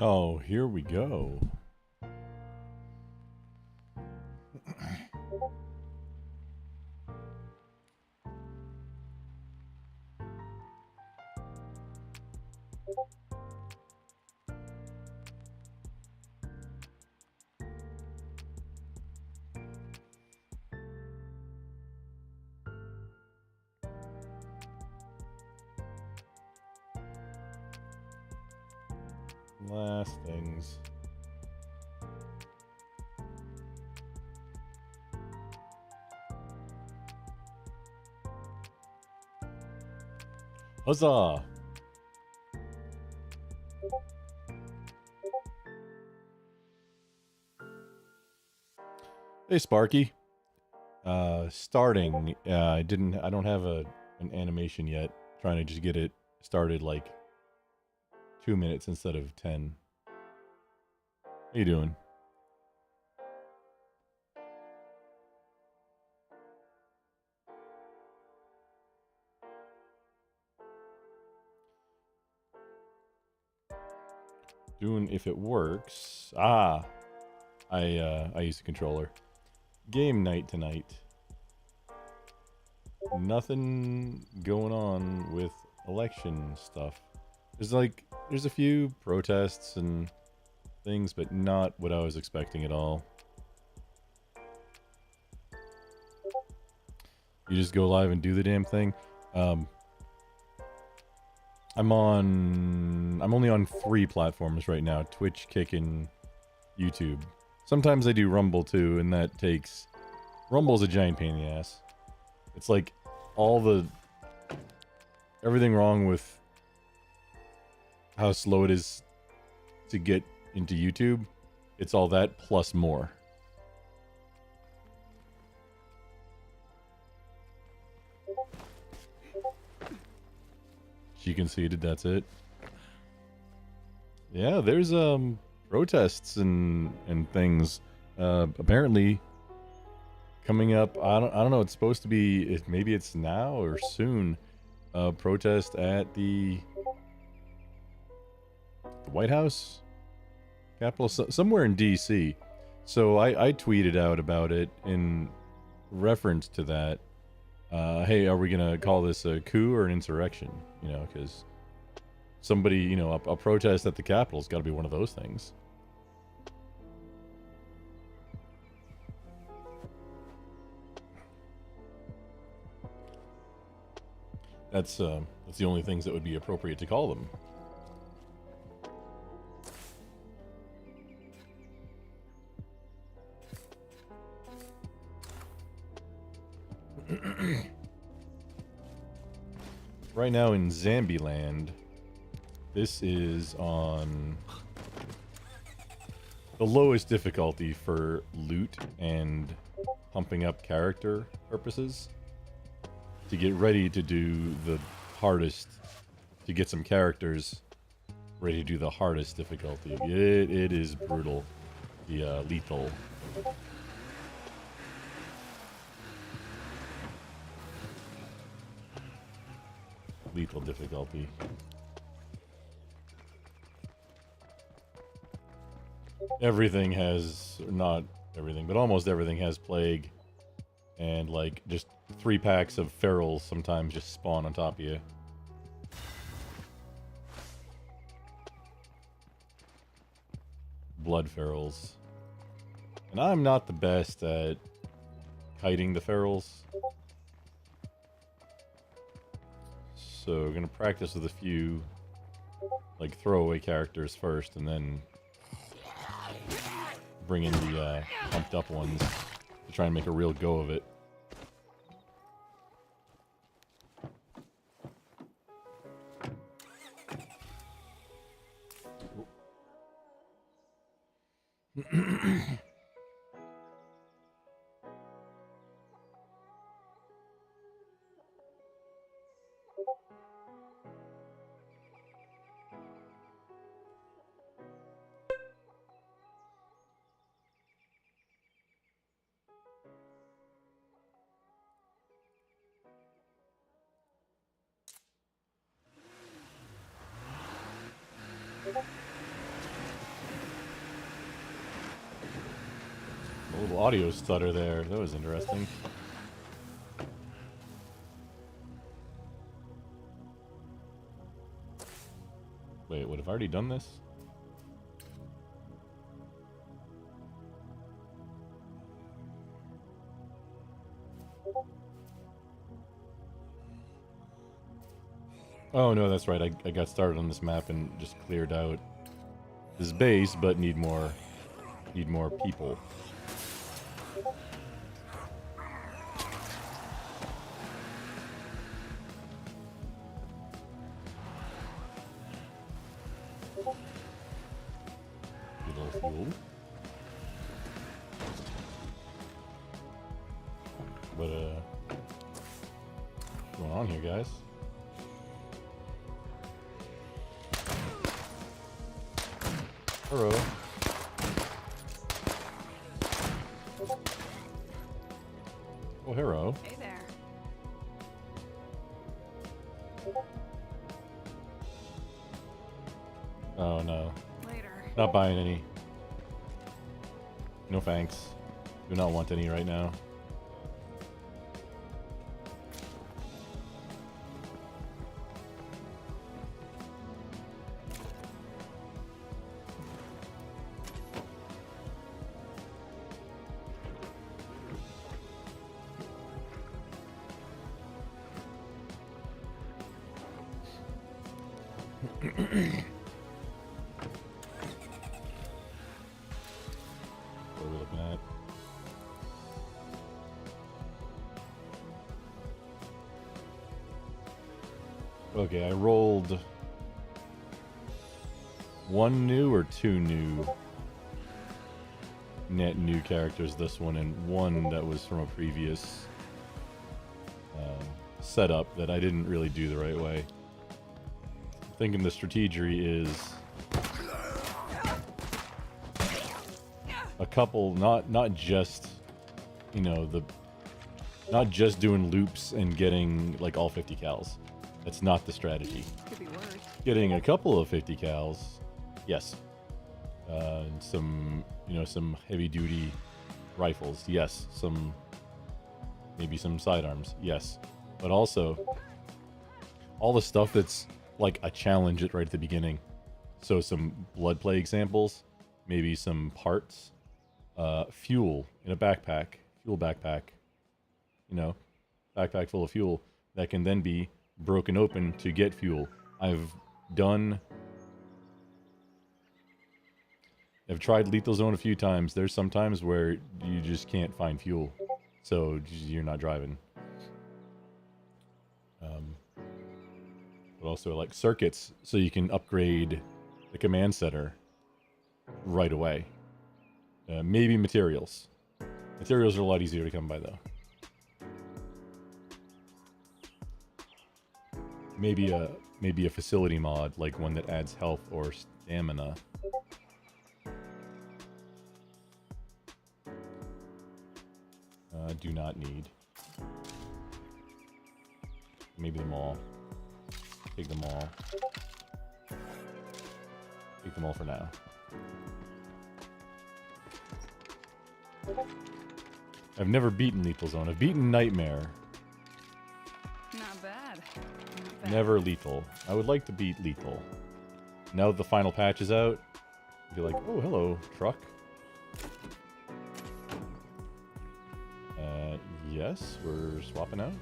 Oh, here we go. Last things. Huzzah! Hey, Sparky. Starting. I don't have an animation yet. Trying to just get it started like 2 minutes instead of 10. How you doing? Doing if it works. Ah, I use the controller. Game night tonight. Nothing going on with election stuff. There's a few protests and things, but not what I was expecting at all. You just go live and do the damn thing. I'm only on 3 platforms right now: Twitch, Kick, and YouTube. Sometimes I do Rumble too, and that takes... Rumble's a giant pain in the ass. It's like everything wrong with how slow it is to get into YouTube. It's all that plus more. She conceded, that's it. Yeah, there's protests and things apparently coming up. I don't know, it's supposed to be, maybe it's now or soon, protest at the White House, Capitol, somewhere in DC. So I tweeted out about it in reference to that. hey, are we gonna call this a coup or an insurrection? You know, because somebody, you know, a protest at the Capitol's got to be one of those things. That's the only things that would be appropriate to call them. Right now in Zambi land, this is on the lowest difficulty for loot and pumping up character purposes to get ready to do the hardest, to get some characters ready to do the hardest difficulty. It is brutal. The lethal. Lethal difficulty. Everything has, not everything, but almost everything has plague. And like just 3 packs of ferals sometimes just spawn on top of you. Blood ferals. And I'm not the best at kiting the ferals. So we're gonna practice with a few like throwaway characters first and then bring in the pumped up ones to try and make a real go of it. A little audio stutter there. That was interesting. Wait, what, have I already done this? Oh no, that's right. I got started on this map and just cleared out this base, but need more people. Get a little fuel. But what's going on here, guys? Hello. Oh, hero. Hey there. Oh no. Later. Not buying any. No thanks. Do not want any right now. What are we looking at? Okay, I rolled 1 new or 2 new net new characters this one, and 1 that was from a previous setup that I didn't really do the right way. Thinking the strategy is a couple, not just, you know, not just doing loops and getting like all 50 cals. That's not the strategy. Could be worse. Getting a couple of 50 cals, yes. And some, you know, some heavy duty rifles, yes. Maybe some sidearms, yes. but also all the stuff that's like a challenge right at the beginning. So some blood play examples, maybe some parts, fuel in a backpack, fuel backpack, you know, backpack full of fuel that can then be broken open to get fuel. I've tried Lethal Zone a few times. There's some times where you just can't find fuel, so you're not driving. But also like circuits, so you can upgrade the command center right away. Maybe materials. Materials are a lot easier to come by though. Maybe a facility mod, like one that adds health or stamina. Do not need. Maybe them all. Take them all. Take them all for now. I've never beaten Lethal Zone. I've beaten Nightmare. Not bad. Not bad. Never Lethal. I would like to beat Lethal. Now that the final patch is out, I'd be like, oh, hello, truck. Yes, we're swapping out.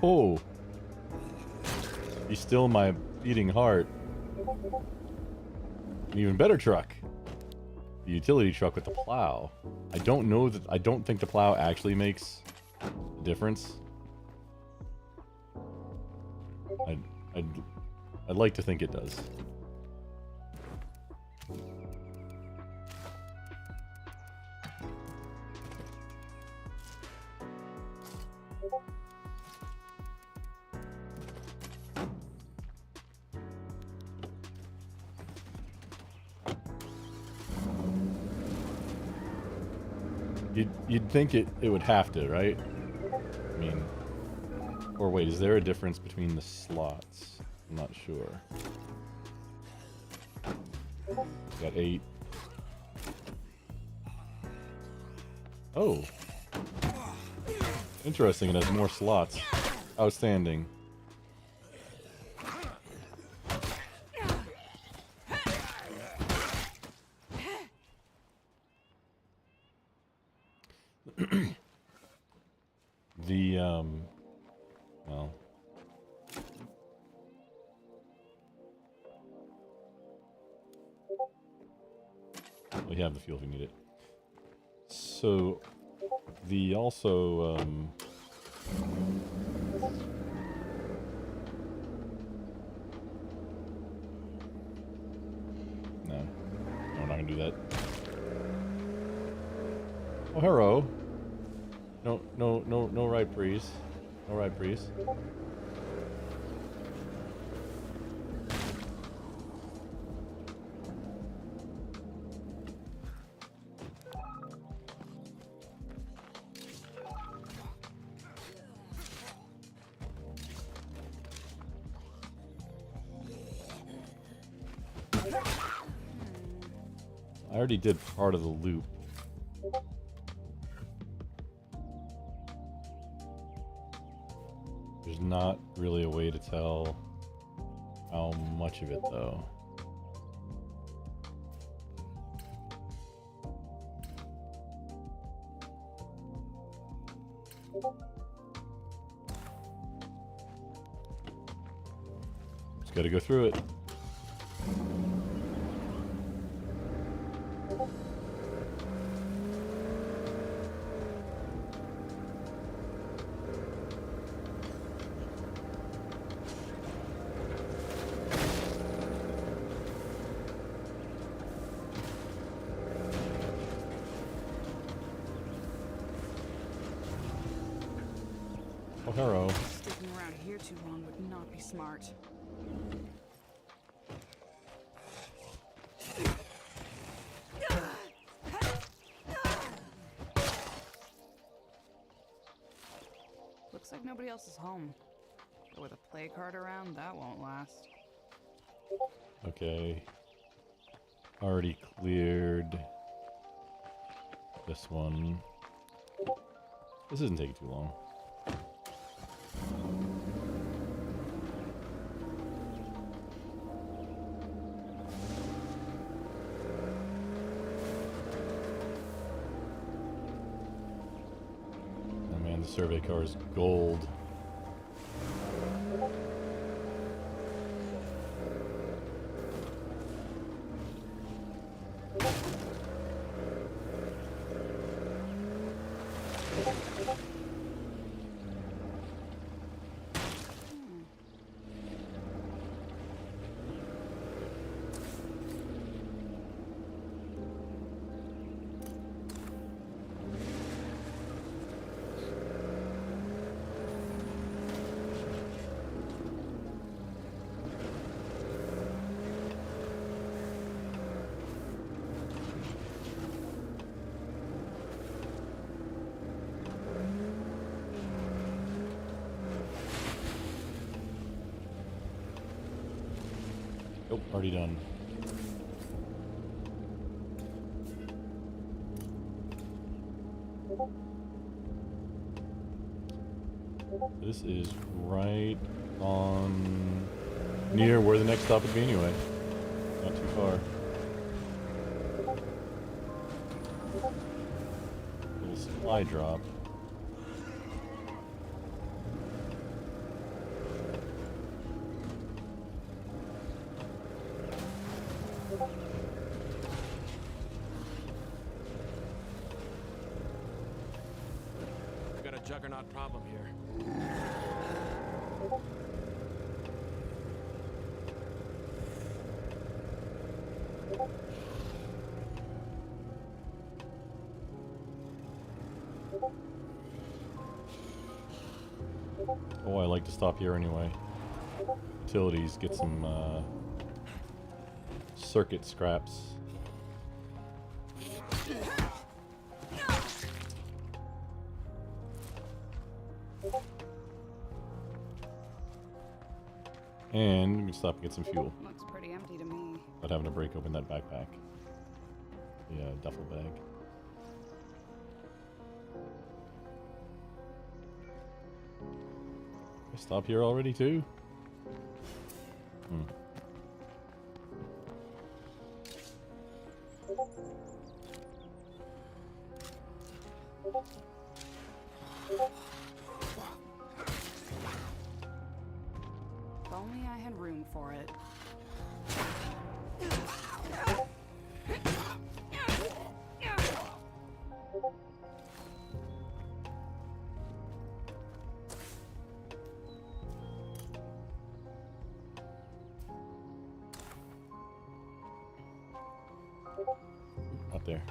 Oh, you still my beating heart. An even better truck. The utility truck with the plow. I don't think the plow actually makes a difference. I'd like to think it does. You'd think it would have to, right? I mean, or wait, is there a difference between the slots? I'm not sure. Got 8. Oh. Interesting, it has more slots. Outstanding. Well. We have the fuel if we need it. So, no, we're not gonna do that. Oh, hello. No right breeze. No right breeze. I already did part of the loop. There's not really a way to tell how much of it, though. Just gotta go through it. Oh, hello. Sticking around here too long would not be smart. Looks like nobody else is home. But with a play card around, that won't last. Okay. Already cleared this one. This isn't taking too long. Oh man, the survey car is gold. Nope, already done. This is right on near where the next stop would be anyway. Not too far. Little supply drop. We got a juggernaut problem here. Oh, I like to stop here anyway. Utilities, get some circuit scraps. And we can stop and get some fuel Looks pretty empty to me. without having to break open that backpack. Yeah, duffel bag. I stop here already too? Hmm. If only I had room for it. Up there.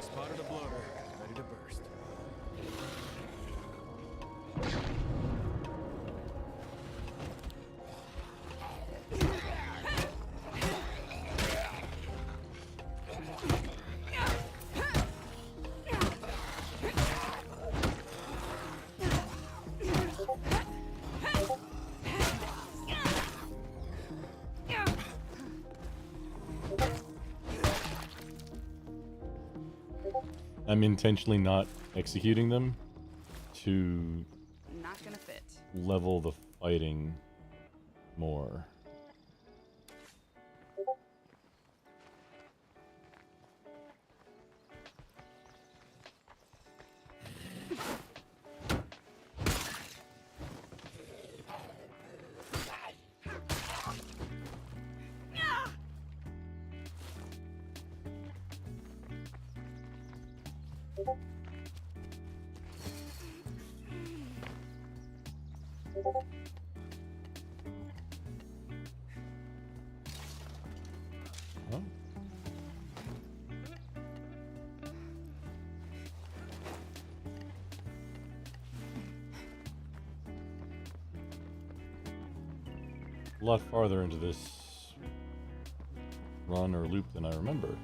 Spotted a bloater, ready to burst. I'm intentionally not executing them to Not gonna fit. level the fighting more. Oh. A lot farther into this run or loop than I remember.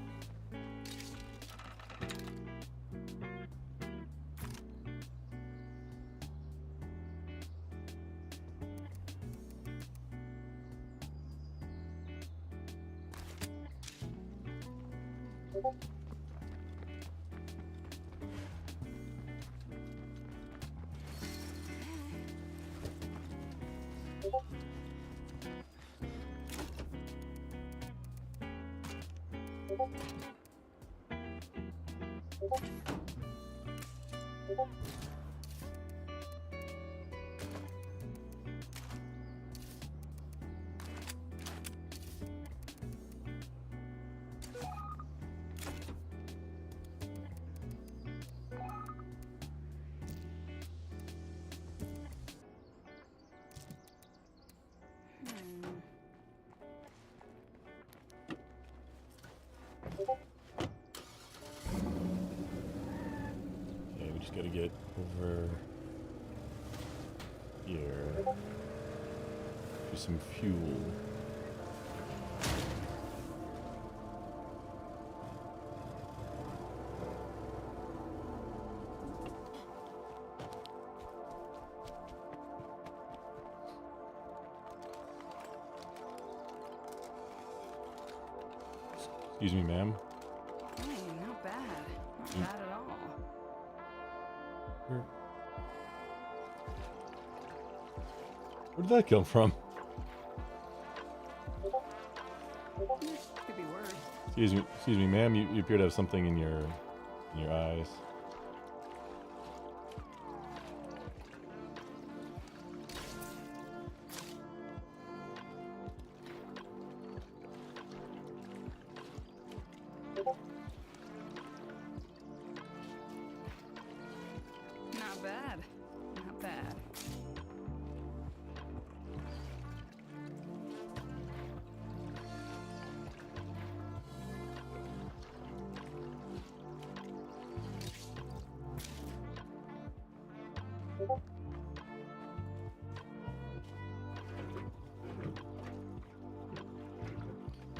Okay, we just gotta get over here to some fuel. Excuse me, ma'am. Hey, not bad. Not bad at all. Where did that come from? Could be worse. Excuse me, ma'am. You appear to have something in your eyes. Not bad. Not bad.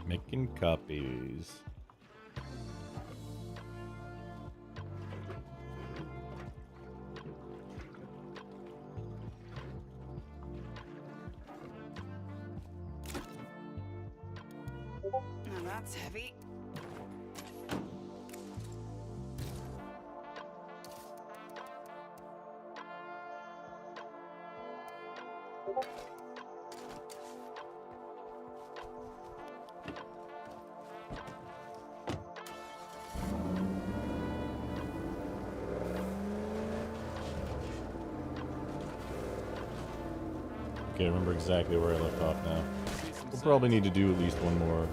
Making copies. Now that's heavy. Okay, I remember exactly where I left off now. We'll probably need to do at least one more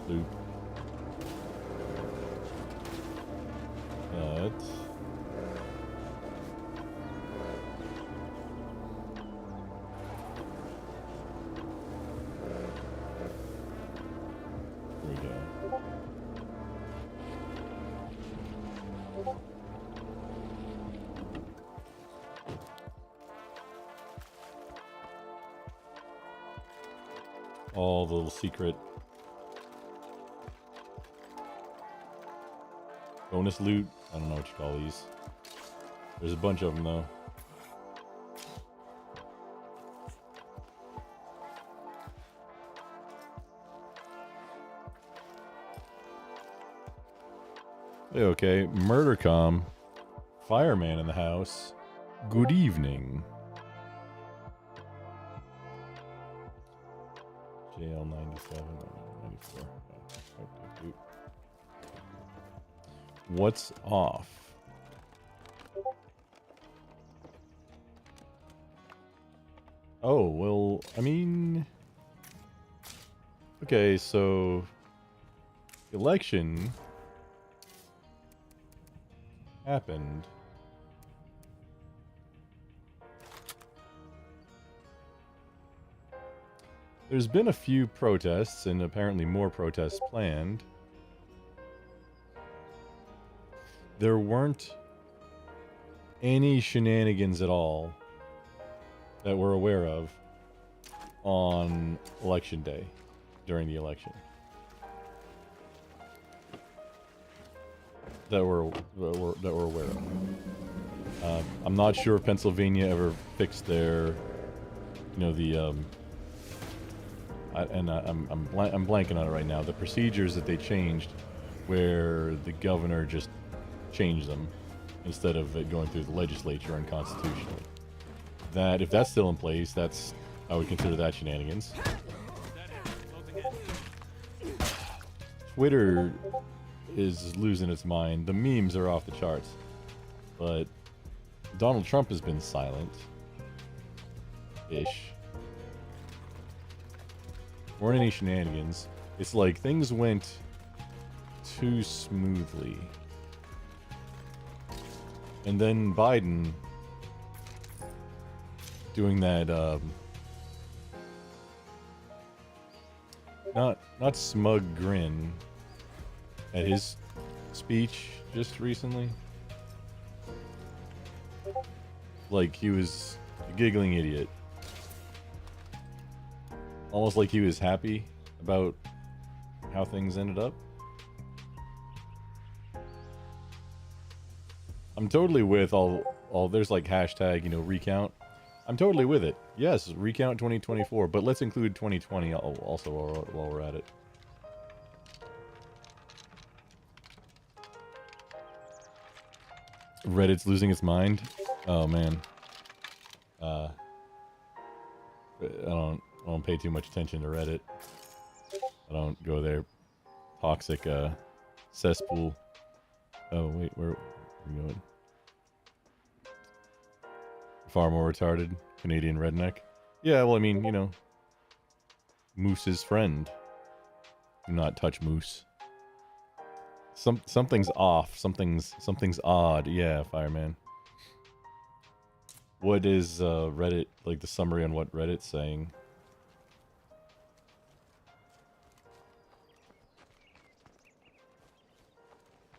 loop. But here we go. All the little secret bonus loot. I don't know what you call these. There's a bunch of them though. Hey, okay, Murdercom, fireman in the house. Good evening. JL 97, 94. What's off? Oh, well, I mean... Okay, so... Election happened. There's been a few protests, and apparently more protests planned. There weren't any shenanigans at all that we're aware of on election day, during the election. That we're aware of. I'm not sure if Pennsylvania ever fixed their, I'm blanking on it right now. The procedures that they changed, where the governor just changed them instead of it going through the legislature unconstitutionally. That, if that's still in place, I would consider that shenanigans. Twitter is losing its mind. The memes are off the charts. But Donald Trump has been silent-ish. Weren't any shenanigans. It's like things went too smoothly. And then Biden doing that, not smug grin at his speech just recently. Like he was a giggling idiot. Almost like he was happy about how things ended up. I'm totally with all there's like hashtag, recount. I'm totally with it. Yes, recount 2024, but let's include 2020 also while we're at it. Reddit's losing its mind. Oh man. I don't pay too much attention to Reddit. I don't go there. Toxic cesspool. Oh wait, where are we going? Far more retarded Canadian redneck. Yeah, well, I mean, Moose's friend. Do not touch Moose. Something's off. Something's odd. Yeah, Fireman. What is Reddit, like the summary on what Reddit's saying?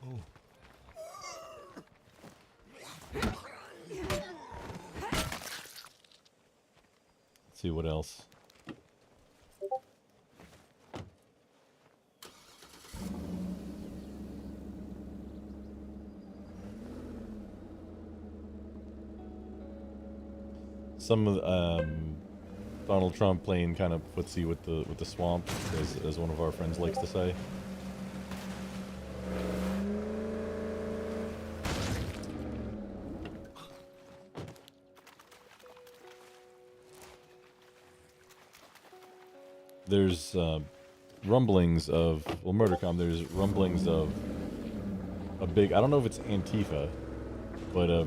Oh. Let's see what else. Some of Donald Trump playing kind of footsie with the swamp, as one of our friends likes to say. There's rumblings of, well, Murdercom, there's rumblings of a big, I don't know if it's Antifa, but a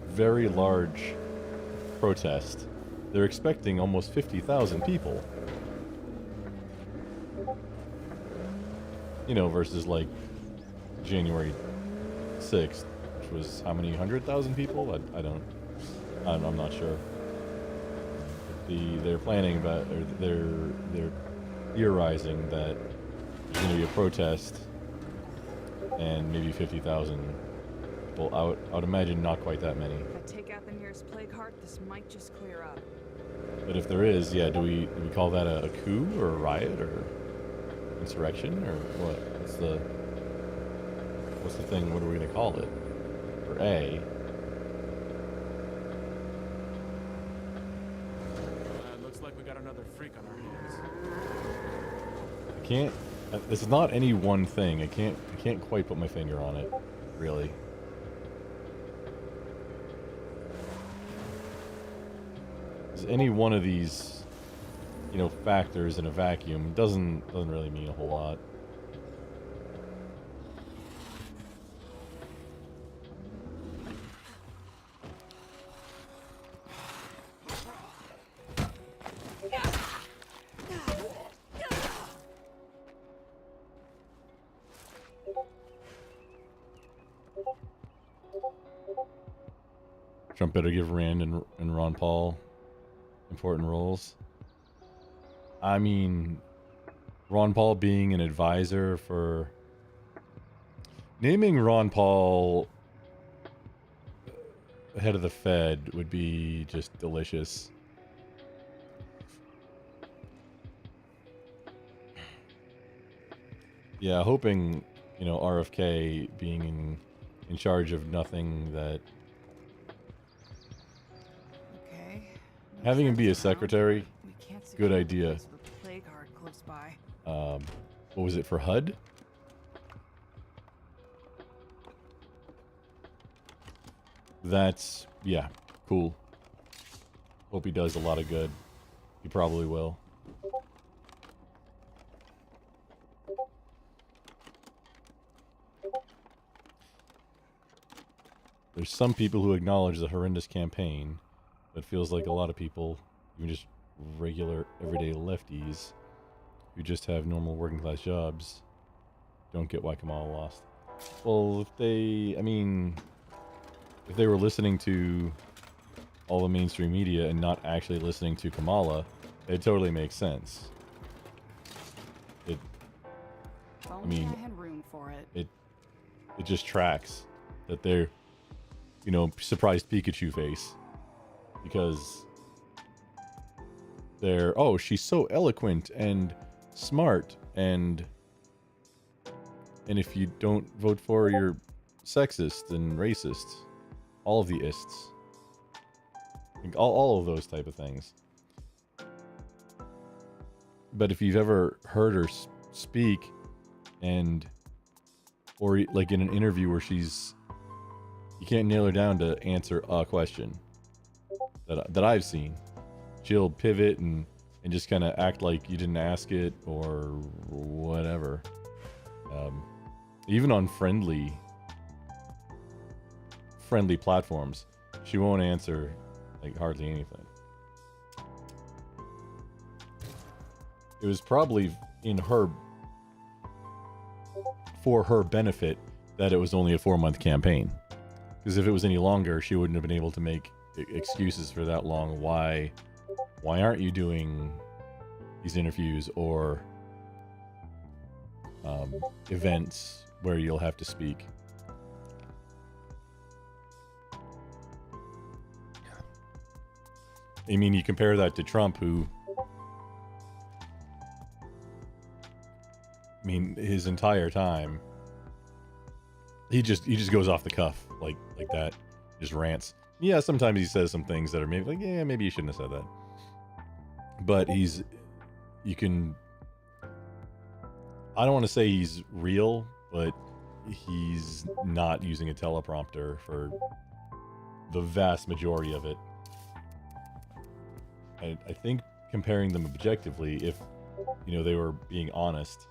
very large protest. They're expecting almost 50,000 people. Versus like January 6th, which was how many 100,000 people? I'm not sure. They're planning about, or they're theorizing that there's going to be a protest and maybe 50,000 people. I would imagine not quite that many. If I take out the nearest plague heart, this might just clear up. But if there is, yeah, do we call that a coup or a riot or insurrection or what? What's the thing? What are we gonna call it? Or A? Looks like we got another freak on our hands. I can't. This is not any one thing. I can't quite put my finger on it, really. Any one of these, factors in a vacuum doesn't really mean a whole lot. Trump better give Rand and Ron Paul important roles. I mean, Ron Paul being an advisor for... Naming Ron Paul head of the Fed would be just delicious. Yeah, hoping, you know, RFK being in charge of nothing that... Okay. No Having him be a sheriff's around. secretary, We can't good secure the idea. place with a plague heart close by. What was it, for HUD? That's, yeah, cool. Hope he does a lot of good. He probably will. There's some people who acknowledge the horrendous campaign, but it feels like a lot of people, even just regular, everyday lefties, who just have normal working class jobs, don't get why Kamala lost. Well, if they, I mean, if they were listening to all the mainstream media and not actually listening to Kamala, it totally makes sense. If only mean, I had room for it. It just tracks that they're, you know, surprised Pikachu face. Because they're, oh, she's so eloquent and smart, and if you don't vote for her, you're sexist and racist. All of the ists. Like all of those type of things. But if you've ever heard her speak, or like in an interview where you can't nail her down to answer a question that I've seen. She'll pivot and just kind of act like you didn't ask it or whatever. Even on friendly platforms, she won't answer like hardly anything. It was probably for her benefit that it was only a 4-month campaign. Because if it was any longer, she wouldn't have been able to make excuses for that long. Why aren't you doing these interviews or events where you'll have to speak? I mean, you compare that to Trump, who, I mean, his entire time, he just goes off the cuff like that, just rants. Yeah, sometimes he says some things that are maybe like, yeah, maybe you shouldn't have said that. But I don't want to say he's real, but he's not using a teleprompter for the vast majority of it. I think comparing them objectively, if, you know, they were being honest,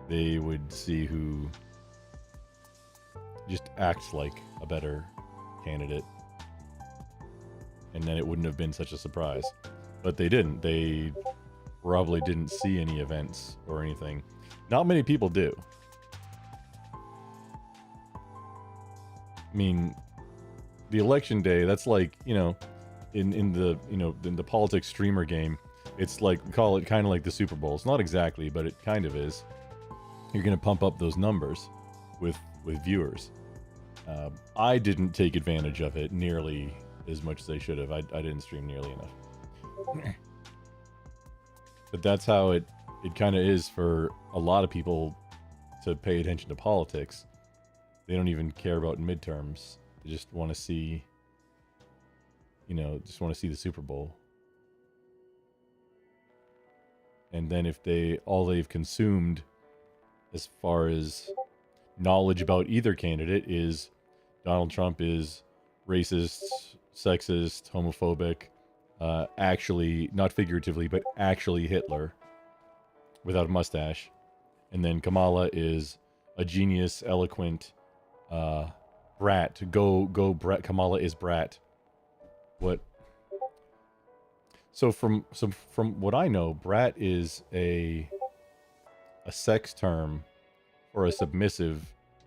they would see who just acts like a better candidate. And then it wouldn't have been such a surprise. But they didn't. They probably didn't see any events or anything. Not many people do. I mean, the election day, that's like, you know, in the politics streamer game, it's like, call it kind of like the Super Bowl. It's not exactly, but it kind of is. You're going to pump up those numbers with viewers. I didn't take advantage of it nearly as much as I should have. I didn't stream nearly enough. But that's how it kind of is for a lot of people to pay attention to politics. They don't even care about midterms. They just want to see, you know, the Super Bowl. And then if all they've consumed as far as knowledge about either candidate is Donald Trump is racist, sexist, homophobic, actually, not figuratively, but actually Hitler without a mustache. And then Kamala is a genius, eloquent brat. Go brat. Kamala is brat. What? So from what I know, brat is a sex term for a submissive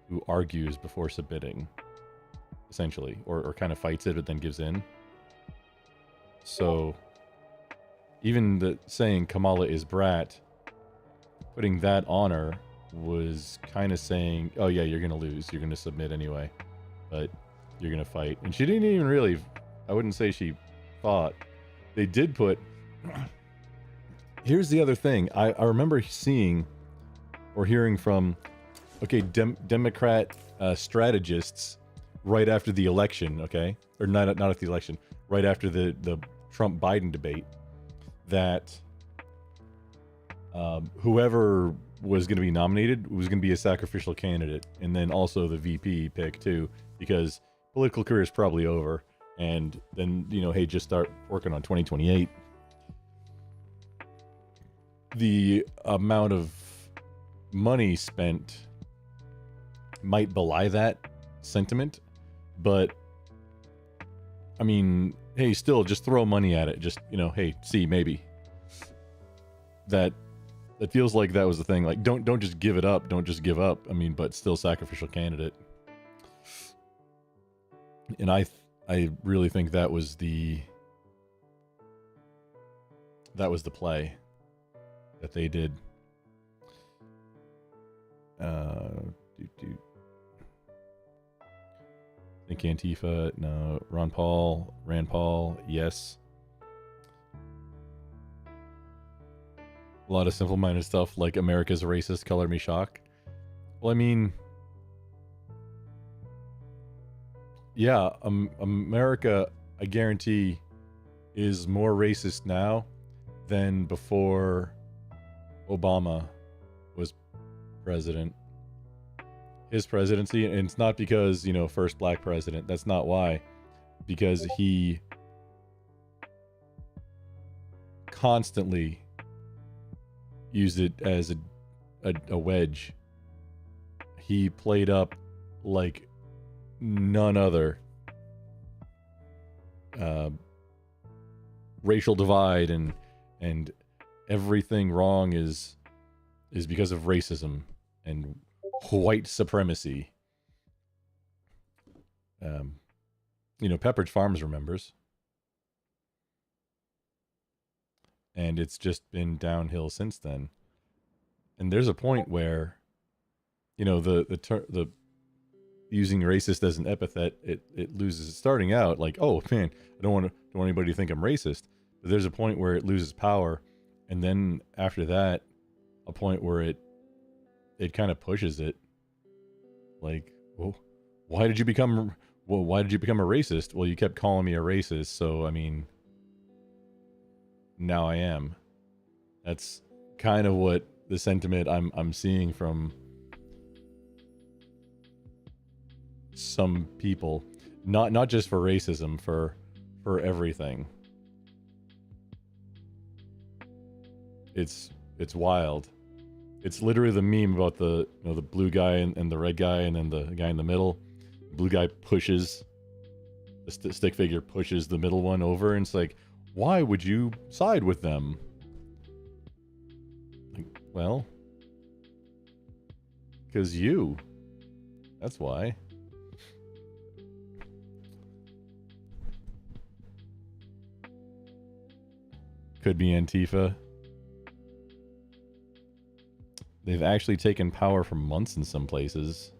who argues before submitting. essentially, or kind of fights it but then gives in. So even the saying Kamala is brat, putting that on her was kind of saying, oh yeah, you're gonna lose, you're gonna submit anyway, but you're gonna fight. And she didn't even really, I wouldn't say she fought. They did put here's the other thing. I remember seeing or hearing from Democrat strategists right after the election, okay, or not at the election, right after the Trump Biden debate, that whoever was going to be nominated was going to be a sacrificial candidate, and then also the VP pick too, because political career is probably over, and then hey, just start working on 2028. The amount of money spent might belie that sentiment, but I mean, hey, still just throw money at it. Just hey, see, maybe that feels like that was the thing. Like, don't just give it up. Don't just give up. I mean, but still sacrificial candidate. And I really think that was the play that they did. I think Antifa, no. Rand Paul, yes. A lot of simple-minded stuff like America's racist, color me shocked. Well, I mean, yeah, America, I guarantee, is more racist now than before Obama was president. His presidency, and it's not because, first black president. That's not why. Because he constantly used it as a wedge. He played up like none other. Racial divide and everything wrong is because of racism and white supremacy. Pepperidge Farms remembers. And it's just been downhill since then. And there's a point where, the using racist as an epithet, it loses. Starting out like, oh man, I don't want anybody to think I'm racist. But there's a point where it loses power, and then after that, a point where it kind of pushes it. Like, well, why did you become a racist? Well, you kept calling me a racist, so I mean, now I am. That's kind of what the sentiment I'm seeing from some people, not just for racism, for everything. It's wild. It's literally the meme about the the blue guy and the red guy, and then the guy in the middle. The blue guy pushes the stick figure, pushes the middle one over, and it's like, why would you side with them? Like, well, because you. That's why. Could be Antifa. They've actually taken power for months in some places.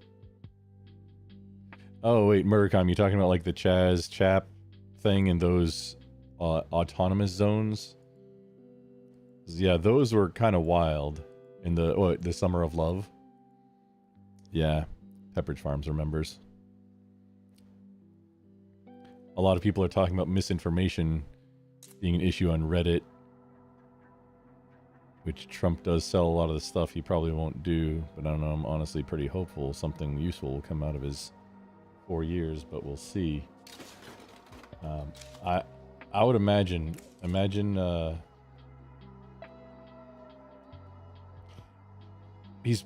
Oh, wait, Murdercom, you talking about like the Chaz Chap thing in those autonomous zones? Yeah, those were kind of wild in the Summer of Love. Yeah, Pepperidge Farms remembers. A lot of people are talking about misinformation being an issue on Reddit, which Trump does sell a lot of the stuff he probably won't do, but I don't know, I'm honestly pretty hopeful something useful will come out of his 4 years, but we'll see. I would imagine he's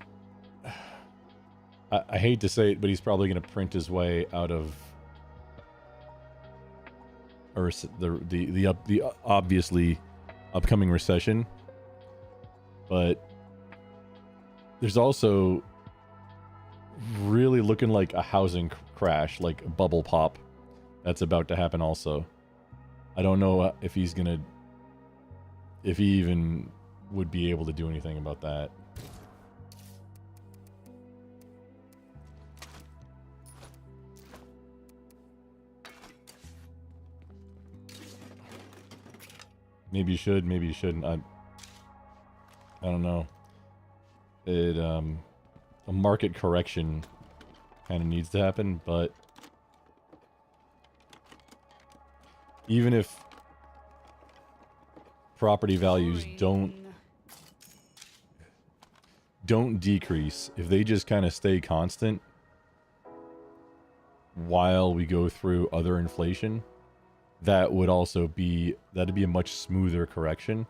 I hate to say it, but he's probably going to print his way out of the obviously upcoming recession. But there's also really looking like a housing crash, like a bubble pop. That's about to happen also. I don't know if he's gonna... if he even would be able to do anything about that. Maybe you should, maybe you shouldn't. I don't know. It a market correction kind of needs to happen, but even if property values don't decrease, if they just kind of stay constant while we go through other inflation, that would also be, that'd be a much smoother correction,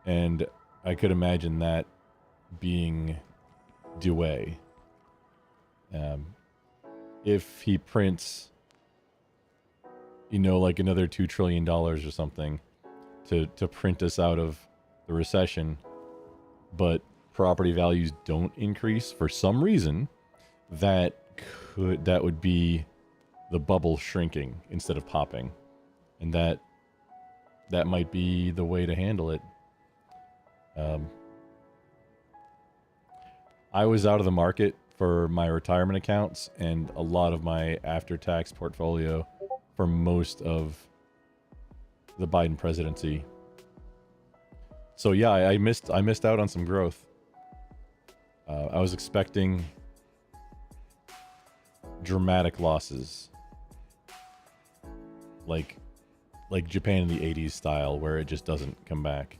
and I could imagine that being Dewey. If he prints, you know, like another $2 trillion or something to print us out of the recession, but property values don't increase for some reason, that would be the bubble shrinking instead of popping. And that might be the way to handle it. I was out of the market for my retirement accounts and a lot of my after-tax portfolio for most of the Biden presidency. So yeah, I missed out on some growth. I was expecting dramatic losses, like Japan in the 80s style, where it just doesn't come back.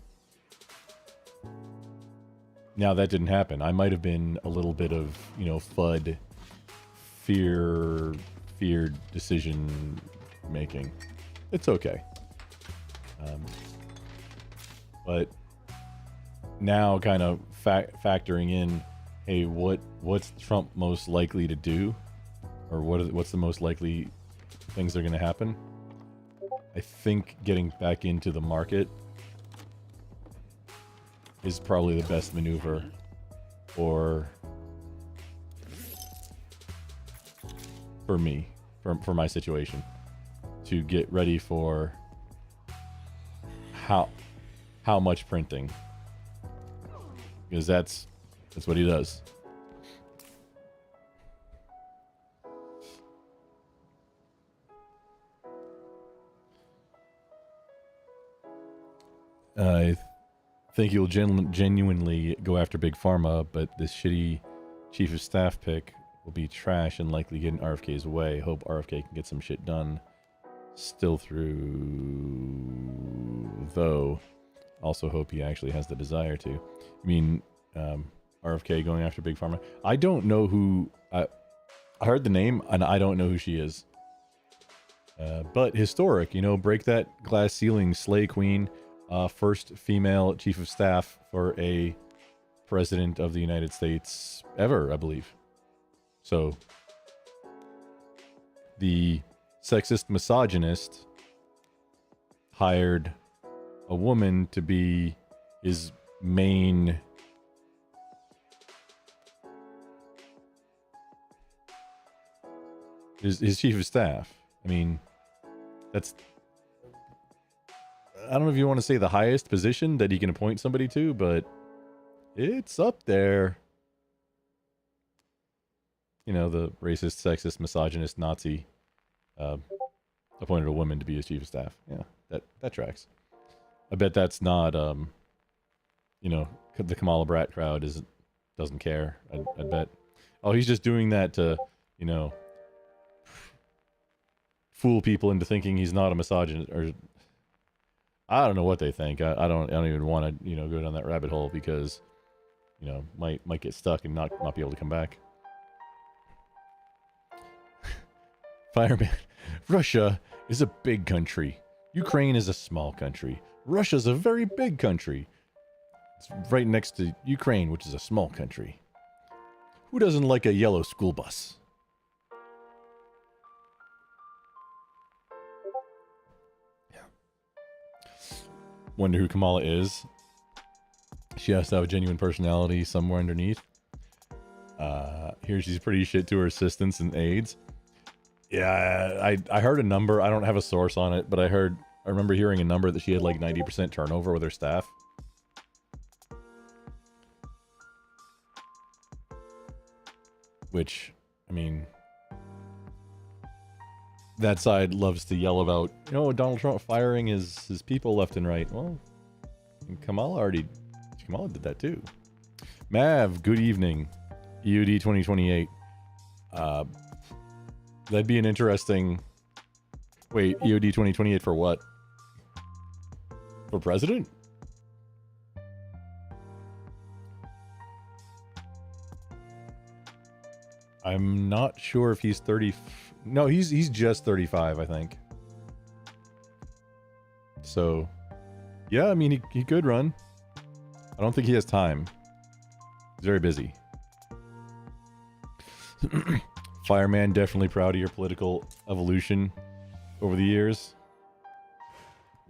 Now, that didn't happen. I might have been a little bit of, you know, FUD, feared decision making. It's okay. But now kind of factoring in, hey, what's Trump most likely to do? Or what's the most likely things that are going to happen? I think getting back into the market is probably the best maneuver for me, for my situation, to get ready for how much printing, because that's what he does. I think you'll genuinely go after Big Pharma, but this shitty chief of staff pick will be trash and likely get in RFK's way. Hope RFK can get some shit done. Still through, though. Also hope he actually has the desire to. I mean, RFK going after Big Pharma. I don't know who... I heard the name, and I don't know who she is. But historic, you know, break that glass ceiling, slay queen. First female chief of staff for a president of the United States ever, I believe. So, the sexist misogynist hired a woman to be his main his chief of staff. I mean, that's... I don't know if you want to say the highest position that he can appoint somebody to, but it's up there. You know, the racist, sexist, misogynist, Nazi appointed a woman to be his chief of staff. Yeah, that tracks. I bet that's not, you know, the Kamala Brat crowd doesn't care. I bet. Oh, he's just doing that to, you know, fool people into thinking he's not a misogynist, or I don't know what they think. I don't even want to, you know, go down that rabbit hole, because, you know, might get stuck and not be able to come back. Fireman, Russia is a big country. Ukraine is a small country. Russia's a very big country. It's right next to Ukraine, which is a small country. Who doesn't like a yellow school bus? Wonder who Kamala is. She has to have a genuine personality somewhere underneath. Here she's pretty shit to her assistants and aides. Yeah, I heard a number. I don't have a source on it, but I remember hearing a number that she had like 90% turnover with her staff. Which, I mean, that side loves to yell about, you know, Donald Trump firing his people left and right. Well, Kamala did that too. Mav, good evening. EUD 2028. That'd be an interesting... Wait, EOD 2028 for what? For president? I'm not sure if he's 30... No, he's just 35, I think. So, yeah, I mean, he could run. I don't think he has time. He's very busy. Fireman, definitely proud of your political evolution over the years.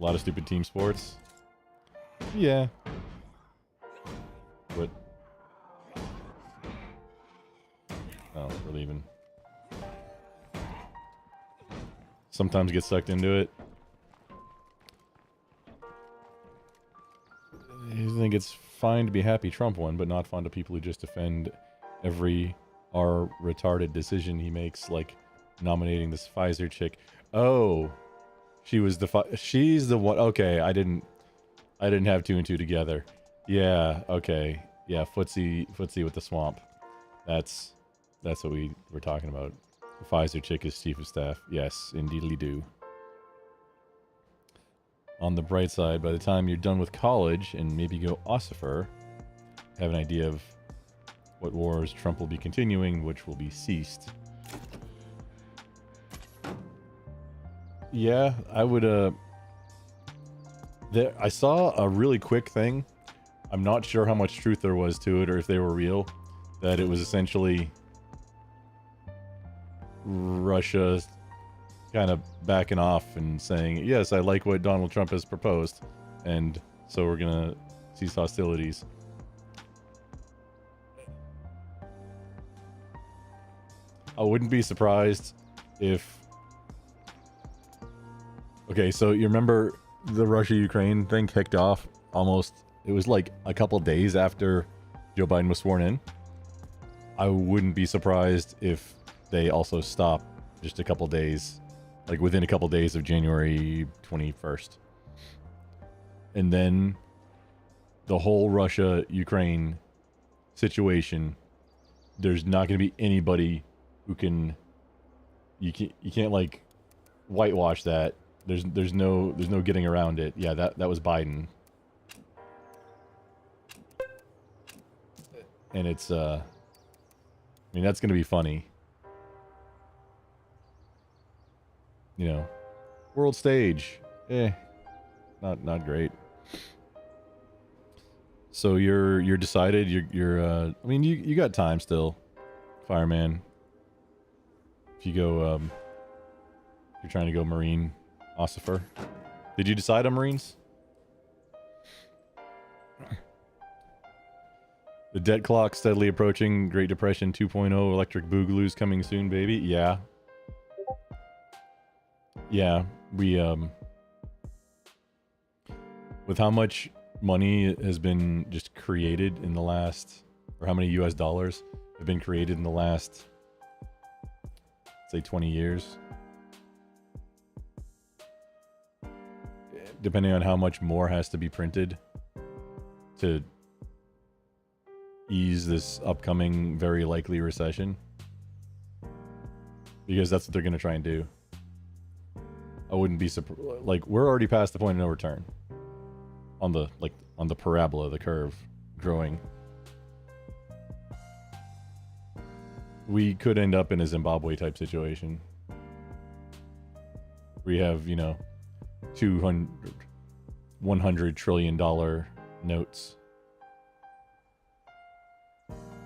A lot of stupid team sports. Yeah. But... Oh, we're leaving. Sometimes get sucked into it. I think it's fine to be happy Trump won, but not fond of people who just defend every retarded decision he makes, like nominating this Pfizer chick. Oh, she's the one. Okay, I didn't have two and two together. Yeah, okay. Yeah, footsie with the swamp. That's what we were talking about. The Pfizer chick is chief of staff. Yes, indeedly do. On the bright side, by the time you're done with college and maybe go ossifer, have an idea of what wars Trump will be continuing, which will be ceased. Yeah, I would, I saw a really quick thing. I'm not sure how much truth there was to it or if they were real. That it was essentially Russia kind of backing off and saying, yes, I like what Donald Trump has proposed, and so we're gonna cease hostilities. I wouldn't be surprised if... Okay, so you remember the Russia-Ukraine thing kicked off almost... It was like a couple days after Joe Biden was sworn in. I wouldn't be surprised if they also stopped just a couple days, like within a couple days of January 21st. And then the whole Russia-Ukraine situation, there's not going to be anybody who can... You can't like whitewash that. There's no getting around it. Yeah, that was Biden. And it's I mean, that's gonna be funny. You know, world stage, not great. So you're decided. You're I mean, you got time still, fireman. If you go, you're trying to go Marine, ossifer. Did you decide on Marines? The debt clock steadily approaching. Great Depression 2.0. Electric Boogaloo's coming soon, baby. Yeah. Yeah, we, with how much money has been just created in the last, or how many US dollars have been created in the last, say 20 years. Depending on how much more has to be printed to ease this upcoming very likely recession, because that's what they're going to try and do. I wouldn't be surprised. Like, we're already past the point of no return on the parabola, the curve growing. We could end up in a Zimbabwe type situation. We have, you know, $100 trillion notes.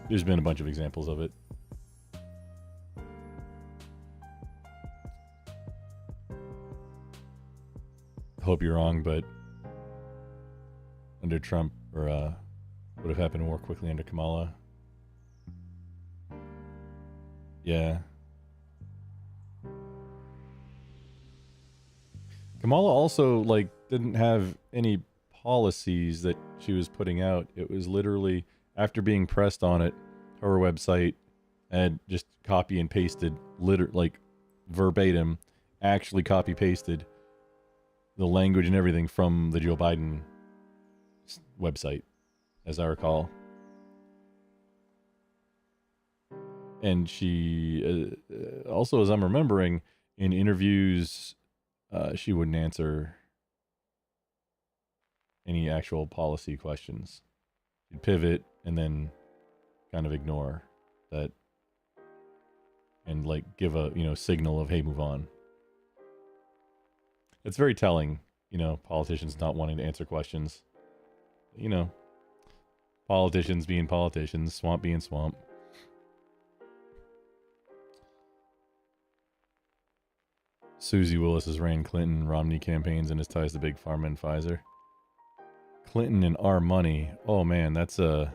There's been a bunch of examples of it. Hope you're wrong, but under Trump, or would have happened more quickly under Kamala. Yeah. Kamala also, like, didn't have any policies that she was putting out. It was literally, after being pressed on it, her website had just copy and pasted, like, verbatim, actually copy pasted the language and everything from the Joe Biden website, as I recall. And she, also, as I'm remembering, in interviews, she wouldn't answer any actual policy questions. She'd pivot and then kind of ignore that and, like, give a, signal of, hey, move on. It's very telling, politicians not wanting to answer questions. Politicians being politicians, swamp being swamp. Susie Willis has ran Clinton, Romney campaigns and his ties to Big Pharma and Pfizer. Clinton and our money. Oh man, that's a...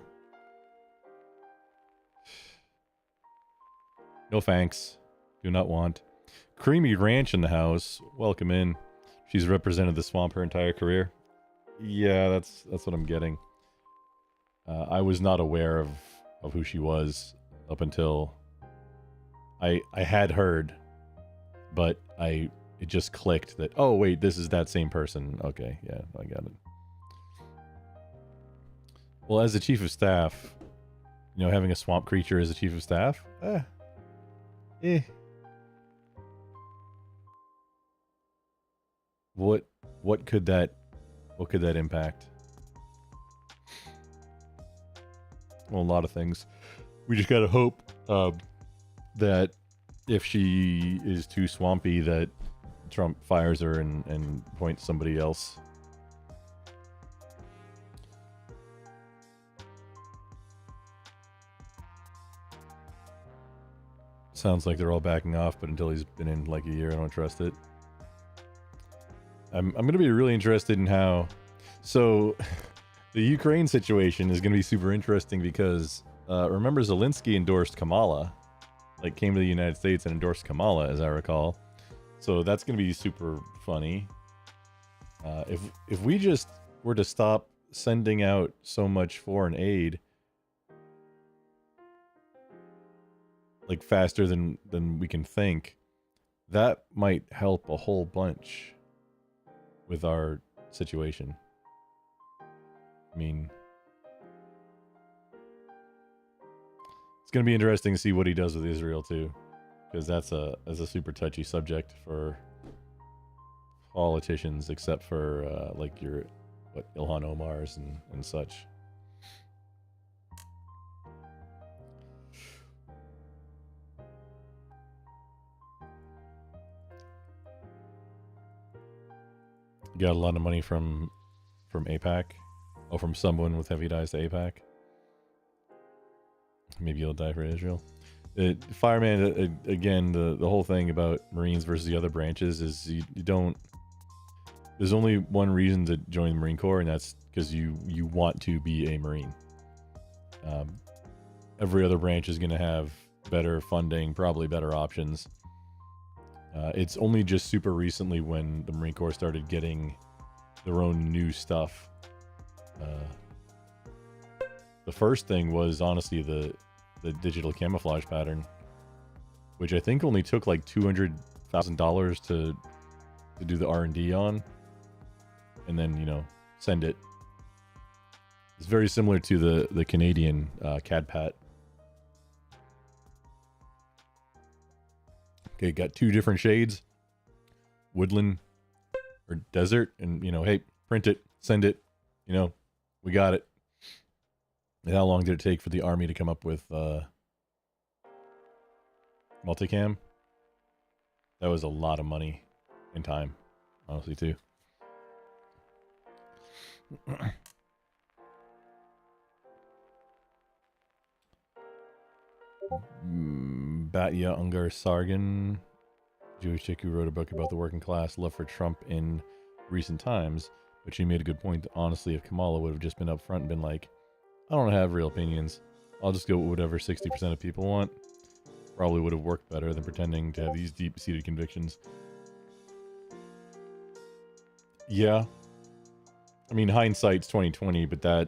No thanks. Do not want. Creamy Ranch in the house. Welcome in. She's represented the swamp her entire career. Yeah, that's what I'm getting. I was not aware of who she was up until I had heard, but it just clicked that, oh wait, this is that same person. Okay, yeah, I got it. Well, as the chief of staff, having a swamp creature as a chief of staff, what could that impact? Well, a lot of things. We just gotta hope that if she is too swampy, that Trump fires her and points somebody else. Sounds like they're all backing off, but until he's been in like a year, I don't trust it. I'm going to be really interested in how... So, the Ukraine situation is going to be super interesting because, remember Zelensky endorsed Kamala? Like, came to the United States and endorsed Kamala, as I recall. So that's going to be super funny. If we just were to stop sending out so much foreign aid, like faster than we can think, that might help a whole bunch with our situation. I mean, it's going to be interesting to see what he does with Israel too, because that's a super touchy subject for politicians, except for like your Ilhan Omar's and such. Got a lot of money from APAC. Oh, from someone with heavy ties to APAC. Maybe you'll die for Israel. Fireman, again, the whole thing about Marines versus the other branches is you don't... There's only one reason to join the Marine Corps, and that's because you want to be a Marine. Every other branch is going to have better funding, probably better options. It's only just super recently when the Marine Corps started getting their own new stuff. The first thing was honestly the digital camouflage pattern, which I think only took like $200,000 to do the R&D on, and then send it. It's very similar to the Canadian CAD-PAT. Okay, got two different shades, woodland or desert, and hey, print it, send it. We got it. And how long did it take for the army to come up with multicam? That was a lot of money and time, honestly, too. Batya Ungar Sargon, Jewish chick who wrote a book about the working class love for Trump in recent times, but she made a good point that honestly, if Kamala would have just been up front and been like, I don't have real opinions, I'll just go with whatever 60% of people want, probably would have worked better than pretending to have these deep-seated convictions. Yeah. I mean, hindsight's 2020, but that...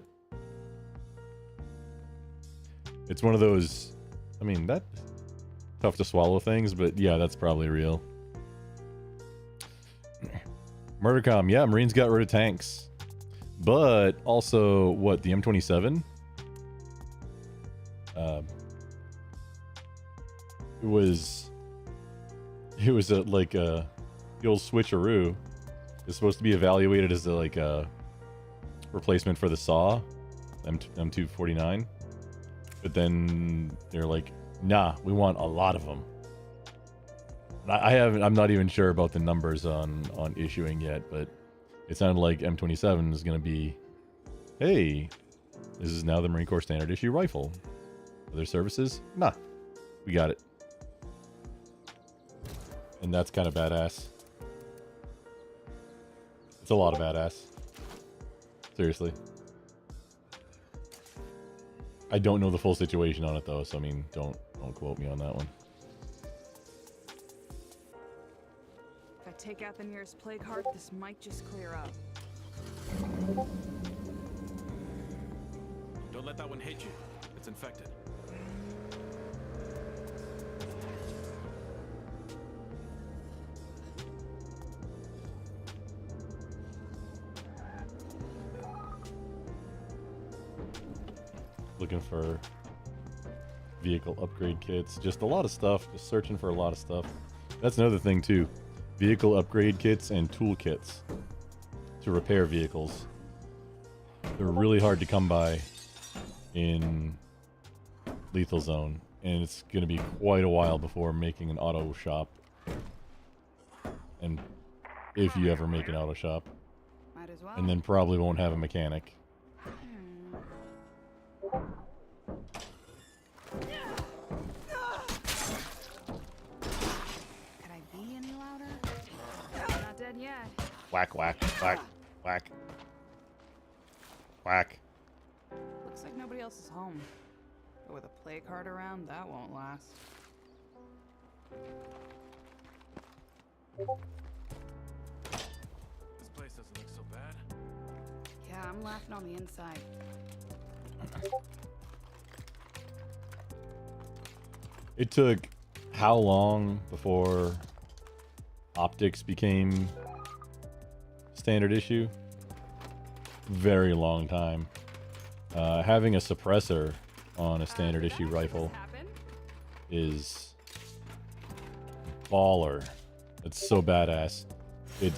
It's one of those... I mean, that... Tough to swallow things, but yeah, that's probably real. Murdercom, yeah, Marines got rid of tanks. But also, what, the M27? It was like the old switcheroo. It's supposed to be evaluated as like a replacement for the SAW M249, but then they're like, nah, we want a lot of them. I'm not even sure about the numbers on issuing yet, but it sounded like M27 is going to be, hey, this is now the Marine Corps standard issue rifle. Other services? Nah, we got it. And that's kind of badass. It's a lot of badass. Seriously. I don't know the full situation on it though, so I mean, don't quote me on that one. If I take out the nearest plague heart, this might just clear up. Don't let that one hit you. It's infected. Looking for vehicle upgrade kits. Just a lot of stuff. Just searching for a lot of stuff. That's another thing too. Vehicle upgrade kits and tool kits to repair vehicles. They're really hard to come by in Lethal Zone, and it's going to be quite a while before making an auto shop. And if you ever make an auto shop. Might as well. And then probably won't have a mechanic. Could I be any louder? Not dead yet. Whack, whack, whack, whack. Whack. Looks like nobody else is home. But with a plague heart around, that won't last. This place doesn't look so bad. Yeah, I'm laughing on the inside. It took how long before optics became standard issue? Very long time. Having a suppressor on a standard issue rifle is baller. It's so badass. It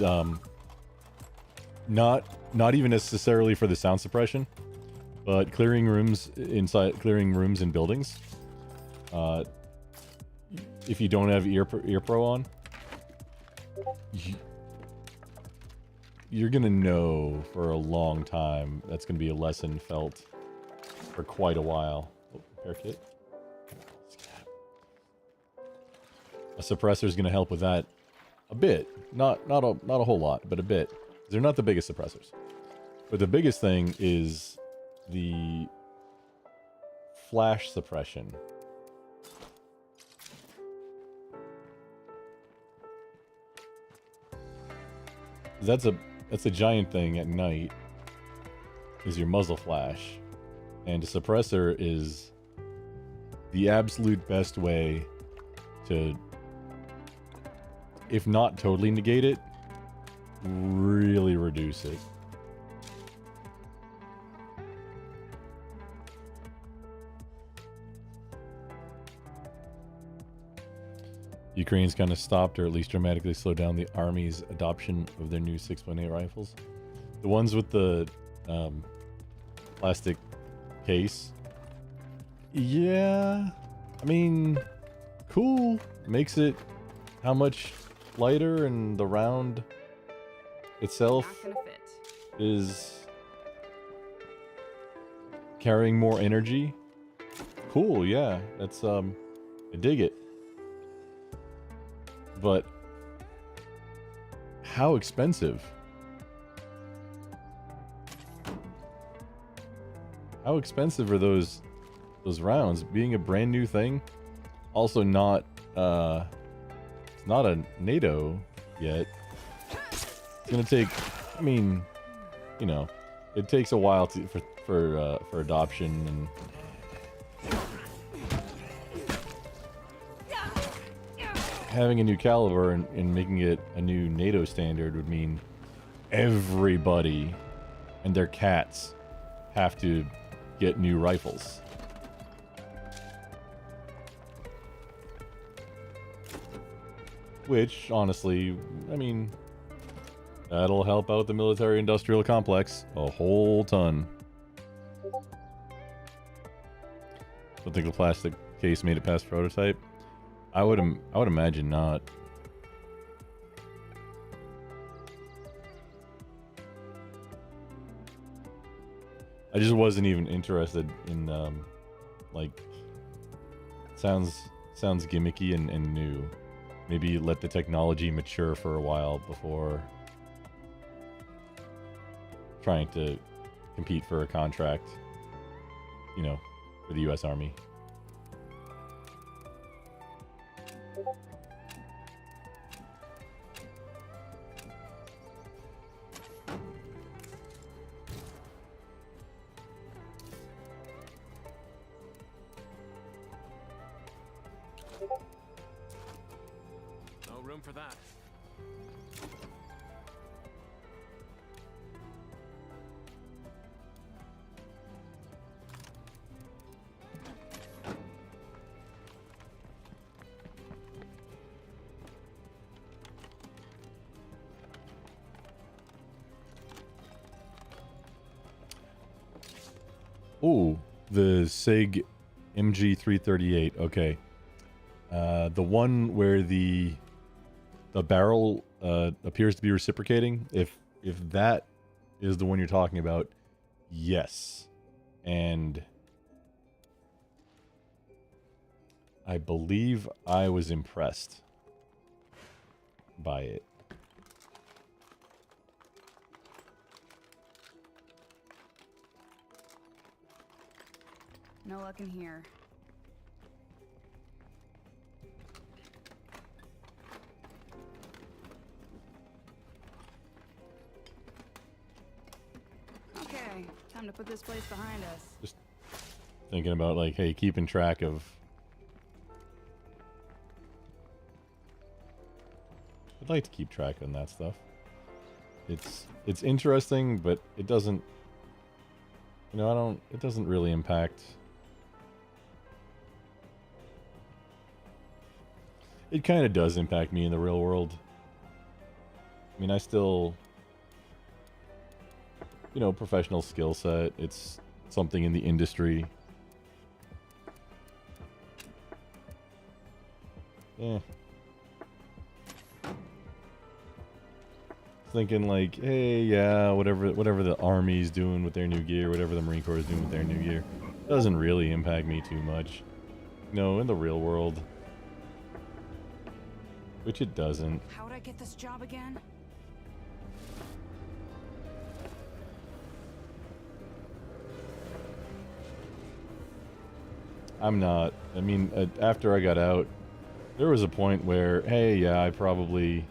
not even necessarily for the sound suppression, but clearing rooms in buildings. If you don't have ear pro on, you're gonna know for a long time. That's gonna be a lesson felt for quite a while. Oh, repair kit. A suppressor is gonna help with that a bit. Not a whole lot, but a bit. They're not the biggest suppressors, but the biggest thing is the flash suppression. That's a giant thing at night, is your muzzle flash. And a suppressor is the absolute best way to, if not totally negate it, really reduce it. Ukraine's kind of stopped, or at least dramatically slowed down, the Army's adoption of their new 6.8 rifles. The ones with the plastic case. Yeah, I mean, cool. Makes it how much lighter, and the round itself Not gonna fit. is carrying more energy. Cool, yeah. That's I dig it. But how expensive? How expensive are those rounds? Being a brand new thing, Also not it's not a NATO yet. It's gonna take, I mean, you know, it takes a while for adoption, and having a new caliber and making it a new NATO standard would mean everybody and their cats have to get new rifles. Which, honestly, I mean, that'll help out the military-industrial complex a whole ton. Don't think the plastic case made it past prototype. I would imagine not. I just wasn't even interested in like sounds gimmicky and new. Maybe let the technology mature for a while before trying to compete for a contract, you know, for the US Army. No room for that. Ooh, the SIG MG338. Okay. The one where the barrel appears to be reciprocating. If that is the one you're talking about, yes. And I believe I was impressed by it. No luck in here. Okay, time to put this place behind us. Just thinking about, like, hey, keeping track of... I'd like to keep track on that stuff. It's interesting, but it doesn't... You know, it doesn't really impact... It kind of does impact me in the real world. I mean, I still... You know, professional skill set. It's something in the industry. Yeah. Thinking like, hey, yeah, whatever the Army's doing with their new gear, whatever the Marine Corps is doing with their new gear, doesn't really impact me too much. No, in the real world. Which it doesn't. How'd I get this job again? I'm not. I mean, after I got out, there was a point where, hey, yeah, I probably...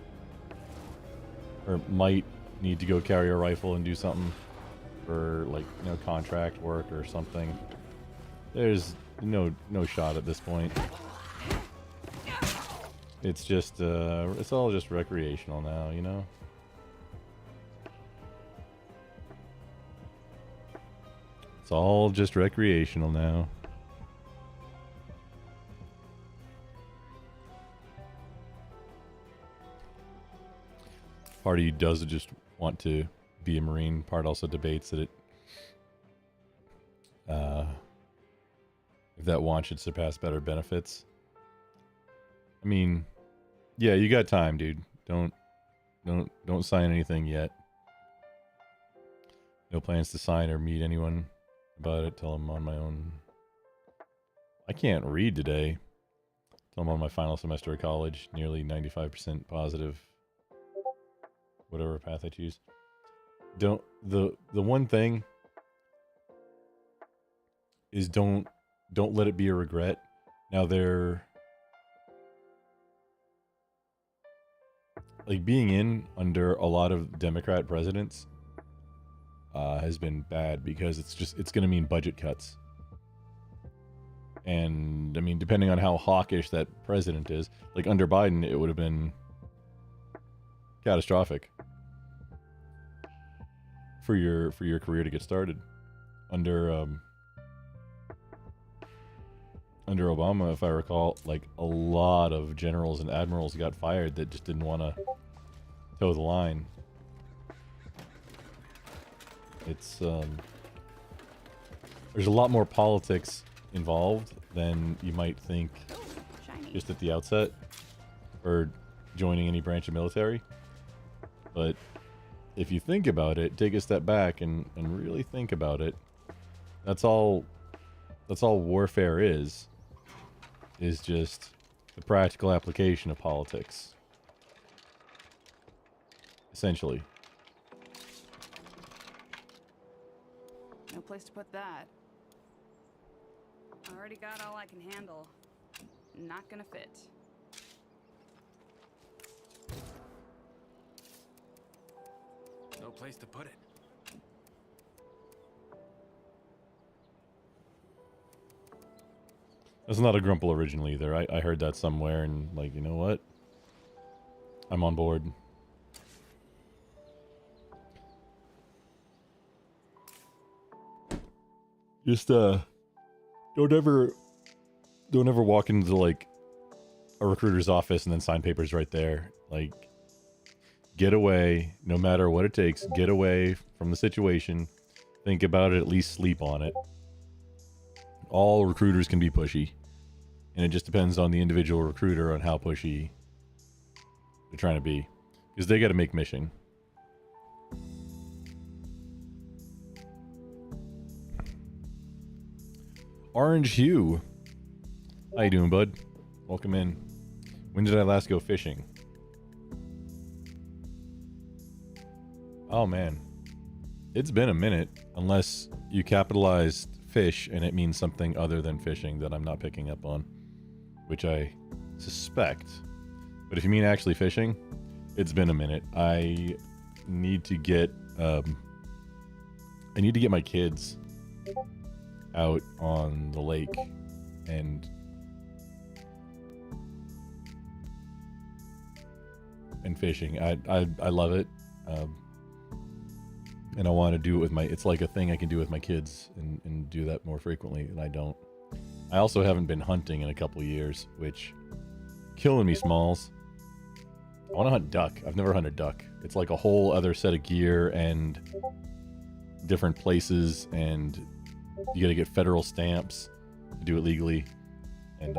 or might need to go carry a rifle and do something for, like, you know, contract work or something. There's no shot at this point. It's just, it's all just recreational now, you know? It's all just recreational now. Part of you does just want to be a Marine. Part also debates that it, if that want should surpass better benefits. I mean, yeah, you got time, dude. Don't sign anything yet. No plans to sign or meet anyone about it till I'm on my own. I can't read today. Till I'm on my final semester of college, nearly 95% positive. Whatever path I choose. The one thing is don't let it be a regret. Now like being in under a lot of Democrat presidents has been bad because it's going to mean budget cuts. And I mean, depending on how hawkish that president is, like under Biden, it would have been catastrophic for your career to get started. Under Obama, if I recall, like a lot of generals and admirals got fired that just didn't want to toe the line. It's there's a lot more politics involved than you might think Shiny. just at the outset or joining any branch of military. But if you think about it, take a step back and really think about it, that's all warfare is just the practical application of politics. Essentially. No place to put that. Already got all I can handle. Not gonna fit. No place to put it. That's not a Grumple original either. I heard that somewhere and like, you know what? I'm on board. Just don't ever walk into like a recruiter's office and then sign papers right there. Like, get away, no matter what it takes. Get away from the situation. Think about it, at least sleep on it. All recruiters can be pushy, and it just depends on the individual recruiter on how pushy they're trying to be, because they got to make mission. Orange Hue, how you doing, bud? Welcome in. When did I last go fishing? Oh man, it's been a minute, unless you capitalized fish and it means something other than fishing that I'm not picking up on, which I suspect. But if you mean actually fishing, it's been a minute. I need to get my kids out on the lake and fishing. I love it. And I want to do it with it's like a thing I can do with my kids and do that more frequently, and I don't. I also haven't been hunting in a couple of years, which killing me, Smalls. I want to hunt duck. I've never hunted duck. It's like a whole other set of gear and different places, and you got to get federal stamps to do it legally. And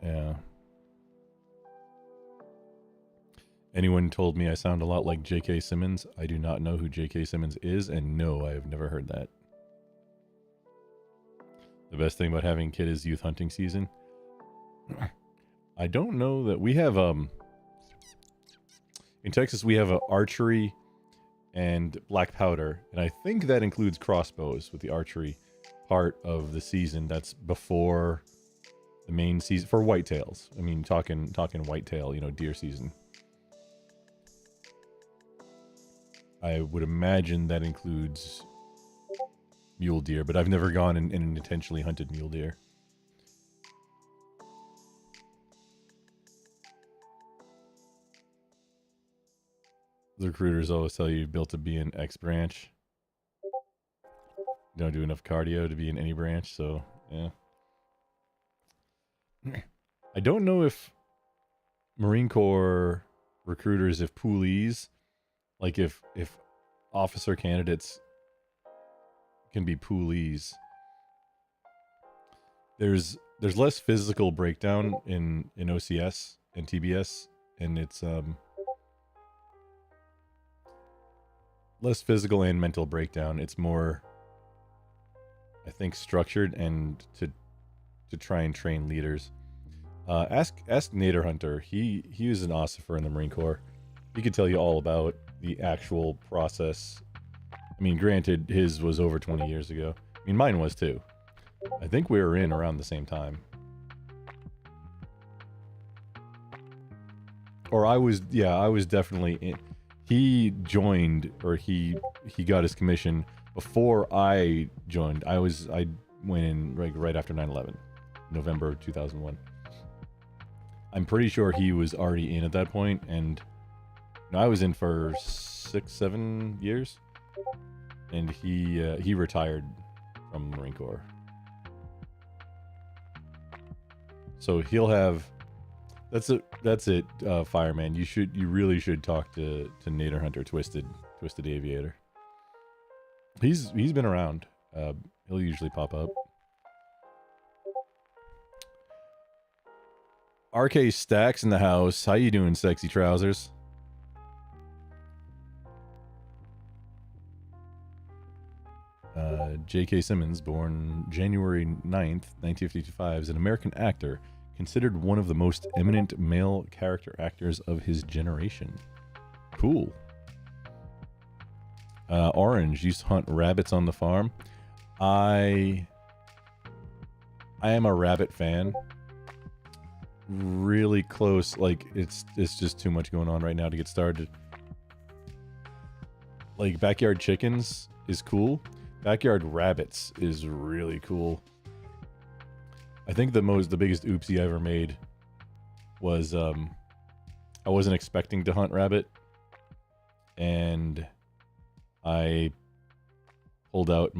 yeah. Anyone told me I sound a lot like J.K. Simmons? I do not know who J.K. Simmons is, and no, I have never heard that. The best thing about having a kid is youth hunting season. I don't know that we have in Texas we have archery and black powder, and I think that includes crossbows with the archery part of the season. That's before the main season for whitetails. I mean, talking whitetail, deer season. I would imagine that includes mule deer, but I've never gone and intentionally hunted mule deer. The recruiters always tell you built to be an X branch. You don't do enough cardio to be in any branch, so yeah. I don't know if Marine Corps recruiters, if poolies, like if officer candidates can be poolies. There's less physical breakdown in OCS and TBS, and it's less physical and mental breakdown. It's more, I think, structured and to try and train leaders. Ask Nader Hunter. He was an officer in the Marine Corps. He could tell you all about the actual process. I mean, granted, his was over 20 years ago. I mean, mine was too. I think we were in around the same time. or I was, yeah, I was definitely in. He joined, or he got his commission before I joined. I went in like right after 9/11, November 2001. I'm pretty sure he was already in at that point, and I was in for 6-7 years, and he retired from the Marine Corps. So he'll have. That's it, Fireman. You really should talk to Nader Hunter, Twisted Aviator. He's been around. He'll usually pop up. RK Stacks in the house. How you doing, sexy trousers? J.K. Simmons, born January 9th, 1955, is an American actor, considered one of the most eminent male character actors of his generation. Cool. Orange used to hunt rabbits on the farm. I am a rabbit fan. Really close. Like it's just too much going on right now to get started. Like backyard chickens is cool. Backyard rabbits is really cool. I think the biggest oopsie I ever made was I wasn't expecting to hunt rabbit, and I pulled out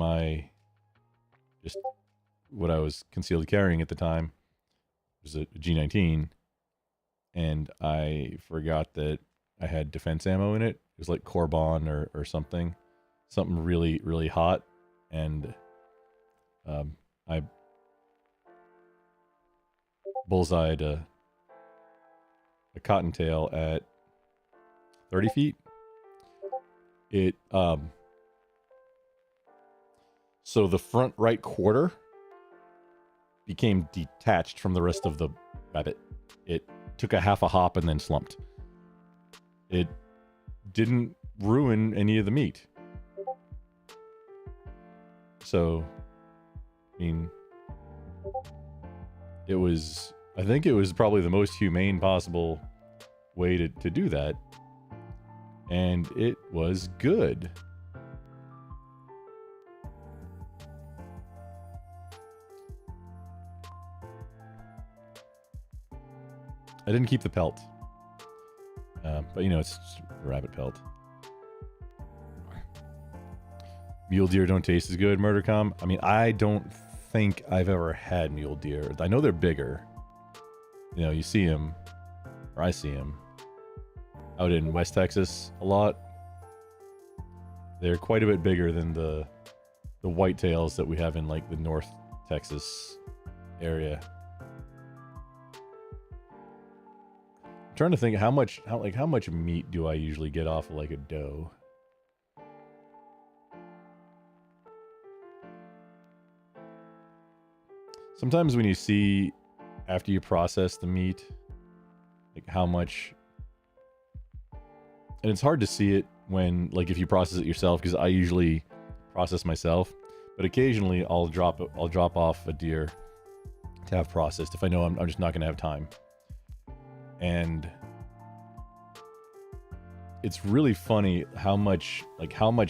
just what I was concealed carrying at the time. It was a G19, and I forgot that I had defense ammo in it. It was like Corbon or something really, really hot, and I bullseyed a cottontail at 30 feet. It so the front right quarter became detached from the rest of the rabbit. It took a half a hop and then slumped. It didn't ruin any of the meat. So, I mean, I think it was probably the most humane possible way to do that. And it was good. I didn't keep the pelt. But, it's rabbit pelt. Mule deer don't taste as good, Murdercom. I mean, I don't think I've ever had mule deer. I know they're bigger. You see them, or I see them, out in West Texas a lot. They're quite a bit bigger than the whitetails that we have in like the North Texas area. I'm trying to think how much meat do I usually get off of like a doe? Sometimes when you see after you process the meat, like how much, and it's hard to see it when like if you process it yourself, because I usually process myself, but occasionally I'll drop off a deer to have processed if I know I'm just not gonna have time. And it's really funny how much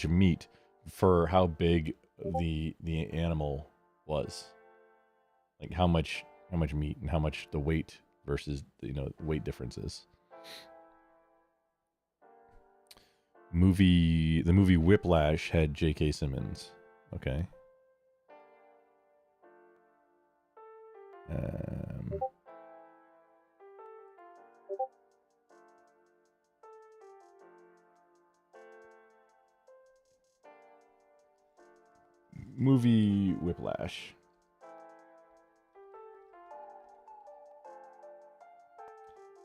meat for how big the animal was. Like how much meat and how much the weight versus weight differences. The movie Whiplash had J.K. Simmons. Okay. Movie Whiplash.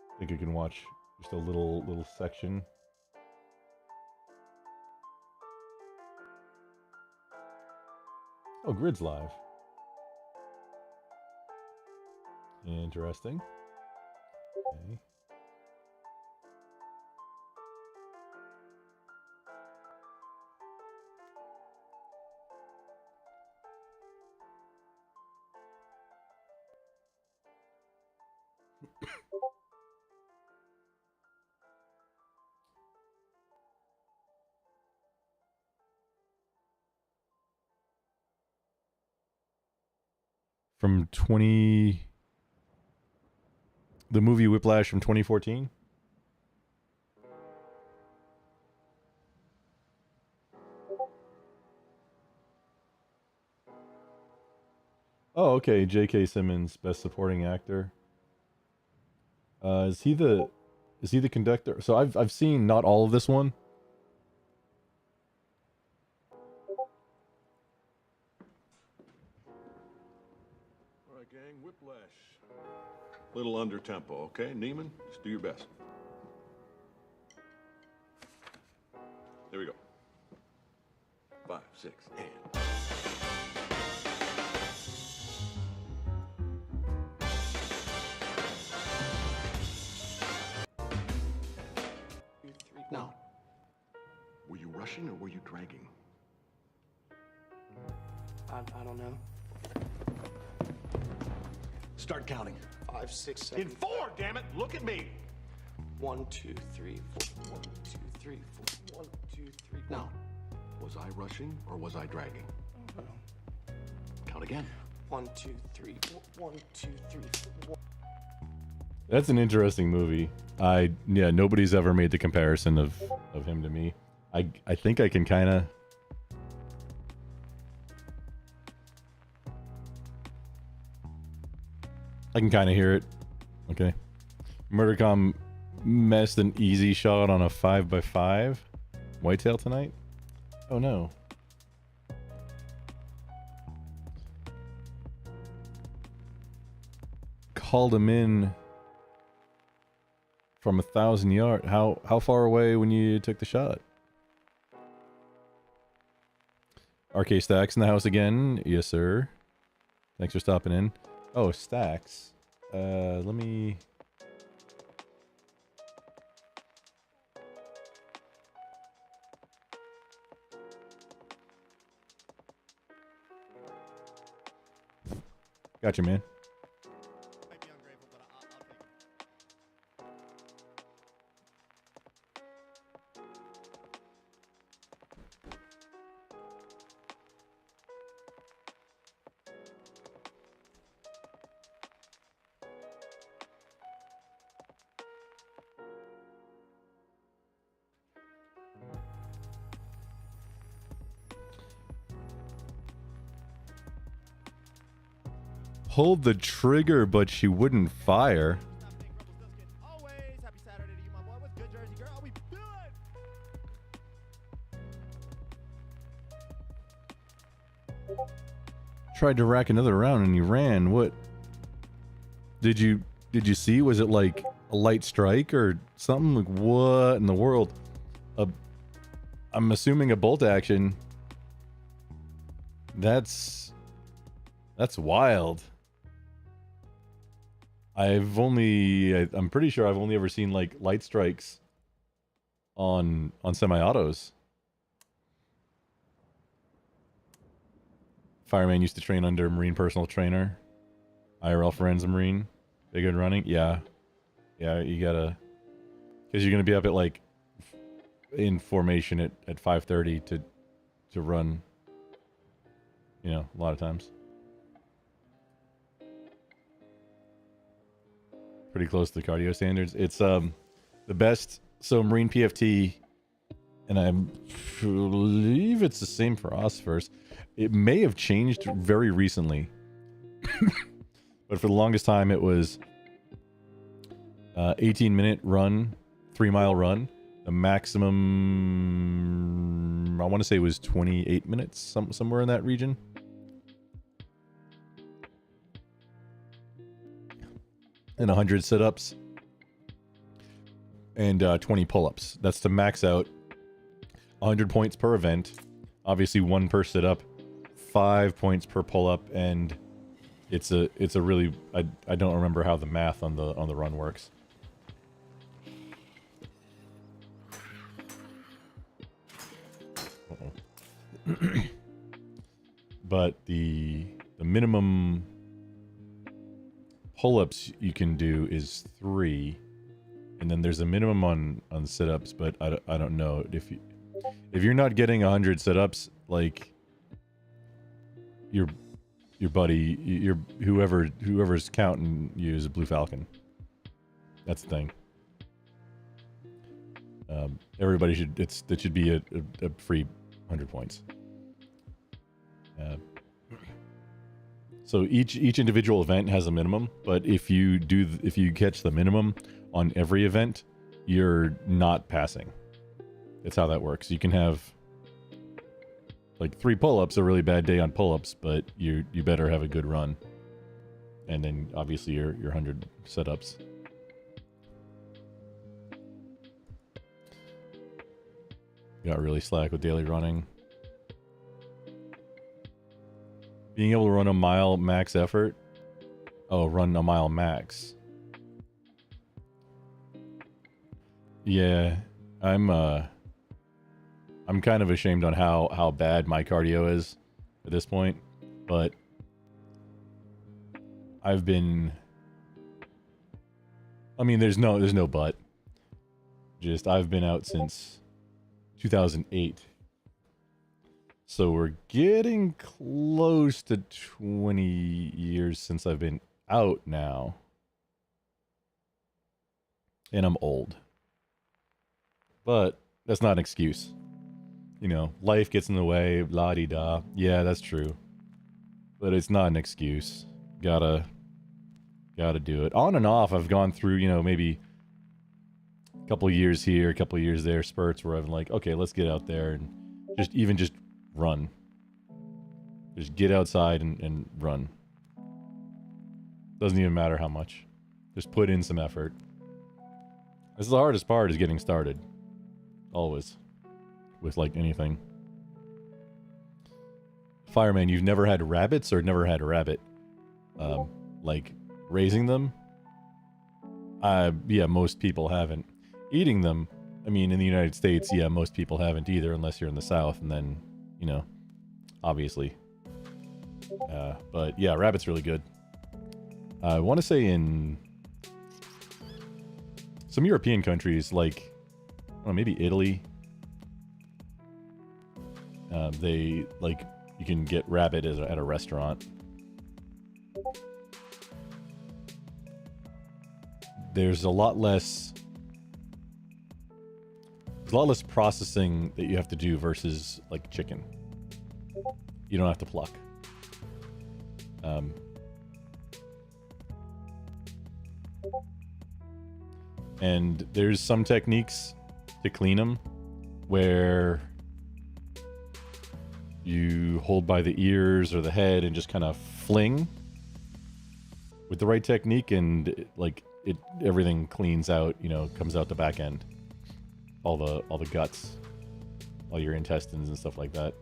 I think I can watch just a little section. Oh, Grid's live. Interesting. Okay. from the movie Whiplash from 2014. Oh, okay. J.K. Simmons, Best Supporting Actor. Is he the conductor? So I've seen not all of this one. All right, gang. Whiplash. Little under tempo, okay? Neiman, just do your best. There we go. 5, 6, and. No. Were you rushing or were you dragging? I don't know. Start counting. 5, 6, In 7. 4, damn it! Look at me! 1, 2, 3, 4. 1, 2, 3, 4. 1, 2, 3. No. Was I rushing or was I dragging? No. Count again. 1, 2, 3. 1, 2, 3, 4. That's an interesting movie. Yeah, nobody's ever made the comparison of him to me. I think I can kind of. I can kind of hear it. Okay. Murdercom messed an easy shot on a 5x5. Whitetail tonight? Oh no. Called him in from 1,000 yards. How far away when you took the shot? RK Stacks in the house again. Yes, sir. Thanks for stopping in. Oh, Stacks. Let me... Gotcha, man. Might be ungrateful, but I'll take it. Pulled the trigger, but she wouldn't fire. Stop being Rebel Skills Kid. Always happy Saturday to you, my boy. What's good, Jersey girl? How we doing? Tried to rack another round and you ran. What? Did you see? Was it like a light strike or something? Like what in the world? I'm assuming a bolt action. That's wild. I'm pretty sure I've only ever seen like light strikes on semi-autos. Fireman used to train under Marine personal trainer. IRL friends a Marine. Big and running. Yeah, you gotta, because you're gonna be up at like in formation at 5:30 to run. You know, a lot of times. Pretty close to the cardio standards. It's the best. So Marine PFT, and I believe it's the same for OSFIRS. It may have changed very recently, but for the longest time it was 18-minute run, 3-mile run. The maximum, I want to say, was 28 minutes, somewhere in that region. And 100 sit-ups and 20 pull-ups. That's to max out 100 points per event. Obviously 1 per sit-up, 5 points per pull-up, and it's a really, I don't remember how the math on the run works. But the minimum pull-ups you can do is 3, and then there's a minimum on sit-ups, but I don't know if you're not getting 100 sit-ups, like you're your buddy, your whoever's counting you is a Blue Falcon. That's the thing. Everybody should. That should be a free 100 points. So each individual event has a minimum, but if you catch the minimum on every event, you're not passing. That's how that works. You can have like 3 pull-ups, a really bad day on pull-ups, but you better have a good run. And then obviously your 100 setups. Got really slack with daily running. Being able to run a mile max effort. Oh, run a mile max. Yeah, I'm kind of ashamed on how bad my cardio is at this point, but I've been. I mean, there's no but. Just I've been out since 2008. So we're getting close to 20 years since I've been out now. And I'm old. But that's not an excuse. You know, life gets in the way, la-di-da. Yeah, that's true. But it's not an excuse. Gotta do it. On and off, I've gone through, you know, maybe a couple years here, a couple years there, spurts where I'm like, okay, let's get out there and just run. Just get outside and run. Doesn't even matter how much. Just put in some effort. This is the hardest part, is getting started. Always. With like anything. Fireman, you've never had rabbits or never had a rabbit? Like raising them? Yeah, most people haven't. Eating them, I mean, in the United States, yeah, most people haven't either, unless you're in the South, and then, you know, obviously. But yeah, rabbit's really good. I want to say in some European countries, like, I don't know, maybe Italy, they, like, you can get rabbit at a restaurant. There's a lot less processing that you have to do versus like chicken. You don't have to pluck. And there's some techniques to clean them where you hold by the ears or the head and just kind of fling with the right technique, and everything cleans out, you know, comes out the back end. All the guts, all your intestines and stuff like that.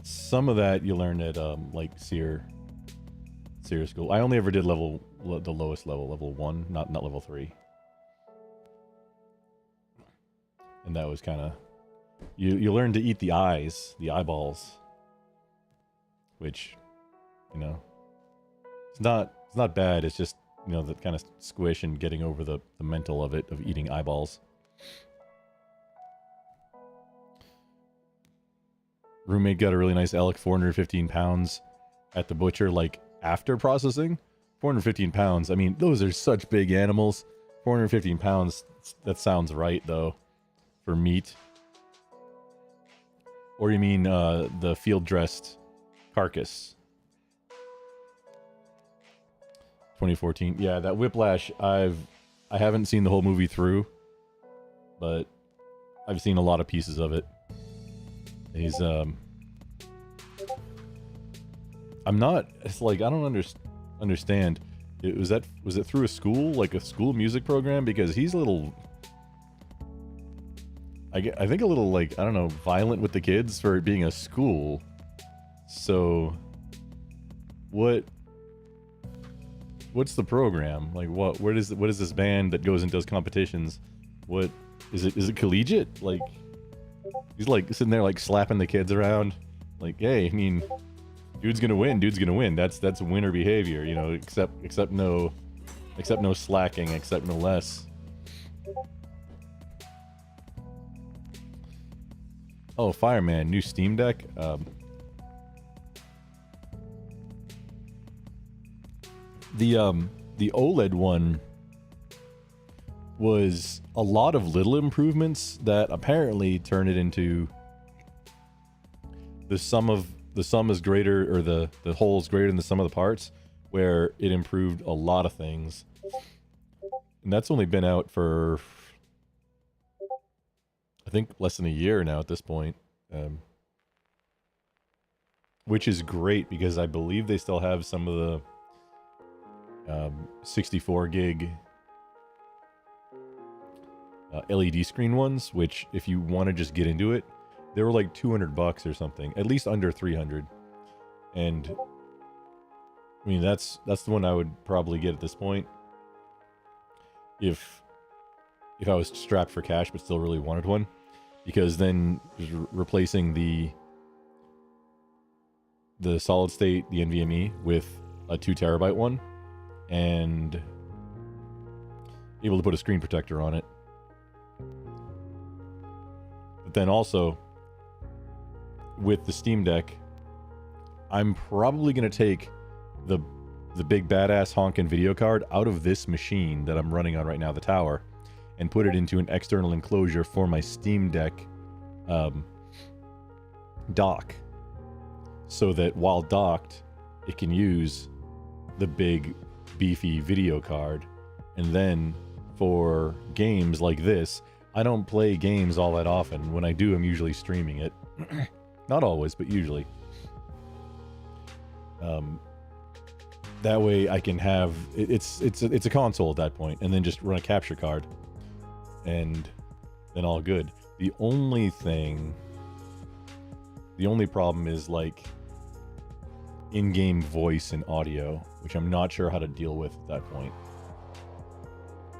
Some of that you learn at like Seer school. I only ever did the lowest level, level 1, not level 3. And that was kind of, you learn to eat the eyeballs, which, you know, it's not bad. It's just, you know, the kind of squish and getting over the mental of it, of eating eyeballs. Roommate got a really nice elk, 415 pounds at the butcher, like after processing. 415 pounds. I mean, those are such big animals. 415 pounds, that sounds right though, for meat. Or you mean the field dressed carcass? 2014. Yeah, that Whiplash, I haven't seen the whole movie through, but I've seen a lot of pieces of it. He's I'm not, it's like, I don't understand. Was it through a school, like a school music program? Because he's a little, I think a little, like, I don't know, violent with the kids for it being a school. So what's the program? Like, what is this band that goes and does competitions? What is it collegiate? Like, he's like sitting there like slapping the kids around. Like, hey, I mean, dude's gonna win. That's winner behavior, you know, except no Except no slacking, except no less. Oh, Fireman, new Steam Deck. The OLED one was a lot of little improvements that apparently turn it into the sum is greater, or the whole is greater than the sum of the parts, where it improved a lot of things. And that's only been out for, I think, less than a year now at this point. Which is great, because I believe they still have some of the 64 gig LED screen ones, which if you want to just get into it, they were like $200 or something, at least under 300. And I mean, that's the one I would probably get at this point if I was strapped for cash but still really wanted one, because then just replacing the solid state, the NVMe, with a 2 terabyte one, and able to put a screen protector on it. But then also, with the Steam Deck, I'm probably going to take the big badass honkin' video card out of this machine that I'm running on right now, the tower, and put it into an external enclosure for my Steam Deck dock, so that while docked, it can use the big beefy video card. And then for games like this, I don't play games all that often. When I do, I'm usually streaming it. Not always, but usually. That way I can have it's a console at that point, and then just run a capture card, and then all good. The only problem is like in-game voice and audio, which I'm not sure how to deal with at that point,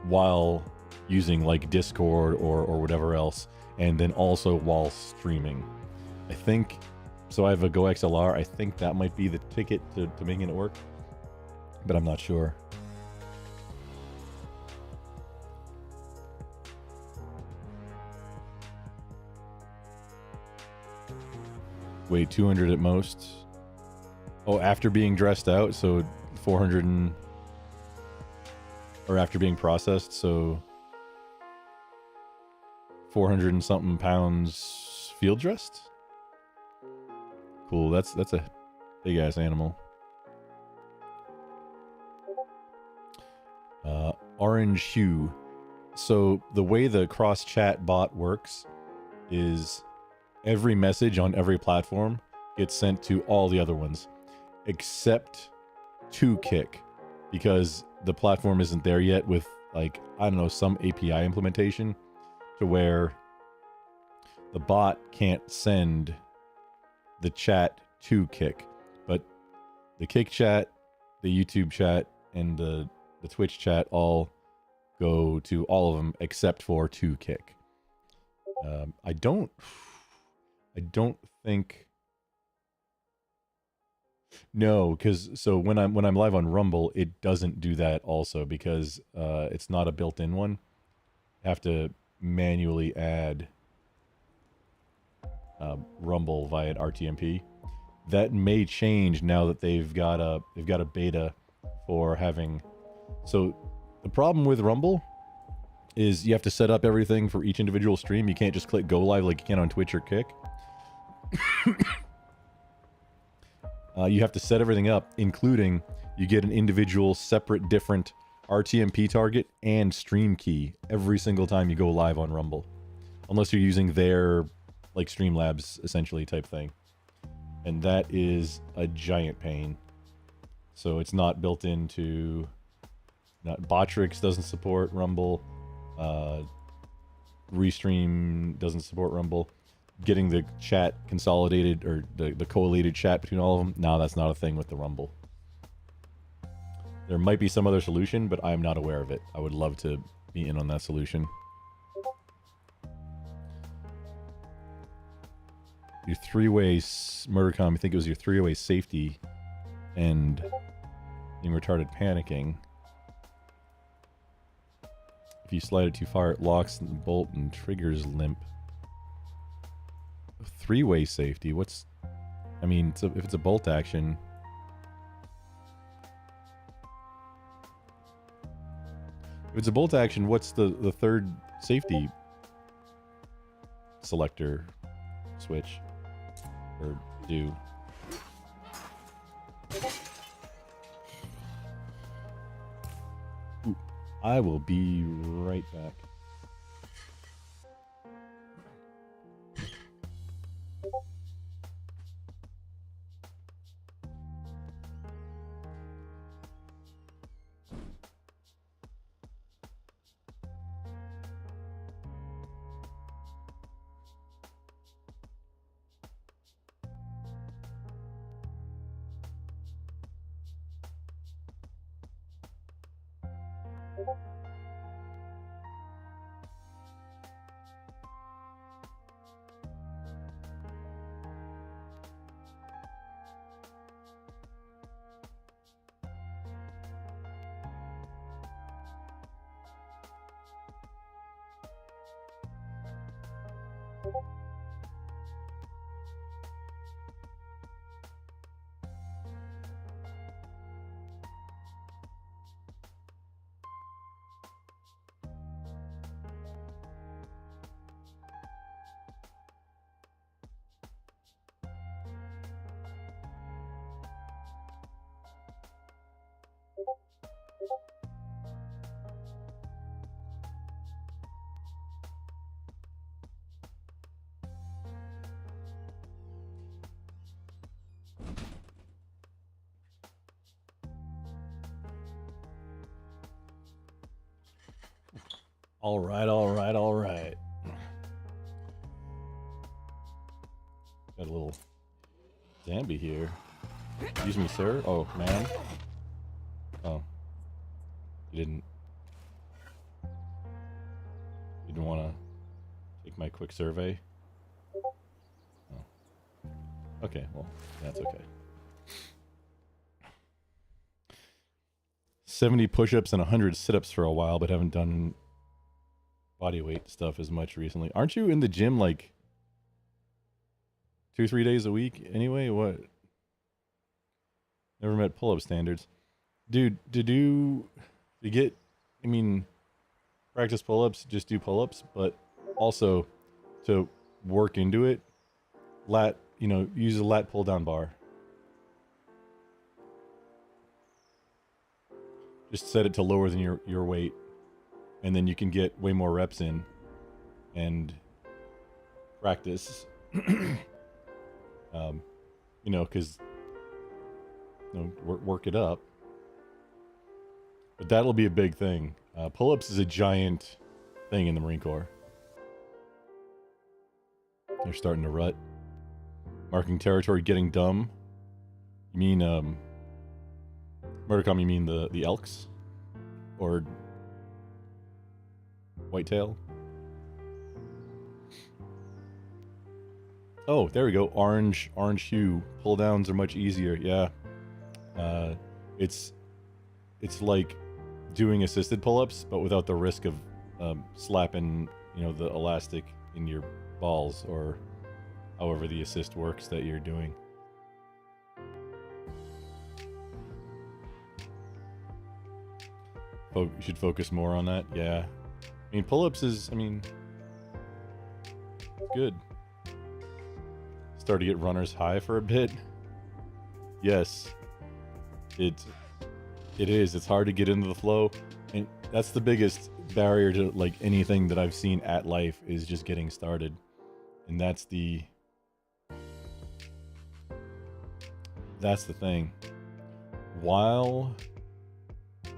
while using like Discord or whatever else, and then also while streaming. I think so. I have a Go XLR. I think that might be the ticket to making it work, but I'm not sure. Wait, 200 at most? Oh, after being dressed out, so 400 and... Or after being processed, so... 400 and something pounds field dressed? Cool, that's a big-ass animal. Orange hue. So the way the cross-chat bot works is every message on every platform gets sent to all the other ones, except to Kick, because the platform isn't there yet with, like, I don't know, some API implementation to where the bot can't send the chat to Kick, but the Kick chat, the YouTube chat, and the Twitch chat all go to all of them except for to Kick. I don't think. No, because so when I'm live on Rumble, it doesn't do that also, because it's not a built-in one. I have to manually add Rumble via RTMP. That may change now that they've got a beta for having. So the problem with Rumble is you have to set up everything for each individual stream. You can't just click go live like you can on Twitch or Kick. You have to set everything up, including you get an individual, separate, different RTMP target and stream key every single time you go live on Rumble, unless you're using their like Streamlabs essentially type thing, and that is a giant pain. So it's not built into. Botrix doesn't support Rumble. Restream doesn't support Rumble. Getting the chat consolidated, or the collated chat between all of them, no, that's not a thing with the Rumble. There might be some other solution, but I'm not aware of it. I would love to be in on that solution. Your three-way Murdercom, I think it was your three-way safety and being retarded panicking. If you slide it too far, it locks and bolt and triggers limp. Three-way safety. What's? I mean, if it's a bolt action. If it's a bolt action, what's the third safety selector switch or do? Ooh, I will be right back. All right, all right, all right. Got a little zombie here. Excuse me, sir. Oh, man. Oh. You didn't want to take my quick survey? Oh. Okay, well, that's okay. 70 push-ups and 100 sit-ups for a while, but haven't done body weight stuff as much recently. Aren't you in the gym like 2-3 days a week anyway? What? Never met pull-up standards. Dude, to get, I mean, practice pull-ups, just do pull-ups, but also to work into it, use a lat pull-down bar. Just set it to lower than your weight, and then you can get way more reps in and practice. Because work it up. But that'll be a big thing. Pull-ups is a giant thing in the Marine Corps. They're starting to rut. Marking territory, getting dumb. You mean, Murdercom, you mean the elks? Or whitetail? Oh, there we go. Orange hue. Pull downs are much easier. Yeah. It's like doing assisted pull-ups, but without the risk of slapping, the elastic in your balls, or however the assist works that you're doing. You should focus more on that. Yeah. I mean, pull-ups is, good. Start to get runner's high for a bit. Yes. It is. It's hard to get into the flow. And that's the biggest barrier to like anything that I've seen at life, is just getting started. And that's the thing. While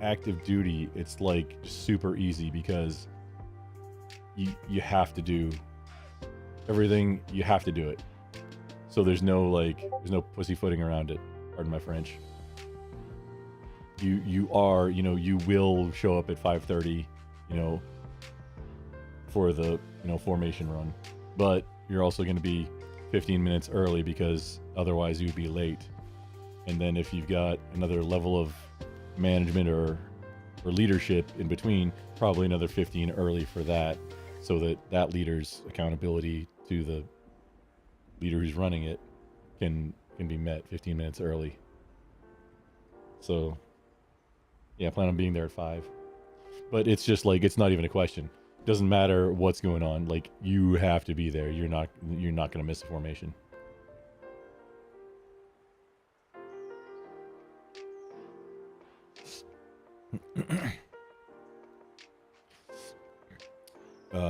active duty, it's like super easy because you have to do everything. You have to do it. So there's no pussyfooting around it. Pardon my French. You will show up at 5:30, for the formation run, but you're also going to be 15 minutes early because otherwise you'd be late. And then if you've got another level of management or or leadership in between, probably another 15 early for that, so that that leader's accountability to the leader who's running it can be met 15 minutes early. So yeah, I plan on being there at 5. But it's just like, it's not even a question. Doesn't matter what's going on. Like, you have to be there. You're not going to miss a formation.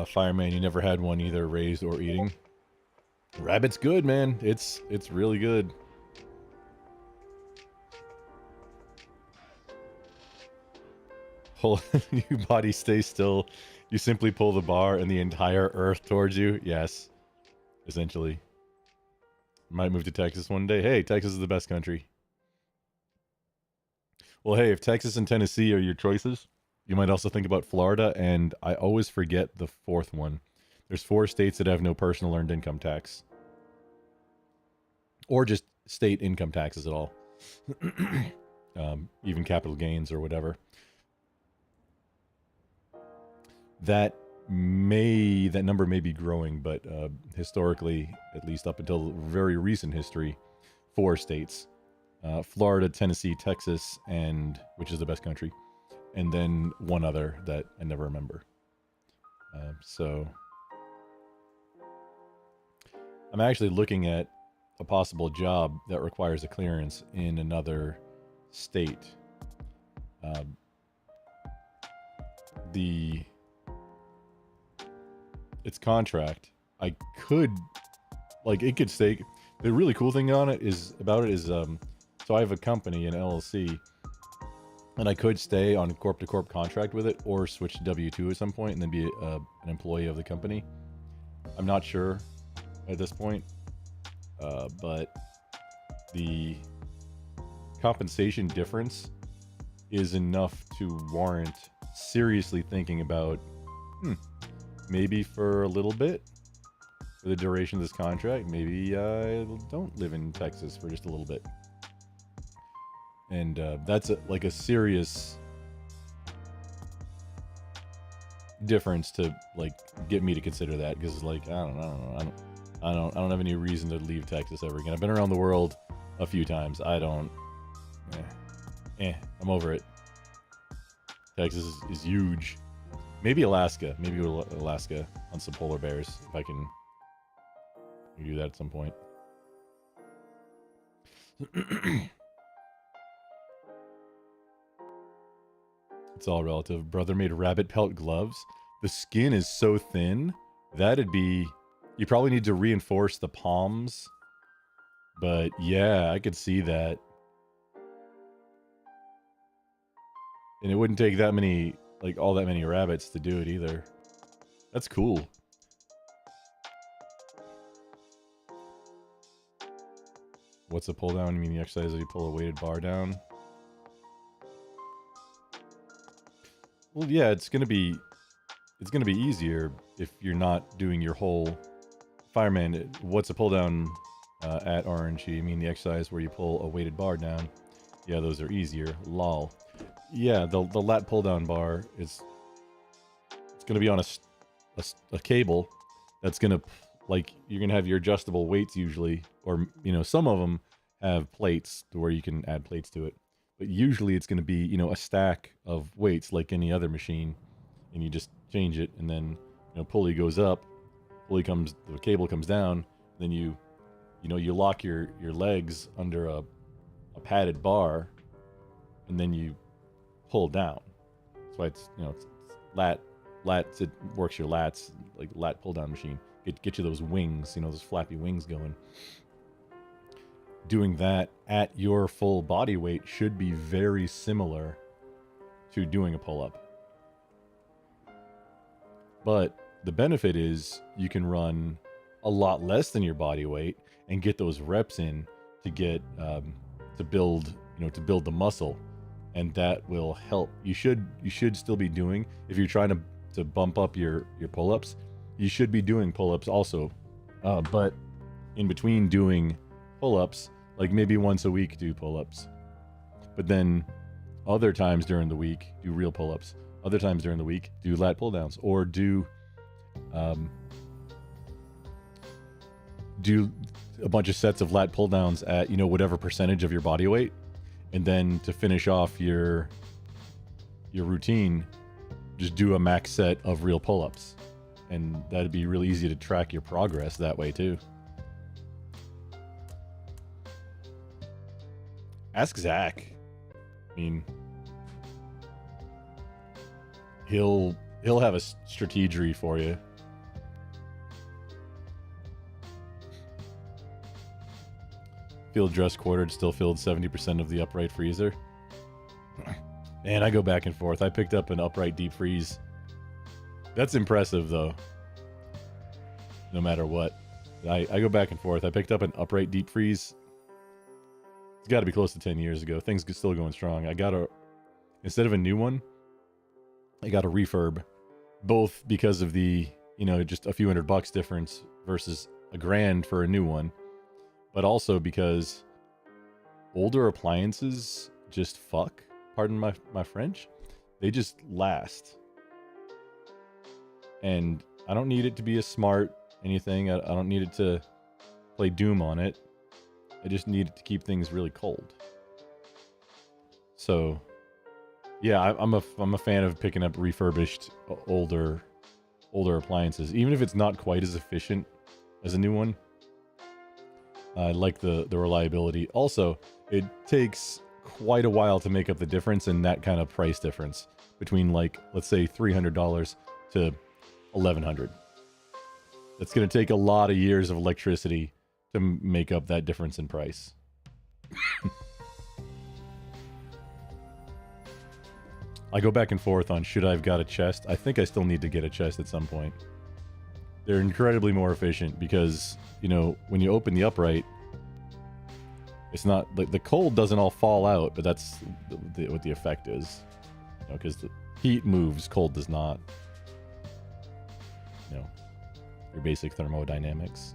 Fireman, you never had one either raised or eating? Rabbit's good, man. It's really good. Pull your body stay still. You simply pull the bar and the entire earth towards you. Yes. Essentially. Might move to Texas one day. Hey, Texas is the best country. Well, hey, if Texas and Tennessee are your choices, you might also think about Florida, and I always forget the 4th one. There's 4 states that have no personal earned income tax. Or just state income taxes at all. Even capital gains or whatever. That number may be growing, but historically, at least up until very recent history, 4 states. Florida, Tennessee, Texas, and which is the best country. And then one other that I never remember. So I'm actually looking at a possible job that requires a clearance in another state. Its contract, I could, like, it could stay. The really cool thing on it is so I have a company, an LLC, and I could stay on corp-to-corp contract with it, or switch to W-2 at some point and then be an employee of the company. I'm not sure at this point, but the compensation difference is enough to warrant seriously thinking about, maybe for a little bit, for the duration of this contract, maybe I don't live in Texas for just a little bit. And that's like a serious difference to like get me to consider that, because like I don't have any reason to leave Texas ever again. I've been around the world a few times. I'm over it. Texas is huge. Maybe Alaska. Maybe go to Alaska on some polar bears if I can do that at some point. It's all relative. Brother made rabbit pelt gloves. The skin is so thin. That'd be... You probably need to reinforce the palms. But yeah, I could see that. And it wouldn't take that many... like all that many rabbits to do it either. That's cool. What's a pull down? You mean the exercise that you pull a weighted bar down? Well, yeah, it's gonna be easier if you're not doing your whole fireman. What's a pull down at RNG? You mean the exercise where you pull a weighted bar down? Yeah, those are easier. Lol. Yeah, the lat pull down bar it's gonna be on a cable that's gonna, like, you're gonna have your adjustable weights usually, or some of them have plates to where you can add plates to it, but usually it's gonna be a stack of weights like any other machine, and you just change it, and then pulley goes up, the cable comes down, then you lock your legs under a padded bar, and then you pull down. That's why it's lats. It works your lats, like lat pull down machine. Get you those wings, those flappy wings going. Doing that at your full body weight should be very similar to doing a pull up. But the benefit is you can run a lot less than your body weight and get those reps in to get to build the muscle. And that will help. You should still be doing, if you're trying to bump up your pull-ups, you should be doing pull-ups also. But in between doing pull-ups, like maybe once a week do pull-ups. But then Other times during the week, do real pull-ups. Other times during the week, do lat pull-downs, or do a bunch of sets of lat pull-downs at, you know, whatever percentage of your body weight, and then to finish off your routine, just do a max set of real pull-ups, and that'd be really easy to track your progress that way too. Ask Zach. I mean, he'll have a strategy for you. Field dress quartered, still filled 70% of the upright freezer. And I go back and forth. I picked up an upright deep freeze. That's impressive though. No matter what. I go back and forth. I picked up an upright deep freeze. It's got to be close to 10 years ago. Things are still going strong. Instead of a new one, I got a refurb. Both because of the, you know, just a few $100 difference versus $1,000 for a new one. But also because older appliances just fuck. Pardon my French. They just last. And I don't need it to be a smart anything. I don't need it to play Doom on it. I just need it to keep things really cold. So, yeah, I'm a fan of picking up refurbished older appliances, even if it's not quite as efficient as a new one. I like the reliability. Also, it takes quite a while to make up the difference in that kind of price difference between, like, let's say $300 to $1,100. That's going to take a lot of years of electricity to make up that difference in price. I go back and forth on should I have got a chest. I think I still need to get a chest at some point. They're incredibly more efficient because, you know, when you open the upright, it's not like the cold doesn't all fall out, but that's what the effect is. You know, because the heat moves, cold does not. You know, your basic thermodynamics.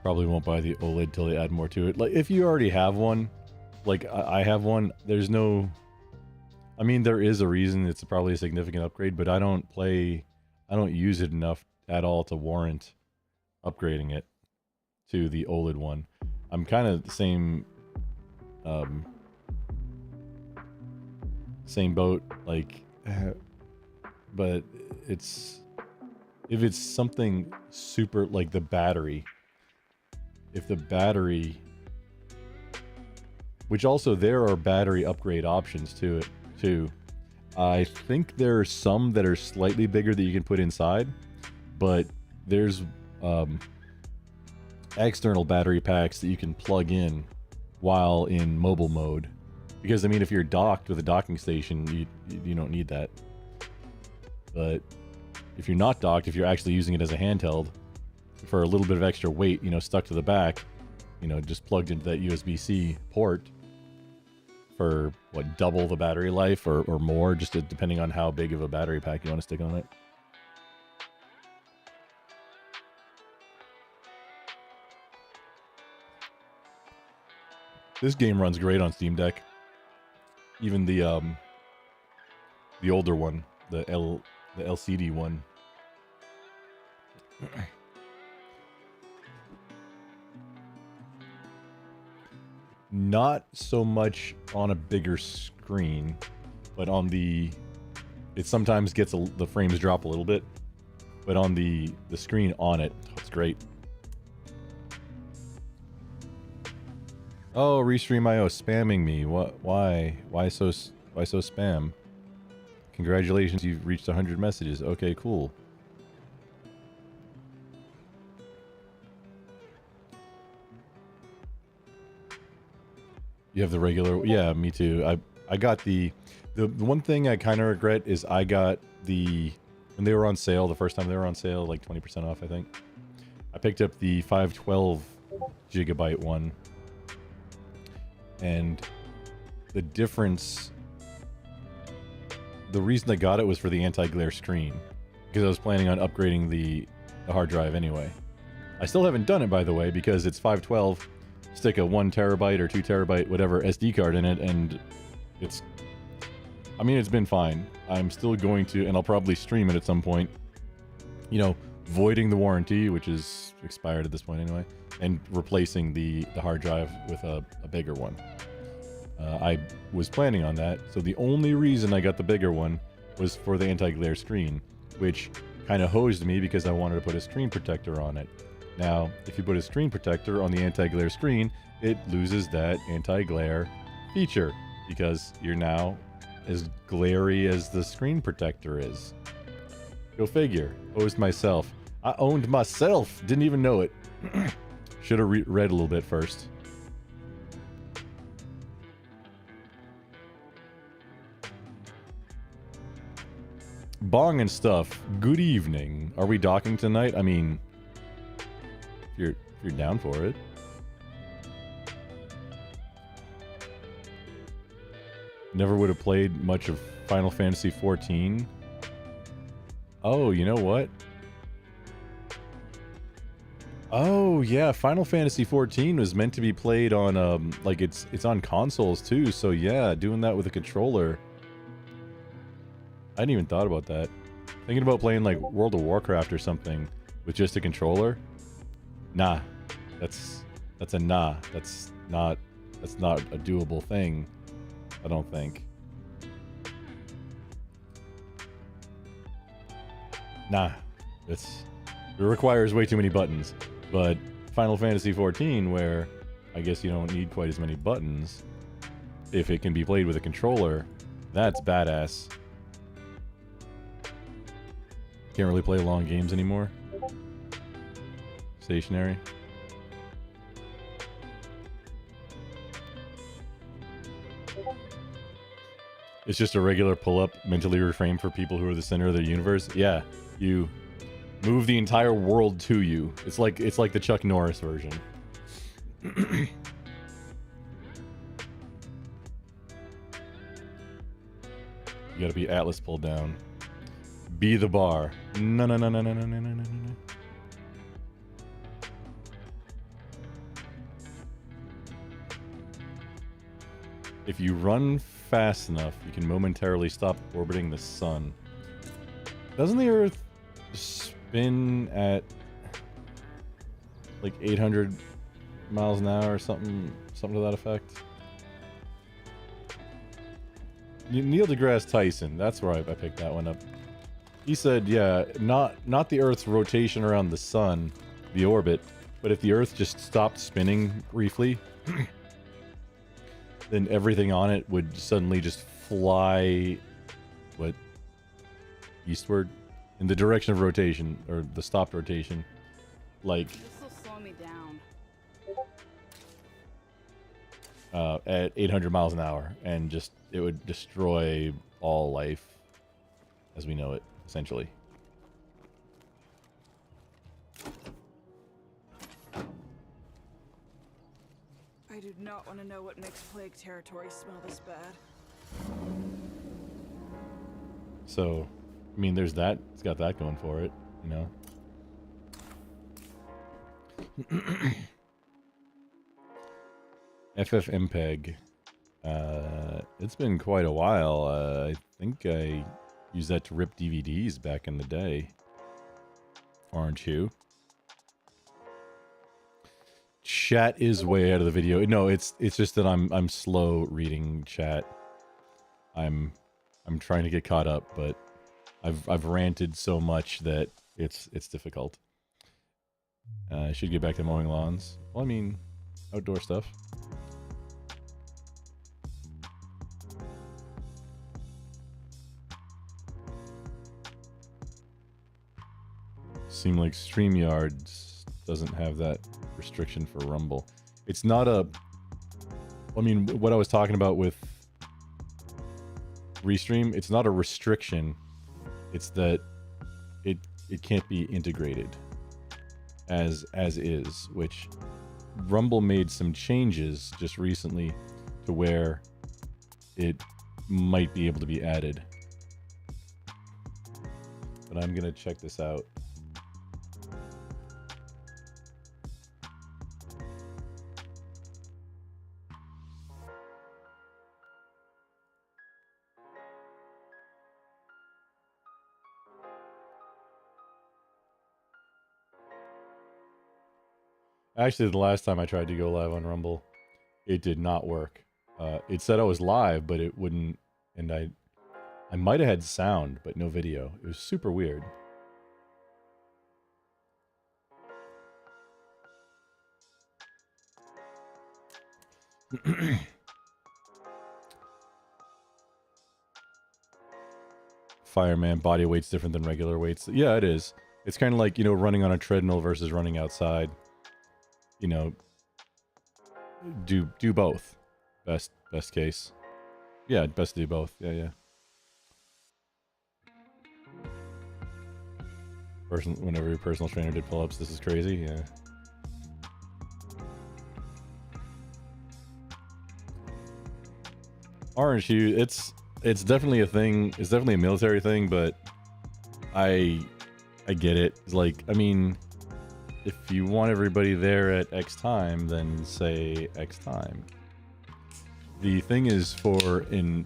Probably won't buy the OLED till they add more to it. Like, if you already have one, like I have one, there's no... I mean, there is a reason it's probably a significant upgrade, but I don't use it enough at all to warrant upgrading it to the OLED one. I'm kind of the same boat, like, but if it's something super, like the battery, if the battery, which also there are battery upgrade options to it too. I think there are some that are slightly bigger that you can put inside, but there's external battery packs that you can plug in while in mobile mode. Because, I mean, if you're docked with a docking station, you don't need that. But if you're not docked, if you're actually using it as a handheld, for a little bit of extra weight, you know, stuck to the back, you know, just plugged into that USB-C port for, what, double the battery life or more, just depending on how big of a battery pack you want to stick on it. This game runs great on Steam Deck. Even the older one, the LCD one. Not so much on a bigger screen, but on the... It sometimes gets the frames drop a little bit, but on the screen on it, it's great. Oh, Restream.io spamming me. What? Why? Why so spam? Congratulations, you've reached 100 messages. Okay, cool. You have the regular... Yeah, me too. I got the one thing I kind of regret is I got when they were on sale, the first time they were on sale, like 20% off, I think. I picked up the 512 gigabyte one. And the difference... The reason I got it was for the anti-glare screen. Because I was planning on upgrading the hard drive anyway. I still haven't done it, by the way, because it's 512... stick a 1 terabyte or 2 terabyte whatever SD card in it, and it's, I mean, it's been fine. I'm still going to, and I'll probably stream it at some point, you know, voiding the warranty, which is expired at this point anyway, and replacing the hard drive with a bigger one. I was planning on that, so the only reason I got the bigger one was for the anti-glare screen, which kind of hosed me because I wanted to put a screen protector on it. Now, if you put a screen protector on the anti-glare screen, it loses that anti-glare feature because you're now as glary as the screen protector is. Go figure. Hosed myself. I owned myself. Didn't even know it. Should have read a little bit first. Bong and stuff. Good evening. Are we docking tonight? I mean, if you're down for it. Never would have played much of Final Fantasy XIV. Oh, you know what? Oh yeah, Final Fantasy XIV was meant to be played on like it's on consoles too. So yeah, doing that with a controller. I hadn't even thought about that. Thinking about playing like World of Warcraft or something with just a controller. Nah, that's a nah. That's not a doable thing. I don't think. Nah, it requires way too many buttons. But Final Fantasy XIV, where I guess you don't need quite as many buttons, if it can be played with a controller, that's badass. Can't really play long games anymore. Stationary. It's just a regular pull-up, mentally reframe for people who are the center of the universe. Yeah, you move the entire world to you. It's like the Chuck Norris version. You gotta be Atlas pulled down. Be the bar. No, no, no, no, no, no, no, no, no, no. If you run fast enough, you can momentarily stop orbiting the sun. Doesn't the Earth spin at like 800 miles an hour or something to that effect? Neil deGrasse Tyson, that's where I picked that one up. He said, yeah, not the Earth's rotation around the sun, the orbit, but if the Earth just stopped spinning briefly, then everything on it would suddenly just fly, eastward? In the direction of rotation, or the stopped rotation. Like, This will slow me down. at 800 miles an hour, and just, it would destroy all life as we know it. Essentially. I do not want to know what makes plague territory smell this bad. So, I mean, there's that. It's got that going for it, you know. FFmpeg. It's been quite a while. I think I used that to rip DVDs back in the day. Aren't you? Chat is way out of the video. No, it's just that I'm slow reading chat. I'm trying to get caught up, but I've ranted so much that it's difficult. I should get back to mowing lawns. Well, I mean, outdoor stuff. Seem like StreamYard doesn't have that restriction for Rumble. It's not a... I mean, what I was talking about with Restream, it's not a restriction. It's that it can't be integrated as is, which Rumble made some changes just recently to where it might be able to be added. But I'm gonna check this out. Actually, the last time I tried to go live on Rumble, it did not work. It said I was live, but it wouldn't, and I might have had sound, but no video. It was super weird. Fireman body weight's different than regular weights. Yeah, it is. It's kind of like, you know, running on a treadmill versus running outside. You know, do both. Best case. Yeah, best to do both. Yeah. Whenever your personal trainer did pull-ups, this is crazy. Yeah. Orange hue, it's definitely a thing. It's definitely a military thing, but I get it. It's like, I mean, if you want everybody there at X time, then say X time. The thing is, for in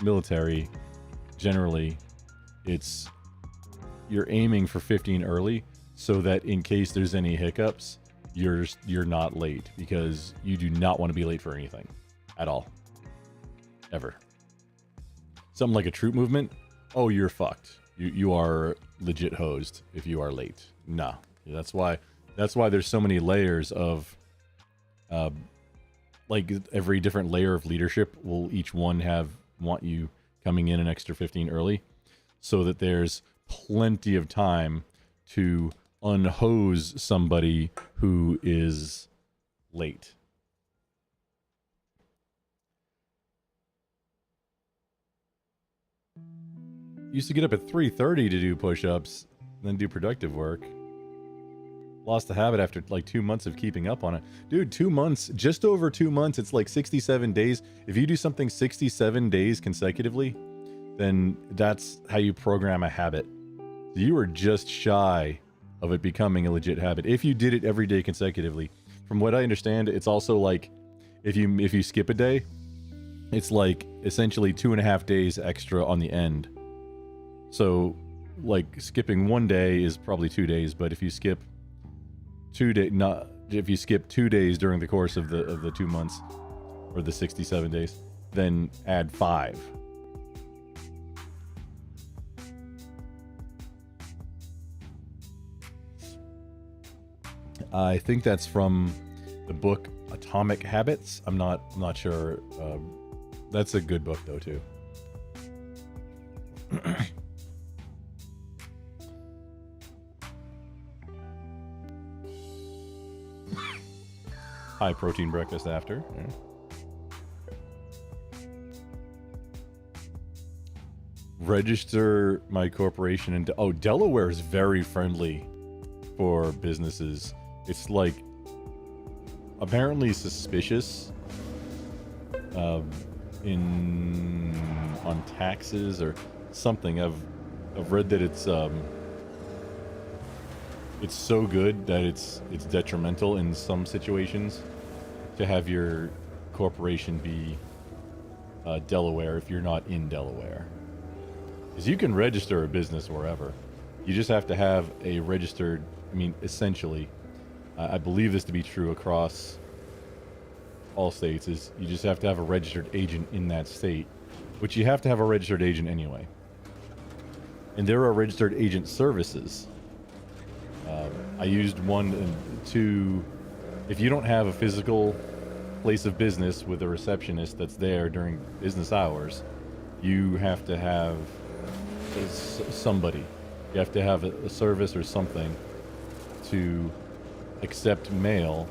military, generally, it's you're aiming for 15 early, so that in case there's any hiccups, you're not late, because you do not want to be late for anything at all, ever. Something like a troop movement, oh, you're fucked. You are legit hosed if you are late. No, that's why there's so many layers of like every different layer of leadership will each one want you coming in an extra 15 early, so that there's plenty of time to unhose somebody who is late. Used to get up at 3:30 to do push-ups, then do productive work. Lost the habit after like 2 months of keeping up on it. Dude, 2 months, just over 2 months, it's like 67 days. If you do something 67 days consecutively, then that's how you program a habit. So you were just shy of it becoming a legit habit. If you did it every day consecutively. From what I understand, it's also like if you skip a day, it's like essentially 2.5 days extra on the end. So like skipping 1 day is probably 2 days, but if you skip 2 days during the course of the 2 months or the 67 days, then add 5. I think that's from the book Atomic Habits. I'm not sure. That's a good book though too. High protein breakfast after. Yeah. Register my corporation in Delaware is very friendly for businesses. It's like apparently suspicious on taxes or something. I've read that it's so good that it's detrimental in some situations to have your corporation be Delaware if you're not in Delaware. Because you can register a business wherever. You just have to have a registered, I mean, essentially, I believe this to be true across all states, is you just have to have a registered agent in that state, which you have to have a registered agent anyway. And there are registered agent services. I used one to, if you don't have a physical place of business with a receptionist that's there during business hours, you have to have somebody. You have to have a service or something to accept mail,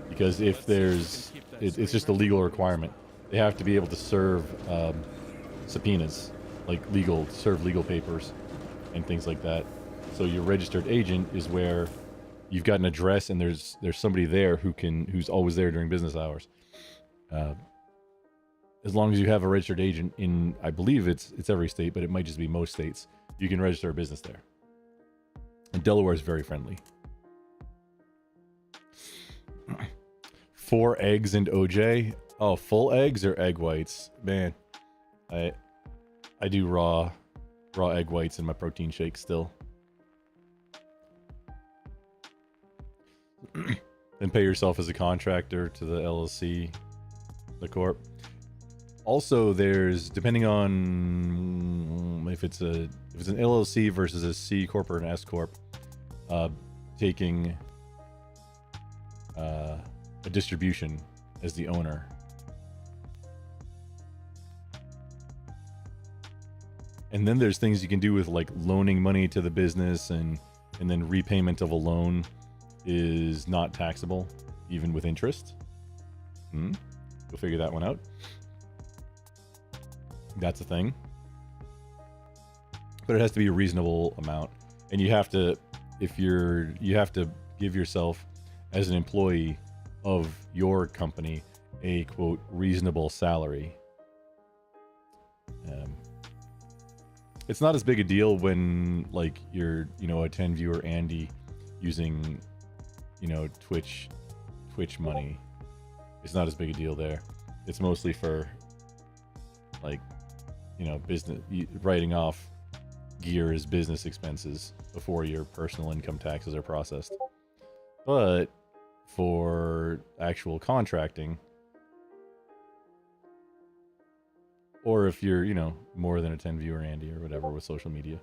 because if there's, it's just a legal requirement. They have to be able to serve subpoenas, like serve legal papers and things like that. So your registered agent is where you've got an address and there's somebody there who's always there during business hours. As long as you have a registered agent in, I believe it's every state, but it might just be most states, you can register a business there. And Delaware is very friendly. 4 eggs and OJ. Oh, full eggs or egg whites? Man, I do raw egg whites in my protein shake still. then pay yourself as a contractor to the LLC, the corp. Also, there's, depending on if it's an LLC versus a C corp or an S corp, taking a distribution as the owner. And then there's things you can do with like loaning money to the business, and then repayment of a loan is not taxable, even with interest. We'll figure that one out. That's a thing. But it has to be a reasonable amount. And you have to, you have to give yourself as an employee of your company a quote reasonable salary. It's not as big a deal when like you're, a 10 viewer Andy using, Twitch money. It's not as big a deal there. It's mostly for like, business, writing off gear as business expenses before your personal income taxes are processed. But for actual contracting, or if you're, more than a 10 viewer Andy or whatever with social media,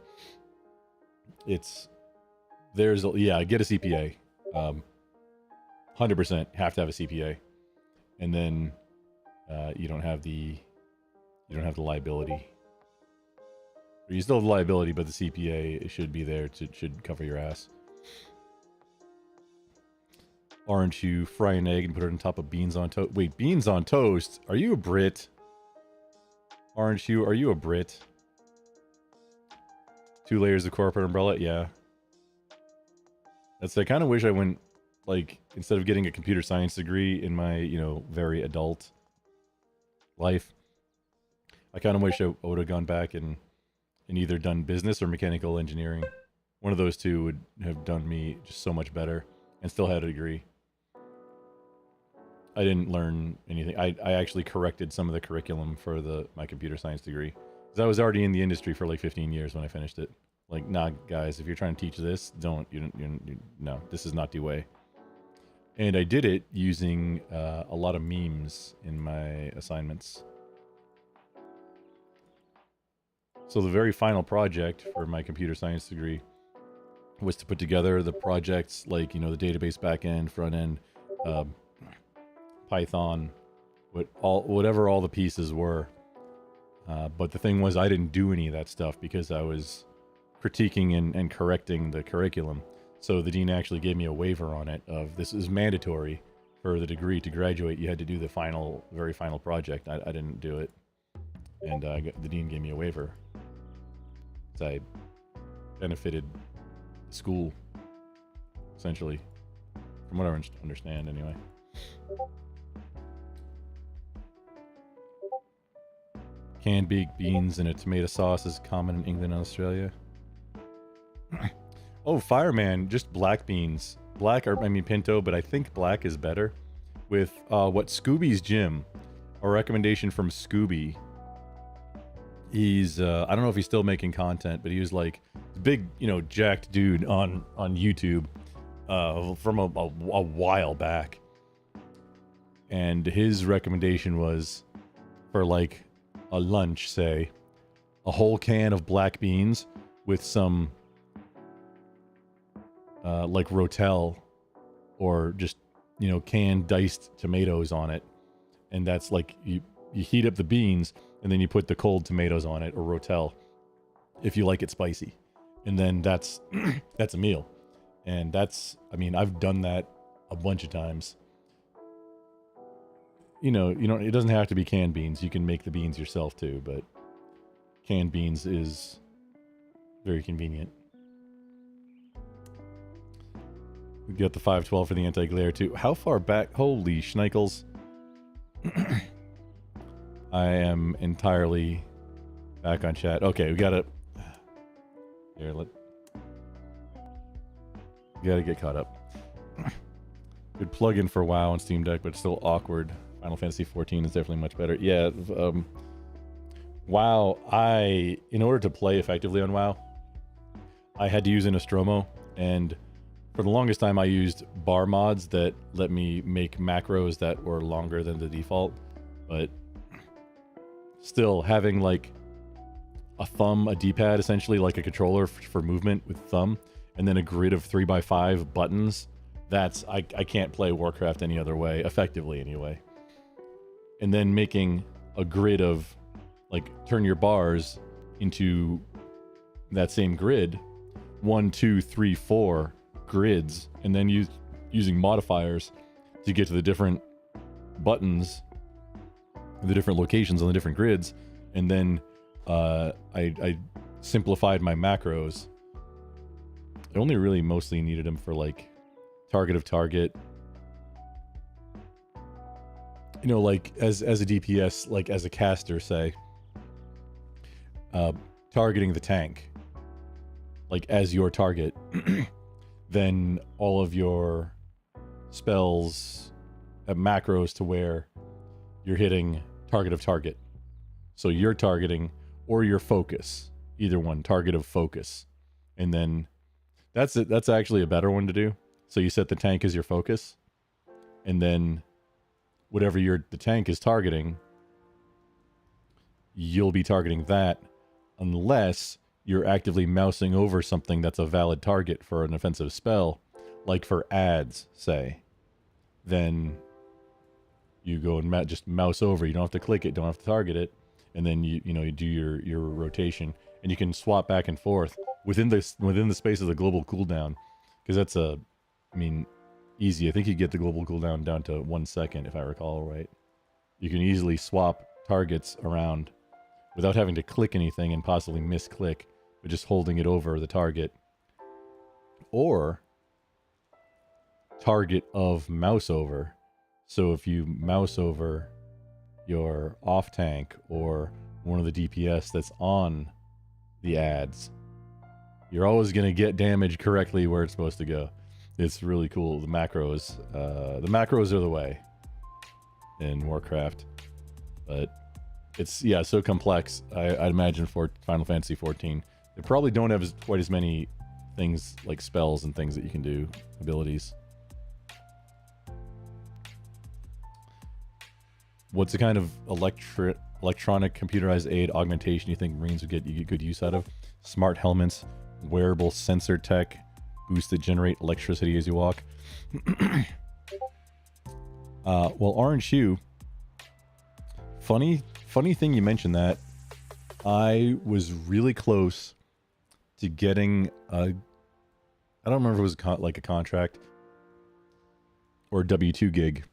get a CPA. 100% have to have a CPA. And then you don't have the liability. Or you still have the liability, but the CPA should be there should cover your ass. Aren't you fry an egg and put it on top of beans on toast? Wait, beans on toast? Are you a Brit? Aren't you? Are you a Brit? 2 layers of corporate umbrella? Yeah. I kind of wish I went, like, instead of getting a computer science degree in my, very adult life, I kind of wish I would have gone back and either done business or mechanical engineering. One of those two would have done me just so much better and still had a degree. I didn't learn anything. I actually corrected some of the curriculum for my computer science degree, because I was already in the industry for like 15 years when I finished it. Like, nah, guys, if you're trying to teach this, no, this is not the way. And I did it using a lot of memes in my assignments. So the very final project for my computer science degree was to put together the projects, like, the database backend, front end, Python, whatever all the pieces were. But the thing was, I didn't do any of that stuff because I was critiquing and correcting the curriculum. So the dean actually gave me a waiver on it of, this is mandatory for the degree to graduate. You had to do the very final project. I didn't do it. And the dean gave me a waiver. So I benefited the school, essentially, from what I understand anyway. Canned baked beans in a tomato sauce is common in England and Australia. Oh, Fireman, just black beans. Pinto, but I think black is better. With Scooby's Gym, a recommendation from Scooby. He's, I don't know if he's still making content, but he was like a big, jacked dude on YouTube from a while back. And his recommendation was for like a lunch, say, a whole can of black beans with some like Rotel or just, canned diced tomatoes on it. And that's like, you heat up the beans and then you put the cold tomatoes on it, or Rotel, if you like it spicy. And then that's a meal. And I've done that a bunch of times. It doesn't have to be canned beans. You can make the beans yourself too, but canned beans is very convenient. We got the 512 for the anti-glare too. How far back? Holy schnikels. I am entirely back on chat. Okay, we gotta get caught up. Good plug-in for WoW on Steam Deck, but it's still awkward. Final Fantasy 14 is definitely much better. Yeah, WoW, in order to play effectively on WoW, I had to use a Nostromo, and For the longest time, I used bar mods that let me make macros that were longer than the default, but still having like a thumb, a D-pad, essentially like a controller for movement with thumb, and then a grid of 3x5 buttons. That's I can't play Warcraft any other way, effectively anyway. And then making a grid of like turn your bars into that same grid, 1, 2, 3, 4 grids, and then using modifiers to get to the different buttons, the different locations on the different grids, and then I simplified my macros. I only really mostly needed them for like target of target, you know, like as a DPS, like as a caster, say, targeting the tank like as your target. Then all of your spells have macros to where you're hitting target of target. So you're targeting or your focus, either one, target of focus. And then that's it. That's actually a better one to do. So you set the tank as your focus, and then whatever the tank is targeting, you'll be targeting that unless you're actively mousing over something that's a valid target for an offensive spell, like for ads, say. Then you go and just mouse over. You don't have to click it, don't have to target it, and then you do your rotation, and you can swap back and forth within the space of the global cooldown, because that's easy. I think you get the global cooldown down to 1 second, if I recall right. You can easily swap targets around without having to click anything and possibly misclick, but just holding it over the target. Or target of mouse over. So if you mouse over your off tank or one of the DPS that's on the ads, you're always going to get damage correctly where it's supposed to go. It's really cool. The macros are the way in Warcraft, but it's so complex. I'd imagine for Final Fantasy 14, they probably don't have quite as many things like spells and things that you can do, abilities. What's the kind of electronic computerized aid augmentation you think Marines would get good use out of? Smart helmets, wearable sensor tech, boosts that generate electricity as you walk. Well, Orange Hue, funny thing you mentioned that. I was really close to getting I don't remember if it was like a contract or a W-2 gig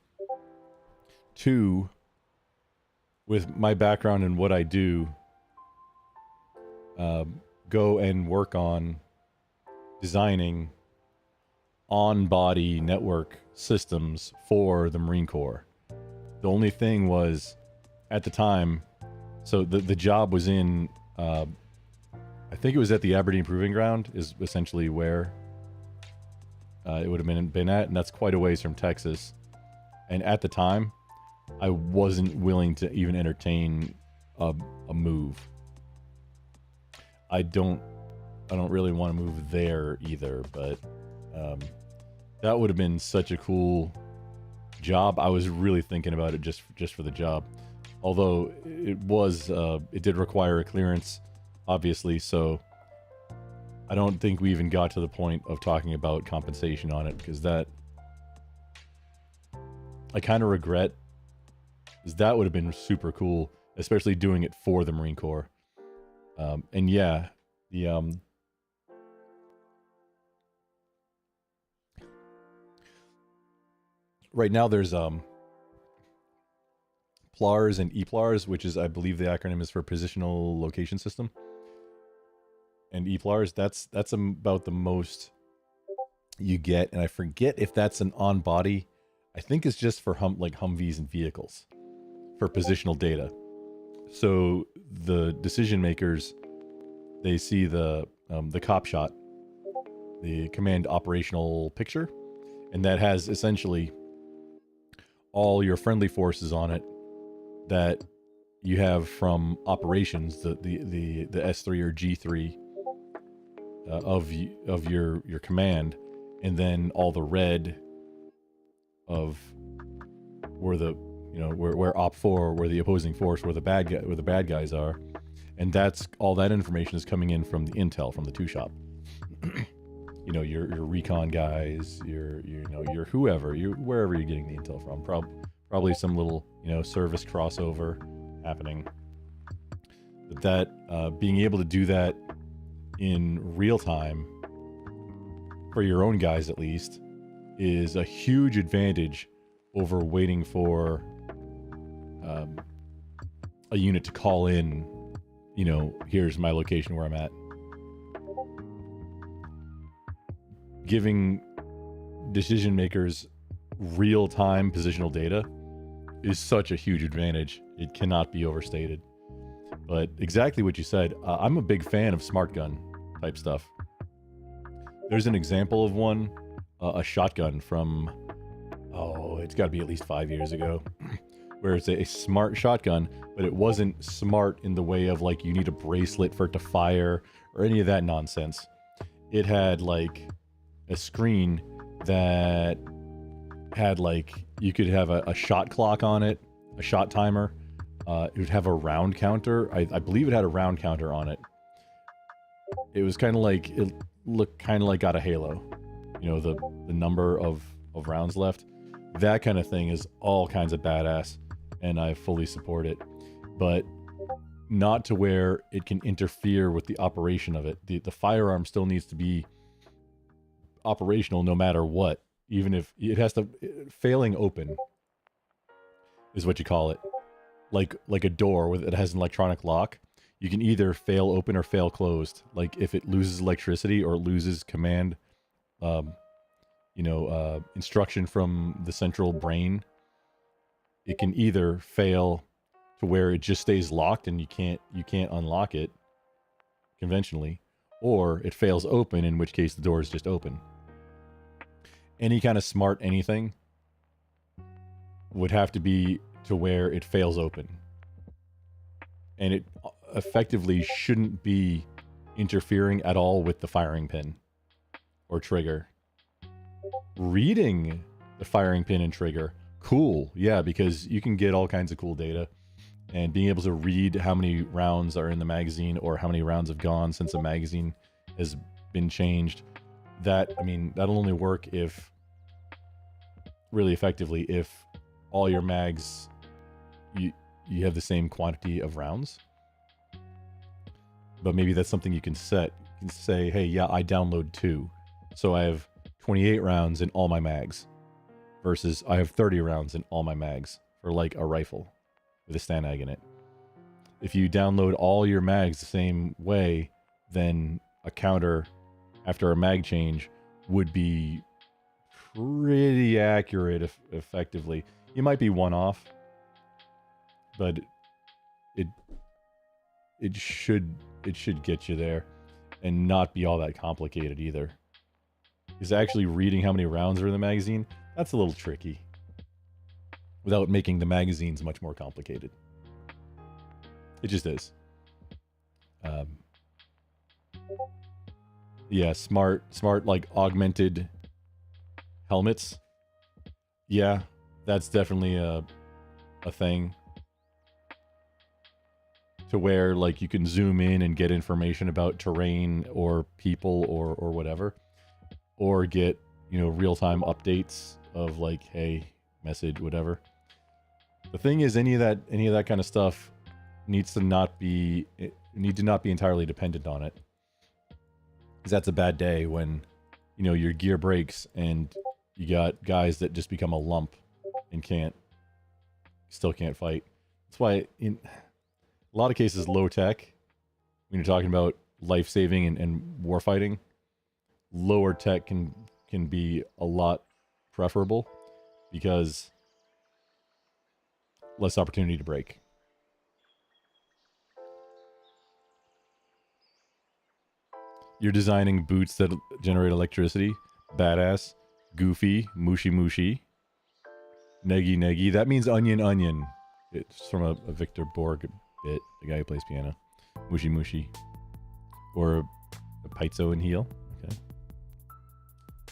to, with my background and what I do, go and work on designing on-body network systems for the Marine Corps. The only thing was, at the time, so the job was in, I think it was at the Aberdeen Proving Ground, is essentially where it would have been at, and that's quite a ways from Texas. And at the time, I wasn't willing to even entertain a move. I don't really want to move there either, but that would have been such a cool job. I was really thinking about it just for the job. Although it did require a clearance, obviously, so I don't think we even got to the point of talking about compensation on it, because that I kind of regret, because that would have been super cool, especially doing it for the Marine Corps. And yeah, the right now there's PLARS and EPLARS, which is, I believe the acronym is for Positional Location System. And EPLARS, that's about the most you get, and I forget if that's an on-body. I think it's just for Humvees and vehicles for positional data. So the decision makers, they see the cop shot, the command operational picture, and that has essentially all your friendly forces on it that you have from operations, the S3 or G3 of your command, and then all the red of where the, you know, where Op 4, where the opposing force, where the bad guys are, and that's all that information is coming in from the intel from the 2 shop. You know, your recon guys, your whoever, wherever you're getting the intel from. Probably some little, you know, service crossover happening. But that being able to do that in real time for your own guys at least is a huge advantage over waiting for a unit to call in, you know, here's my location where I'm at. Giving decision makers real-time positional data is such a huge advantage. It cannot be overstated. But exactly what you said, I'm a big fan of smart gun type stuff. There's an example of one, a shotgun from, it's got to be at least 5 years ago, where it's a smart shotgun, but it wasn't smart in the way of like you need a bracelet for it to fire or any of that nonsense. It had like a screen that had like, you could have a shot clock on it, a shot timer. It would have a round counter. I believe it had a round counter on it. It was kind of like, it looked kind of like got a Halo. You know, the number of rounds left. That kind of thing is all kinds of badass, and I fully support it. But not to where it can interfere with the operation of it. The firearm still needs to be operational no matter what. Even if it has to, failing open is what you call it. Like a door that has an electronic lock. You can either fail open or fail closed. Like if it loses electricity or it loses command, instruction from the central brain, it can either fail to where it just stays locked and you can't unlock it conventionally, or it fails open, in which case the door is just open. Any kind of smart anything would have to be to where it fails open. And it effectively shouldn't be interfering at all with the firing pin or trigger. Reading the firing pin and trigger, cool. Yeah, because you can get all kinds of cool data. And being able to read how many rounds are in the magazine or how many rounds have gone since a magazine has been changed. That'll only work if, really effectively, if all your mags, you have the same quantity of rounds. But maybe that's something you can set. You can say, hey, yeah, I download 2. So I have 28 rounds in all my mags. Versus I have 30 rounds in all my mags for like a rifle with a Stanag in it. If you download all your mags the same way, then a counter after a mag change would be pretty accurate effectively. You might be one off, but it should get you there and not be all that complicated either. Because actually reading how many rounds are in the magazine, that's a little tricky. Without making the magazines much more complicated. It just is. Yeah, smart like augmented helmets. Yeah, that's definitely a thing. To where like you can zoom in and get information about terrain or people or whatever. Or get, real-time updates of like, hey, message, whatever. The thing is, any of that kind of stuff needs to not be entirely dependent on it. Because that's a bad day when, your gear breaks and you got guys that just become a lump and still can't fight. That's why in a lot of cases, low tech, when you're talking about life-saving and war fighting, lower tech can be a lot preferable because less opportunity to break. You're designing boots that generate electricity. Badass. Goofy. Mushy mushy. Neggy neggy. That means onion onion. It's from a Victor Borg bit, the guy who plays piano. Mushy mushy. Or a pizzo and heel. Okay.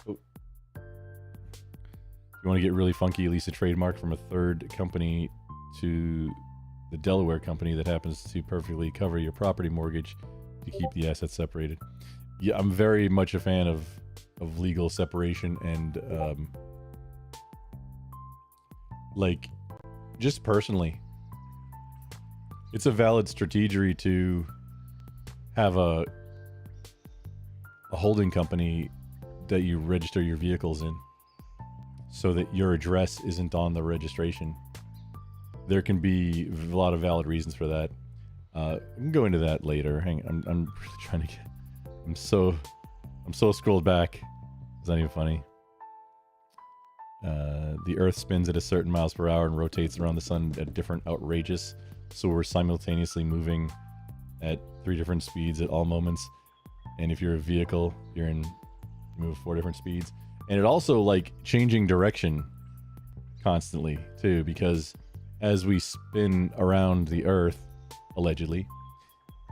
Oh, you want to get really funky, lease a trademark from a third company to the Delaware company that happens to perfectly cover your property mortgage to keep the assets separated. Yeah, I'm very much a fan of legal separation and like just personally, it's a valid strategy to have a holding company that you register your vehicles in so that your address isn't on the registration. There can be a lot of valid reasons for that. We can go into that later. Hang on, I'm really trying to get... I'm so scrolled back. It's not even funny. The Earth spins at a certain miles per hour and rotates around the sun at different outrageous. So we're simultaneously moving at 3 different speeds at all moments. And if you're a vehicle, you move 4 different speeds. And it also like changing direction constantly too, because as we spin around the Earth, allegedly,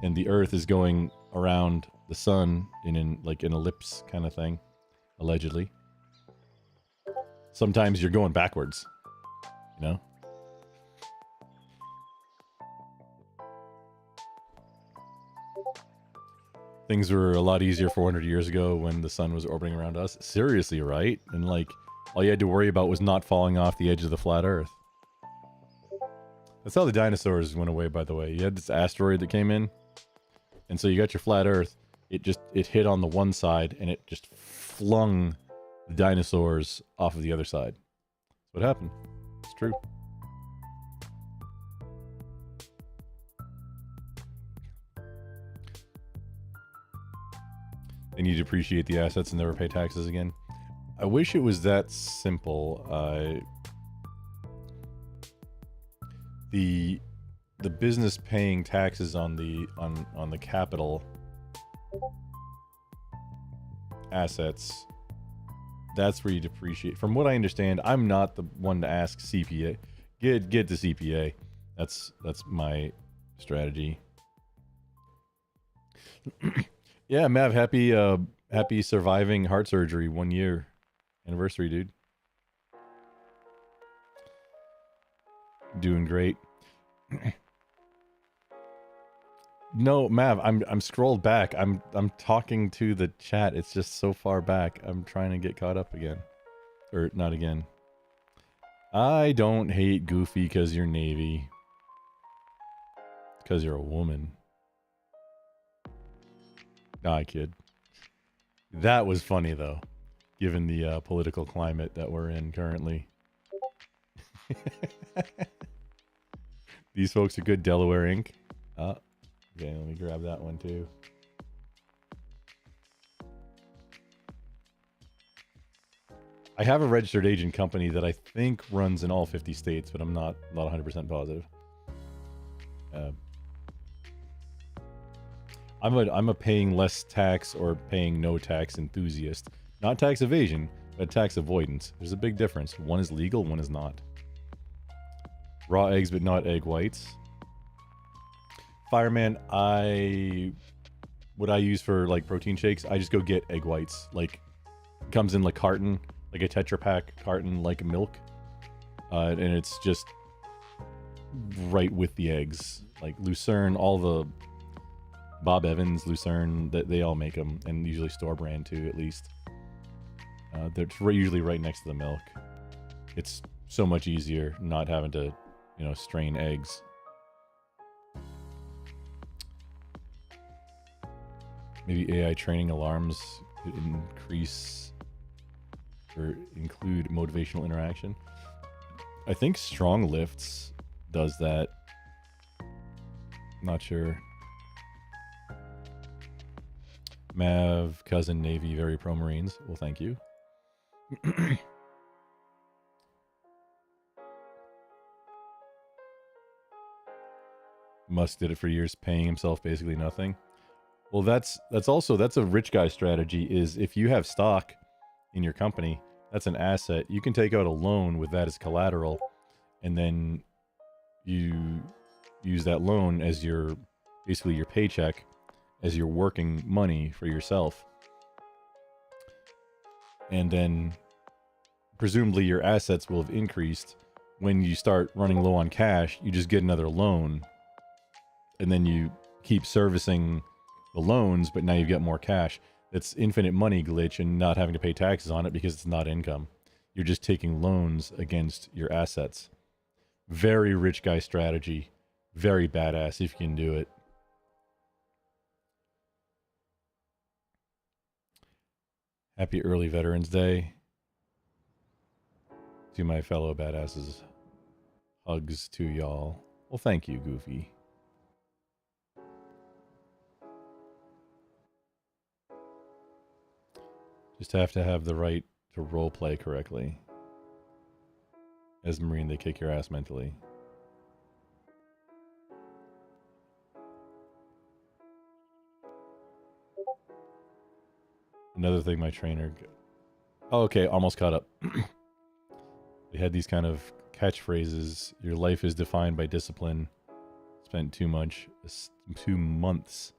and the Earth is going around the sun in like an ellipse kind of thing, allegedly. Sometimes you're going backwards, you know? Things were a lot easier 400 years ago when the sun was orbiting around us. Seriously, right? And like, all you had to worry about was not falling off the edge of the flat Earth. That's how the dinosaurs went away, by the way. You had this asteroid that came in, and so you got your flat Earth. It hit on the one side, and it just flung the dinosaurs off of the other side. That's what happened. It's true. They need to appreciate the assets and never pay taxes again. I wish it was that simple. The business paying taxes on the capital assets, that's where you depreciate. From what I understand, I'm not the one to ask CPA. Get the CPA. That's my strategy. Yeah, Mav, happy surviving heart surgery 1 year anniversary, dude. Doing great. No, Mav, I'm scrolled back. I'm talking to the chat. It's just so far back. I'm trying to get caught up again. Or not again. I don't hate Goofy because you're Navy. Because you're a woman. Nah, I kid. That was funny though, given the political climate that we're in currently. These folks are good. Delaware Inc. Okay, let me grab that one too. I have a registered agent company that I think runs in all 50 states, but I'm not 100% positive. I'm a paying less tax or paying no tax enthusiast. Not tax evasion, but tax avoidance. There's a big difference. One is legal, one is not. Raw eggs, but not egg whites. Fireman, what I use for like protein shakes, I just go get egg whites. Like, it comes in like carton, like a Tetra Pak carton, like milk. And it's just right with the eggs. Like Lucerne, all the Bob Evans, Lucerne, they all make them, and usually store brand too, at least. They're usually right next to the milk. It's so much easier not having to, strain eggs. Maybe AI training alarms could increase or include motivational interaction. I think Strong Lifts does that. Not sure. Mav, cousin, Navy, very pro Marines. Well, thank you. Musk did it for years, paying himself basically nothing. Well, that's a rich guy strategy. Is if you have stock in your company, that's an asset. You can take out a loan with that as collateral, and then you use that loan as basically your paycheck, as your working money for yourself. And then presumably your assets will have increased. When you start running low on cash, you just get another loan, and then you keep servicing the loans, but now you've got more cash. It's infinite money glitch and not having to pay taxes on it because it's not income. You're just taking loans against your assets. Very rich guy strategy. Very badass if you can do it. Happy early Veterans Day to my fellow badasses. Hugs to y'all. Well, thank you, Goofy. Just have to have the right to roleplay correctly. As a Marine, they kick your ass mentally. Another thing my trainer... Oh, okay, almost caught up. They had these kind of catchphrases. Your life is defined by discipline. Spent 2 months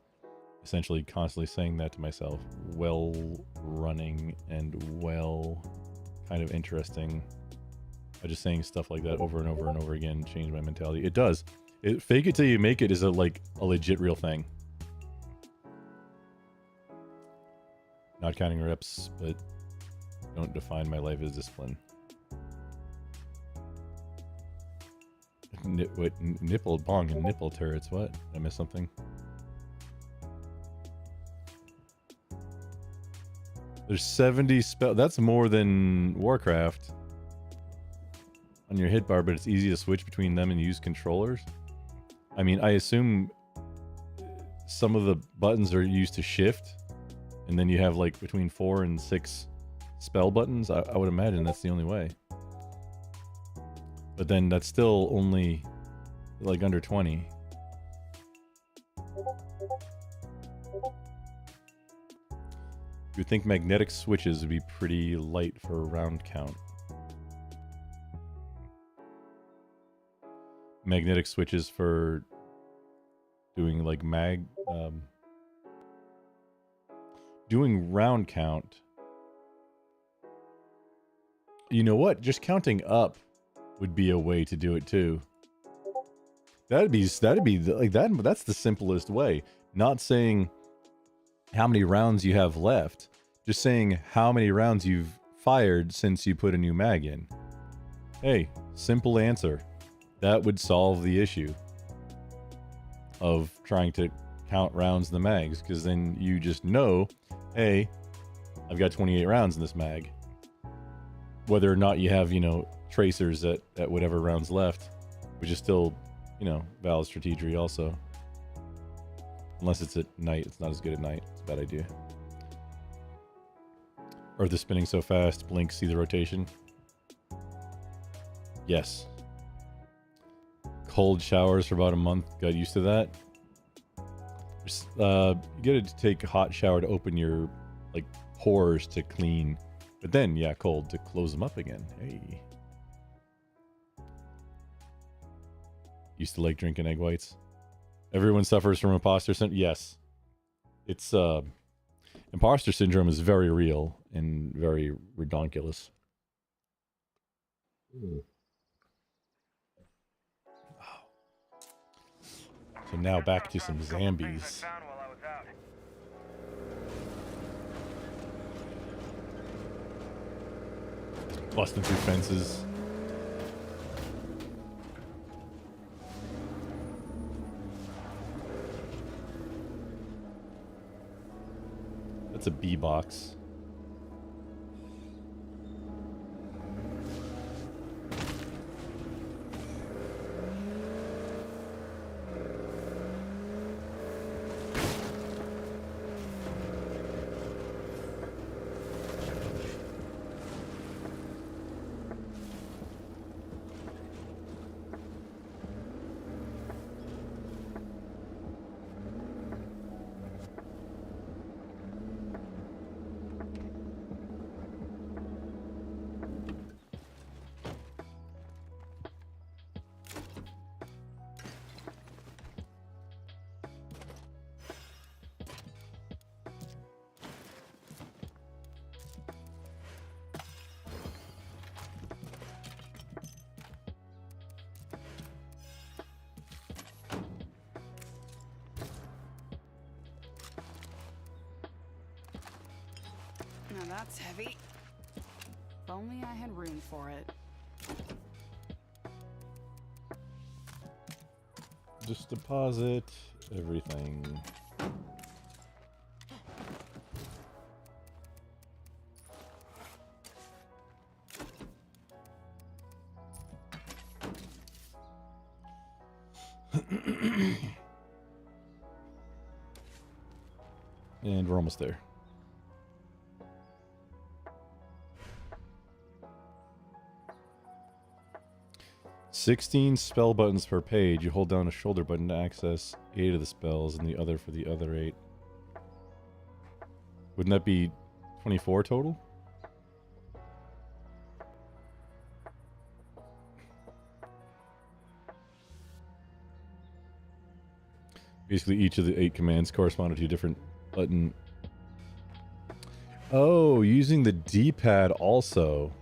essentially constantly saying that to myself. Well running and well kind of interesting. I just saying stuff like that over and over and over again changed my mentality. It does. Fake it till you make it is a legit real thing. Not counting reps, but don't define my life as discipline. What, nipple bong and nipple turrets? What? I missed something. There's 70 spell. That's more than Warcraft on your hit bar, but it's easy to switch between them and use controllers. I mean, I assume some of the buttons are used to shift, and then you have like between 4 and 6 spell buttons. I would imagine that's the only way. But then that's still only like under 20. You would think magnetic switches would be pretty light for a round count. Magnetic switches for doing like doing round count. You know what? Just counting up would be a way to do it too. That'd be like that. That's the simplest way. Not saying how many rounds you have left, just saying how many rounds you've fired since you put a new mag in. Hey, simple answer. That would solve the issue of trying to count rounds in the mags, because then you just know, hey, I've got 28 rounds in this mag. Whether or not you have, tracers at whatever rounds left, which is still, valid strategy also. Unless it's at night. It's not as good at night. It's a bad idea. Earth is spinning so fast. Blink, see the rotation? Yes. Cold showers for about a month. Got used to that. You gotta take a hot shower to open your, pores to clean. But then, yeah, cold to close them up again. Hey. Used to like drinking egg whites. Everyone suffers from imposter syndrome. Yes. It's, imposter syndrome is very real and very redonkulous. So now back to some zambies. Busting through fences. That's a B box. That's heavy. If only I had room for it. Just deposit everything. And we're almost there. "16 spell buttons per page. You hold down a shoulder button to access 8 of the spells and the other for the other 8. Wouldn't that be 24 total? Basically, each of the 8 commands corresponded to a different button. Oh, using the D-pad also.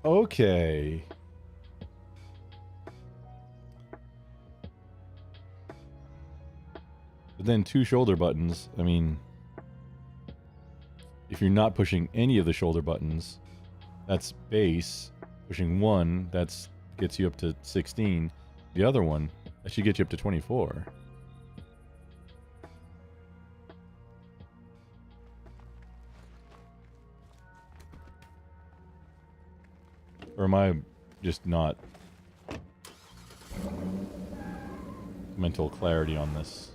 Okay. But then 2 shoulder buttons. I mean, if you're not pushing any of the shoulder buttons, that's base. Pushing 1, that's gets you up to 16. The other one, that should get you up to 24. Or am I just not mental clarity on this?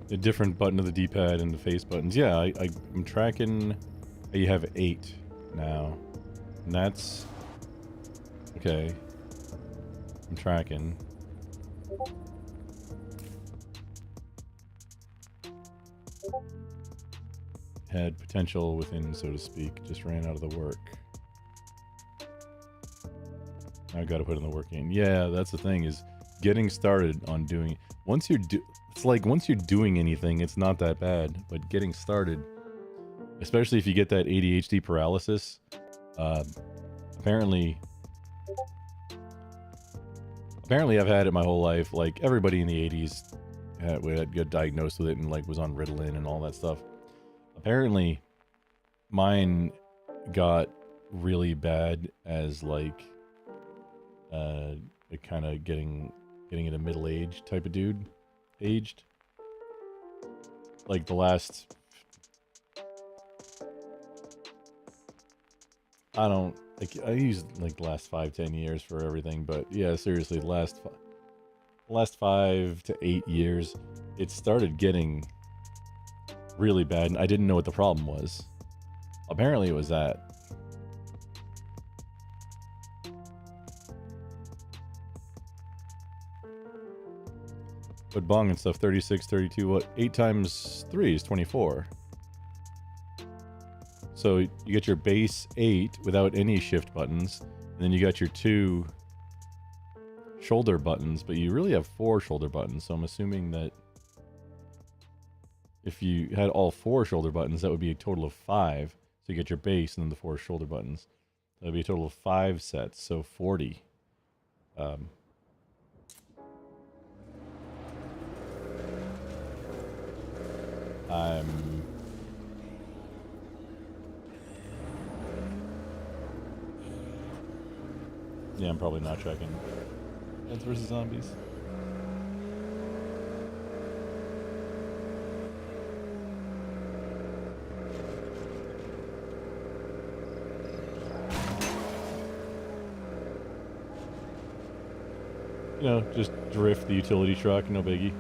A different button of the D-pad and the face buttons. Yeah, I'm tracking. You have 8 now. And that's... Okay. I'm tracking. Had potential within, so to speak. Just ran out of the work. Now I gotta put in the work in. Yeah, that's the thing, is getting started on doing... Once you're it's like once you're doing anything, it's not that bad. But getting started, especially if you get that ADHD paralysis, apparently I've had it my whole life. Like everybody in the 80s got diagnosed with it and like was on Ritalin and all that stuff. Apparently, mine got really bad as like kind of getting in a middle-aged type of dude. Aged. Like the last... I use like the last 5-10 years for everything, but yeah, seriously, the last 5 to 8 years, it started getting really bad, and I didn't know what the problem was. Apparently it was that. But bong and stuff, 36, 32, what? 8 times 3 is 24. So you get your base 8 without any shift buttons, and then you got your 2 shoulder buttons, but you really have 4 shoulder buttons, so I'm assuming that if you had all 4 shoulder buttons, that would be a total of 5. So you get your base and then the 4 shoulder buttons. That would be a total of 5 sets, so 40. Yeah, I'm probably not checking. Plants vs. Zombies. You know, just drift the utility truck, no biggie.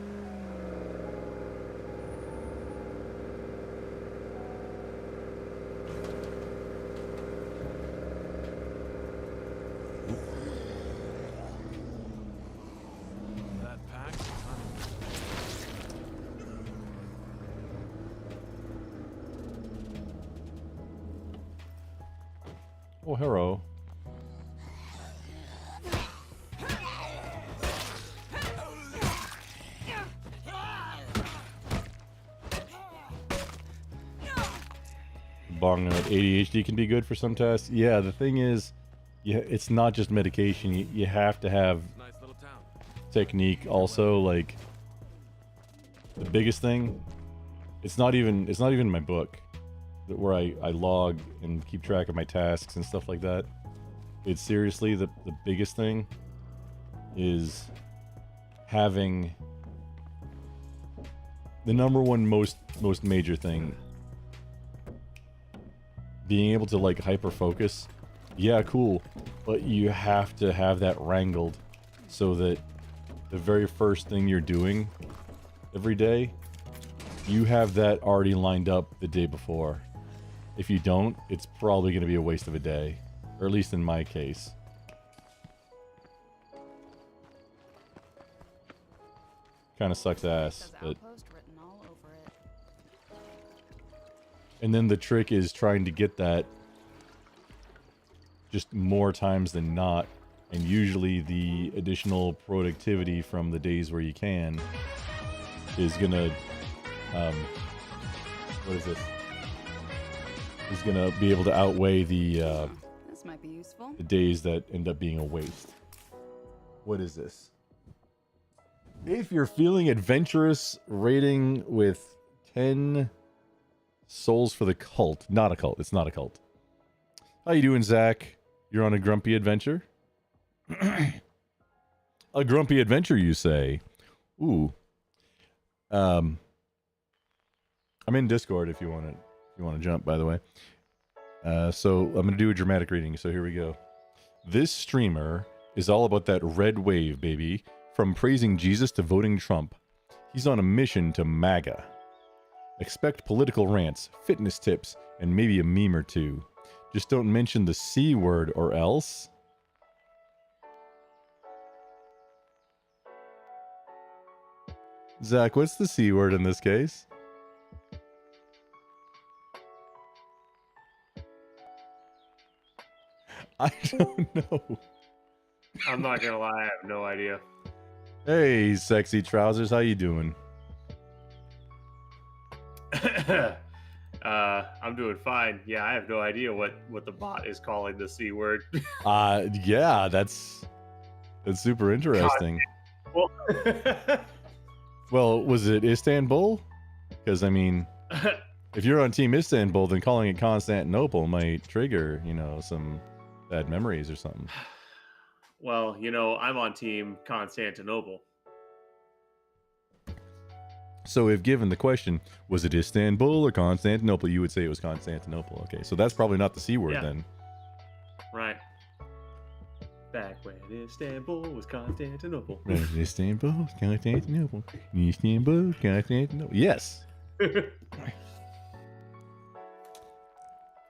Oh, hello. Bong note, ADHD can be good for some tests. Yeah, the thing is, yeah, it's not just medication. You have to have Nice little town. technique also. Like, the biggest thing, it's not even in my book where I log and keep track of my tasks and stuff like that. It's seriously the biggest thing is having the number one most major thing, being able to like hyper focus. Yeah, cool, but you have to have that wrangled so that the very first thing you're doing every day, you have that already lined up the day before. If you don't, it's probably going to be a waste of a day, or at least in my case. Kind of sucks ass, Says but outpost written all over it. and then the trick is trying to get that just more times than not, and usually the additional productivity from the days where you can is gonna what is this? Is gonna be able to outweigh the This might be useful. days that end up being a waste. What is this? If you're feeling adventurous, rating with 10 souls for the cult. Not a cult. It's not a cult. How you doing, Zach? You're on a grumpy adventure? A grumpy adventure, you say? Ooh. I'm in Discord if you want to jump, by the way. So I'm going to do a dramatic reading, so here we go. This streamer is all about that red wave, baby. From praising Jesus to voting Trump. He's on a mission to MAGA. Expect political rants, fitness tips, and maybe a meme or two. Just don't mention the C word or else. Zach, what's the C word in this case? I don't know. I'm not gonna lie, I have no idea. Hey, sexy trousers, how you doing? I'm doing fine. Yeah, I have no idea what the bot is calling the C word. Yeah, that's super interesting. Well, Well, was it Istanbul? Because I mean, if you're on Team Istanbul, then calling it Constantinople might trigger, some bad memories or something. well, I'm on team Constantinople. So if given the question, was it Istanbul or Constantinople, you would say it was Constantinople. Okay, so that's probably not the C word Yeah. then. Right. Back when Istanbul was Constantinople. Right, Istanbul, Constantinople. Istanbul, Constantinople. Yes.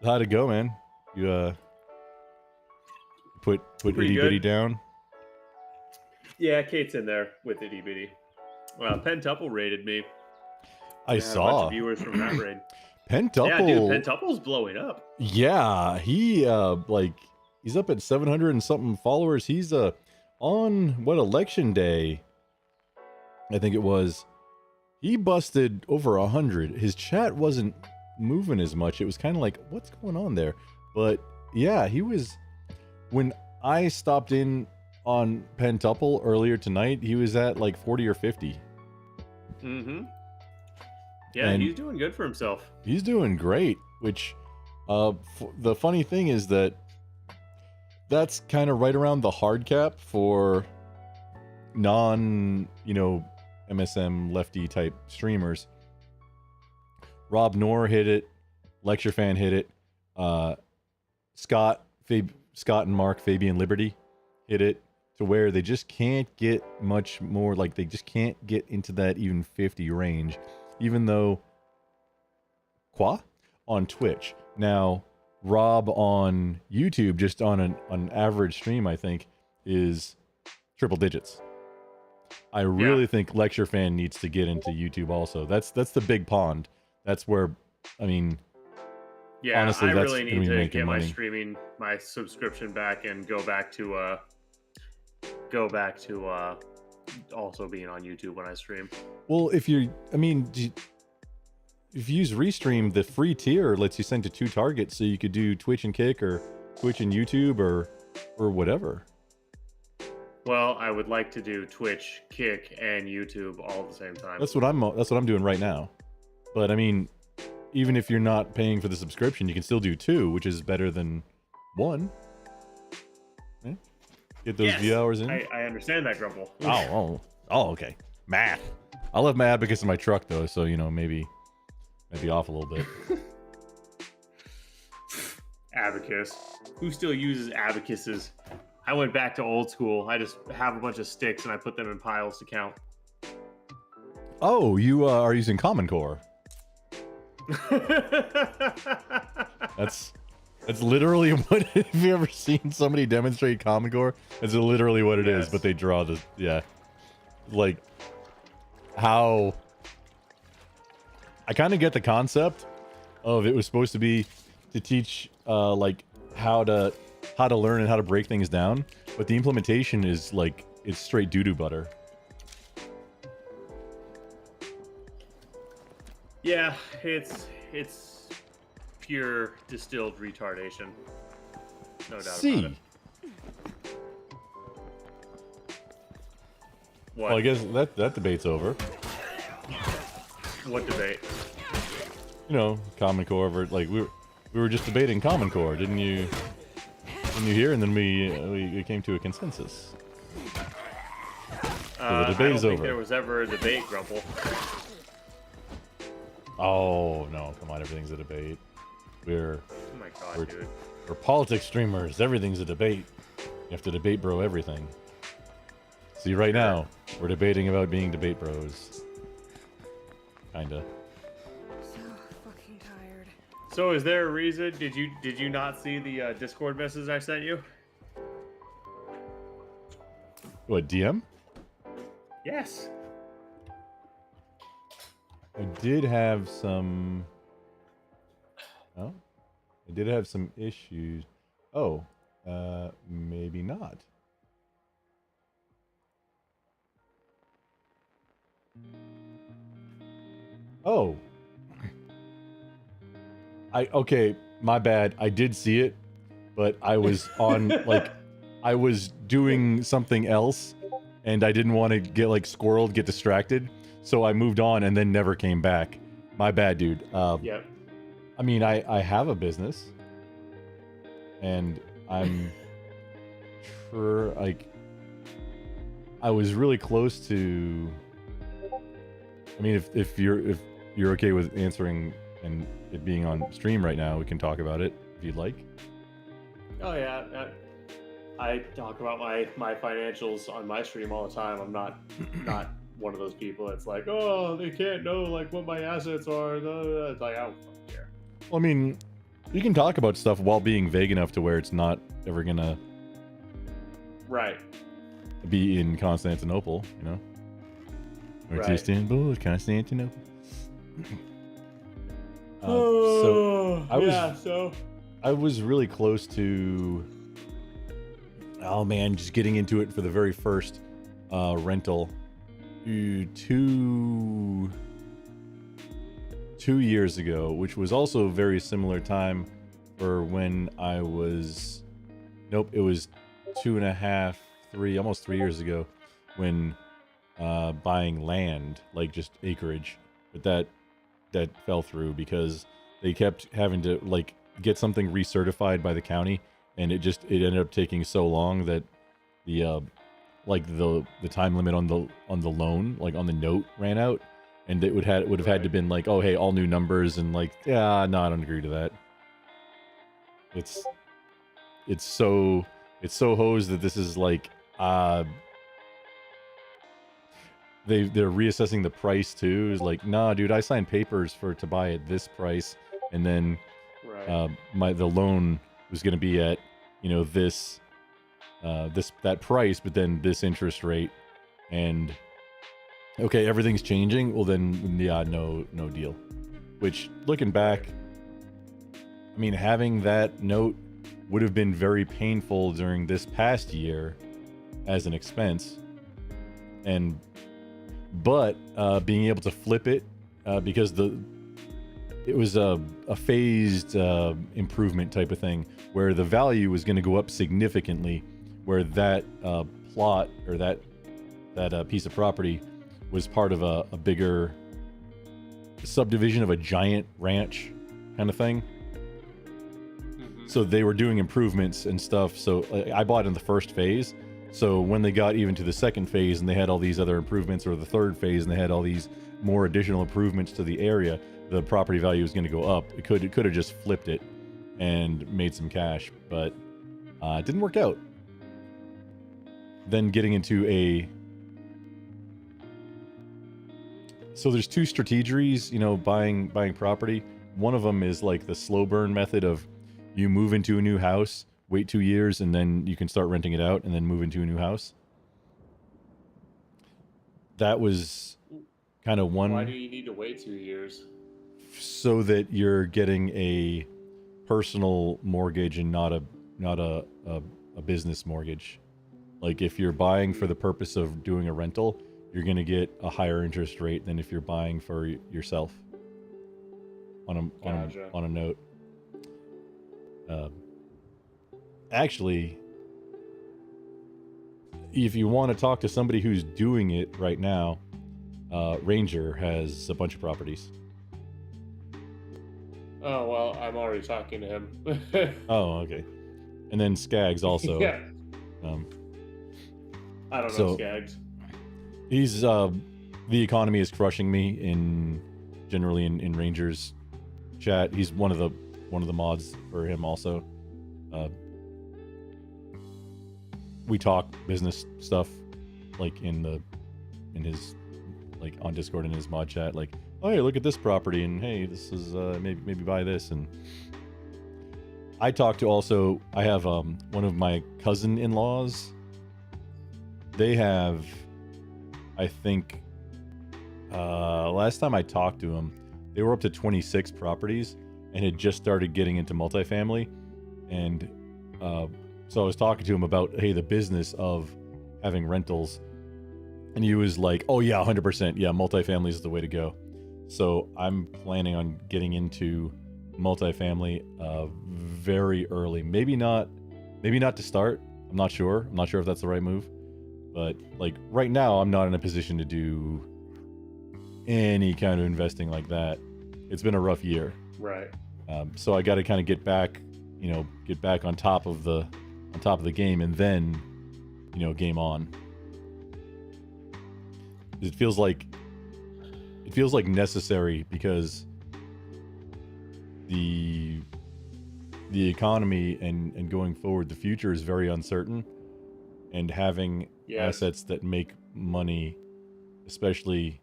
How'd it go, man? You put Pretty itty good. bitty down. Yeah, Kate's in there with itty bitty. Pentuple raided me. I had a bunch saw of viewers from that raid. Pentuple. Yeah, dude, Pentuple's blowing up. Yeah, he he's up at 700 and something followers. He's on election day, I think it was. He busted over 100. His chat wasn't moving as much. It was kind of like, what's going on there? But yeah, he was. When I stopped in on Pentuple earlier tonight, he was at like 40 or 50. Mm-hmm. Yeah, And- he's doing good for himself. He's doing great, which the funny thing is that that's kind of right around the hard cap for non, MSM lefty type streamers. Rob Noor hit it, Lecture Fan hit it, Scott and Mark, Fabian Liberty hit it, to where they just can't get much more, like they just can't get into that even 50 range, even though on Twitch. Now, Rob on YouTube, just on an average stream, I think, is triple digits. I really think Lecture Fan needs to get into YouTube also. That's the big pond. That's where, I mean, Yeah, honestly, I that's really gonna need be to making get my money. my subscription back and go back to also being on YouTube when I stream. Well, if you, I mean, if you use Restream, the free tier lets you send to 2 targets, so you could do Twitch and Kick or Twitch and YouTube or whatever. Well, I would like to do Twitch, Kick, and YouTube all at the same time. That's what I'm doing right now. But I mean, even if you're not paying for the subscription, you can still do 2, which is better than 1. Yeah. Get those view hours in. I understand that, Grumble. Oh, okay. Math. I love math because of my truck, though, so you know maybe off a little bit. Abacus. Who still uses abacuses? I went back to old school. I just have a bunch of sticks and I put them in piles to count. Oh, you are using Common Core. That's literally what. Have you ever seen somebody demonstrate Common Core? That's literally what it is. But they draw the like how. I kind of get the concept of it was supposed to be to teach like how to learn and how to break things down, but the implementation is like it's straight doo-doo butter. Yeah, it's pure distilled retardation. No doubt about it. What? Well, I guess that debate's over. What debate? You know, Common Core. Like we were just debating Common Core, didn't you? Didn't you hear? And then we came to a consensus. So the debate is over. I don't think there was ever a debate, Grumple. Oh no! Come on, everything's a debate. Oh my god, dude. We're politics streamers. Everything's a debate. You have to debate bro everything. See, right now we're debating about being debate bros. Kinda. So fucking tired. So is there a reason? Did you not see the Discord message I sent you? What, DM? Yes. I did have some. Oh, I did have some issues. Oh, maybe not. Oh. Okay, my bad. I did see it, but I was on like I was doing something else and I didn't want to get like squirreled, get distracted. So I moved on and then never came back. My bad, dude. Yep. I mean, I have a business and I'm sure like I was really close to. I mean, if you're okay with answering and it being on stream right now, we can talk about it if you'd like. Oh yeah, I talk about my financials on my stream all the time. I'm not one of those people that's like, oh, they can't know like what my assets are. It's like I don't fucking care. Well, I mean, you can talk about stuff while being vague enough to where it's not ever gonna Right. be in Constantinople, you know. Or Right. Istanbul, Constantinople. So so I was really close to. Oh man, just getting into it for the very first rental. 2 years ago, which was also a very similar time for when I was. Nope, it was 2.5, 3, almost 3 years ago, when buying land, like just acreage, but that fell through because they kept having to like get something recertified by the county, and it ended up taking so long that the time limit on the loan, like on the note, ran out, and it would have had to been like, oh hey, all new numbers, and like, yeah, no, I don't agree to that. It's so hosed that this is like they're reassessing the price too. Is like, nah, dude, I signed papers to buy at this price, and then the loan was going to be at, you know, that price, but then this interest rate, and okay, everything's changing. Well, then yeah, no deal. Which, looking back, I mean, having that note would have been very painful during this past year as an expense, but being able to flip it because it was a phased improvement type of thing where the value was going to go up significantly, where that plot or that piece of property was part of a bigger subdivision of a giant ranch kind of thing. So they were doing improvements and stuff. So I bought in the first phase. So when they got even to the second phase and they had all these other improvements, or the third phase and they had all these more additional improvements to the area, the property value was going to go up. It could have just flipped it and made some cash, but it didn't work out. Then getting into so there's two strategies, buying property. One of them is like the slow burn method of you move into a new house, wait 2 years, and then you can start renting it out and then move into a new house. That was kind of one. Why do you need to wait 2 years? So that you're getting a personal mortgage and not a business mortgage. Like if you're buying for the purpose of doing a rental, you're going to get a higher interest rate than if you're buying for yourself on a note. Actually, if you want to talk to somebody who's doing it right now, Ranger has a bunch of properties. Oh, well, I'm already talking to him. Oh, okay. And then Skaggs also. Yeah. I don't know so Skaggs. He's the economy is crushing me generally in Ranger's chat. He's one of the mods for him also. We talk business stuff like in his like on Discord in his mod chat, like, oh hey, look at this property, and hey, this is maybe buy this. And I talk to also, I have one of my cousin-in-laws. They have, I think, last time I talked to them, they were up to 26 properties and had just started getting into multifamily. And so I was talking to him about, hey, the business of having rentals. And he was like, oh yeah, 100%. Yeah, multifamily is the way to go. So I'm planning on getting into multifamily very early. Maybe not to start. I'm not sure if that's the right move. But like right now, I'm not in a position to do any kind of investing like that. It's been a rough year. Right. So I got to kind of get back on top of the game, and then, game on. It feels like necessary because the economy and going forward, the future is very uncertain, and having assets that make money, especially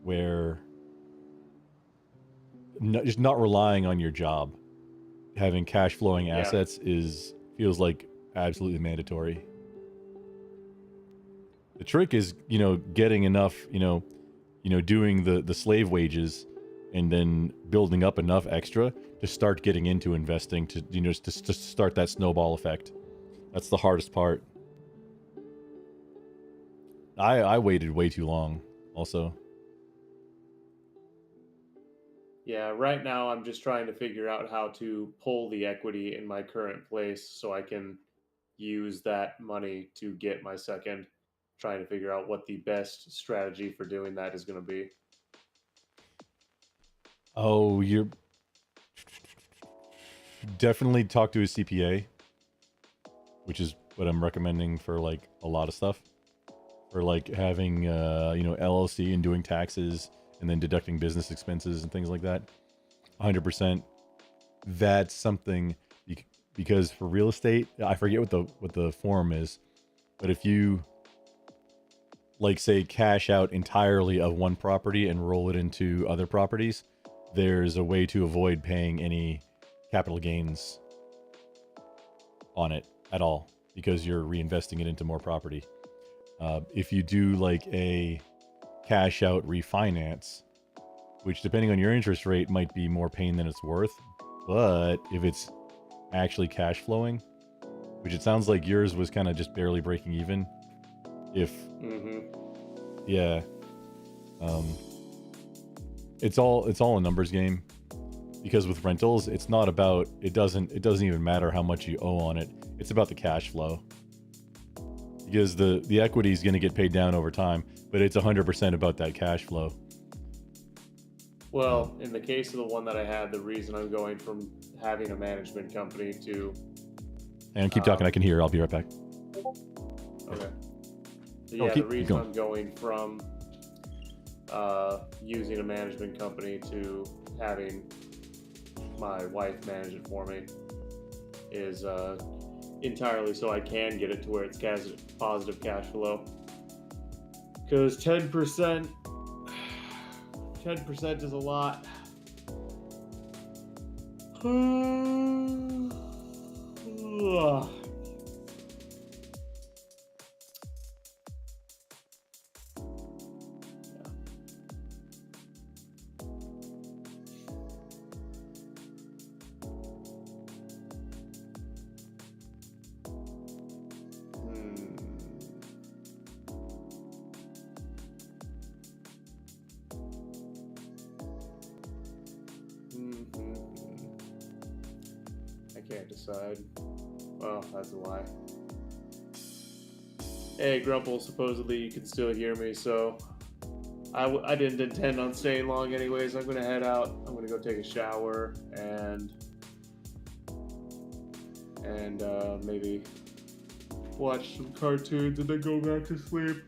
where just not relying on your job, having cash flowing assets feels like absolutely mandatory. The trick is, getting enough, doing the slave wages and then building up enough extra to start getting into investing to start that snowball effect. That's the hardest part. I waited way too long also. Yeah, right now I'm just trying to figure out how to pull the equity in my current place so I can use that money to get my second. Trying to figure out what the best strategy for doing that is going to be. Oh, you're definitely talk to a CPA, which is what I'm recommending for like a lot of stuff. For like having LLC and doing taxes and then deducting business expenses and things like that. 100%. That's something because for real estate, I forget what the form is, but if you like say cash out entirely of one property and roll it into other properties, there's a way to avoid paying any capital gains on it at all because you're reinvesting it into more property. If you do like a cash out refinance, which depending on your interest rate might be more pain than it's worth, But if it's actually cash flowing, which it sounds like yours was kind of just barely breaking even. If yeah, it's all a numbers game, because with rentals, it's not about it doesn't even matter how much you owe on it. It's about the cash flow, because the equity is going to get paid down over time, but it's 100% about that cash flow. Well, in the case of the one that I had, the reason I'm going from having a management company to And keep talking, I can hear. I'll be right back. okay. So Oh, yeah, keep the reason going. I'm going from using a management company to having my wife manage it for me is entirely so I can get it to where it's positive cash flow. Because 10% is a lot. I can't decide. Well, that's a lie. Hey, Grumple, supposedly you can still hear me, so I didn't intend on staying long anyways. I'm going to head out. I'm going to go take a shower and maybe watch some cartoons and then go back to sleep.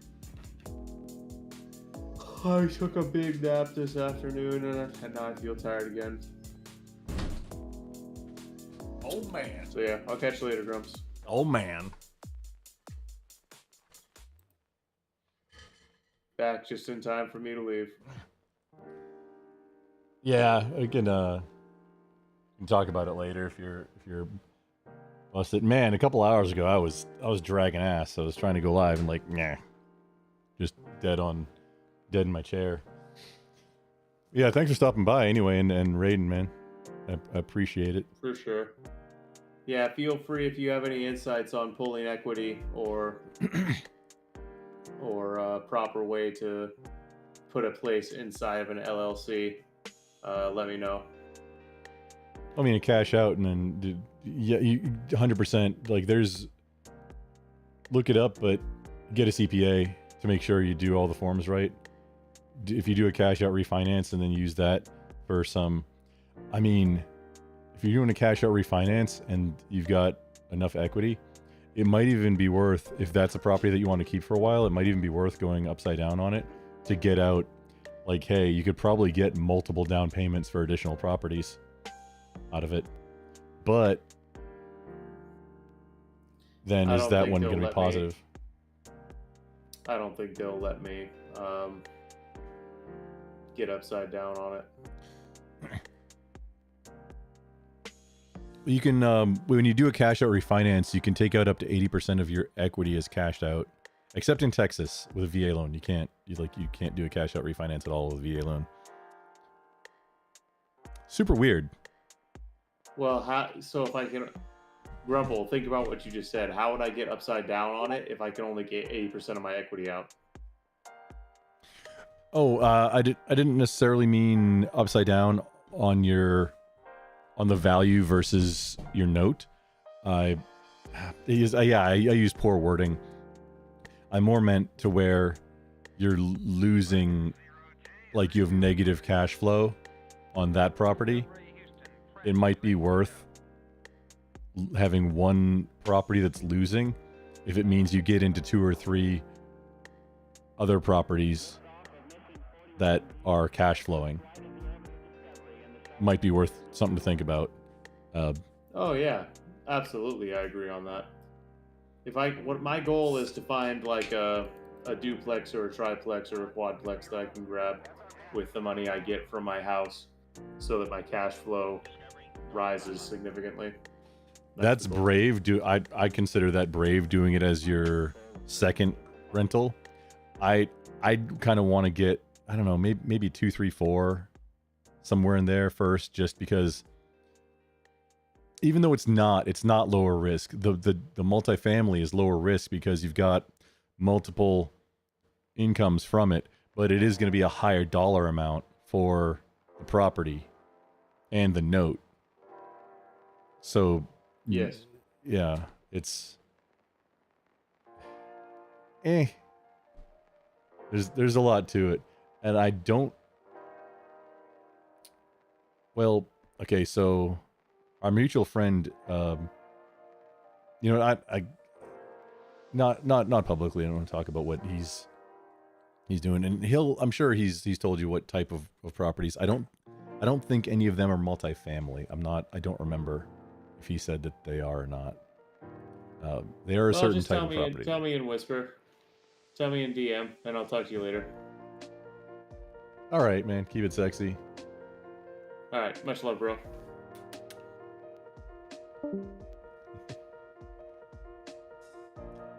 I took a big nap this afternoon and now I feel tired again. Oh man. So yeah, I'll catch you later, Grumps. Oh man. Back just in time for me to leave. Yeah, we can talk about it later if you're busted. Man, a couple hours ago I was dragging ass. I was trying to go live and like, nah, just dead in my chair. Yeah, thanks for stopping by anyway and raiding, man. I appreciate it. For sure. Yeah, feel free if you have any insights on pulling equity or proper way to put a place inside of an LLC. Let me know. I mean, cash out and then yeah, you 100%. Like, look it up, but get a CPA to make sure you do all the forms right. If you do a cash out refinance and then use that for some, I mean, if you're doing a cash out refinance and you've got enough equity, it might even be worth, if that's a property that you want to keep for a while, it might even be worth going upside down on it to get out. Like, hey, you could probably get multiple down payments for additional properties out of it. But then is that one going to be positive? I don't think they'll let me get upside down on it. You can, when you do a cash out refinance, you can take out up to 80% of your equity as cashed out, except in Texas with a VA loan. You can't do a cash out refinance at all with a VA loan. Super weird. Well, so if I can, Grumble, think about what you just said. How would I get upside down on it if I can only get 80% of my equity out? Oh, I didn't necessarily mean upside down on the value versus your note. I use poor wording. I more meant to where you're losing, like you have negative cash flow on that property. It might be worth having one property that's losing if it means you get into 2 or 3 other properties that are cash flowing. Might be worth something to think about. Oh yeah, absolutely, I agree on that. What my goal is to find like a duplex or a triplex or a quadplex that I can grab with the money I get from my house, so that my cash flow rises significantly. That's brave. I consider that brave, doing it as your second rental. I kind of want to get, I don't know, maybe 2, 3, 4, somewhere in there first, just because even though it's not lower risk. The multifamily is lower risk because you've got multiple incomes from it, but it is going to be a higher dollar amount for the property and the note. So, Yes. yeah, it's eh. There's a lot to it, and I don't. Well, okay, so our mutual friend, I not publicly. I don't want to talk about what he's doing, and I'm sure he's told you what type of properties. I don't think any of them are multifamily. I don't remember if he said that they are or not. They are a Well, certain just type of property. tell me in whisper. Tell me in DM, and I'll talk to you later. All right, man. Keep it sexy. All right, much love, bro.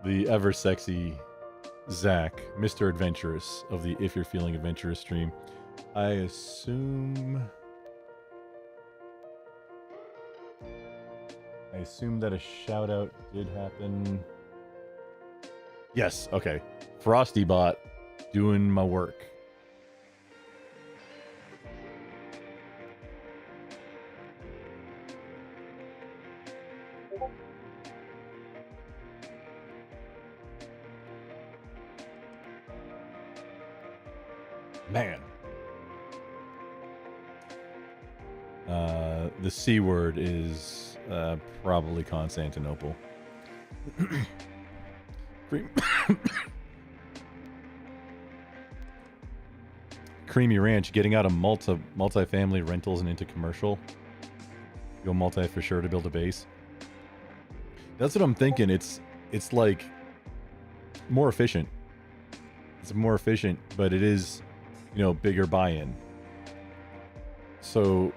The ever sexy Zach, Mr. Adventurous of the If You're Feeling Adventurous stream. I assume that a shout out did happen. Yes, okay. Frostybot doing my work. Man. The C word is probably Constantinople. Creamy Ranch, getting out of multifamily rentals and into commercial. Go multi for sure to build a base. That's what I'm thinking. It's like more efficient. It's more efficient, but it is, bigger buy-in. So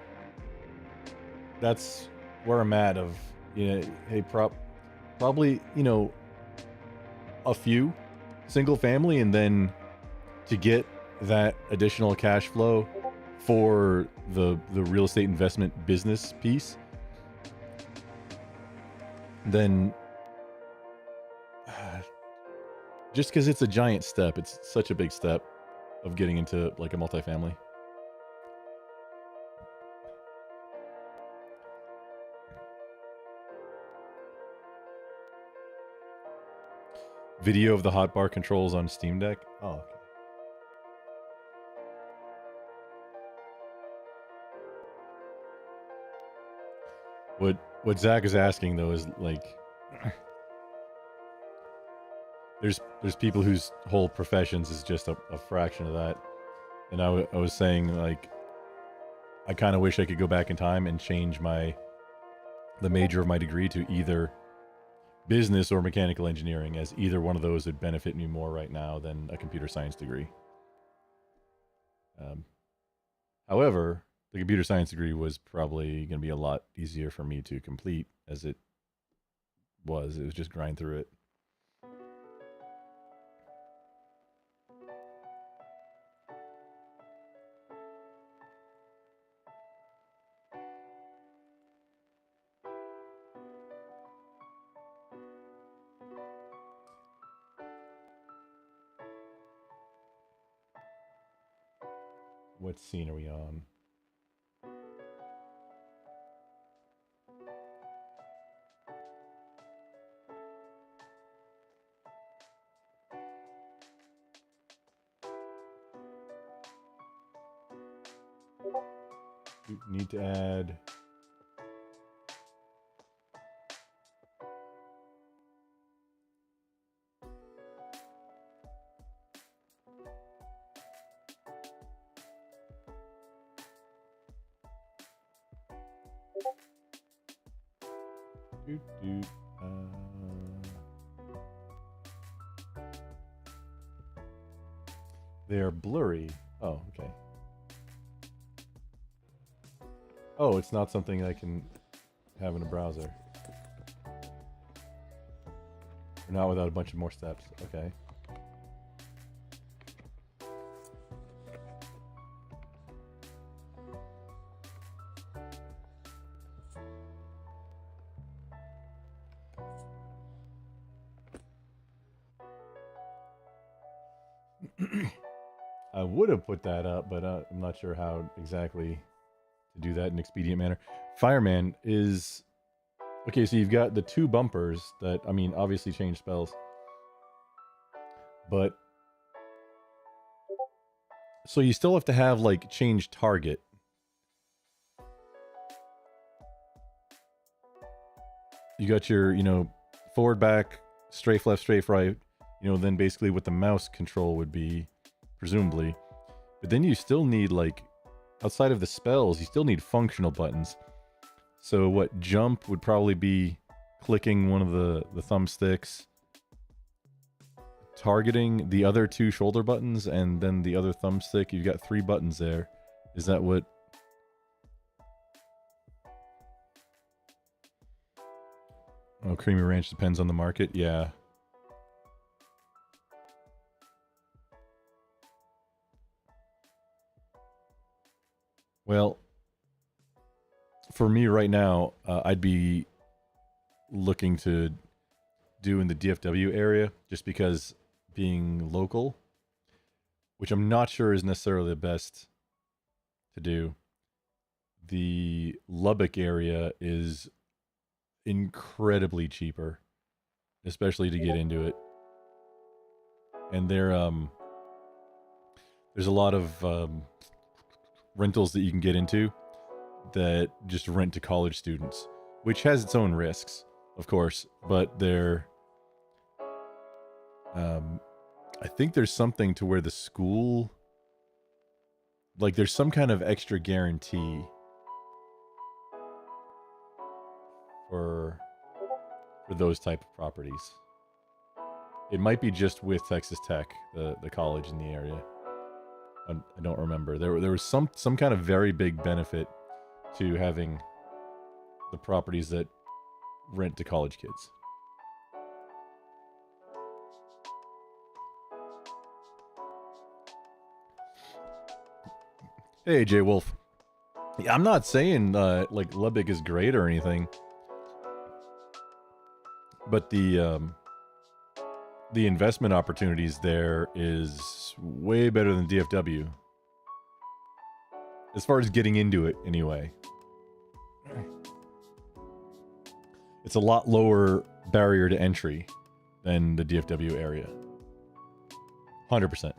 that's where I'm at of, hey, probably, a few single family, and then to get that additional cash flow for the real estate investment business piece, then just because it's a giant step, it's such a big step of getting into like a multifamily. Video of the hotbar controls on Steam Deck. Oh, okay. What Zach is asking though is like, there's people whose whole professions is just a fraction of that, and I was saying like, I kind of wish I could go back in time and change the major of my degree to either business or mechanical engineering, as either one of those would benefit me more right now than a computer science degree. However, the computer science degree was probably going to be a lot easier for me to complete, as it was just grind through it. What scene are we on? You need to add they're blurry. Oh, okay. Oh, it's not something I can have in a browser. Or not without a bunch of more steps. Okay. I would have put that up, but I'm not sure how exactly to do that in an expedient manner. Fireman is... Okay, so you've got the 2 bumpers that, I mean, obviously change spells. But... So you still have to have, like, change target. You got your, you know, forward, back, strafe left, strafe right. You know, then basically what the mouse control would be, presumably. But then you still need, like, outside of the spells, you still need functional buttons. So what, jump would probably be clicking one of the thumbsticks, targeting the other 2 shoulder buttons, and then the other thumbstick. You've got 3 buttons there. Is that what... Oh, Creamy Ranch depends on the market? Yeah. Well, for me right now, I'd be looking to do in the DFW area, just because being local, which I'm not sure is necessarily the best to do. The Lubbock area is incredibly cheaper, especially to get into it. And there's a lot of rentals that you can get into that just rent to college students, which has its own risks, of course, but they're I think there's something to where the school, like, there's some kind of extra guarantee for those type of properties. It might be just with Texas Tech, the college in the area. I don't remember. There was some kind of very big benefit to having the properties that rent to college kids. Hey, Jay Wolf. Yeah, I'm not saying like Lubbock is great or anything, but the investment opportunities there is way better than DFW, as far as getting into it anyway. It's a lot lower barrier to entry than the DFW area. 100%.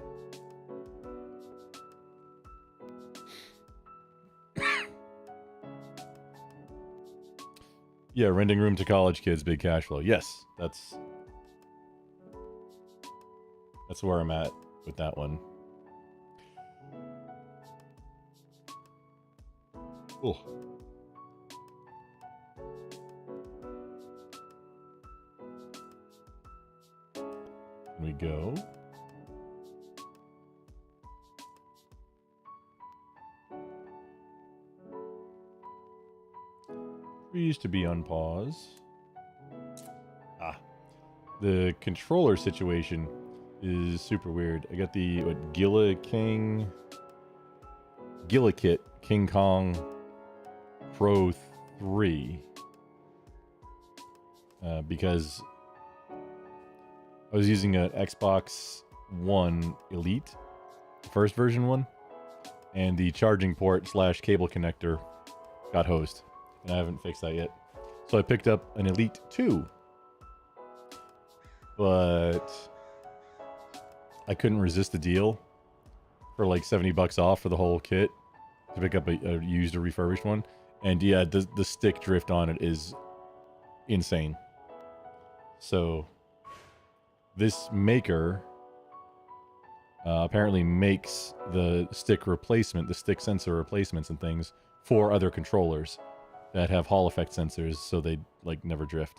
Yeah, renting room to college kids, big cash flow. Yes, that's where I'm at with that one. Oh. Can we go? We used to be on pause. Ah. The controller situation is super weird. I got the Gillikit King Kong Pro 3. Because I was using an Xbox One Elite, the first version one, and the charging port / cable connector got hosed. And I haven't fixed that yet. So I picked up an Elite 2. But I couldn't resist the deal for like $70 off for the whole kit to pick up a used or refurbished one. And yeah, the stick drift on it is insane. So this maker apparently makes the stick sensor replacements and things for other controllers that have Hall effect sensors, so they like never drift.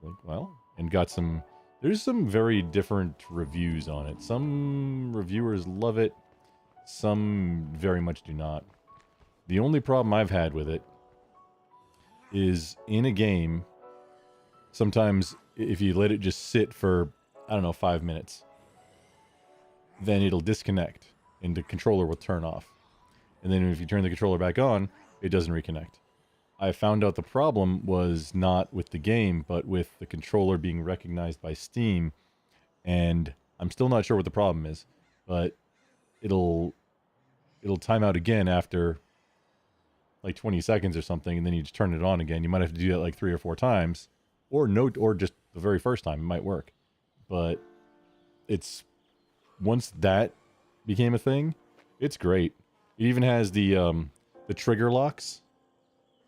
Like, well, and there's some very different reviews on it. Some reviewers love it, some very much do not. The only problem I've had with it is in a game, sometimes if you let it just sit for, I don't know, 5 minutes, then it'll disconnect and the controller will turn off. And then if you turn the controller back on, it doesn't reconnect. I found out the problem was not with the game, but with the controller being recognized by Steam, and I'm still not sure what the problem is. but it'll time out again after like 20 seconds or something, and then you just turn it on again. You might have to do that like 3 or 4 times, or just the very first time. It might work, but it's once that became a thing, it's great. It even has the trigger locks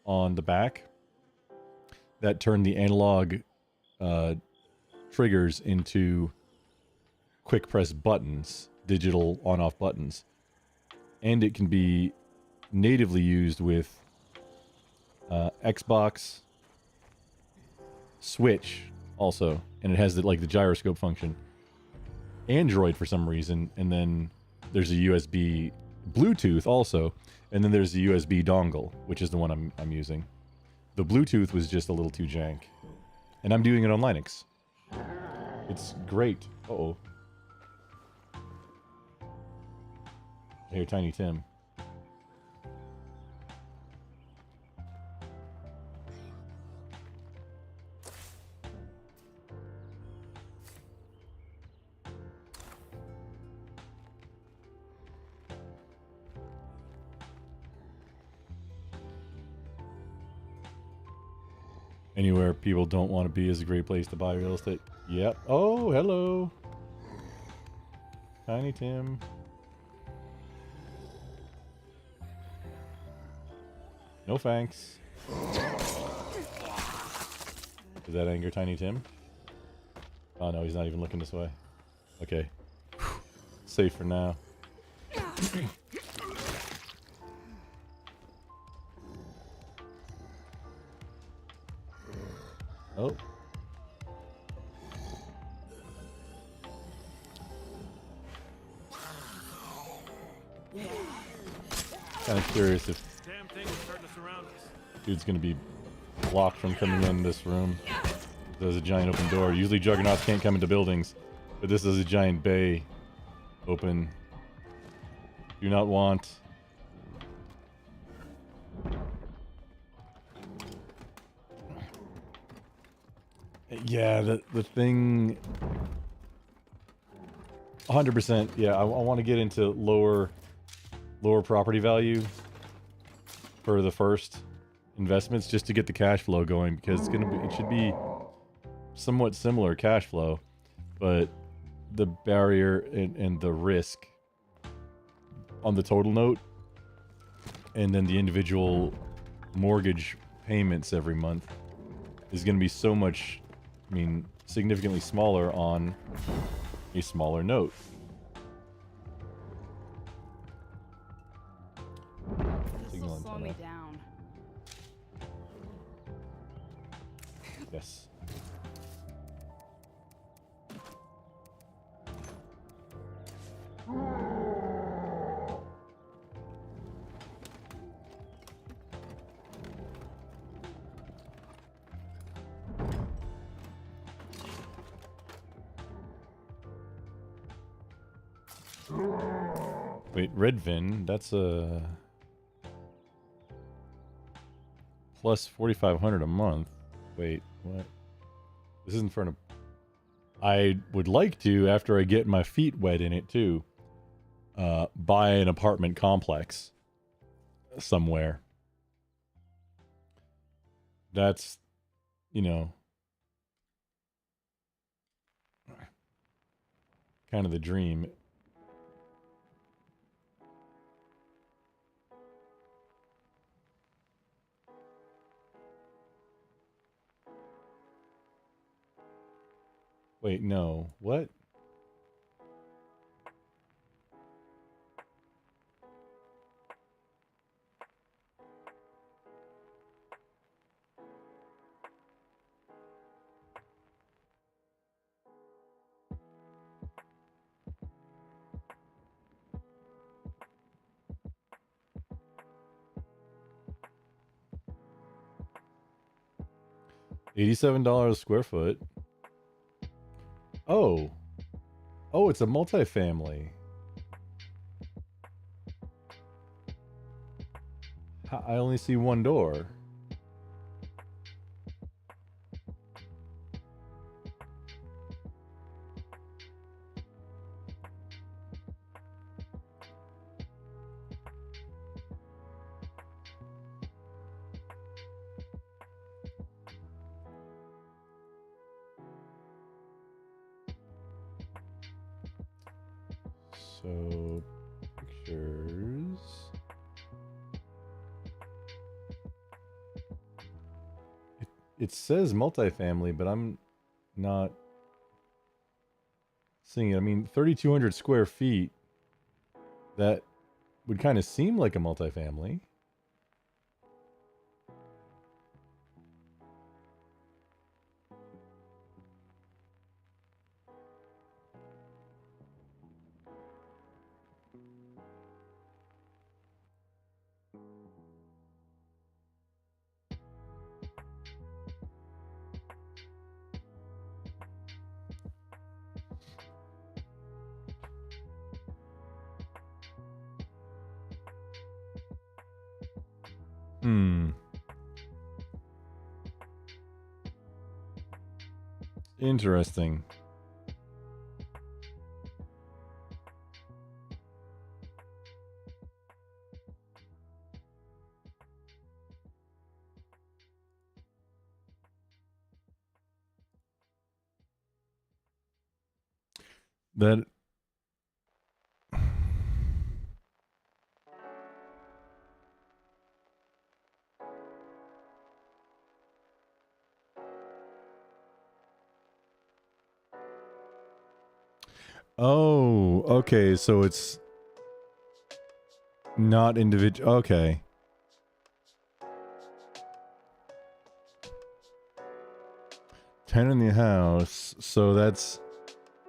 on the back that turn the analog triggers into quick press buttons, digital on-off buttons, and it can be natively used with Xbox, Switch also, and it has the gyroscope function. Android for some reason, and then there's a USB, Bluetooth also, and then there's the USB dongle, which is the one I'm using. The Bluetooth was just a little too jank, and I'm doing it on Linux. It's great. Uh-oh. I hear Tiny Tim. Anywhere people don't want to be is a great place to buy real estate. Yep. Oh, hello. Tiny Tim. No thanks. Does that anger Tiny Tim? Oh no, he's not even looking this way. Okay. Safe for now. Oh. Kind of curious if dude's gonna be blocked from coming in this room. There's a giant open door. Usually juggernauts can't come into buildings, but this is a giant bay. Open. Do not want. Yeah, the thing. 100%. Yeah, I want to get into lower property value for the first investments just to get the cash flow going, because it should be somewhat similar cash flow, but the barrier and the risk on the total note, and then the individual mortgage payments every month is going to be so much, significantly smaller on a smaller note. This will slow me down. Yes. Wait, Redvin, that's a plus 4,500 a month. Wait, what? This isn't for I would like to, after I get my feet wet in it too, buy an apartment complex somewhere. That's, kind of the dream. Wait, no. What? $87 a square foot. Oh. Oh, it's a multifamily. I only see one door. So, pictures. It says multifamily, but I'm not seeing it. I mean, 3,200 square feet. That would kind of seem like a multifamily. Hmm. Interesting. That Oh, okay, so it's not individual. Okay. Ten in the house, so that's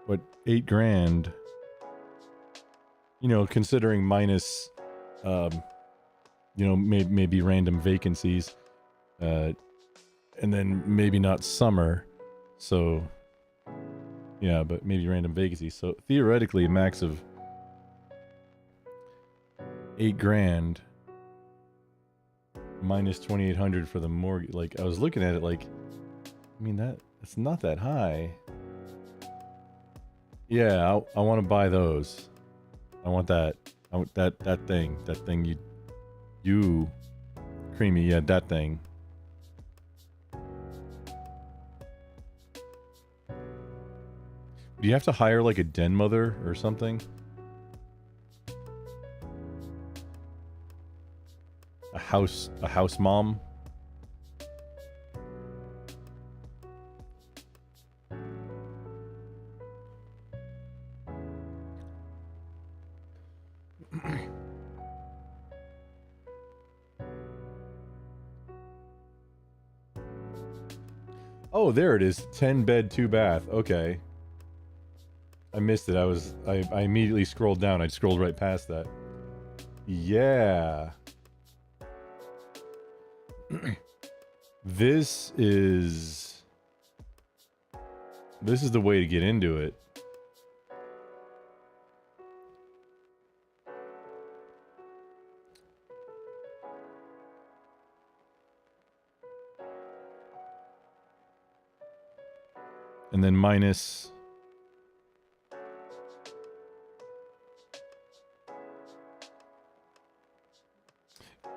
what, 8 grand. You know, considering minus, you know, maybe random vacancies, and then maybe not summer. So, yeah, but maybe random vacancies. So theoretically, a max of 8 grand minus 2,800 for the mortgage. Like, I was looking at it, like, I mean it's not that high. Yeah, I want to buy those. I want that. I want that thing. That thing you creamy. Yeah, that thing. Do you have to hire like a den mother or something? A house mom? Oh, there it is. 10 bed, 2 bath. Okay. I missed it. I immediately scrolled down. I scrolled right past that. Yeah. This is the way to get into it. And then minus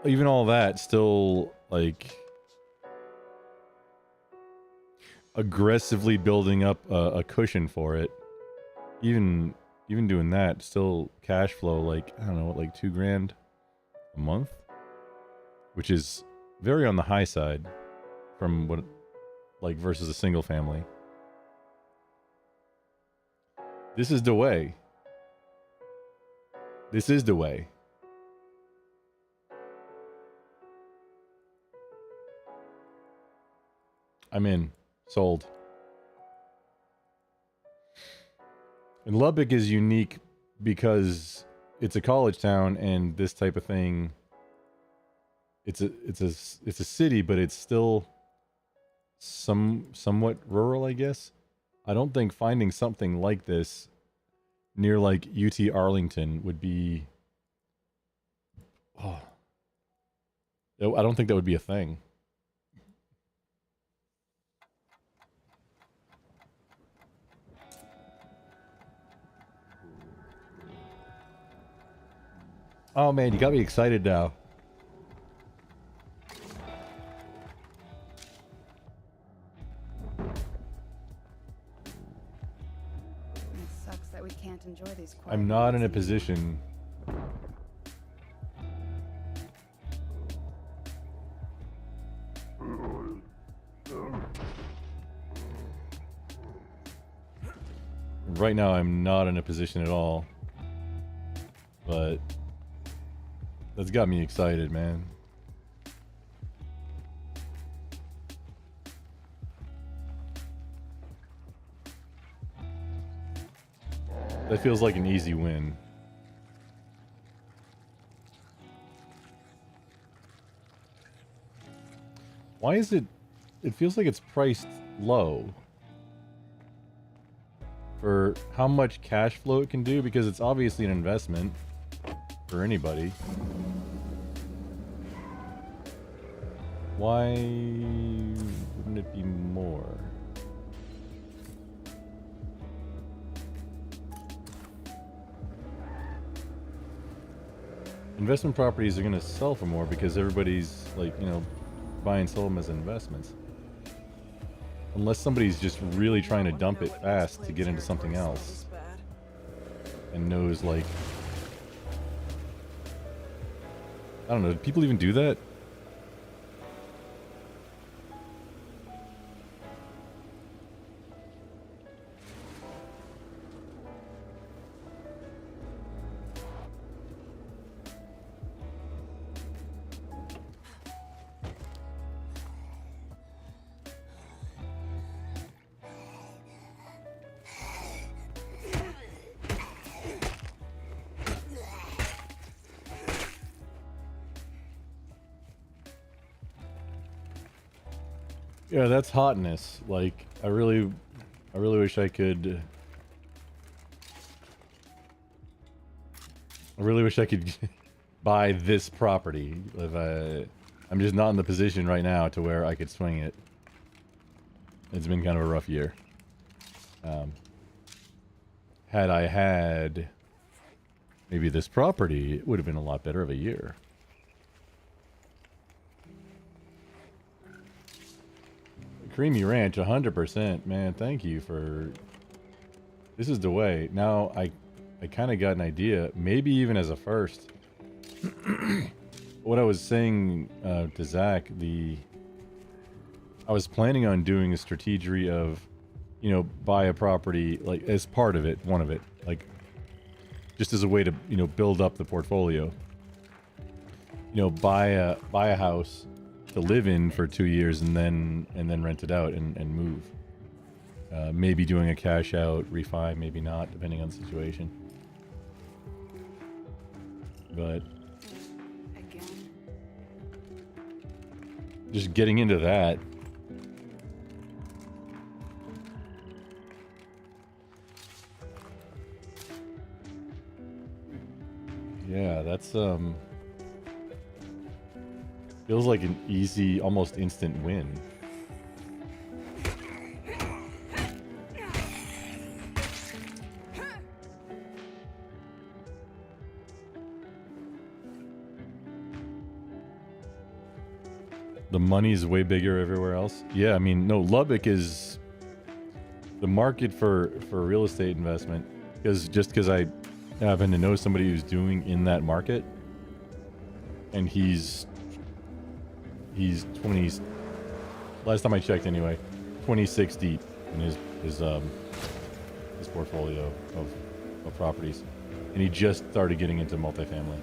even all that, still like aggressively building up a cushion for it. Even doing that, still cash flow like, I don't know, what, like 2 grand a month, which is very on the high side from what, like, versus a single family. This is the way. This is the way. I'm in. Sold. And Lubbock is unique because it's a college town, and this type of thing, it's a city, but it's still somewhat rural, I guess. I don't think finding something like this near like UT Arlington would be, oh, I don't think that would be a thing. Oh man, you got me excited now. It sucks that we can't enjoy these quiet I'm not in a moments position. Right now, I'm not in a position at all. But that's got me excited, man. That feels like an easy win. Why is it... It feels like it's priced low. For how much cash flow it can do, because it's obviously an investment for anybody. Why wouldn't it be more? Investment properties are going to sell for more because everybody's, like, you know, buy and sell them as investments. Unless somebody's just really trying to dump it fast to get into something else. And knows, like... I don't know, do people even do that? Yeah, that's hotness. Like, I really wish I could... I really wish I could buy this property. If I'm just not in the position right now to where I could swing it. It's been kind of a rough year. Had I had maybe this property, it would have been a lot better of a year. Creamy Ranch, 100%. Man, thank you for... This is the way. Now, I kind of got an idea. Maybe even as a first. What I was saying to Zach, I was planning on doing a strategy of, you know, buy a property, like, as part of it, one of it. Like, just as a way to, you know, build up the portfolio. You know, buy a house to live in for 2 years and then rent it out and move. Maybe doing a cash out refi, maybe not, depending on the situation. But again. Just getting into that. Yeah, that's feels like an easy, almost instant win. The money's way bigger everywhere else. Yeah, I mean, no, Lubbock is the market for real estate investment, because I happen to know somebody who's doing in that market, and he's 20, last time I checked anyway, 26 deep in his portfolio of properties, and he just started getting into multifamily.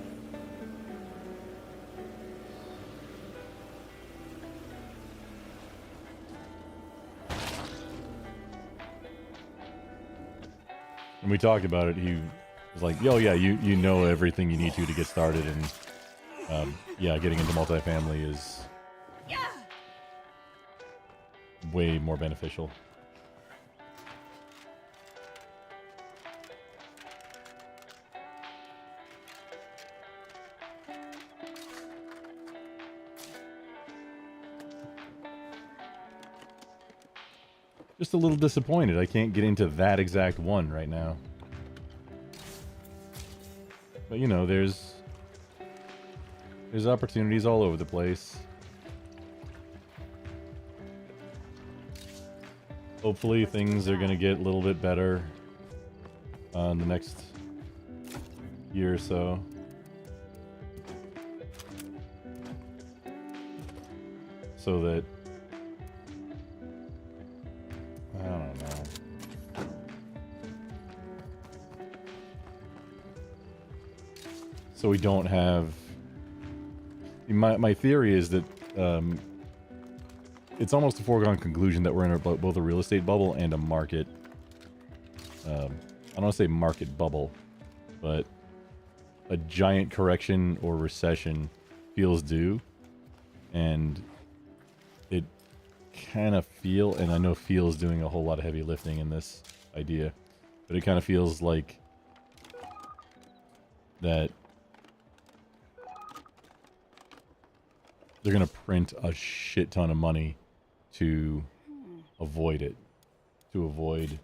And we talked about it. He was like, "Yo, yeah, you know everything you need to get started," and yeah, getting into multifamily is way more beneficial. Just a little disappointed I can't get into that exact one right now. But you know, there's opportunities all over the place. Hopefully things are going to get a little bit better in the next year or so. So that I don't know. So we don't have. My theory is that it's almost a foregone conclusion that we're in both a real estate bubble and a market. I don't want to say market bubble, but a giant correction or recession feels due, and it kind of and I know feels doing a whole lot of heavy lifting in this idea, but it kind of feels like that they're gonna print a shit ton of money to avoid it, to avoid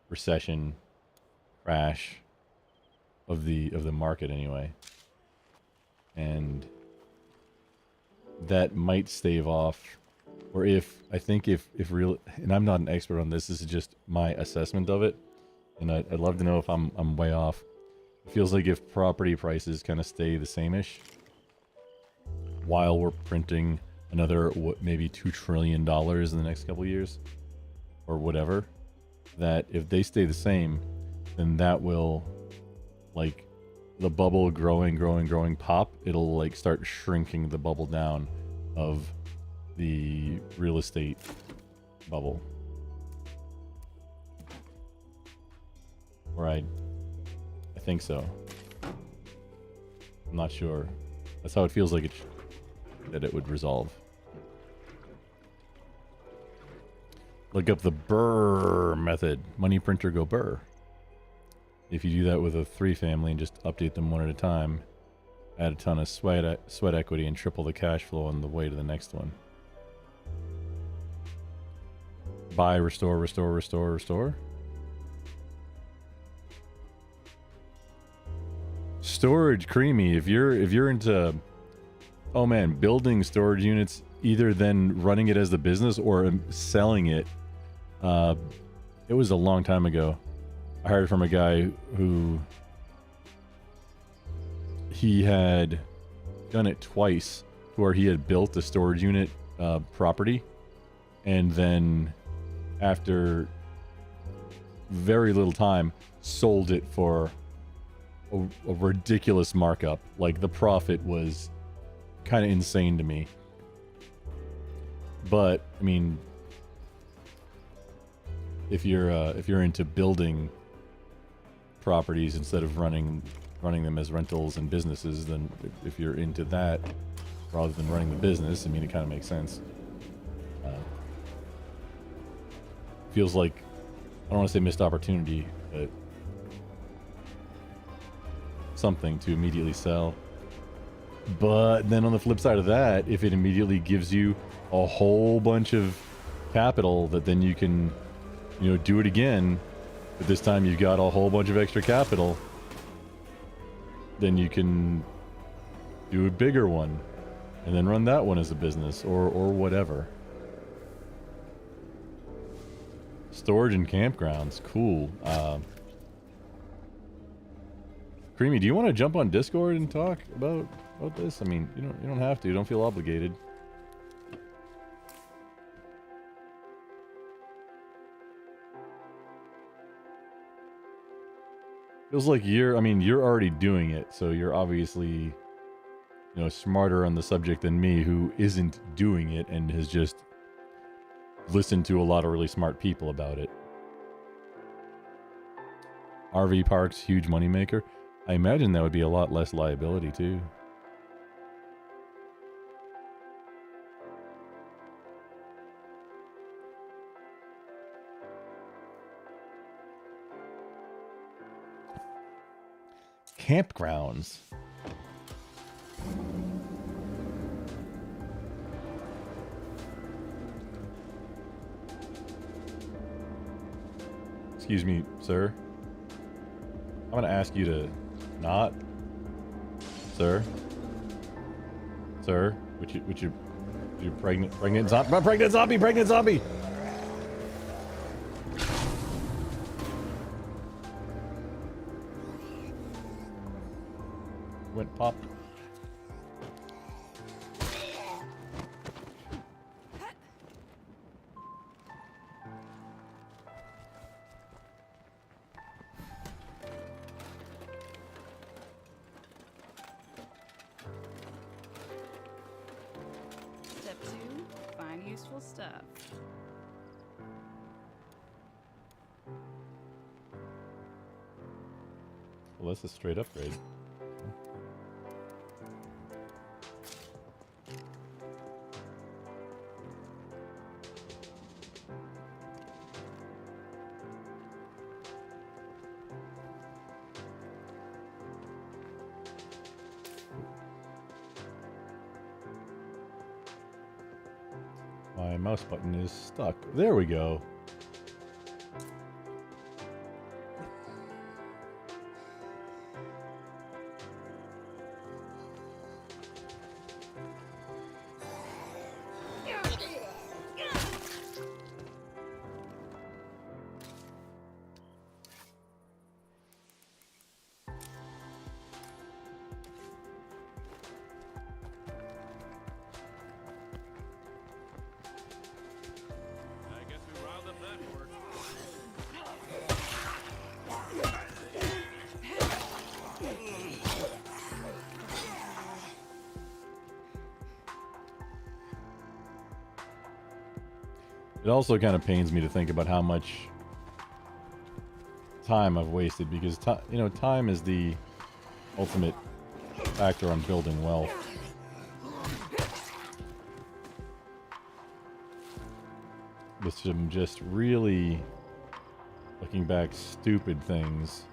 recession, crash of the market anyway, and that might stave off, or if real, and I'm not an expert on this. This is just my assessment of it, and I'd love to know if I'm way off. It feels like if property prices kind of stay the same-ish, while we're printing another maybe $2 trillion in the next couple of years, or whatever, that if they stay the same, then that will, like, the bubble growing pop, it'll like start shrinking the bubble down of the real estate bubble. Or I think so. I'm not sure. That's how it feels like that it would resolve. Look up the Burr method. Money printer go Burr. If you do that with a 3 family and just update them one at a time, add a ton of sweat equity and triple the cash flow on the way to the next one. Buy, restore, restore, restore, restore. Storage, creamy. If you're into, oh man, building storage units, either then running it as the business or selling it. It was a long time ago. I heard from a guy who he had done it twice, where he had built a storage unit property, and then after very little time sold it for a ridiculous markup. Like, the profit was kind of insane to me. But I mean, if you're into building properties instead of running them as rentals and businesses, then if you're into that rather than running the business, I mean, it kind of makes sense. Feels like, I don't want to say missed opportunity, but something to immediately sell. But then on the flip side of that, if it immediately gives you a whole bunch of capital that then you can, do it again, but this time you've got a whole bunch of extra capital, then you can do a bigger one and then run that one as a business or whatever. Storage and campgrounds, cool. Creamy, do you want to jump on Discord and talk about this? I mean, you don't have to. Don't feel obligated. Feels like you're already doing it, so you're obviously, smarter on the subject than me, who isn't doing it and has just listened to a lot of really smart people about it. RV parks, huge moneymaker. I imagine that would be a lot less liability too. Campgrounds. Excuse me, sir. I'm gonna ask you to not. Sir. Sir, would you pregnant zombie. pop. Step 2, find useful stuff. Well, that's a straight upgrade. My mouse button is stuck. There we go. I guess we riled up that horse. It also kind of pains me to think about how much time I've wasted because time is the ultimate factor on building wealth. With some just really, looking back, stupid things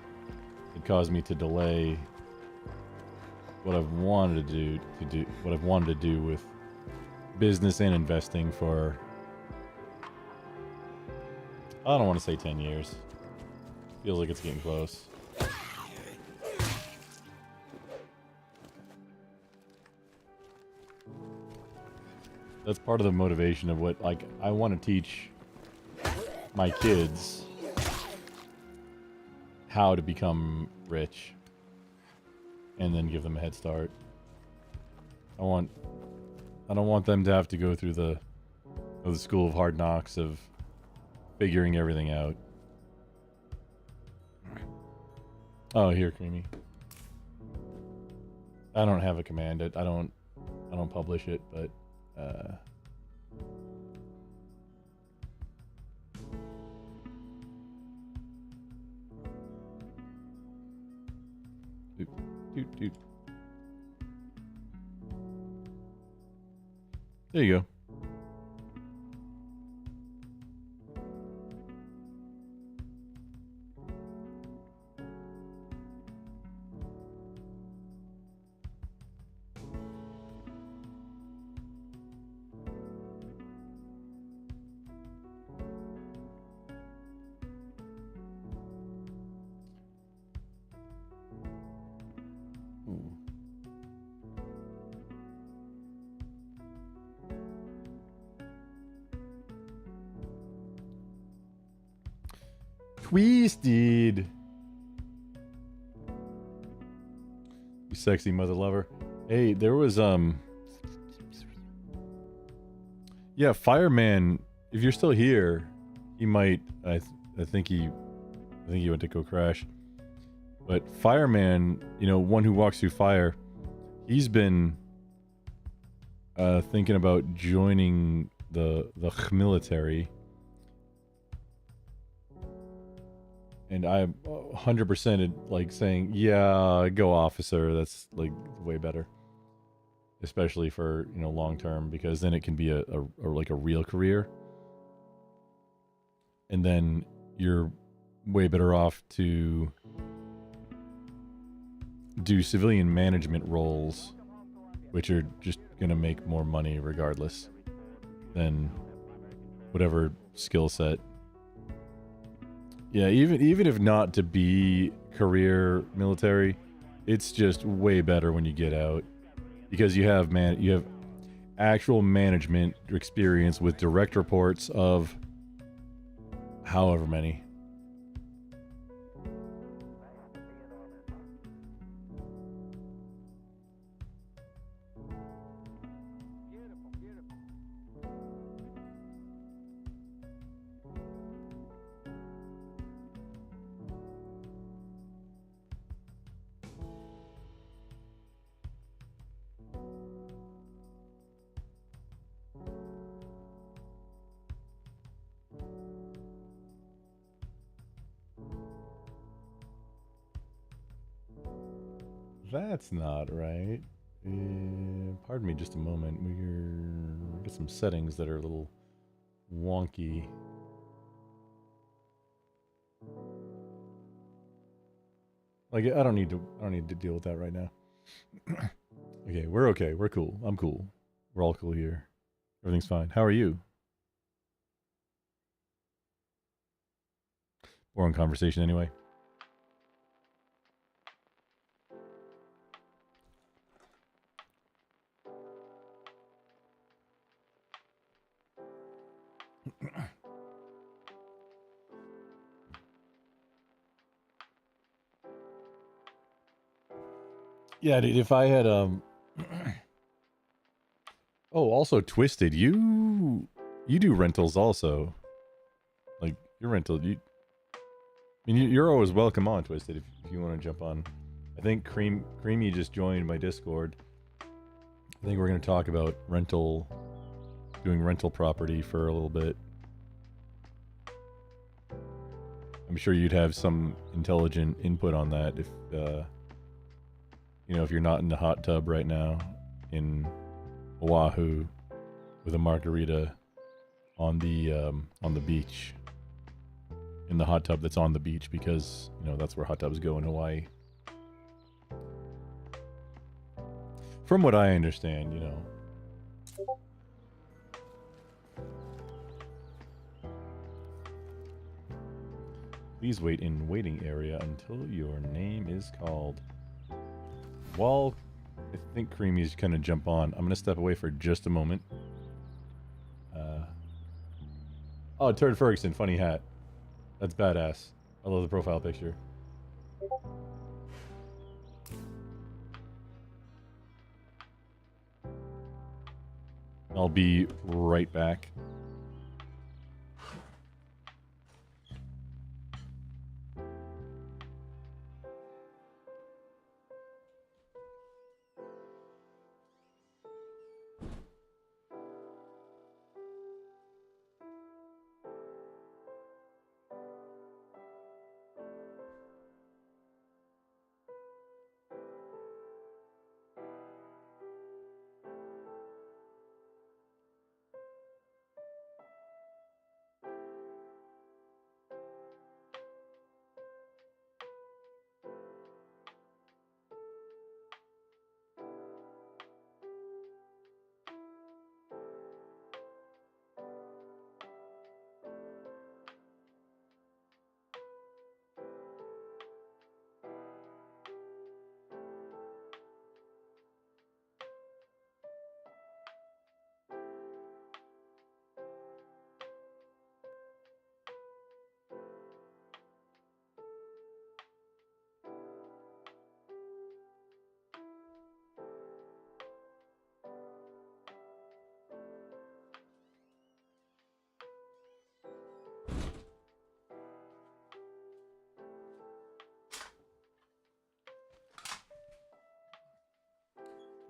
that caused me to delay what I've wanted to do what I've wanted to do with business and investing for, I don't want to say 10 years. Feels like it's getting close. That's part of the motivation of what, like, I want to teach my kids how to become rich and then give them a head start. I don't want them to have to go through the school of hard knocks of figuring everything out. Oh, here, Creamy. I don't have a command. I don't publish it, but doot. There you go. Twisted. You sexy mother lover. Hey, there was yeah, Fireman, if you're still here, he might I think he went to go crash. But Fireman, one who walks through fire, he's been thinking about joining the military. And I 100% like saying, yeah, go officer. That's like way better, especially for long term, because then it can be a real career, and then you're way better off to do civilian management roles, which are just gonna make more money regardless than whatever skill set. Yeah, even if not to be career military, it's just way better when you get out, because you have actual management experience with direct reports of however many. That's not right. Pardon me just a moment. We got some settings that are a little wonky. Like I don't need to deal with that right now. Okay, we're okay. We're cool. I'm cool. We're all cool here. Everything's fine. How are you? Boring conversation anyway. Yeah, dude, if I had oh, also Twisted, you do rentals also. Like your rental, you're always welcome on Twisted if you want to jump on. I think Creamy just joined my Discord. I think we're going to talk about doing rental property for a little bit. I'm sure you'd have some intelligent input on that if if you're not in the hot tub right now in Oahu with a margarita on the beach. In the hot tub that's on the beach because, that's where hot tubs go in Hawaii. From what I understand, Please wait in waiting area until your name is called. While I think Creamy's gonna jump on, I'm gonna step away for just a moment. Oh, Turd Ferguson, funny hat. That's badass. I love the profile picture. I'll be right back.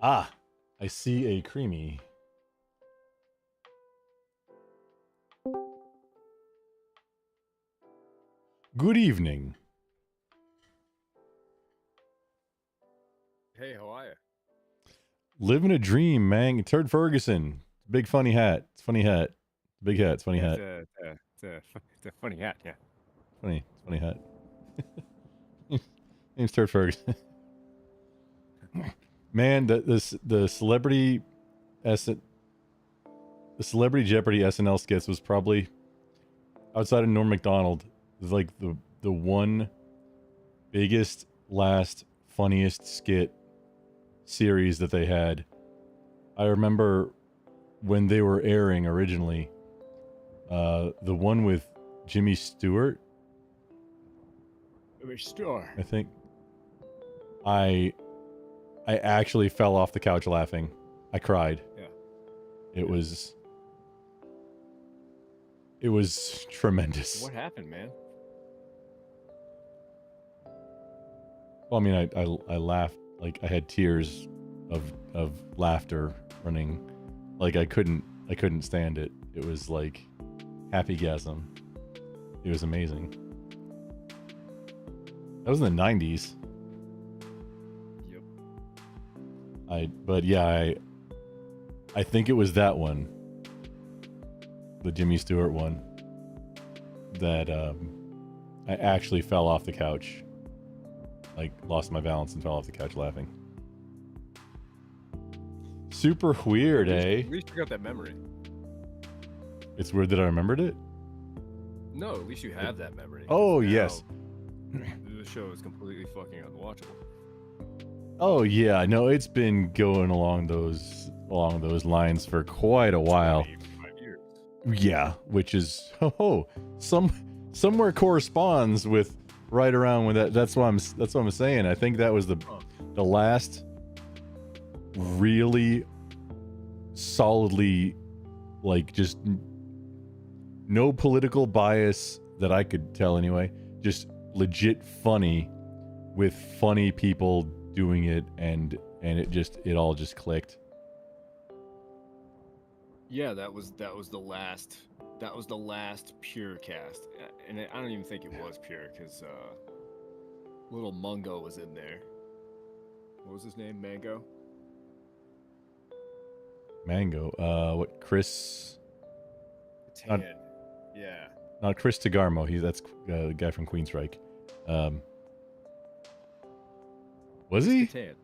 Ah, I see a Creamy. Good evening. Hey, how are you? Living a dream, man. Turd Ferguson. Big funny hat. It's funny hat. Big hat. It's funny hat. It's a funny hat, yeah. Funny hat. Name's Turd Ferguson. Man, the celebrity Jeopardy SNL skits was probably outside of Norm Macdonald, was like the one biggest, last, funniest skit series that they had. I remember when they were airing originally, the one with Jimmy Stewart. I think I actually fell off the couch laughing. I cried. Yeah. It was tremendous. What happened, man? Well, I mean, I laughed, like I had tears of laughter running, like I couldn't stand it. It was like happy-gasm. It was amazing. That was in the 90s. Yep. But yeah, I think it was that one, the Jimmy Stewart one, that I actually fell off the couch, like lost my balance and fell off the couch laughing. Super weird, eh? At least you got that memory. It's weird that I remembered it. No, at least you have that memory. Oh, Now, yes. The show is completely fucking unwatchable. Oh yeah, no, it's been going along those lines for quite a while. 5 years. Yeah, which is somewhere corresponds with right around when that's what I'm saying. I think that was the last really solidly, like, just no political bias that I could tell anyway, just legit funny with funny people doing it, and it all just clicked. Yeah, that was the last pure cast, and I don't even think it was pure because little Mungo was in there. What was his name? Mango. What, Chris? Tan. Yeah. Not Chris Tagarmo. That's the guy from Queensryche. Was he? Tan.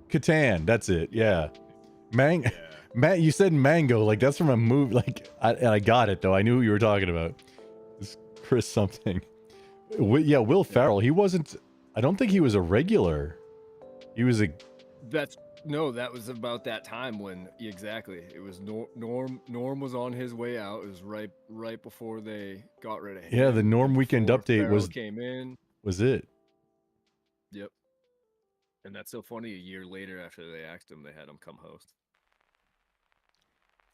Catan. That's it. Yeah. Yeah. Matt, you said Mango. Like, that's from a movie. Like, I got it, though. I knew who you were talking about. It's Chris something. Will Ferrell. He wasn't... I don't think he was a regular. He was a... That was about that time when exactly it was Norm was on his way out. It was right before they got rid of him. Yeah, the Norm Weekend Update Ferrell came in. was it. Yep. And that's so funny. A year later, after they axed him, they had him come host.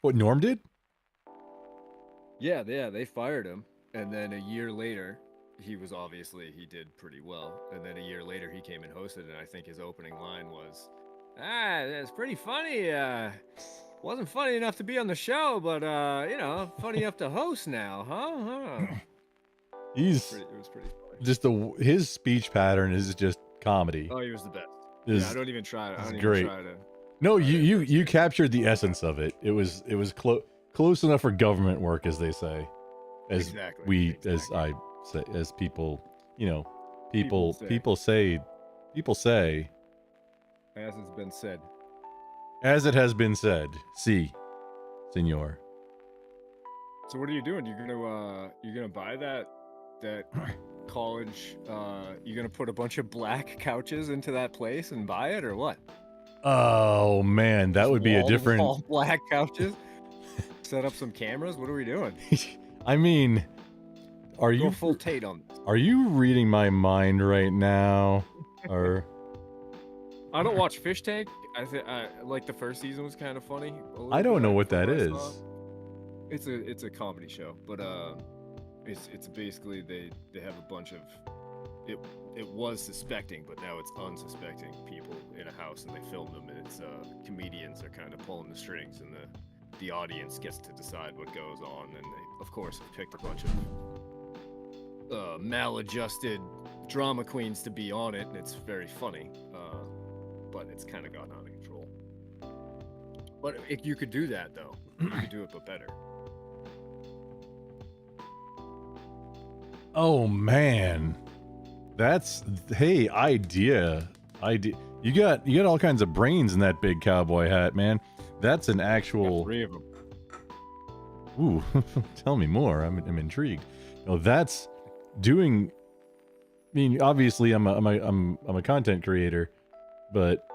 What, Norm did? Yeah, they fired him, and then a year later, he did pretty well. And then a year later, he came and hosted, and I think his opening line was, that's pretty funny. Wasn't funny enough to be on the show, but funny enough to host now, huh? It was pretty funny. Just his speech pattern is just comedy. Oh, he was the best. I don't even try to. Great. No, you captured the essence of it. It was close enough for government work, as they say, as people, people say. As it's been said. As it has been said. Si, senor. So what are you doing? You're gonna buy that college? You're gonna put a bunch of black couches into that place and buy it, or what? Oh man, that would be a different. All black couches. Set up some cameras. What are we doing? I mean, are you Go full Tate on this? Are you reading my mind right now, or? I don't watch Fish Tank. I like the first season was kind of funny. I don't know what that is. It's a comedy show, but it's basically they have a bunch of it was suspecting, but now it's unsuspecting people in a house, and they film them, and it's comedians are kind of pulling the strings, and the audience gets to decide what goes on, and they of course have picked a bunch of maladjusted drama queens to be on it, and it's very funny. But it's kind of gotten out of control. But if you could do that, though, you could do it, but better. Oh man, idea. You got all kinds of brains in that big cowboy hat, man. That's an actual. 3 of them. Ooh, tell me more. I'm intrigued. No, that's doing. I mean, obviously, I'm a content creator, but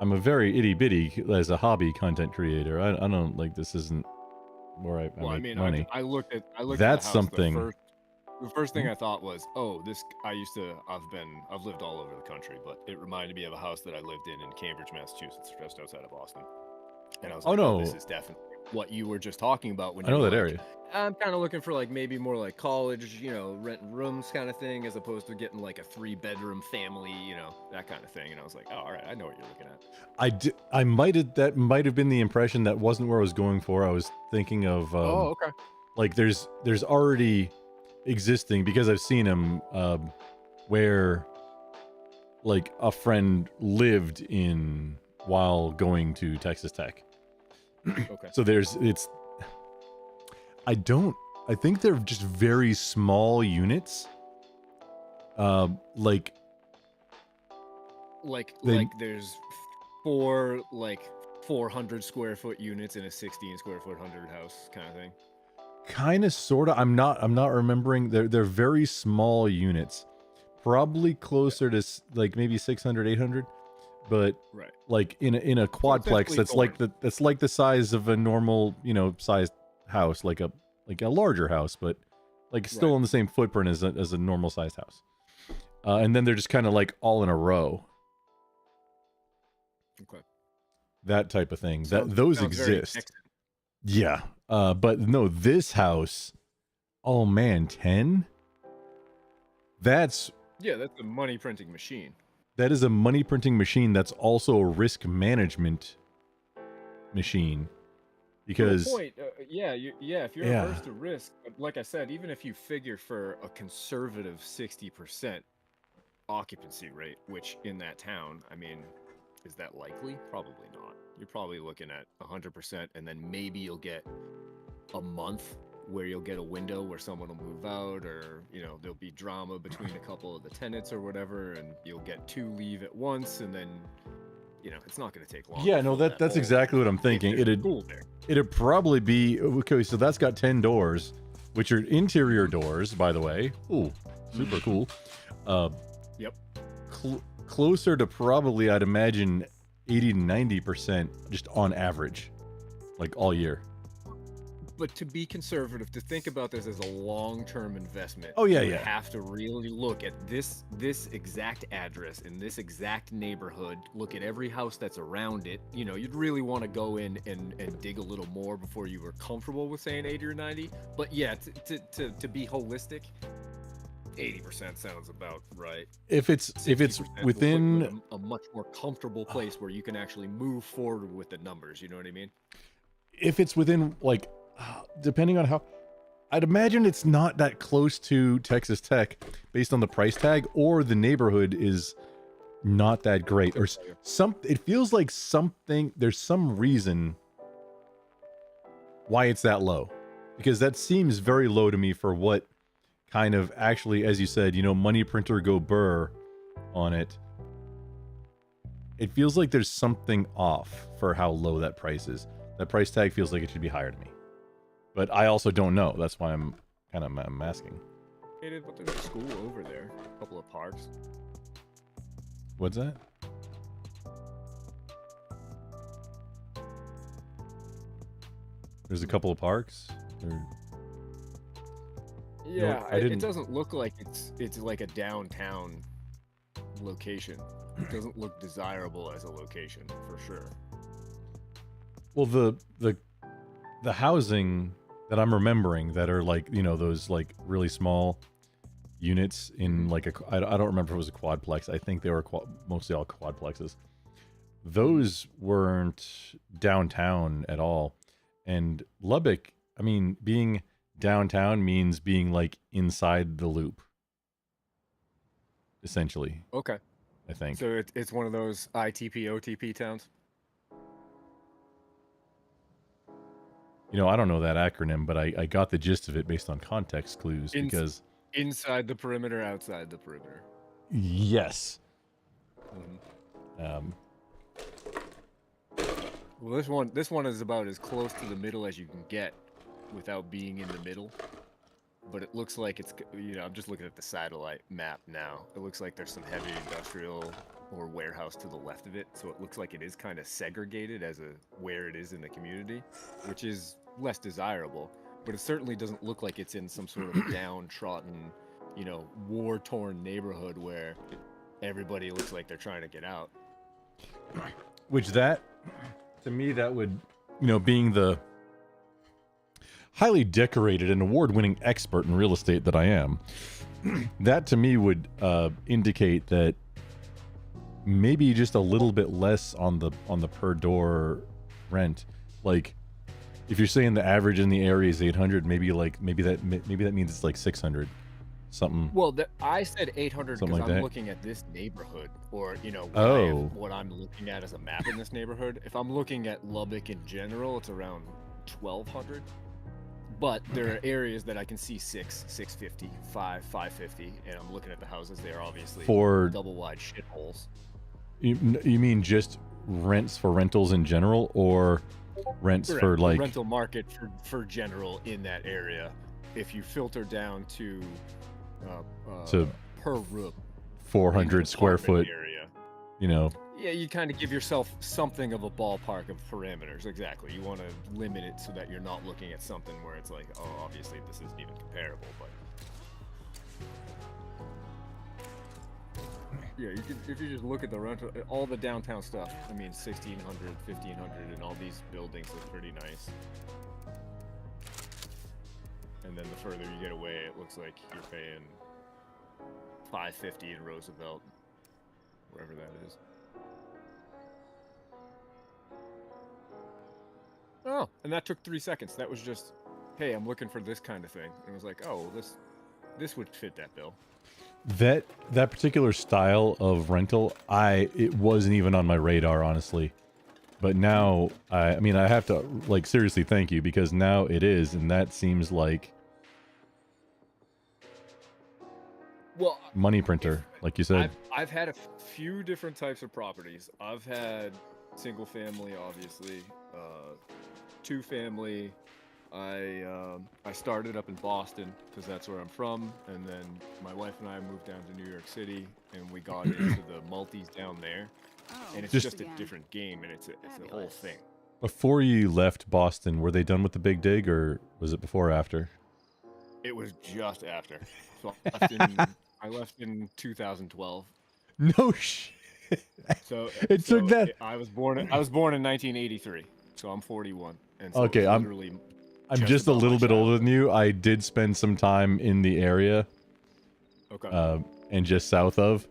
I'm a very itty bitty as a hobby content creator. I don't like, this isn't where I make money. I looked at That's at the house, something. The first thing I thought was, oh, I've lived all over the country, but it reminded me of a house that I lived in Cambridge, Massachusetts, just outside of Boston. And I was like, no, this is definitely what you were just talking about when I know that like, area. I'm kind of looking for like maybe more like college, renting rooms kind of thing, as opposed to getting like a 3-bedroom family, that kind of thing. And I was like, oh, all right, I know what you're looking at. That might have been the impression. That wasn't where I was going for. I was thinking of okay. Like there's already existing, because I've seen them where like a friend lived in while going to Texas Tech. Okay. So I think they're just very small units. Like there's 400 square foot units in a 16 square foot 100 house kind of thing. kind of, sort of. I'm not remembering. They're very small units, probably closer to like maybe 600, 800. But Right. like in a quadplex, that's like the size of a normal, sized house, like a larger house, but like still in the same footprint as a normal sized house. And then they're just kind of like all in a row. Okay. That type of thing. Sounds Those very exist. Texan. Yeah. But no, this house, oh man, 10? That's a money printing machine. That is a money printing machine that's also a risk management machine. Because To a point, if you're averse to risk, like I said, even if you figure for a conservative 60% occupancy rate, which in that town, I mean, is that likely? Probably not. You're probably looking at 100%, and then maybe you'll get a month where you'll get a window where someone will move out, or there'll be drama between a couple of the tenants or whatever, and you'll get 2 leave at once, and then it's not going to take long. yeah, no, that's exactly what I'm thinking. It'd probably be okay. So that's got 10 doors, which are interior doors, by the way. Ooh, super cool. Yep. Closer to probably, I'd imagine, 80 to 90% just on average, like all year. But to be conservative, to think about this as a long-term investment, Oh, yeah, you yeah. have to really look at this exact address in this exact neighborhood. Look at every house that's around it. You'd really want to go in and dig a little more before you were comfortable with saying 80 or 90. But yeah, to be holistic, 80% sounds about right. If it's 60% within will put you in a much more comfortable place where you can actually move forward with the numbers. You know what I mean? if it's within, like, depending on how, I'd imagine it's not that close to Texas Tech based on the price tag, or the neighborhood is not that great, or it feels like there's some reason why it's that low, because that seems very low to me for what kind of, actually, as you said, money printer go burr on it. It feels like there's something off for how low that price is. That price tag feels like it should be higher to me. But I also don't know. That's why I'm asking. But there's a school over there, a couple of parks. What's that? There's a couple of parks? Yeah, I didn't... it doesn't look like it's like a downtown location. It doesn't look desirable as a location, for sure. Well, the housing that I'm remembering that are like, those like really small units in like I don't remember if it was a quadplex. I think they were mostly all quadplexes. Those weren't downtown at all. And Lubbock, I mean, being downtown means being like inside the loop, essentially. Okay. I think. So it's one of those ITP, OTP towns? I don't know that acronym, but I got the gist of it based on context clues, because... Inside the perimeter, outside the perimeter. Yes. Mm-hmm. Well, this one is about as close to the middle as you can get without being in the middle. But it looks like it's, I'm just looking at the satellite map now. It looks like there's some heavy industrial or warehouse to the left of it. So it looks like it is kind of segregated as where it is in the community, which is less desirable. But it certainly doesn't look like it's in some sort of downtrodden, war-torn neighborhood where everybody looks like they're trying to get out. Which to me, that would, being the highly decorated and award-winning expert in real estate that I am, that to me would indicate that maybe just a little bit less on the per door rent. Like, if you're saying the average in the area is 800, maybe that means it's like 600. something. Well, I said 800 Something because like I'm that. looking at this neighborhood, or Oh. what I'm looking at as a map in this neighborhood. If I'm looking at Lubbock in general, it's around 1,200. But there are areas that I can see 650, 550, and I'm looking at the houses. They're obviously For double wide shitholes. you mean just rents for rentals in general, or rents Correct. for The like rental market for general in that area. If you filter down to to per room, 400 square foot, area, you know, yeah, you kind of give yourself something of a ballpark of parameters. Exactly. You want to limit it so that you're not looking at something where it's like, oh, obviously this isn't even comparable. But yeah, you can, if you just look at the rental, all the downtown stuff. I mean, 1,600, 1,500, and all these buildings look pretty nice. And then the further you get away, it looks like you're paying $550 in Roosevelt, wherever that is. Oh, and that took 3 seconds. That was just, hey, I'm looking for this kind of thing. And it was like, oh, well, this would fit that bill. that particular style of rental, it wasn't even on my radar, honestly. But now, I mean, I have to, like, seriously thank you, because now it is, and that seems like Well, money printer, like you said. I've had a few different types of properties. I've had single family, obviously, two family. I started up in Boston because that's where I'm from, and then my wife and I moved down to New York City, and we got into the multis down there. Oh, And it's Just- just a different game, and it's a whole Fabulous. thing. Before you left Boston, were they done with the big dig, or was it before or after? It was just after. So I left in 2012. No shit. So It took that- I was born in 1983. So I'm 41. And so Okay, it's I'm literally just a about little my bit older childhood. than you. I did spend some time in the area, Okay. and just south of.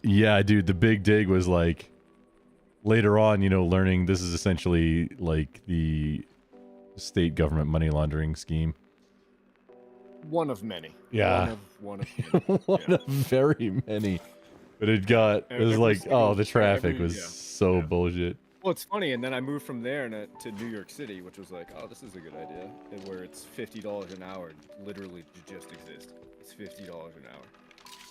Yeah, dude, the big dig was like later on, learning this is essentially like the state government money laundering scheme. One of many. Yeah. One of many. One Yeah. of very many. But it was Every like, single- the traffic every- was yeah, so yeah. bullshit. Well, it's funny, and then I moved from there to New York City, which was like, oh, this is a good idea. And where it's $50 an hour, literally to just exist. It's $50 an hour.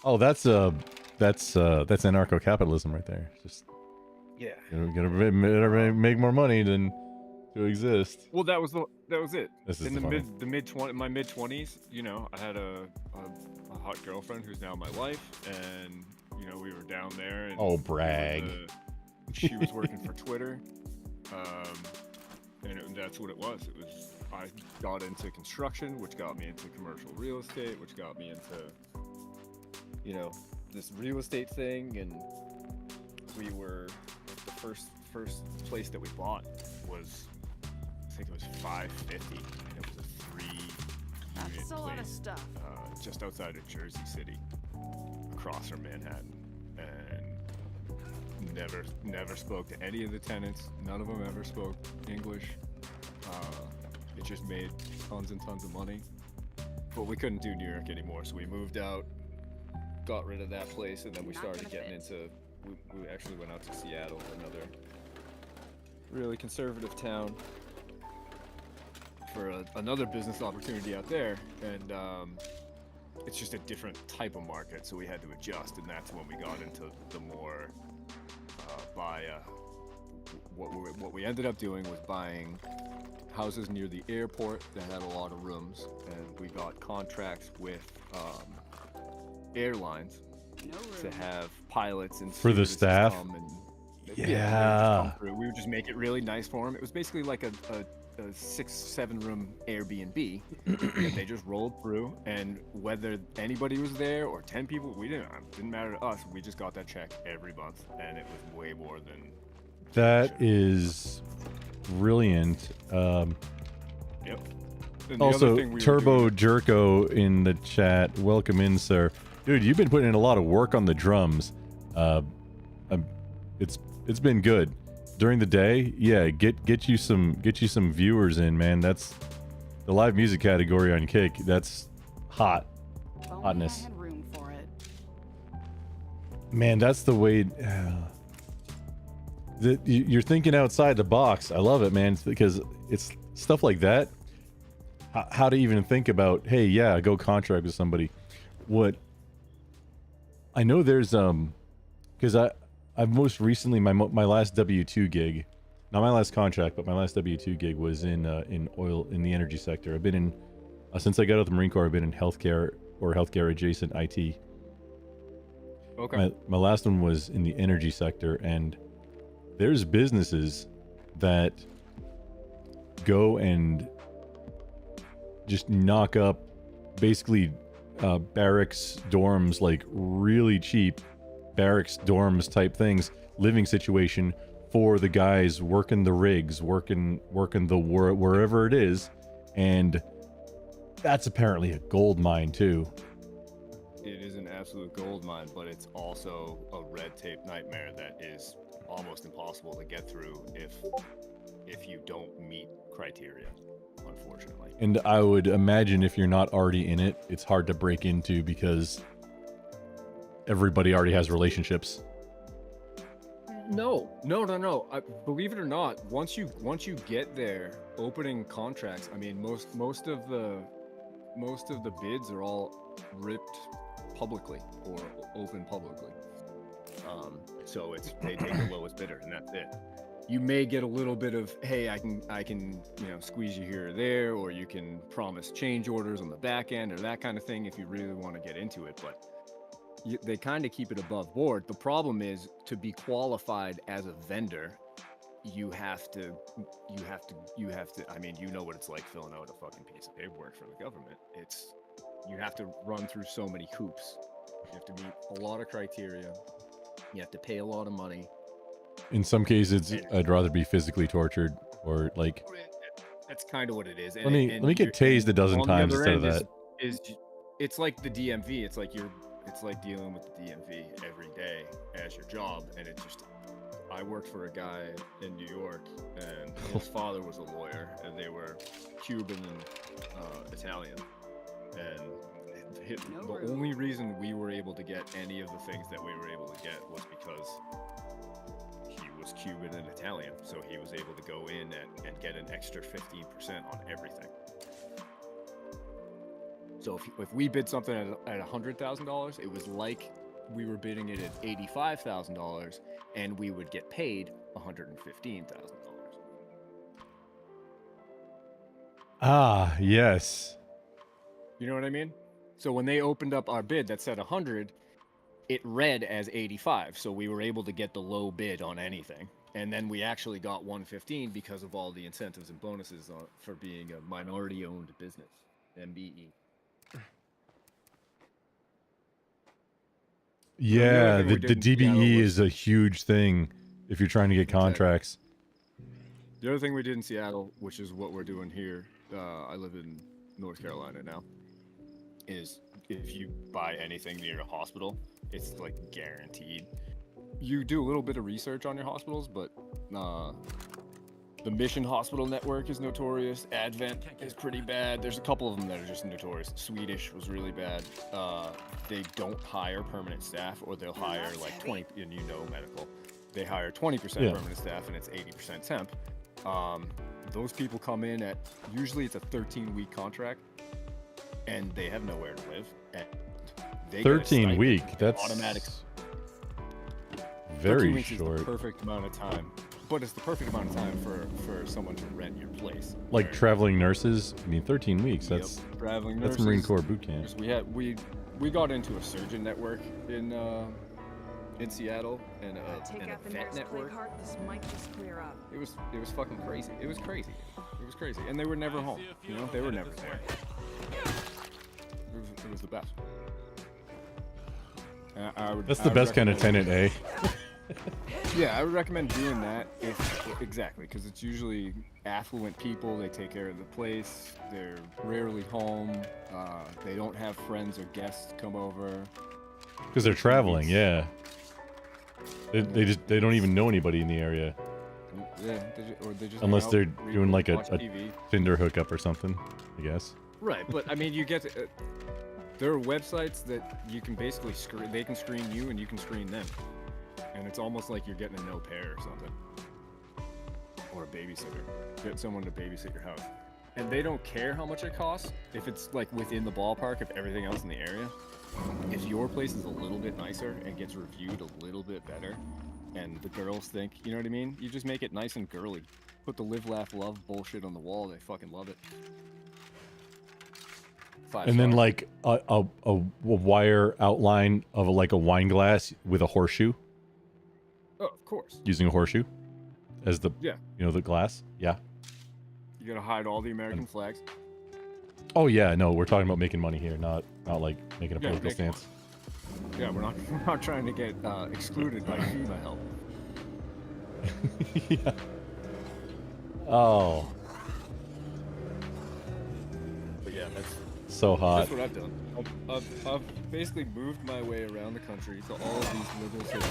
Oh, that's anarcho-capitalism right there. Just Yeah. gotta make more money than to exist. Well, that was it. This is In the my mid 20s, I had a hot girlfriend who's now my wife, and we were down there. And Oh, brag. she was working for Twitter, and that's what it was. I got into construction, which got me into commercial real estate, which got me into this real estate thing, and we were the first place that we bought was, I think it was $550, and it was a 3-unit That's a lot of place, stuff. just outside of Jersey City, across from Manhattan, and never spoke to any of the tenants. None of them ever spoke English. It just made tons and tons of money, but we couldn't do New York anymore, so we moved out, got rid of that place, and then we Not started gonna getting fit. into. We actually went out to Seattle, another really conservative town, for another business opportunity out there, and it's just a different type of market, so we had to adjust, and that's when we got into the more what we ended up doing was buying houses near the airport that had a lot of rooms, and we got contracts with airlines No to room. have pilots and For the stewardesses staff? come and they would just Yeah. come through. We would just make it really nice for them. It was basically like a 6-7 room Airbnb that they just rolled through, and whether anybody was there or 10 people, it didn't matter to us. We just got that check every month, and it was way more than That is brilliant. Yep. And the Also, other thing we were Turbo doing- Jerko in the chat. Welcome in, sir. Dude, you've been putting in a lot of work on the drums. It's been good during the day. Yeah, get you some viewers in, man. That's the live music category on Kick. That's hot. If only Hotness. I had room for it. Man, that's the way. You're thinking outside the box. I love it, man, because it's stuff like that. How to even think about, hey, yeah, go contract with somebody. What I know there's because I've most recently my last W-2 gig, not my last contract, but my last W-2 gig was in oil, in the energy sector. I've been in since I got out of the Marine Corps. I've been in healthcare or healthcare adjacent IT. Okay. My last one was in the energy sector, and there's businesses that go and just knock up basically barracks dorms, like really cheap barracks dorms type things, living situation for the guys working the rigs, working the wherever it is, and that's apparently a gold mine too. It is an absolute gold mine, but it's also a red tape nightmare that is almost impossible to get through if you don't meet criteria, unfortunately. And I would imagine if you're not already in it, it's hard to break into because everybody already has relationships. No. Believe it or not, once you get there, opening contracts. I mean, most of the bids are all ripped publicly or open publicly. So they take the lowest bidder, and that's it. You may get a little bit of, hey, I can squeeze you here or there, or you can promise change orders on the back end or that kind of thing if you really want to get into it. But they kind of keep it above board. The problem is, to be qualified as a vendor, you have to. I mean, you know what it's like filling out a fucking piece of paperwork for the government. You have to run through so many hoops. You have to meet a lot of criteria. You have to pay a lot of money. In some cases, I'd rather be physically tortured or like. That's kind of what it is. Let me get tased a dozen times instead of that. It's like the DMV. It's like dealing with the DMV every day as your job, and it's just. I worked for a guy in New York, and his father was a lawyer, and they were Cuban and Italian, and the only reason we were able to get any of the things that we were able to get was because he was Cuban and Italian, so he was able to go in and get an extra 15% on everything. So if we bid something at $100,000, it was like we were bidding it at $85,000, and we would get paid $115,000. Ah, yes. You know what I mean? So when they opened up our bid that said 100, it read as 85. So we were able to get the low bid on anything. And then we actually got 115 because of all the incentives and bonuses for being a minority-owned business, MBE. Yeah, the DBE is a huge thing if you're trying to get contracts. The other thing we did in Seattle, which is what we're doing here, I live in North Carolina now, is if you buy anything near a hospital, it's like guaranteed. You do a little bit of research on your hospitals, but the Mission Hospital Network is notorious. Advent is pretty bad. There's a couple of them that are just notorious. Swedish was really bad. They don't hire permanent staff, or they'll hire like 20, and medical. They hire 20% permanent staff, and it's 80% temp. Those people come in at, usually it's a 13-week contract, and they have nowhere to live. And they 13 week, that's automatic. Very short. Is the perfect amount of time. But it's the perfect amount of time for someone to rent your place. Like traveling nurses. I mean, 13 weeks. That's traveling that's nurses. Marine Corps boot camp. We got into a surgeon network in Seattle and a vet network. This might just clear up. It was fucking crazy. It was crazy, and they were never home. They were never there. It was the best. That's the best kind of tenant, eh? Yeah, I would recommend doing that exactly, because it's usually affluent people. They take care of the place. They're rarely home. They don't have friends or guests come over. Because they're traveling, yeah. They don't even know anybody in the area. Yeah, they just unless they're doing like a TV. Tinder hookup or something, I guess. Right, but I mean, you get There are websites that you can basically screen. They can screen you, and you can screen them, and it's almost like you're getting a no pair or something, or a babysitter. Get someone to babysit your house, and they don't care how much it costs if it's like within the ballpark of everything else in the area. If your place is a little bit nicer and gets reviewed a little bit better, and the girls think, you know what I mean? You just make it nice and girly. Put the live, laugh, love bullshit on the wall. They fucking love it. 5 And then stars. like a wire outline of like a wine glass with a horseshoe, Oh, of course. using a horseshoe as the Yeah. the glass. Yeah. You gotta hide all the American flags. Oh yeah, no, we're talking about making money here, not like making a Yeah, political making stance. Yeah, we're not trying to get excluded by FEMA help. Yeah. Oh, But yeah, that's so hot. what I've done. I've basically moved my way around the country to all of these liberal cities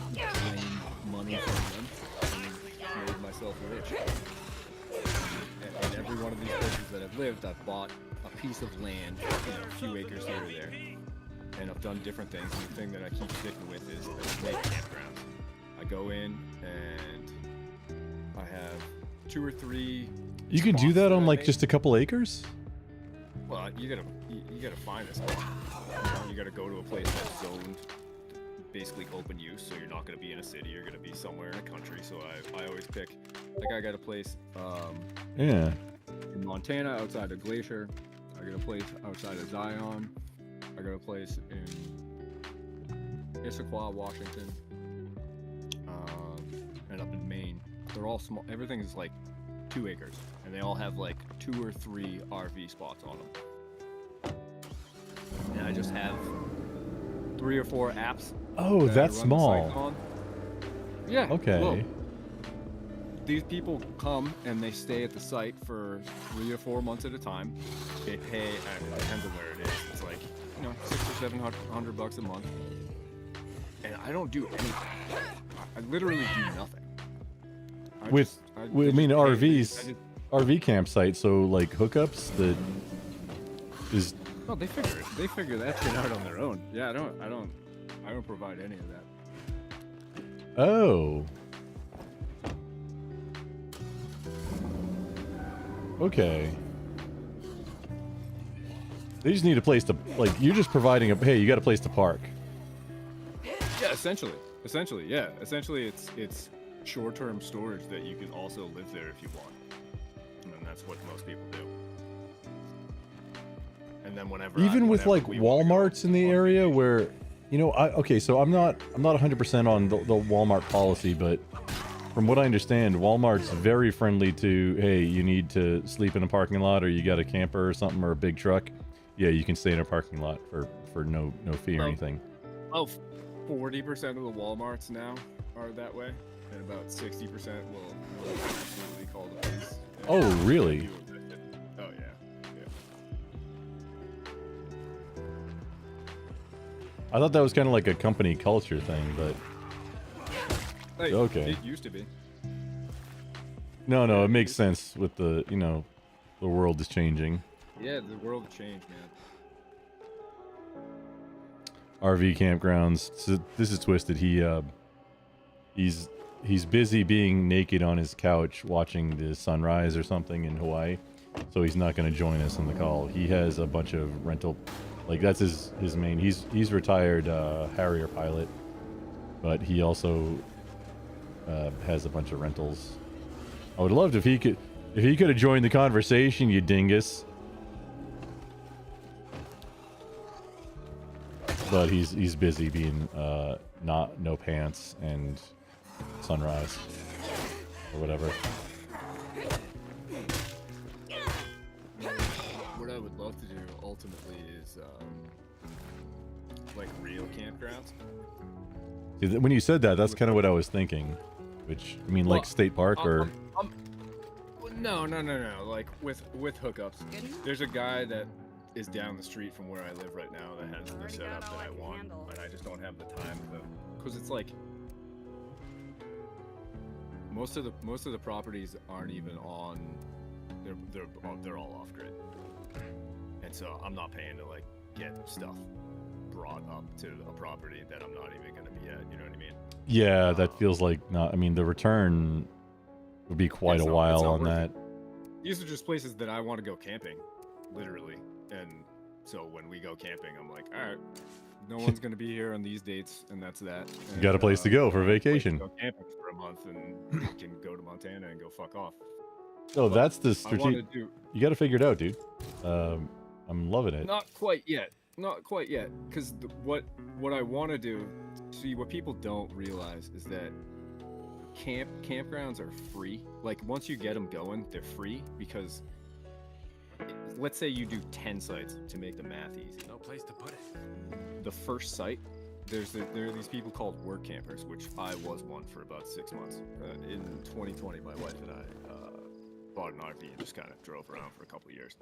and drained money from them and made myself rich. And every one of these places that I've lived, I've bought a piece of land, a few acres here or there. And I've done different things. And the thing that I keep sticking with is make campgrounds. I go in and I have 2 or 3. You can do spots that on I like make. just a couple acres? Well, you gotta find this. You gotta go to a place that's zoned, basically open use. So you're not gonna be in a city. You're gonna be somewhere in a country. So I always pick. Like I got a place Yeah. in Montana outside of Glacier. I got a place outside of Zion. I got a place in Issaquah, Washington, and up in Maine. They're all small. Everything is like 2 acres, and they all have like 2 or 3 RV spots on them. And I just have 3 or 4 apps. Oh, that I that's run the site small. on. Yeah. Okay. look, these people come and they stay at the site for 3 or 4 months at a time. They pay, it depends on where it is. It's like, $600 or $700 a month. And I don't do anything. I literally do nothing. I With, just- I they mean, just pay me. RVs, RV campsite, so like hookups that is. Oh, they figure that shit out on their own. Yeah, I don't provide any of that. Oh. Okay. They just need a place to, like, you're just providing hey, you got a place to park. Yeah, essentially, yeah. Essentially, it's short-term storage that you can also live there if you want, and that's what most people do. And then Even with like Walmarts in the area where, okay, so I'm not 100% on the Walmart policy, but from what I understand, Walmart's very friendly to, hey, you need to sleep in a parking lot, or you got a camper or something, or a big truck. Yeah, you can stay in a parking lot for no fee or anything. Oh, 40% of the Walmarts now are that way, and about 60% will absolutely call the police. Oh, really? Oh yeah. I thought that was kind of like a company culture thing, but Like, okay. It used to be. no, it makes sense with the, the world is changing. Yeah, the world changed, man. RV campgrounds. So this is Twisted. He's busy being naked on his couch watching the sunrise or something in Hawaii, so he's not going to join us on the call. He has a bunch of rental, like that's his main. He's retired Harrier pilot, but he also has a bunch of rentals. I would love if he could have joined the conversation, you dingus. But he's busy being no pants and sunrise or whatever. What I would love to do ultimately is like real campgrounds. See, when you said that, that's kind of what I was thinking. Which, I mean, like state park or. No. Like with hookups. There's a guy that is down the street from where I live right now that has the setup that I want, but I just don't have the time because it's like most of the properties aren't even on. They're all off grid, and so I'm not paying to like get stuff brought up to a property that I'm not even going to be at. You know what I mean? Yeah, that feels like not. I mean, the return would be quite It's a not- while it's not on worth that. it. These are just places that I want to go camping, literally. And so when we go camping, I'm like, all right, no one's going to be here on these dates, and that's that. You got a place to go for I have a place to vacation. Go camping for a month, and we can go to Montana and go fuck off. Oh, But that's the I want strategic. to do You got to figure it out, dude. I'm loving it. not quite yet, because what I want to do. See, what people don't realize is that campgrounds are free. Like once you get them going, they're free because let's say you do 10 sites to make the math easy. No place to put it. The first site, there are these people called work campers, which I was one for about 6 months. In 2020, my wife and I bought an RV and just kind of drove around for a couple of years.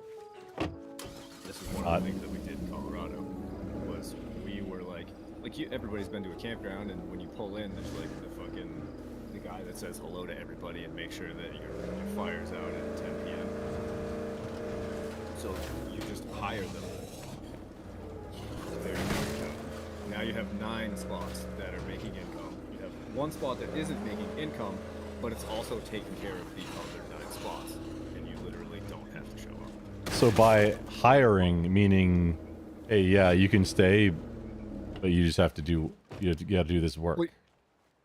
This is one of the things that we did in Colorado. Was we were like everybody's been to a campground, and when you pull in, there's like the guy that says hello to everybody and make sure that your fire's out at 10 p.m. So you just hire them. There you go. Now you have 9 spots that are making income. You have 1 spot that isn't making income, but it's also taking care of the other 9 spots, and you literally don't have to show up. So by hiring, meaning, hey, yeah, you can stay, but you just have to do you got to do this work, Well,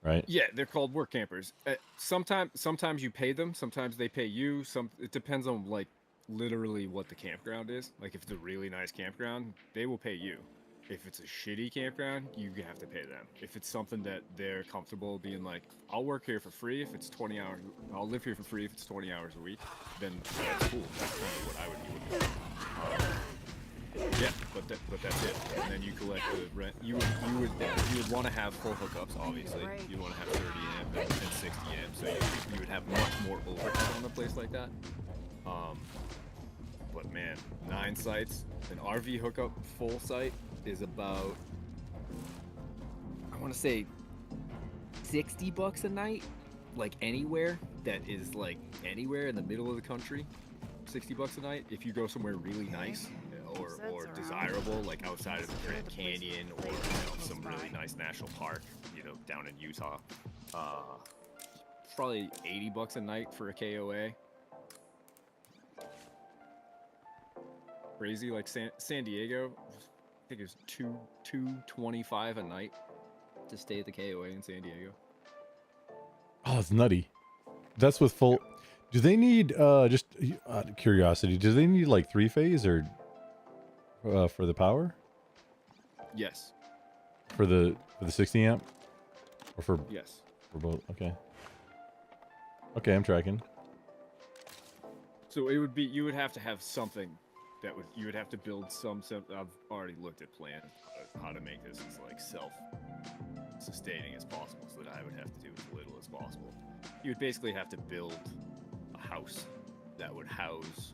right? Yeah, they're called work campers. Sometimes you pay them. Sometimes they pay you. It depends on like literally what the campground is. Like if it's a really nice campground, they will pay you. If it's a shitty campground, you have to pay them. If it's something that they're comfortable being like, I'll work here for free if it's 20 hours. I'll live here for free if it's 20 hours a week. Then that's cool. That's kind of what I would be looking for. Yeah, but that's it. And then you collect the rent. You would want to have full hookups, obviously. You want to have 30 amp and 60 amp, so you would have much more overhead on a place like that. But man, 9 sites, an RV hookup full site is about, I want to say, $60 a night, like anywhere that is like anywhere in the middle of the country. $60 a night. If you go somewhere really nice or desirable, like outside of the Grand Canyon or some really nice national park, down in Utah, probably $80 a night for a KOA. Crazy, like San Diego, I think it was $225 a night to stay at the KOA in San Diego. Oh, it's nutty. That's with full. Do they need just out of curiosity? Do they need like 3-phase or for the power? Yes. For the 60 amp, or for Yes. for both? Okay. Okay, I'm tracking. So it would be, you would have to have something you would have to build some. I've already looked at plans how to make this as like self-sustaining as possible, so that I would have to do as little as possible. You would basically have to build a house that would house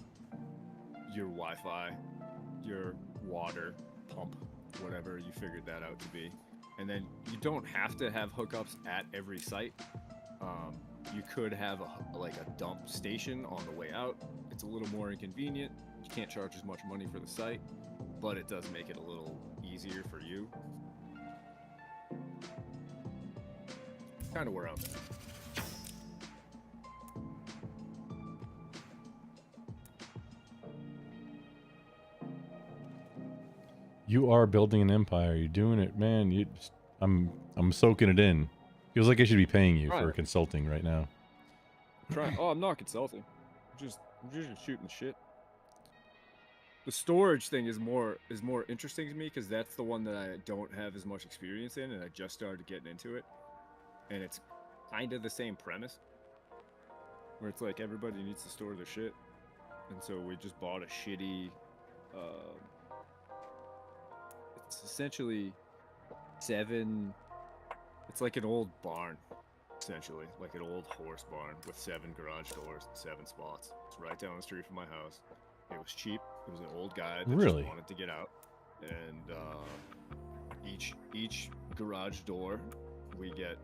your Wi-Fi, your water pump, whatever you figured that out to be, and then you don't have to have hookups at every site. You could have a dump station on the way out. It's a little more inconvenient. You can't charge as much money for the site, but it does make it a little easier for you. Kind of where I'm at. You are building an empire. You're doing it, man. I'm soaking it in. Feels like I should be paying you for Right. consulting right now. Oh, I'm not consulting. I'm just shooting the shit. The storage thing is more interesting to me because that's the one that I don't have as much experience in, and I just started getting into it. And it's kind of the same premise, where it's like everybody needs to store their shit, and so we just bought a shitty. It's essentially 7. It's like an old barn, essentially, like an old horse barn with 7 garage doors and 7 spots. It's right down the street from my house. It was cheap. It was an old guy that Really? just wanted to get out, and each garage door we get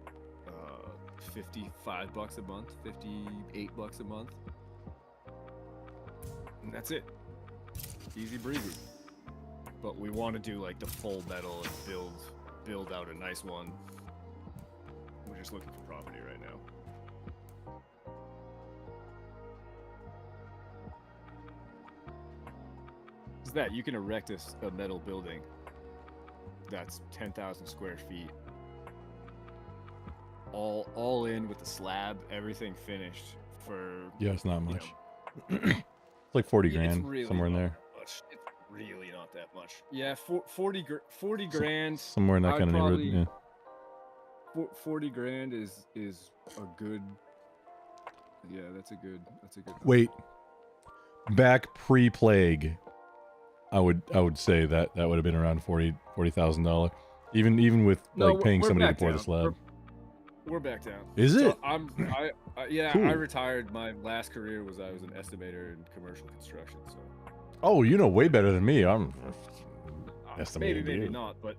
$55 a month, $58 a month, and that's it. Easy breezy. but we want to do like the full metal and build out a nice one. We're just looking for property right now. Is that you can erect a metal building that's 10,000 square feet, all in with the slab, everything finished for Yeah, it's not you much. know, It's like 40 yeah, it's grand, really somewhere in not there. that much. It's really not that much. Yeah, 40 grand. Somewhere in that I'd kind of neighborhood. probably- Yeah. 40 grand is a good. Yeah, that's a good. Number. Wait. Back pre-plague, I would say that would have been around $40,000. Even with No, like paying we're somebody to back pour the down. slab. We're back down. Is So it? Yeah, Cool. I retired. My last career was I was an estimator in commercial construction. So Oh, you know way better than me. I'm maybe estimating. dude. not, but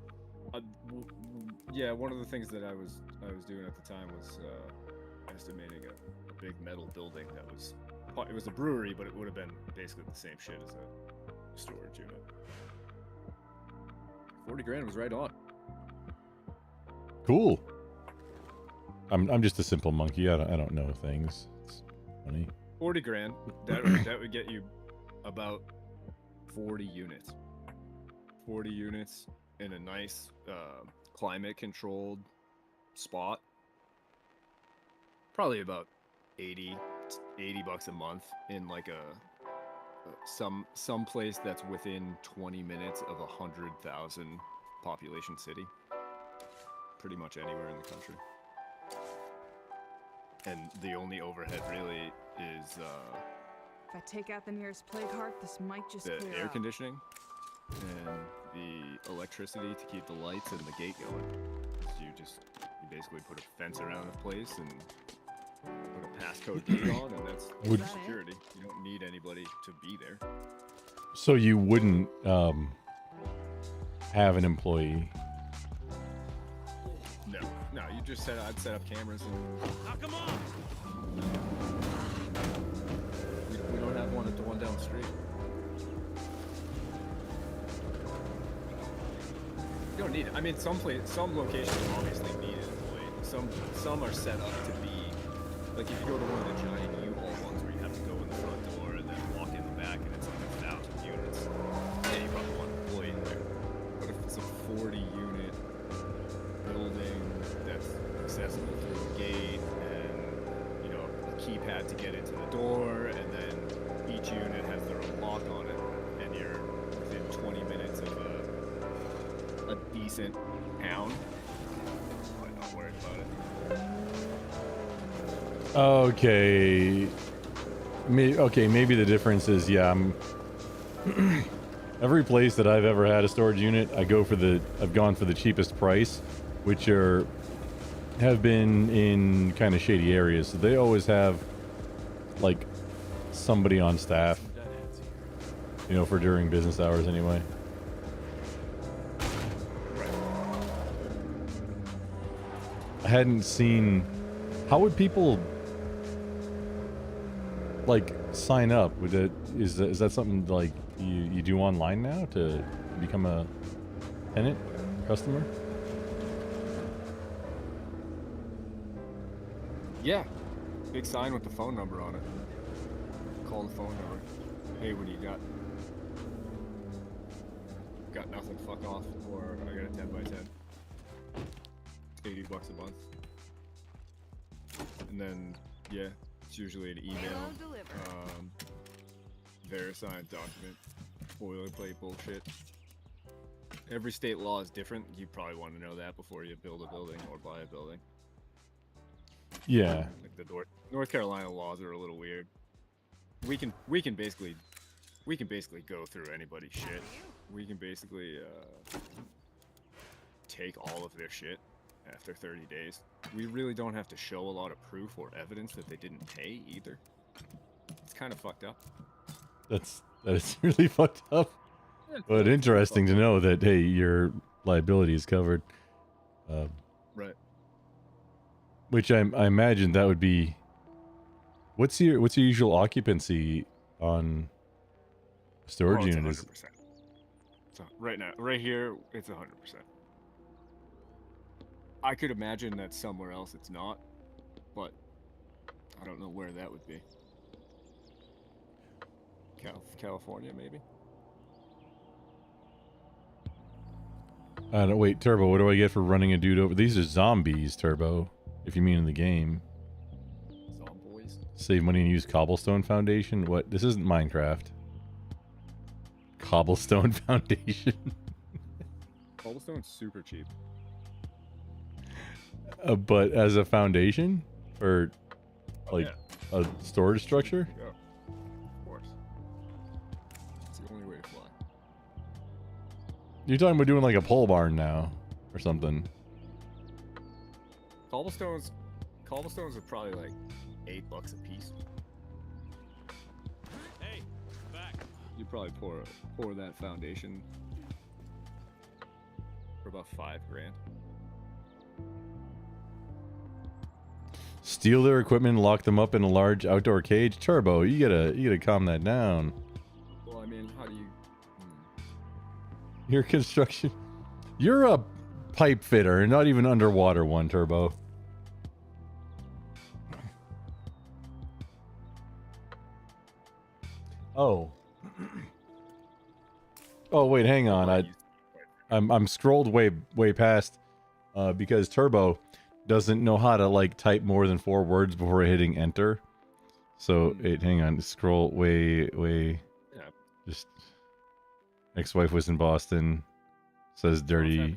yeah, one of the things that I was doing at the time was estimating a big metal building that was it was a brewery, but it would have been basically the same shit as a storage unit. 40 grand was right on. Cool. I'm just a simple monkey. I don't know things. It's funny. 40 grand. That would get you about 40 units. 40 units in a nice climate controlled spot. Probably about 80 bucks a month in like some place that's within 20 minutes of 100,000 population city. Pretty much anywhere in the country. And the only overhead really is If I take out the nearest plague heart, this might just the clear air up. conditioning and the electricity to keep the lights and the gate going. So you basically put a fence around the place and put a passcode gate on, and that's Would- Is that it? security. You don't need anybody to be there. So you wouldn't have an employee. No, you just I'd set up cameras and Knock 'em off! we don't have one at the one down the street. You don't need it. I mean, some locations obviously need an employee. Some are set up to be like if you go to one of the giant U-Haul ones where you have to go in the front door and then walk in the back and it's like 1,000 units. Yeah, you probably want an employee in there. But if it's a 40-unit building that's accessible through the gate and a keypad to get into the door, and then each unit has their own lock on it, and you're within 20 minutes of a decent town, I'm not worried about it. Okay. Maybe the difference is, yeah, every place that I've ever had a storage unit, I've gone for the cheapest price, which have been in kind of shady areas. So they always have like somebody on staff, for during business hours anyway. I hadn't seen. How would people like sign up? Is that something like you do online now to become a tenant customer? Yeah, big sign with the phone number on it. Call the phone number. Hey, what do you got? Got nothing, fuck off. Or I got a 10 by 10. $80 a month. And then, yeah, it's usually an email. Payload delivered. Verified document. Boilerplate bullshit. Every state law is different. You probably want to know that before you build a building or buy a building. Yeah. Like the North Carolina laws are a little weird. We can basically go through anybody's shit. We can basically take all of their shit after 30 days. We really don't have to show a lot of proof or evidence that they didn't pay either. It's kind of fucked up. That is really fucked up. But interesting to know that, hey, your liability is covered. Right. Which I imagine that would be. What's your usual occupancy on a storage It's unit? 100%. right now, right here, it's 100%. I could imagine that somewhere else it's not, but I don't know where that would be. California, maybe? No, wait, Turbo, what do I get for running a dude over? These are zombies, Turbo, if you mean in the game. Zomboys? Save money and use cobblestone foundation? What? This isn't Minecraft. Cobblestone foundation? Cobblestone's super cheap. But as a foundation? Or, like, yeah. a storage structure? Yeah. Of course. It's the only way to fly. You're talking about doing like a pole barn now, or something. Cobblestones are probably like $8 a piece. Hey, back. You probably pour that foundation for about $5 grand. Steal their equipment and lock them up in a large outdoor cage. Turbo, you gotta calm that down. Well, I mean, how do you? Your construction. You're a pipe fitter, and not even underwater one, Turbo. Oh. Oh wait, hang on. I'm scrolled way past because Turbo doesn't know how to like type more than 4 words before hitting enter. So hang on, scroll way. Yeah. Just ex-wife was in Boston. Says dirty.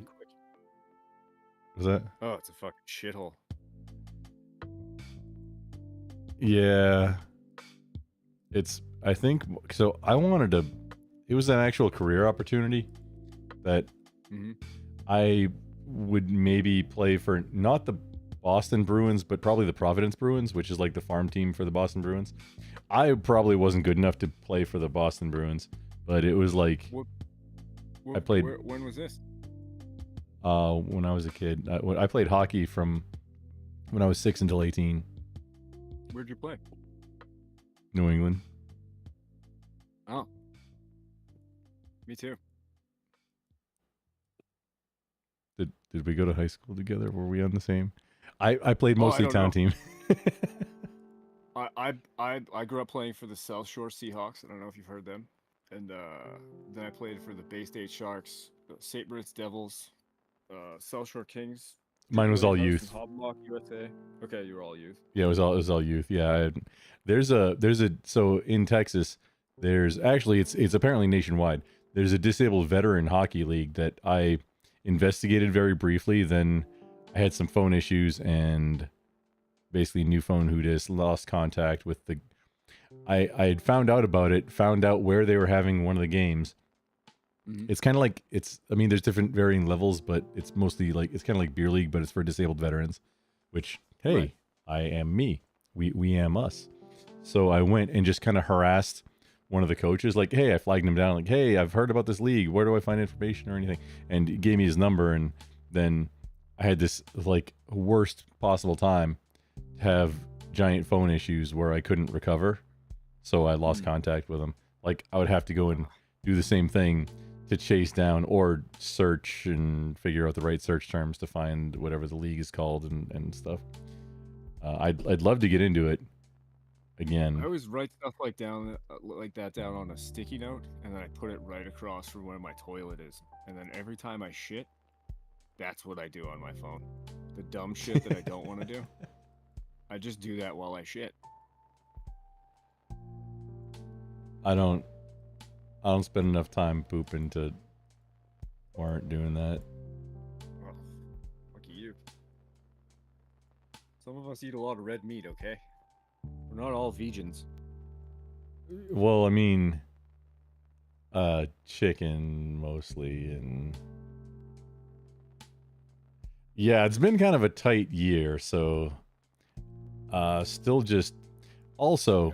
Was that? Oh, it's a fucking shithole. Yeah. I think so. It was an actual career opportunity that I would maybe play for, not the Boston Bruins, but probably the Providence Bruins, which is like the farm team for the Boston Bruins. I probably wasn't good enough to play for the Boston Bruins, but it was like I played. When was this? When I was a kid. I played hockey from when I was 6 until 18. Where'd you play? New England. Oh. Me too. Did we go to high school together? Were we on the same? I played mostly town team. I grew up playing for the South Shore Seahawks. I don't know if you've heard them. And then I played for the Bay State Sharks, St. Moritz Devils, South Shore Kings. Mine was all youth. Hoblock USA. Okay, you were all youth. Yeah, it was all youth. Yeah, so in Texas, there's actually it's apparently nationwide. There's a disabled veteran hockey league that I investigated very briefly. Then I had some phone issues and basically new phone who just lost contact with the. I had found out about it, found out where they were having one of the games. It's kind of like there's different varying levels, but it's mostly like it's kind of like beer league, but it's for disabled veterans. Which hey, I am me. We am us. So I went and just kind of harassed one of the coaches, like, hey, I flagged him down, like, hey, I've heard about this league. Where do I find information or anything? And he gave me his number, and then I had this like worst possible time to have giant phone issues where I couldn't recover. So I lost contact with him. Like I would have to go and do the same thing to chase down or search and figure out the right search terms to find whatever the league is called and stuff. I'd love to get into it again. I always write stuff like that down on a sticky note, and then I put it right across from where my toilet is. And then every time I shit, that's what I do on my phone. The dumb shit that I don't want to do, I just do that while I shit. I don't spend enough time pooping to warrant doing that. Oh, lucky you. Some of us eat a lot of red meat, okay? We're not all vegans. Well, I mean, chicken mostly, and yeah, it's been kind of a tight year, so still just also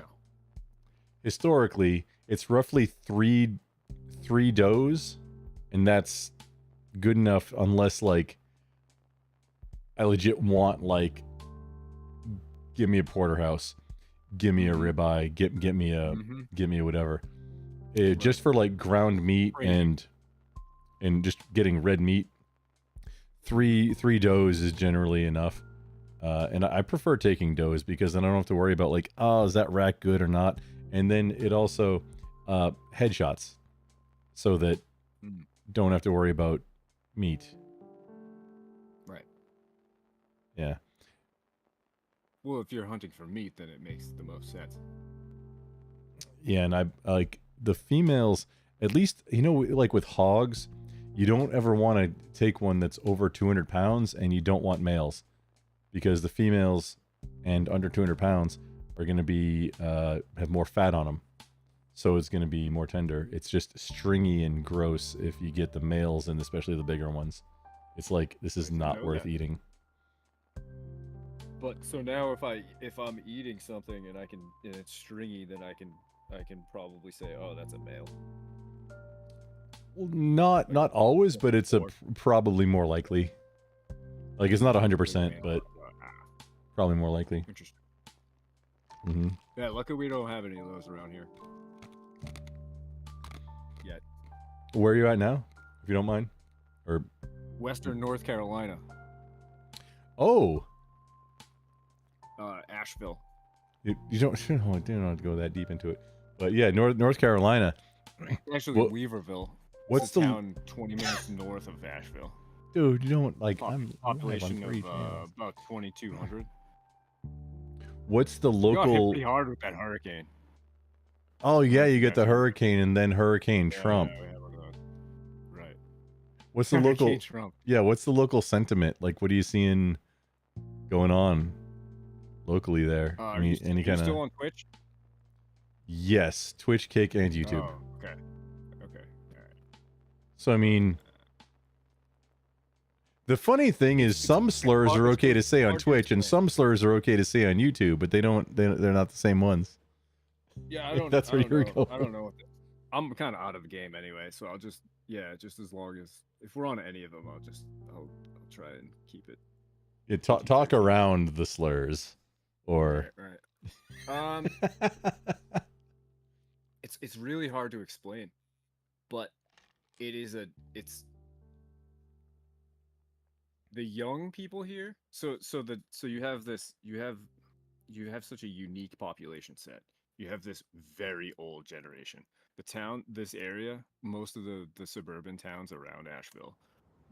historically it's roughly three doughs, and that's good enough unless like I legit want like give me a porterhouse, give me a ribeye, get me a whatever. Just for like ground meat and and just getting red meat, three does is generally enough. And I prefer taking does because then I don't have to worry about like, oh, is that rack good or not? And then it also headshots, so that don't have to worry about meat. Right. Yeah. Well, if you're hunting for meat, then it makes the most sense. Yeah, and I like the females, at least, you know, like with hogs, you don't ever want to take one that's over 200 pounds, and you don't want males, because the females and under 200 pounds are going to be, have more fat on them. So it's going to be more tender. It's just stringy and gross if you get the males, and especially the bigger ones. It's like, this is not worth eating. But so now if I'm eating something and it's stringy, then I can probably say, oh, that's a male. Well, not always, but it's probably more likely. Like, it's not 100%, but probably more likely. Interesting. Mm-hmm. Yeah, luckily we don't have any of those around here yet. Where are you at now, if you don't mind? Or Western North Carolina. Oh. Asheville. You don't have to go that deep into it, but yeah, North Carolina. Actually, Weaverville. What's it's a the town 20 minutes north of Asheville? Dude, you don't like. I'm population of about 2,200. What's the We got hit local? pretty hard with that hurricane. Oh yeah, you get the hurricane and then Hurricane Trump. Yeah, we have one of those. Right. What's the Hurricane local? Trump. Yeah, what's the local sentiment? Like, what are you seeing going on locally there? Any kind of? Still on Twitch? Yes, Twitch, Kick, and YouTube. Oh, okay. Okay. All right. So I mean, the funny thing is, some slurs are okay to say on Twitch, and some slurs are okay to say on YouTube, but they're not the same ones. Yeah, I don't. That's where you're going. I don't know. I'm kind of out of the game anyway, so I'll just just as long as if we're on any of them, I'll try and keep it. Yeah, talk around the slurs, or right. It's really hard to explain, but it's the young people here. So you have such a unique population set. You have this very old generation. This area, most of the suburban towns around Asheville,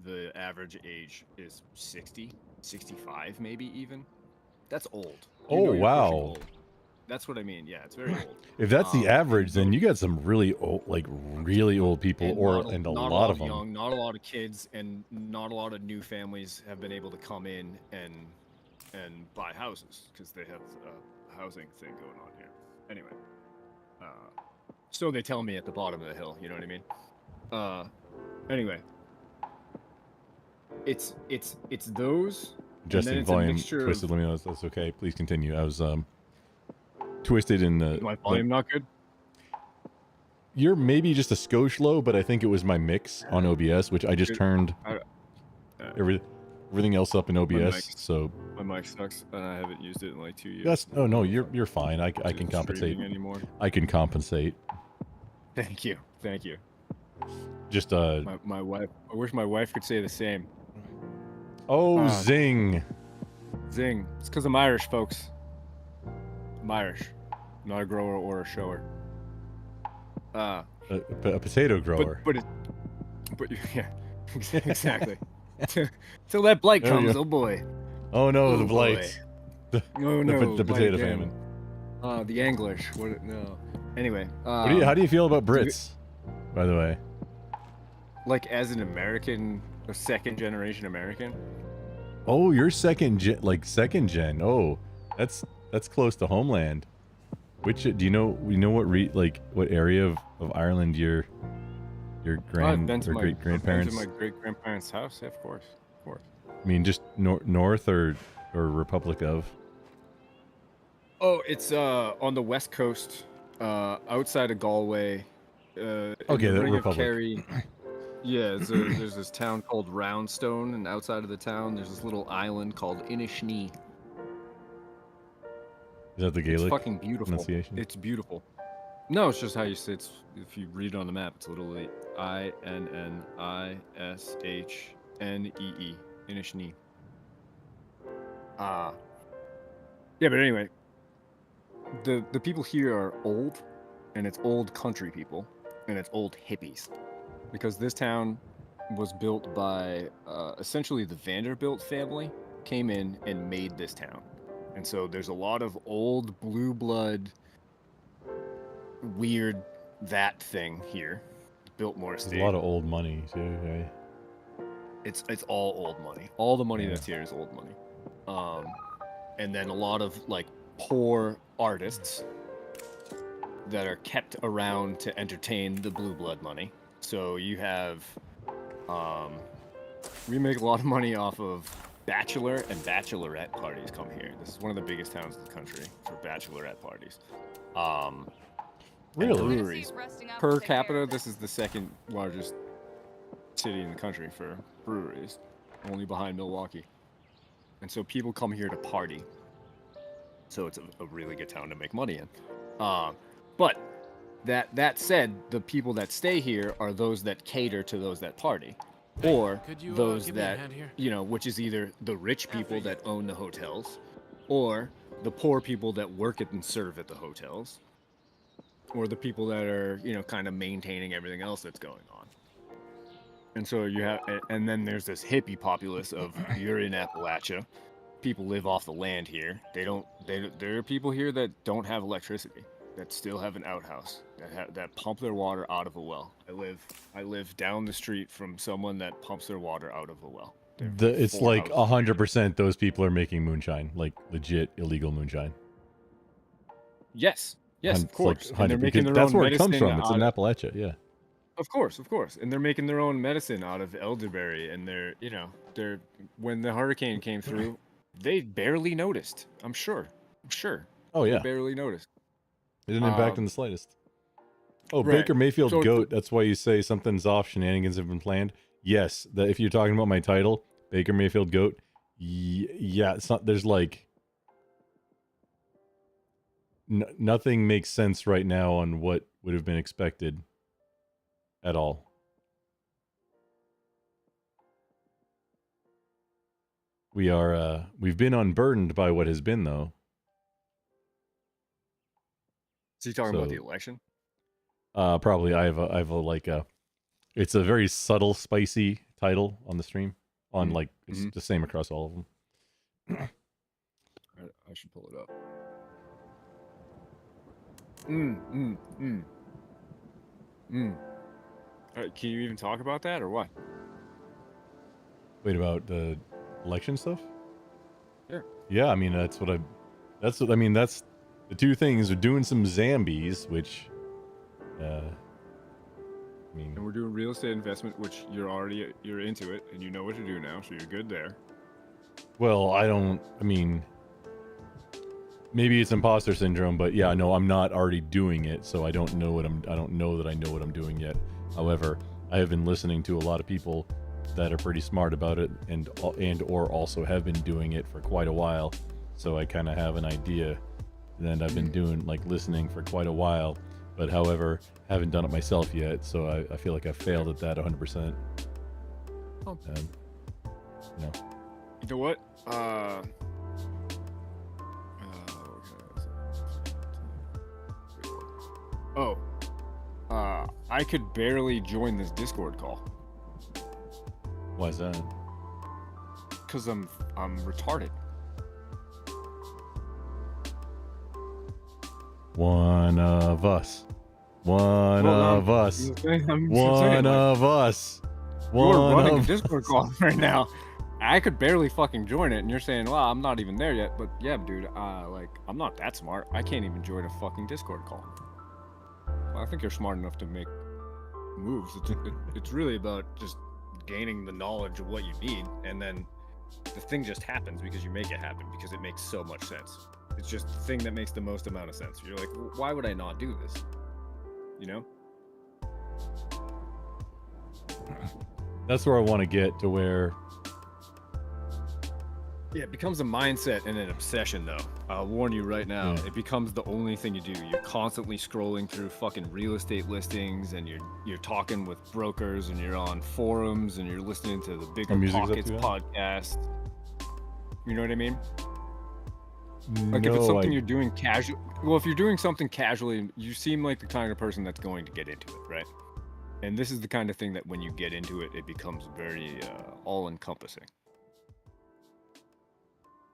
the average age is 60, 65, maybe even. That's old. Oh, wow. That's what I mean. Yeah, it's very old. If that's the average, then you got some really old, like really old people, and a lot of them. Young, not a lot of kids, and not a lot of new families have been able to come in and buy houses because they have a housing thing going on here. Anyway, so they tell me at the bottom of the hill. You know what I mean? Anyway, it's those. Adjusting volume, twisted. Let me know if that's okay. Please continue. I was twisted in the. My volume not good. You're maybe just a skosh low, but I think it was my mix on OBS, which I just turned everything else up in OBS. So my mic sucks, and I haven't used it in like 2 years. No, you're fine. I can compensate. Anymore. I can compensate. Thank you. Just my wife. I wish my wife could say the same. Oh, zing. Zing. It's because I'm Irish, folks. I'm Irish. I'm not a grower or a shower. A potato grower. But yeah, exactly. Till that blight comes, oh boy. Oh no, the blight. The potato famine. The English. What? No. Anyway. How do you feel about Brits, by the way? Like as an American, a second generation American. Oh, you're second gen. Oh, that's close to homeland. Which do you know? What area of Ireland your great grandparents? Been to my great grandparents' house. Yeah, of course. I mean, just north or Republic of. Oh, it's on the west coast, outside of Galway. Okay, the Republic. Kerry. Yeah, there's this town called Roundstone, and outside of the town, there's this little island called Inishnee. Is that the Gaelic? It's fucking beautiful. Pronunciation? It's beautiful. No, it's just how you say it's. If you read it on the map, it's literally Innishnee. Innishnee. Yeah, but anyway, the people here are old, and it's old country people, and it's old hippies, because this town was built by essentially the Vanderbilt family came in and made this town, and so there's a lot of old blue blood, weird that thing here, Biltmore There's Estate. a lot of old money too, right? It's all old money. All the money Yeah. that's here is old money. And then a lot of like poor artists that are kept around to entertain the blue blood money. So you have we make a lot of money off of bachelor and bachelorette parties come here. This is one of the biggest towns in the country for bachelorette parties. And Really? breweries. Per capita, this is the second largest city in the country for breweries, only behind Milwaukee. And so people come here to party. So it's a really good town to make money in. But that said, the people that stay here are those that cater to those that party, or Could you, those give me a that hand here? which is either the rich people that own the hotels, or the poor people that work at and serve at the hotels, or the people that are kind of maintaining everything else that's going on. And so you have, and then there's this hippie populace of you're in Appalachia. People live off the land here. There are people here that don't have electricity, that still have an outhouse, that pump their water out of a well. I live down the street from someone that pumps their water out of a well. It's like 100% those people are making moonshine, like legit illegal moonshine. Yes, of course. Like And they're making their that's own where it comes medicine from. It's in out of- Appalachia, yeah. Of course. And they're making their own medicine out of elderberry, and they're when the hurricane came through, they barely noticed. I'm sure. Oh yeah, They barely noticed. it didn't impact in the slightest. Oh, right. Baker Mayfield So- goat. That's why you say something's off. Shenanigans have been planned. Yes, that if you're talking about my title, Baker Mayfield goat. Yeah, it's not. There's like nothing makes sense right now on what would have been expected at all. We've been unburdened by what has been, though. So you talking about So- the election? Probably I have a it's a very subtle, spicy title on the stream. On like it's the same across all of them. I should pull it up. Can you even talk about that or what? Wait, about the election stuff? Yeah. Yeah, I mean that's the two things. We're doing some zambies, which And we're doing real estate investment, which you're into it and you know what to do now, so you're good there. well, maybe it's imposter syndrome, but yeah, no, I'm not already doing it, so I don't know that I know what I'm doing yet. However, I have been listening to a lot of people that are pretty smart about it and or also have been doing it for quite a while, so I kind of have an idea. And I've been listening for quite a while, but however, haven't done it myself yet, so I feel like I failed at that 100%. Oh. You know. You know what? I could barely join this Discord call Why is that? because I'm retarded. One of us. One Well, of us. I'm One saying, like, of us. you're One running a of Discord call right now. I could barely fucking join it, and you're saying, "Well, I'm not even there yet." But yeah, dude, I'm not that smart. I can't even join a fucking Discord call. Well, I think you're smart enough to make moves. It's really about just gaining the knowledge of what you need, and then the thing just happens because you make it happen because it makes so much sense. It's just the thing that makes the most amount of sense. You're like, why would I not do this? You know? That's where I want to get to, where Yeah, it becomes a mindset and an obsession, though. I'll warn you right now. Yeah. It becomes the only thing you do. You're constantly scrolling through fucking real estate listings, and you're talking with brokers, and you're on forums, and you're listening to the Bigger music's up Pockets to that? podcast. You know what I mean? Like if it's No, something I, you're doing casual. Well, if you're doing something casually, you seem like the kind of person that's going to get into it, right? And this is the kind of thing that when you get into it, it becomes very all-encompassing.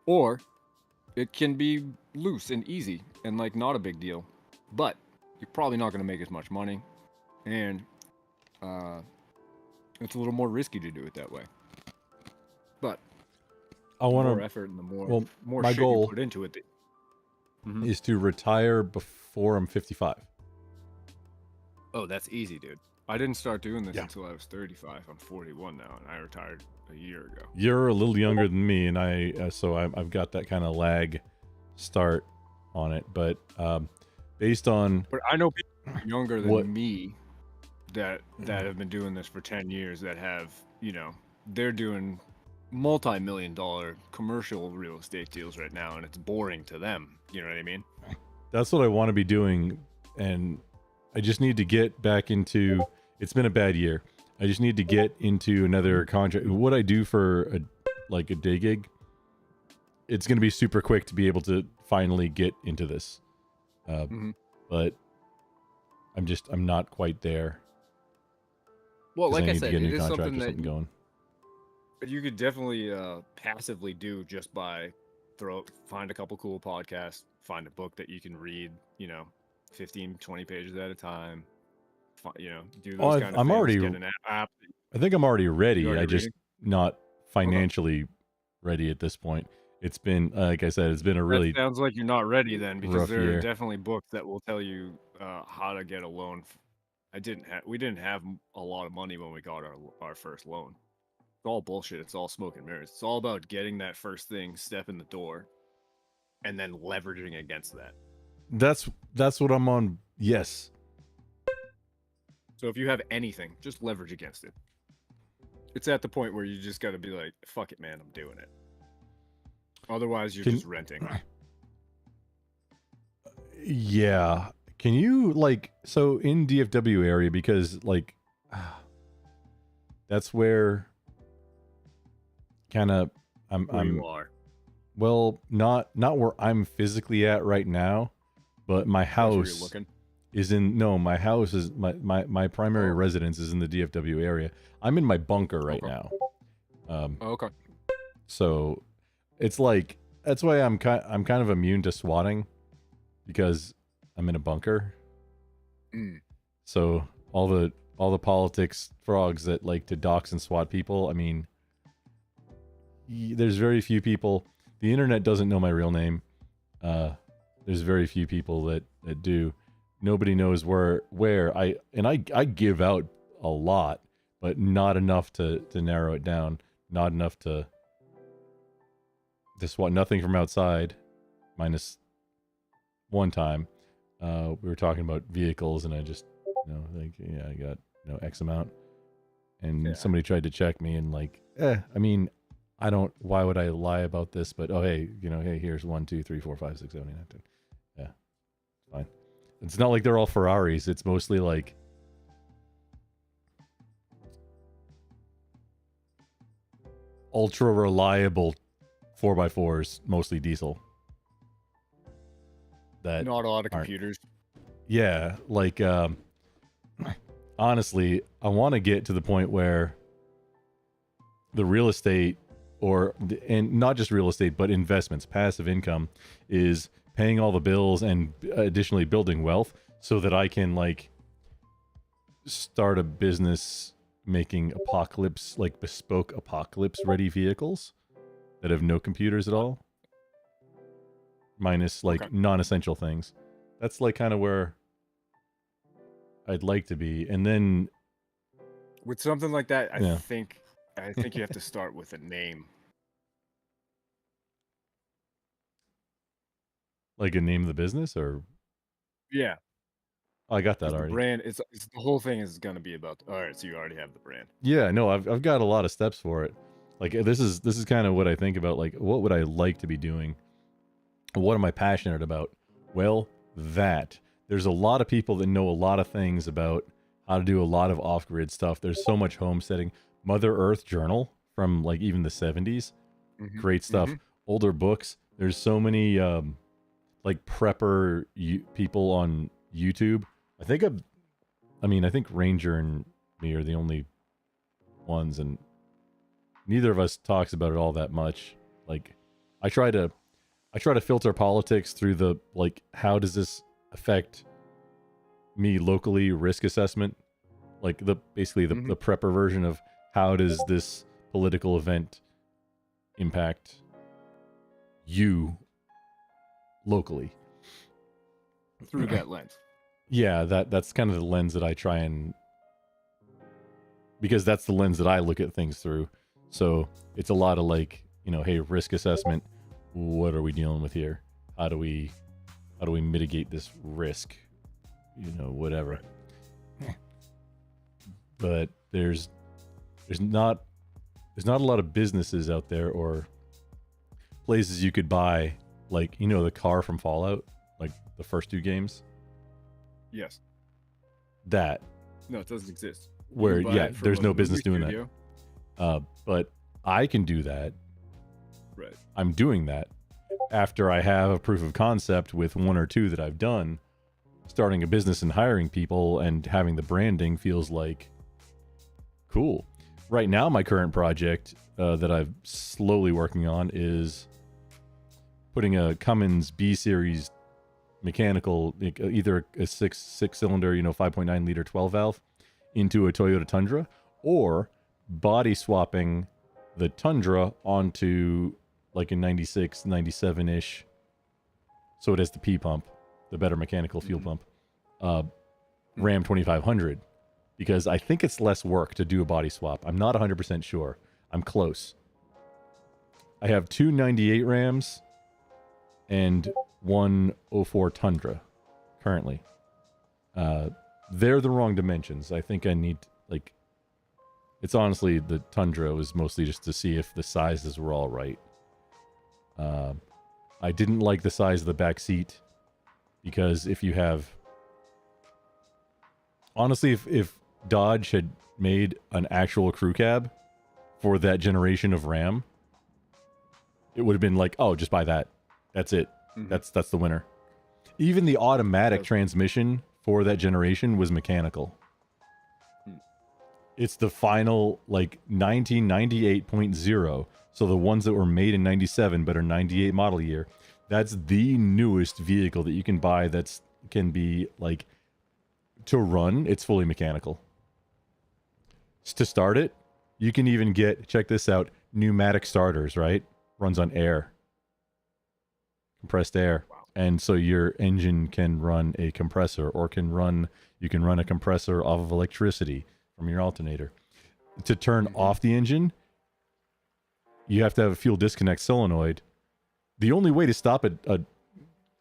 Or it can be loose and easy and like not a big deal, but you're probably not going to make as much money, and it's a little more risky to do it that way. But I the want more to effort and the more well, more my shit goal you put into it. Mhm. is to retire before I'm 55. Oh, that's easy, dude. I didn't start doing this Yeah. until I was 35. I'm 41 now, and I retired a year ago. You're a little younger than me, and I've got that kind of lag start on it. But based on But I know people younger than What- me that have been doing this for 10 years that have, they're doing multi-million-dollar commercial real estate deals right now, and it's boring to them. You know what I mean? that's what I want to be doing, and I just need to get back into. It's been a bad year. I just need to get into another contract. What I do for a day gig, it's going to be super quick to be able to finally get into this. Mhm. But I'm not quite there. Well, 'Cause like I need to said, get a it new is contract something or that something going. you could definitely passively do just by find a couple cool podcasts, find a book that you can read, 15, 20 pages at a time. Do Oh, those kind of I'm things. already- Get an app. I think I'm already ready. already I just reading? not financially ready at this point. It's been, like I said, it's been a really That sounds like you're not ready then, because rough there year. are definitely books that will tell you how to get a loan. We didn't have a lot of money when we got our first loan. It's all bullshit. It's all smoke and mirrors. It's all about getting that first thing, step in the door, and then leveraging against that. that's what I'm on. Yes. So if you have anything, just leverage against it. It's at the point where you just got to be like, fuck it, man, I'm doing it. Otherwise, you're Can- just renting. Yeah. Can you so in DFW area, because that's where kind of Where I'm you are. well, not where I'm physically at right now, but my That's where you're house looking. is in my house is my primary residence is in the DFW area. I'm in my bunker right Okay. now. Okay. So it's that's why I'm kind of immune to swatting, because I'm in a bunker. Mm. So all the politics frogs that like to dox and swat people, I mean, there's very few people. The internet doesn't know my real name. There's very few people that do. Nobody knows where I give out a lot, but not enough to narrow it down. Not enough to swat. Nothing from outside, minus one time. We were talking about vehicles, and I just, I got X amount, and Yeah. somebody tried to check me, and I mean, I don't. Why would I lie about this? But hey, hey, here's 1, 2, 3, 4, 5, 6, 7, 8, 9, 10. Yeah, fine. It's not like they're all Ferraris. It's mostly ultra reliable 4x4s, mostly diesel. That Not a lot of aren't- computers. Yeah, honestly, I want to get to the point where the real estate, and not just real estate, but investments, passive income, is paying all the bills and additionally building wealth, so that I can start a business making bespoke apocalypse ready vehicles that have no computers at all, minus Okay. non-essential things. That's kind of where I'd like to be. And then With something like that, I Yeah. think you have to start with a name. a name of the business, or Yeah. oh, I got that 'Cause the already. brand, it's the whole thing is going to be about. All right, so you already have the brand. Yeah, no, I've got a lot of steps for it. Like this is kind of what I think about. Like, what would I like to be doing? What am I passionate about? Well, that. There's a lot of people that know a lot of things about how to do a lot of off-grid stuff. There's so much homesteading. Mother Earth Journal from like even the 70s. Great stuff. Older books. There's so many like prepper people on YouTube. I think Ranger and me are the only ones, and neither of us talks about it all that much. Like I try to filter politics through the like, how does this affect me locally, risk assessment, like basically the prepper version of how does this political event impact you locally through that lens. Yeah, that's kind of the lens that I try, and because that's the lens that I look at things through. So it's a lot of like, hey, risk assessment. What are we dealing with here? How do we mitigate this risk? Whatever. But there's not a lot of businesses out there or places you could buy, like, the car from Fallout, like the first 2 games. Yes. That. No, it doesn't exist. Where, there's no business doing studio. that. But I can do that. Right. I'm doing that after I have a proof of concept with 1 or 2 that I've done. Starting a business and hiring people and having the branding feels like cool. Right now, my current project that I'm slowly working on is putting a Cummins B series mechanical, either a six cylinder, 5.9 liter 12 valve into a Toyota Tundra, or body swapping the Tundra onto like a 96, 97 ish. So it has the P pump, the better mechanical fuel pump, Ram 2500, because I think it's less work to do a body swap. I'm not 100% sure. I'm close. I have 2 98 Rams and 1 04 Tundra currently. They're the wrong dimensions. I think I need, like, it's honestly, the Tundra was mostly just to see if the sizes were all right. I didn't like the size of the back seat, because if you have, honestly, if Dodge had made an actual crew cab for that generation of Ram, it would have been like, oh, just buy that. That's it. That's the winner. Even the automatic transmission for that generation was mechanical. It's the final, like, 1998.0. So the ones that were made in 97 but are 98 model year, that's the newest vehicle that you can buy that's can be, like, to run, it's fully mechanical. To start it, you can even get, check this out, pneumatic starters, right? Runs on air. Compressed air. And so your engine can run a compressor, or you can run a compressor off of electricity from your alternator. To turn off the engine, you have to have a fuel disconnect solenoid. The only way to stop a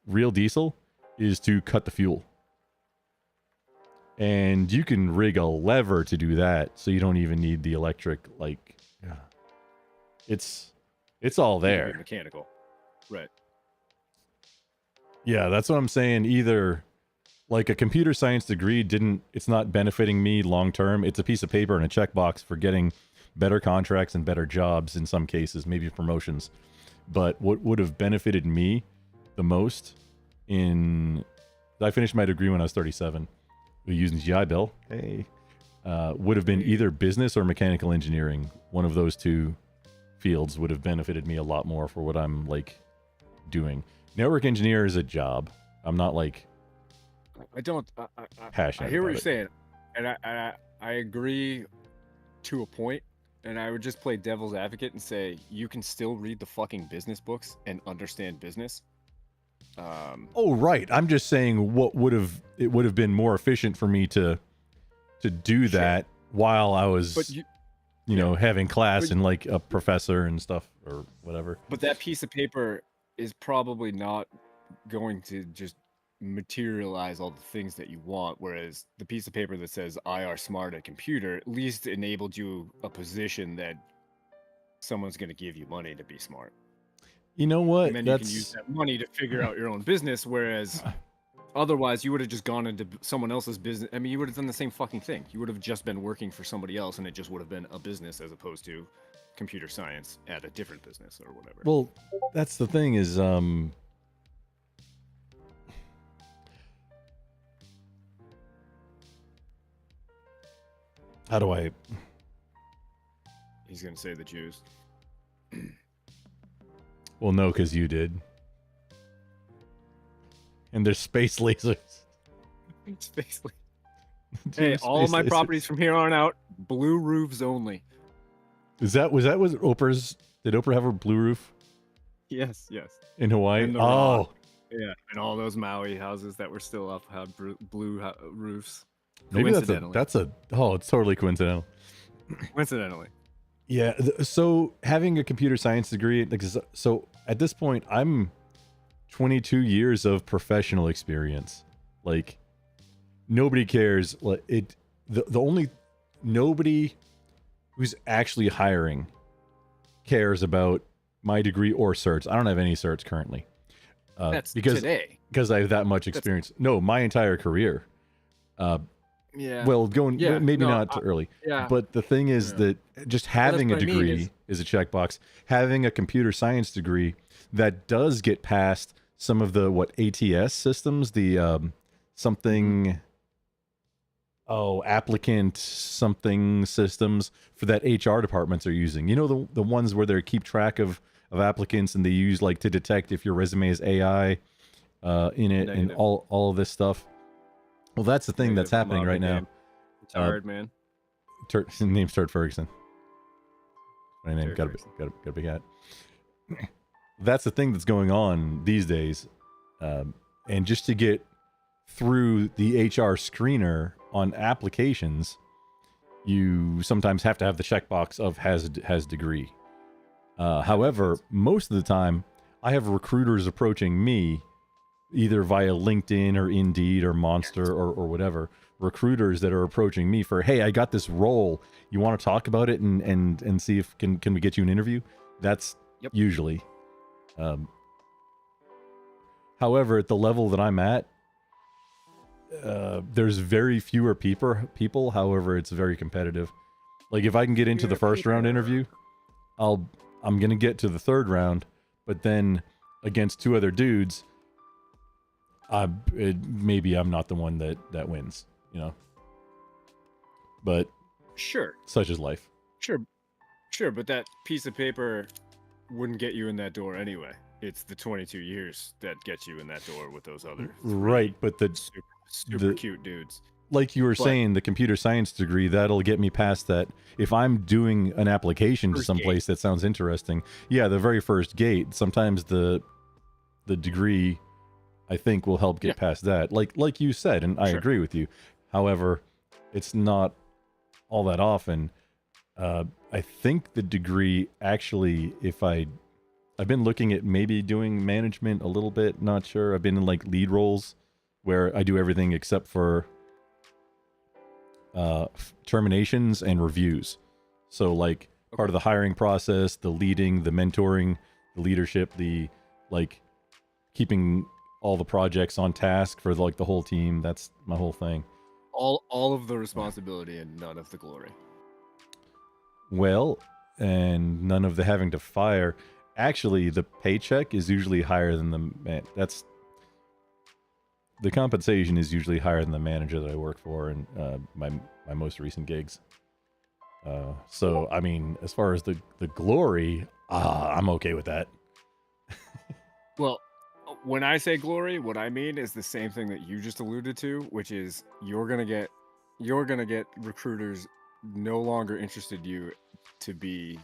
real diesel is to cut the fuel. And you can rig a lever to do that, so you don't even need the electric, like, it's all there. Mechanical. Right. Yeah, that's what I'm saying. Either, like, a computer science degree it's not benefiting me long term. It's a piece of paper and a checkbox for getting better contracts and better jobs in some cases, maybe promotions. But what would have benefited me the most I finished my degree when I was 37. Using GI Bill. Hey. Would have been either business or mechanical engineering. One of those 2 fields would have benefited me a lot more for what I'm, like, doing. Network engineer is a job. I'm not, like, passionate. I hear what about you're it. saying, and I agree to a point. And I would just play devil's advocate and say you can still read the fucking business books and understand business. Oh, right. I'm just saying it would have been more efficient for me to do that while I was, having class and, like, a professor and stuff or whatever. But that piece of paper is probably not going to just materialize all the things that you want, whereas the piece of paper that says IR smart at computer at least enabled you a position that someone's going to give you money to be smart. You know what? And then you can use that money to figure out your own business, whereas otherwise you would have just gone into someone else's business. I mean, you would have done the same fucking thing. You would have just been working for somebody else, and it just would have been a business as opposed to computer science at a different business or whatever. Well, that's the thing is, how do I? He's going to say the Jews. Well, no, because you did. And there's space lasers. Space lasers. Hey, all of my properties from here on out, blue roofs only. Was that what Oprah's? Did Oprah have a blue roof Yes, yes. in Hawaii? And the Oh, Rock. Yeah, and all those Maui houses that were still up had blue roofs. maybe Coincidentally. it's totally coincidental. Coincidentally. Yeah. So having a computer science degree, like, so at this point, I'm 22 years of professional experience. Like, nobody cares. Like, the only nobody who's actually hiring cares about my degree or certs. I don't have any certs currently. That's because I have that much experience. No, my entire career. Yeah. Well, maybe no, not too early. yeah. But the thing is that just having a what I mean degree is a checkbox. Having a computer science degree that does get past some of the ATS systems, the applicant something systems for that HR departments are using. You know, the ones where they keep track of applicants and they use like to detect if your resume is AI in it. Negative. And all of this stuff. Well, that's the thing that's happening right now. Tired man. Name's Turt Ferguson. My name got a big hat. That's the thing that's going on these days, and just to get through the HR screener on applications, you sometimes have to have the checkbox of has degree. However, most of the time, I have recruiters approaching me, either via LinkedIn or Indeed or Monster or whatever, recruiters that are approaching me for, hey, I got this role. You want to talk about it and see if can we get you an interview? That's usually. However, at the level that I'm at, there's very fewer people. However, it's very competitive. Like if I can get into the first round interview, I'm gonna get to the third round, but then against two other dudes, maybe I'm not the one that wins, you know. But sure, such is life. Sure, but that piece of paper wouldn't get you in that door anyway. It's the 22 years that gets you in that door with those other right. But the super cute dudes. Like you were saying, the computer science degree, that'll get me past that. If I'm doing an application to someplace that sounds interesting, yeah, the very first gate. Sometimes the degree, I think, will help get past that. Like you said, and I agree with you. However, it's not all that often. I think the degree actually, I've been looking at maybe doing management a little bit, not sure. I've been in like lead roles where I do everything except for terminations and reviews. So like part of the hiring process, the leading, the mentoring, the leadership, the like keeping all the projects on task for like the whole team. That's my whole thing. All of the responsibility and none of the glory. Well, and none of the having to fire. Actually, the paycheck is usually higher than the compensation is usually higher than the manager that I work for in my most recent gigs. So, I mean, as far as the glory, I'm okay with that. Well, when I say glory, what I mean is the same thing that you just alluded to, which is you're gonna get recruiters no longer interested you to be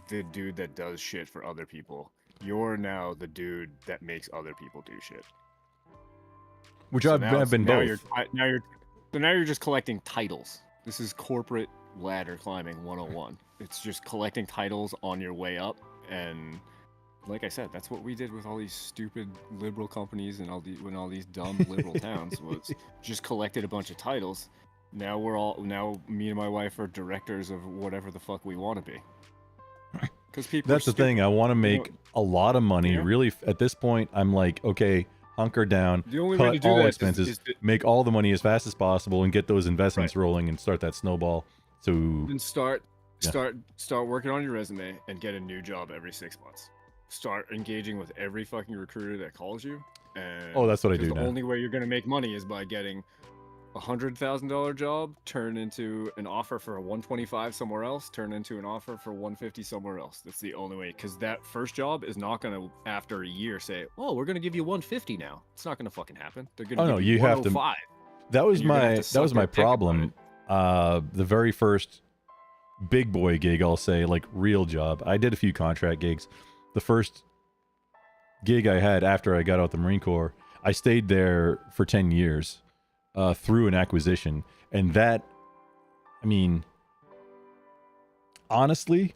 the dude that does shit for other people. You're now the dude that makes other people do shit. Which I've been both. Now you're just collecting titles. This is corporate ladder climbing 101. It's just collecting titles on your way up, and like I said, that's what we did with all these stupid liberal companies and all these dumb liberal towns was just collected a bunch of titles. Now me and my wife are directors of whatever the fuck we want to be. Because people. That's the thing. I want to make a lot of money. Yeah. Really, at this point, I'm like, okay, hunker down, The only way to cut do all that expenses, is to make all the money as fast as possible, and get those investments rolling and start that snowball. So then start Yeah. working on your resume and get a new job every 6 months. Start engaging with every fucking recruiter that calls you. And Oh, that's what I 'cause do the now. only way you're gonna make money is by getting $100,000 job turn into an offer for a 125 somewhere else, turn into an offer for 150 somewhere else. That's the only way. Because that first job is not gonna, after a year, say, "Oh, we're gonna give you 150 now." It's not gonna fucking happen. They're gonna Oh give no, you you have to. 105. That was and you're gonna have my to suck my their dick about problem. The very first big boy gig, I'll say, like real job. I did a few contract gigs. The first gig I had after I got out the Marine Corps, I stayed there for 10 years through an acquisition. And that, I mean, honestly,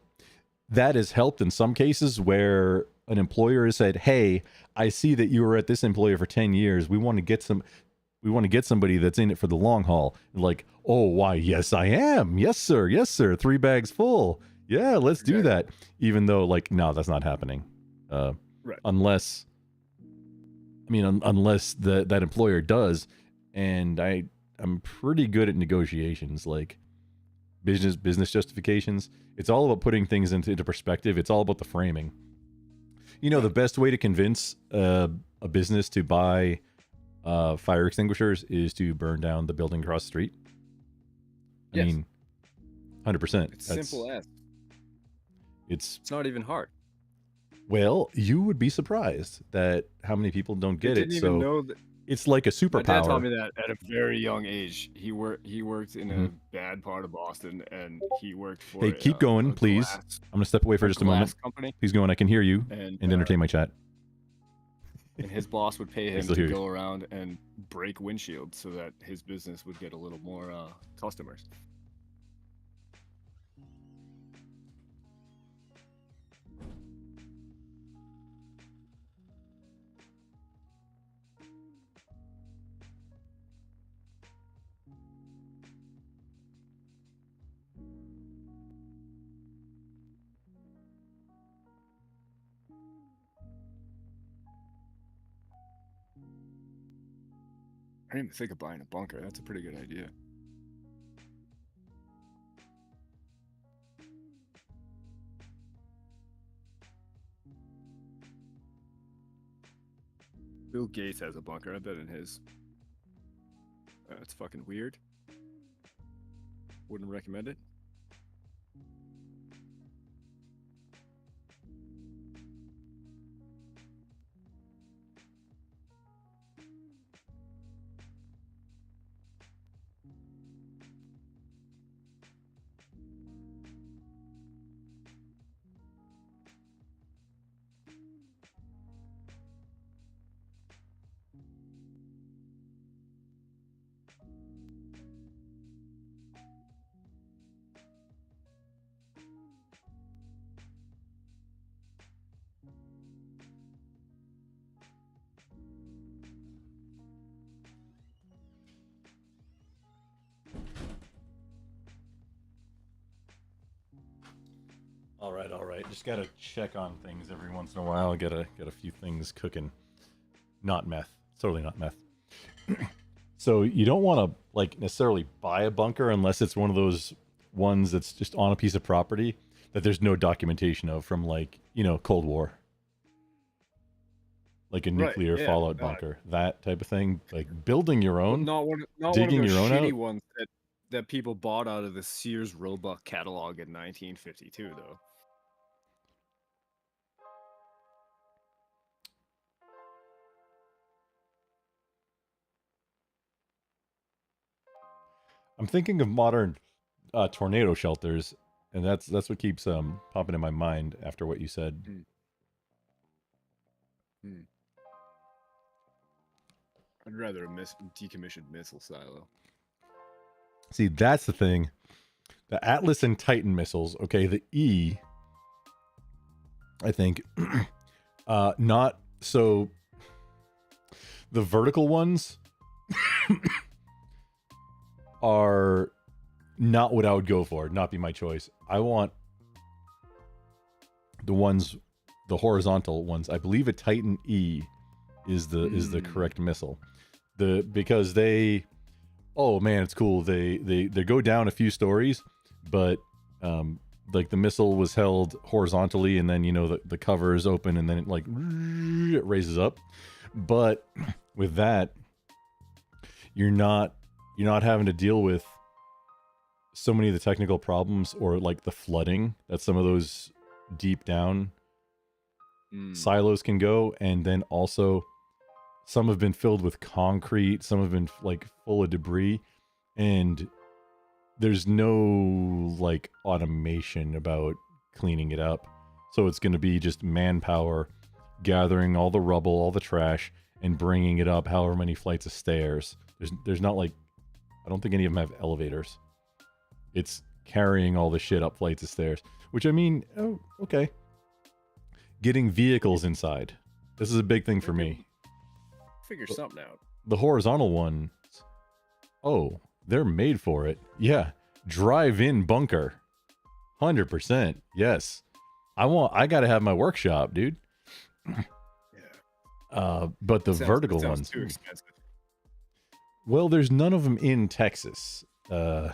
that has helped in some cases where an employer has said, "Hey, I see that you were at this employer for 10 years. We want to get somebody that's in it for the long haul." Like, "Oh, why? Yes, I am. Yes, sir. Yes, sir. 3 bags full. Yeah, let's do that." Even though, like, no, that's not happening. Right. Unless that employer does. And I'm pretty good at negotiations, like business justifications. It's all about putting things into perspective. It's all about the framing. The best way to convince a business to buy fire extinguishers is to burn down the building across the street. I Yes. mean, 100%. It's simple as. It's It's not even hard. Well, you would be surprised that how many people don't get it. Didn't even So know that. it's like a My dad taught superpower. me that at a very young age. He worked in a Mhm. bad part of Boston, and he worked for Hey, keep going, a please. glass, I'm gonna step away for a just a moment. glass company, Please go on. I can hear you and entertain my chat. and his boss would pay him still to hear you. go around and break windshields so that his business would get a little more customers. I didn't even think of buying a bunker. That's a pretty good idea. Bill Gates has a bunker. I bet in his. It's fucking weird. Wouldn't recommend it. All right. Just gotta check on things every once in a while. Get a few things cooking. Not meth. Totally not meth. So you don't want to like necessarily buy a bunker unless it's one of those ones that's just on a piece of property that there's no documentation of from like Cold War, like a nuclear fallout bunker, that type of thing. Like building your own, Not one digging of those your own shitty out. ones that people bought out of the Sears Roebuck catalog in 1952, though. I'm thinking of modern tornado shelters, and that's what keeps popping in my mind after what you said. I'd rather a decommissioned missile silo. See, that's the thing. The Atlas and Titan missiles, okay, the E, I think, not so. The vertical ones are not what I would go for. Not be my choice. I want the horizontal ones. I believe a Titan E is the correct missile. Because they, oh man, it's cool. They go down a few stories, but like the missile was held horizontally, and then the cover is open, and then it it raises up. But with that, you're not having to deal with so many of the technical problems or like the flooding that some of those deep down silos can go. And then also some have been filled with concrete, some have been like full of debris, and there's no like automation about cleaning it up. So it's going to be just manpower gathering all the rubble, all the trash, and bringing it up however many flights of stairs. There's not like, I don't think any of them have elevators. It's carrying all the shit up flights of stairs, which I mean, oh, okay. Getting vehicles inside. This is a big thing for me. Figure something out. The horizontal ones, oh, they're made for it. Yeah. Drive-in bunker. 100%. Yes. I gotta have my workshop, dude. But the vertical ones. Too expensive. Well, there's none of them in Texas. The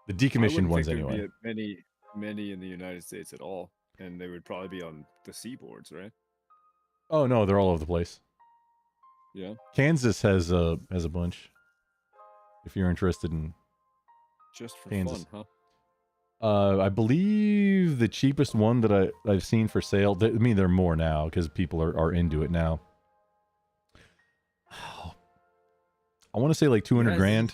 decommissioned ones, anyway. Many in the United States at all, and they would probably be on the seaboards, right? Oh no, they're all over the place. Yeah. Kansas has a bunch. If you're interested in just for Kansas. fun, huh? I believe the cheapest one that I've seen for sale. I mean, there are more now because people are into it now. I want to say like 200 grand.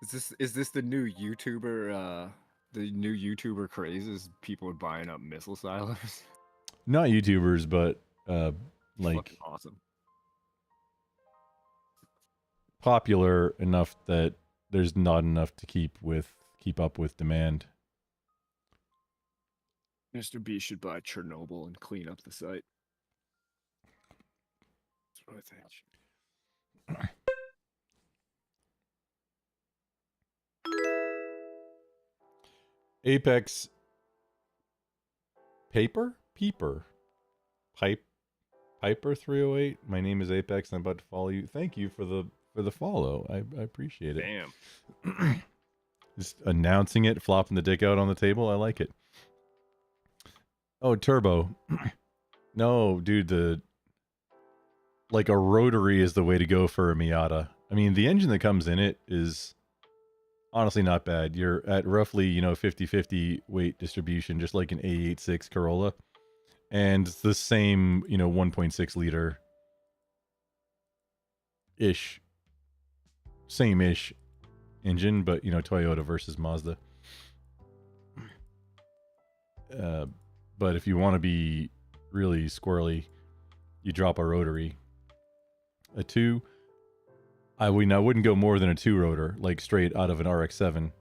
Is this the new YouTuber? The new YouTuber craze is people are buying up missile silos. Not YouTubers, but like fucking awesome. Popular enough that there's not enough to keep up with demand. Mr. B should buy Chernobyl and clean up the site. That's what I think. Apex Piper 308. My name is Apex and I'm about to follow you. Thank you for the follow. I appreciate it. Damn. Just announcing it, flopping the dick out on the table. I like it. Oh, turbo. No, dude, like a rotary is the way to go for a Miata. I mean, the engine that comes in it is honestly not bad. You're at roughly, 50-50 weight distribution, just like an A86 Corolla. And it's the same, 1.6 liter ish. Same-ish engine, but, Toyota versus Mazda. But if you want to be really squirrely, you drop a rotary. A 2... I wouldn't go more than a 2-rotor, like straight out of an RX-7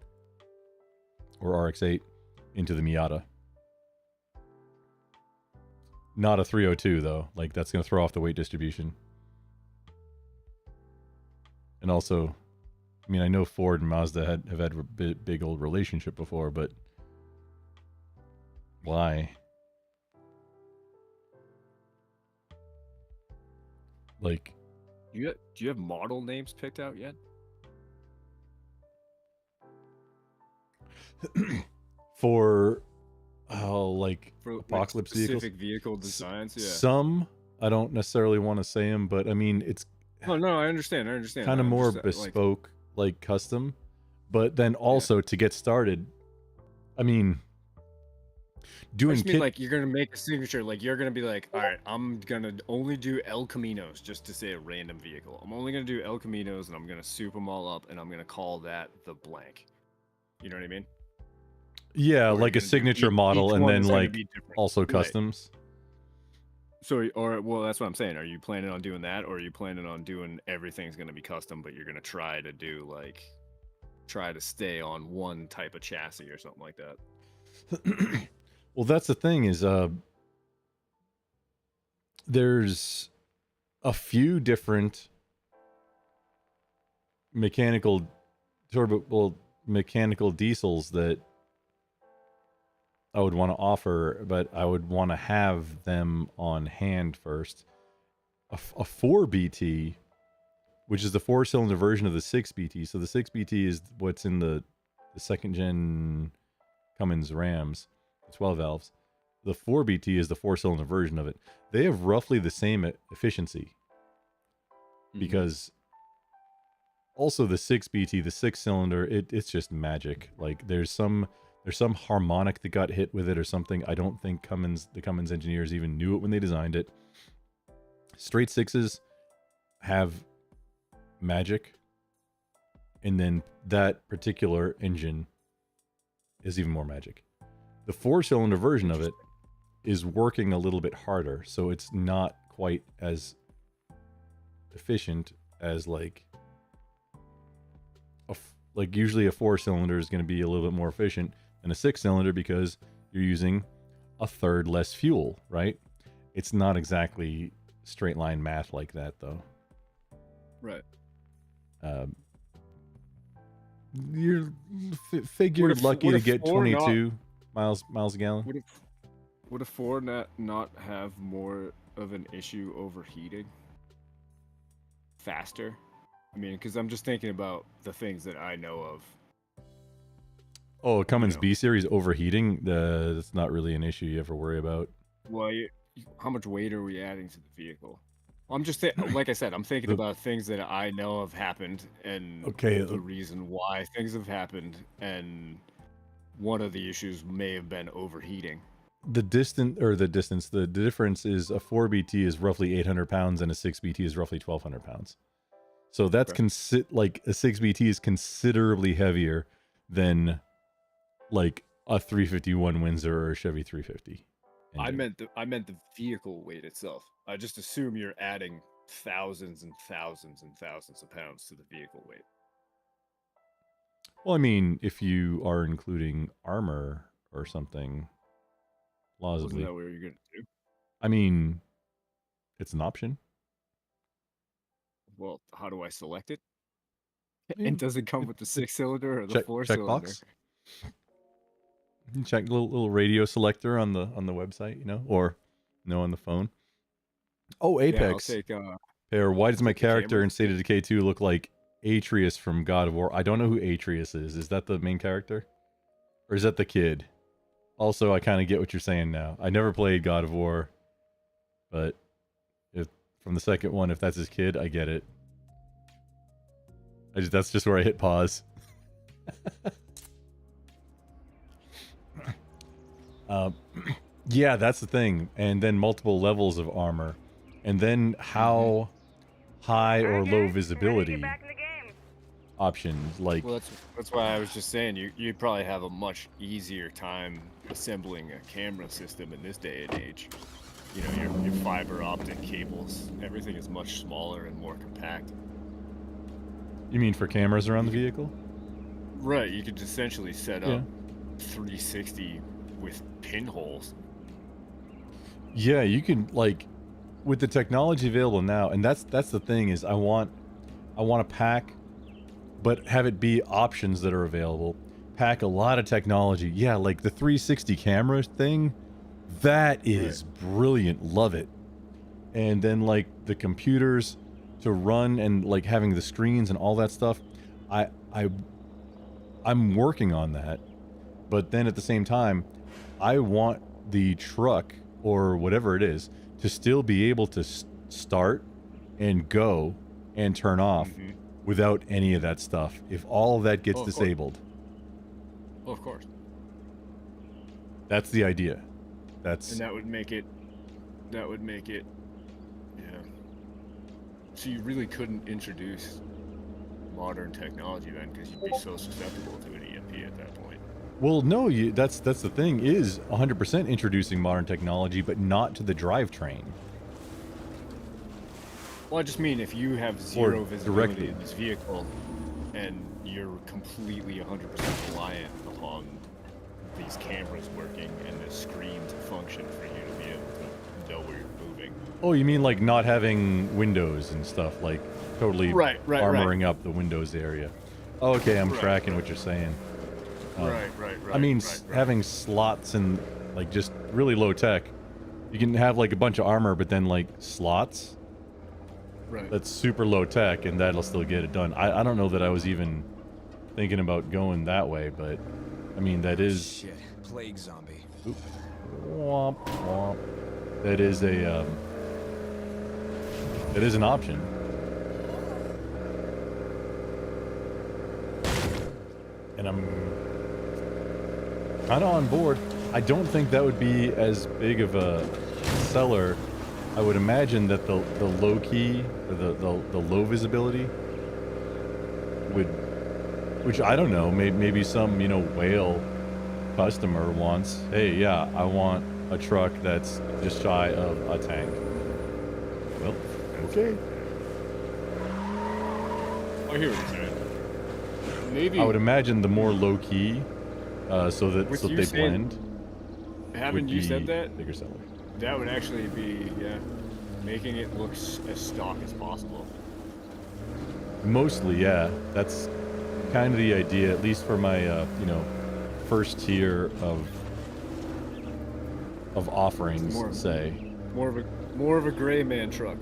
or RX-8 into the Miata. Not a 302 though, like that's going to throw off the weight distribution. And also, I mean, I know Ford and Mazda have had a big old relationship before, but why? Like, Do you have model names picked out yet? for apocalypse specific vehicles? vehicle designs? Yeah. Some, I don't necessarily want to say them, but I mean, it's No, I understand. kind of more bespoke, like custom. But then also to get started, I mean, doing like you're gonna make a signature, like you're gonna be like, all right, I'm gonna only do El Caminos, just to say a random vehicle. I'm only gonna do El Caminos, and I'm gonna soup them all up, and I'm gonna call that the blank. You know what I mean? yeah, like a signature model, and then like also customs. So, well, that's what I'm saying. Are you planning on doing that, or are you planning on doing everything's gonna be custom, but you're gonna try to stay on one type of chassis or something like that? Well, that's the thing is, there's a few different mechanical diesels that I would want to offer, but I would want to have them on hand first. A 4BT, which is the 4-cylinder version of the 6BT. So the 6BT is what's in the second gen Cummins Rams, the 12 valves. The 4BT is the 4-cylinder version of it. They have roughly the same efficiency because also the 6BT, the 6-cylinder, it's just magic. Like there's some harmonic that got hit with it or something. I don't think the Cummins engineers even knew it when they designed it. Straight sixes have magic, and then that particular engine is even more magic. The 4-cylinder version of it is working a little bit harder, so it's not quite as efficient as like usually a 4-cylinder is going to be a little bit more efficient than a 6-cylinder because you're using a third less fuel, right? It's not exactly straight line math like that, though. Right. You're figure lucky to get 22 miles a gallon. Would a 4 not have more of an issue overheating faster? I mean, because I'm just thinking about the things that I know of. Oh, Cummins B series overheating, that's not really an issue you ever worry about. Well, how much weight are we adding to the vehicle? I'm just like I said, I'm thinking about things that I know have happened and the reason why things have happened, and one of the issues may have been overheating. The difference is a 4BT is roughly 800 pounds and a 6BT is roughly 1,200 pounds. So that's like a 6BT is considerably heavier than like a 351 Windsor or a Chevy 350. Engine. I meant the vehicle weight itself. I just assume you're adding thousands and thousands and thousands of pounds to the vehicle weight. Well, I mean, if you are including armor or something, plausibly. Wasn't that what you're gonna do? I mean, it's an option. Well, how do I select it? And does it come with the 6-cylinder or the 4-cylinder? Checkbox. Check little radio selector on the website, or on the phone. Oh, Apex. Yeah, I'll take, Pear, why does my character in State of Decay 2 look like Atreus from God of War? I don't know who Atreus is. Is that the main character? Or is that the kid? Also, I kind of get what you're saying now. I never played God of War, but from the second one, if that's his kid, I get it. That's just where I hit pause. Yeah, that's the thing. And then multiple levels of armor. And then how high or low visibility options. Like, well, that's why I was just saying you'd probably have a much easier time assembling a camera system in this day and age. Your fiber optic cables, everything is much smaller and more compact. You mean for cameras around the vehicle? Right, you could essentially set up 360 with pinholes. Yeah, you can, like, with the technology available now, and that's the thing is I want to pack, but have it be options that are available. Pack a lot of technology. Yeah, like the 360 camera thing, that is brilliant. Love it. And then like the computers to run and like having the screens and all that stuff. I'm working on that. But then at the same time, I want the truck or whatever it is to still be able to start and go and turn off without any of that stuff. If all of that gets disabled. Oh, of course. That's the idea. And that would make it, yeah. So you really couldn't introduce modern technology then, because you'd be so susceptible to an EMP at that point. Well, no, that's the thing, is 100% introducing modern technology, but not to the drivetrain. Well, I just mean if you have zero visibility in this vehicle, and you're completely 100% reliant upon these cameras working and the screen to function for you to be able to know where you're moving. Oh, you mean like not having windows and stuff, like totally armoring up the windows area. Oh, okay, I'm tracking what you're saying. Right. I mean, right. having slots and like just really low tech. You can have like a bunch of armor, but then like slots. Right. That's super low tech, and that'll still get it done. I don't know that I was even thinking about going that way, but I mean that is. Shit, plague zombie. Oop. Womp womp. That is a. That is an option. And I'm kind of on board. I don't think that would be as big of a seller. I would imagine that the low key or the low visibility would, which I don't know, maybe some whale customer wants. Hey, yeah, I want a truck that's just shy of a tank. Well, okay. I hear what you're saying. Maybe I would imagine the more low key, so that With so you they saying- blend. haven't would you be said that? bigger seller? That would actually be making it look as stock as possible. Mostly, yeah. That's kind of the idea, at least for my first tier of offerings. More- Say, More of a gray man truck.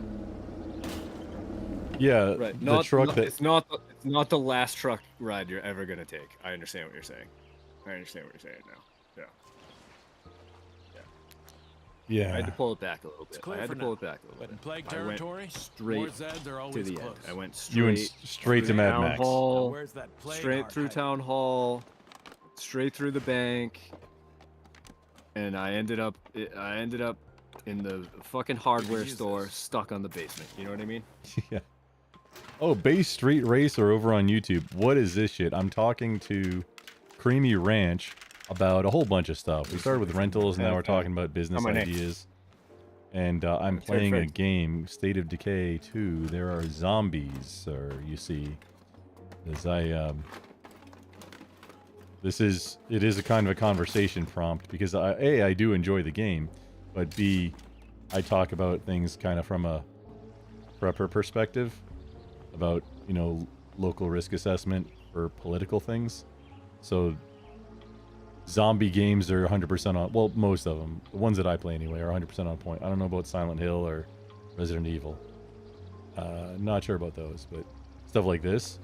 yeah, Right. the truck that it's not the last truck ride you're ever gonna take. I understand what you're saying. I understand what you're saying now. Yeah. I had to pull it back a little bit. clear I had for to pull now. it back a little But in bit. plague I went territory, straight more Zeds are to always the close. end. I went you went straight straight to through Mad town Max. hall, Where's that plague straight heart through hiding? town hall, straight through the bank, and I ended up in the fucking hardware use store, this. stuck on the basement. You know what I mean? Yeah. Oh, Base Street Racer over on YouTube. What is this shit? I'm talking to Creamy Ranch about a whole bunch of stuff. We started with rentals, and now we're talking about business my name. ideas. And I'm Third playing a friend. game, State of Decay 2. There are zombies, or you see, as I it is a kind of a conversation prompt because I do enjoy the game, but B, I talk about things kind of from a prepper perspective about, local risk assessment for political things. So zombie games are 100% on, well, most of them, the ones that I play anyway, are 100% on point. I don't know about Silent Hill or Resident Evil. Not sure about those, but stuff like this,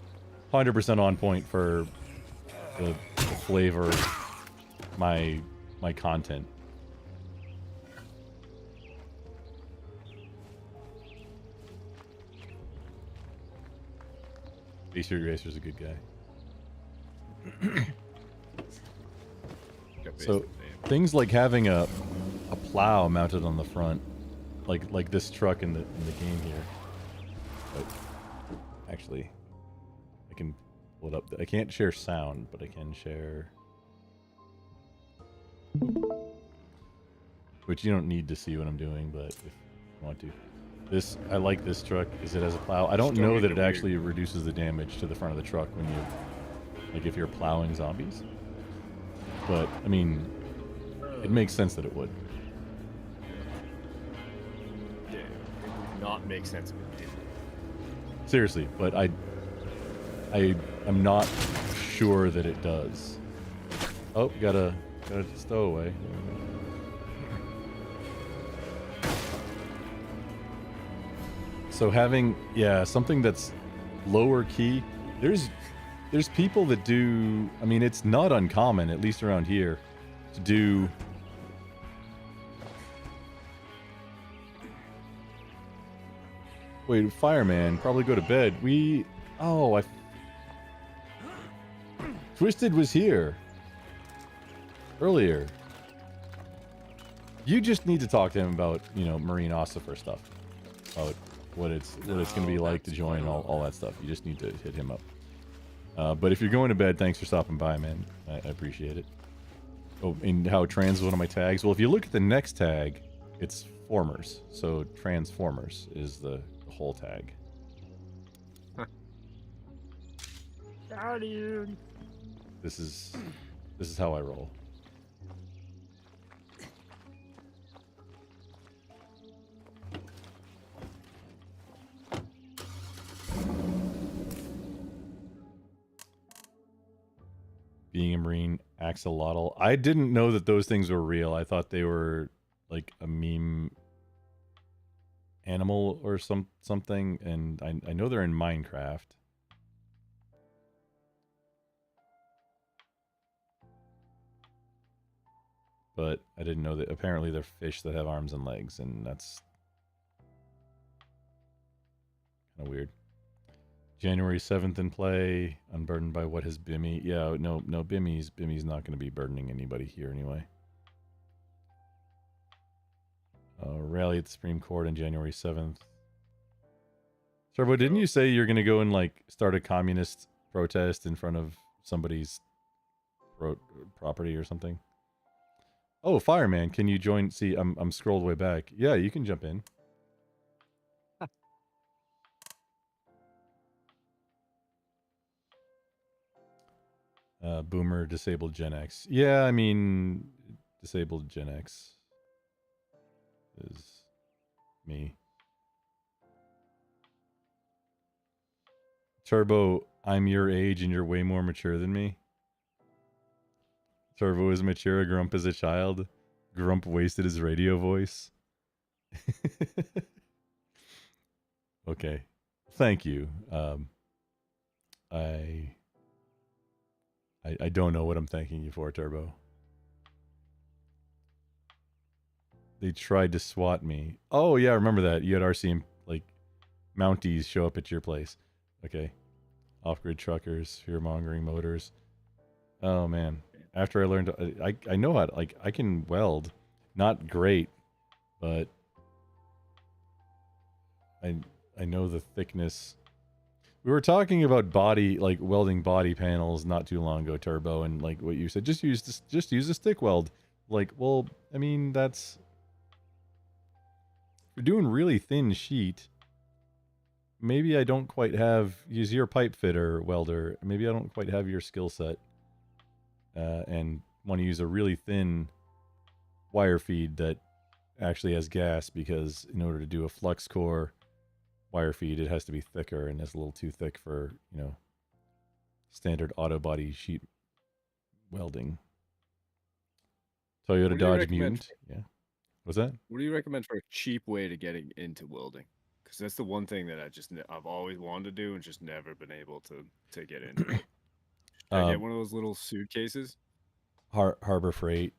100% on point for the flavor of my content. Base Street Racer's a good guy. So things like having a plow mounted on the front, like this truck in the game here. But actually, I can pull it up. I can't share sound, but I can share. Which you don't need to see what I'm doing, but if you want to. This, I like this truck because it has a plow. I don't know that it actually reduces the damage to the front of the truck when you, like, if you're plowing zombies. But I mean, it makes sense that it would. Yeah, it would not make sense if it didn't. Seriously, but I'm not sure that it does. Oh, got a stowaway. So having, something that's lower key, there's people that do, I mean, it's not uncommon, at least around here, to do wait, fireman, probably go to bed. Twisted was here earlier. You just need to talk to him about, Marine Ossifer stuff. About what it's going to be like to join and all that stuff. You just need to hit him up. But if you're going to bed, thanks for stopping by, man. I appreciate it. Oh, and how trans is one of my tags. Well, if you look at the next tag, it's formers. So transformers is the whole tag. This is how I roll. being a Marine axolotl. I didn't know that those things were real. I thought they were like a meme animal or something, and I know they're in Minecraft. But I didn't know that apparently they're fish that have arms and legs, and that's kind of weird. January 7th in play, unburdened by what has Bimmy. Yeah, no, Bimmy's not going to be burdening anybody here anyway. Rally at the Supreme Court on January 7th. Turbo, didn't you say you're going to go and like start a communist protest in front of somebody's property or something? Oh, Fireman, can you join? See, I'm scrolled way back. Yeah, you can jump in. Boomer disabled Gen X. Yeah, I mean, disabled Gen X is me. Turbo, I'm your age and you're way more mature than me. Turbo is mature. Grump is a child. Grump wasted his radio voice. Okay. Thank you. I don't know what I'm thanking you for, Turbo. They tried to swat me. Oh, yeah, I remember that. You had RC, like, Mounties show up at your place. Okay. Off-grid truckers, fear-mongering motors. Oh, man. After I learned, I know how to, like, I can weld. Not great, but I know the thickness. We were talking about body, like welding body panels not too long ago, Turbo, and like what you said, just use a stick weld. Like, well, I mean, that's, if you're doing really thin sheet, maybe I don't quite have, use your pipe fitter welder, maybe I don't quite have your skill set, and want to use a really thin wire feed that actually has gas, because in order to do a flux core wire feed, it has to be thicker, and it's a little too thick for, you know, standard auto body sheet welding. Toyota Dodge Mutant. Yeah. What's that? What do you recommend for a cheap way to getting into welding? Because that's the one thing that I've always wanted to do and just never been able to get into. Should I get one of those little suitcases? Harbor Freight.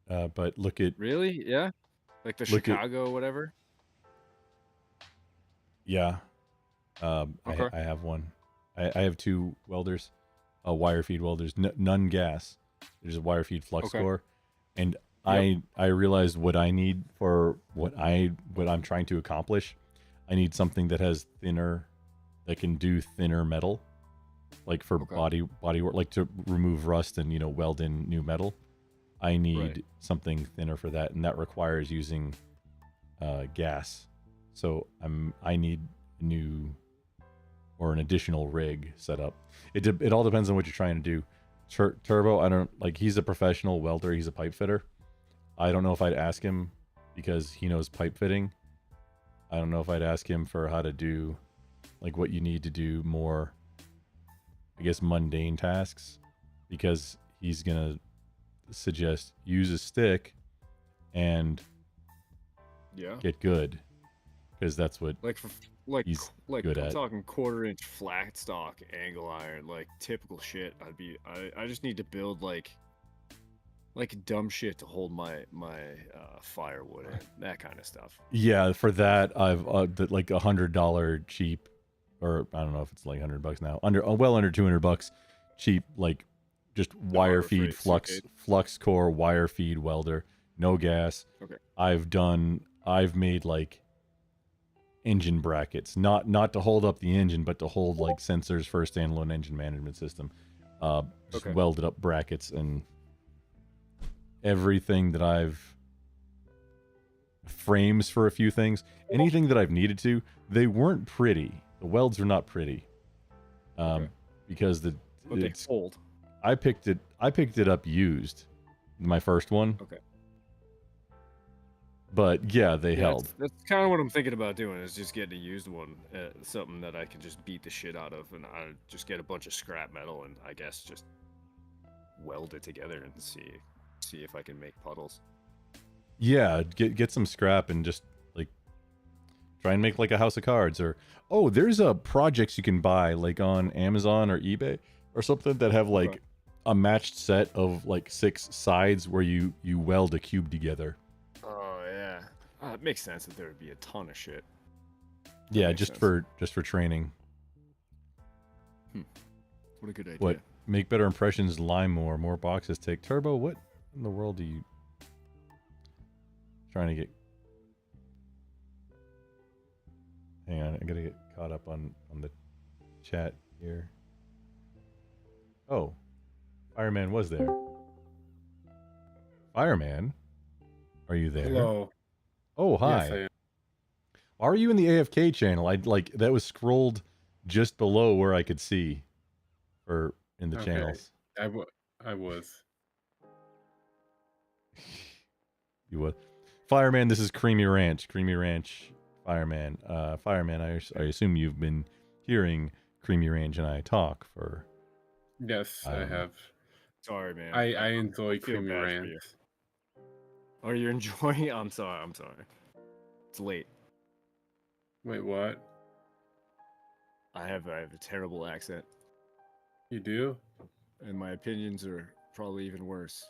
But look at, really, yeah, like the Chicago whatever. Yeah. Okay. I have one. I have two welders, wire feed welders, none gas. There's a wire feed flux core, and yep. I realized what I need for what I'm trying to accomplish. I need something that has thinner, that can do thinner metal, like for body work, like to remove rust and, you know, weld in new metal. I need something thinner for that, and that requires using gas. So I need a new or an additional rig set up. It all depends on what you're trying to do. Turbo, I don't, like, he's a professional welder. He's a pipe fitter. I don't know if I'd ask him because he knows pipe fitting. I don't know if I'd ask him for how to do, like, what you need to do more, I guess, mundane tasks, because he's gonna suggest use a stick and get good, because that's what he's good at. I'm talking 1/4-inch flat stock angle iron, like typical shit. I just need to build like dumb shit to hold my firewood in, that kind of stuff. Yeah, for that I've like $100 cheap, or I don't know if it's like $100 now, well under $200 cheap, like just wire feed flux core wire feed welder, no gas. Okay. I've made like engine brackets, not to hold up the engine, but to hold like sensors for a standalone engine management system. Just welded up brackets and everything that I've frames for a few things, anything that I've needed to. They weren't pretty. The welds are not pretty, because it's old. I picked it up used, my first one. Okay. But yeah, they held. That's kind of what I'm thinking about doing, is just getting a used one, something that I can just beat the shit out of, and I just get a bunch of scrap metal and I guess just weld it together and see if I can make puddles. Yeah, get some scrap and just like try and make like a house of cards. Or there's projects you can buy like on Amazon or eBay or something that have like a matched set of like 6 sides where you weld a cube together. Oh yeah, it makes sense that there would be a ton of shit. Yeah, just for training. What a good idea. What make better impressions? Lime more boxes take turbo. What in the world do you trying to get? Hang on, I gotta get caught up on the chat here. Oh, Fireman was there. Fireman, are you there? Hello. Oh, hi. Yes, I am. Are you in the AFK channel? I like that was scrolled just below where I could see, or in the channels. I was. You would. Fireman, this is Creamy Ranch. Creamy Ranch, Fireman. Fireman, I assume you've been hearing Creamy Ranch and I talk for. Yes, I have. Sorry, man. I enjoy feel Creamy bad for Ranch. you. Oh, you're enjoying? I'm sorry. It's late. Wait, what? I have a terrible accent, You do? and my opinions are probably even worse.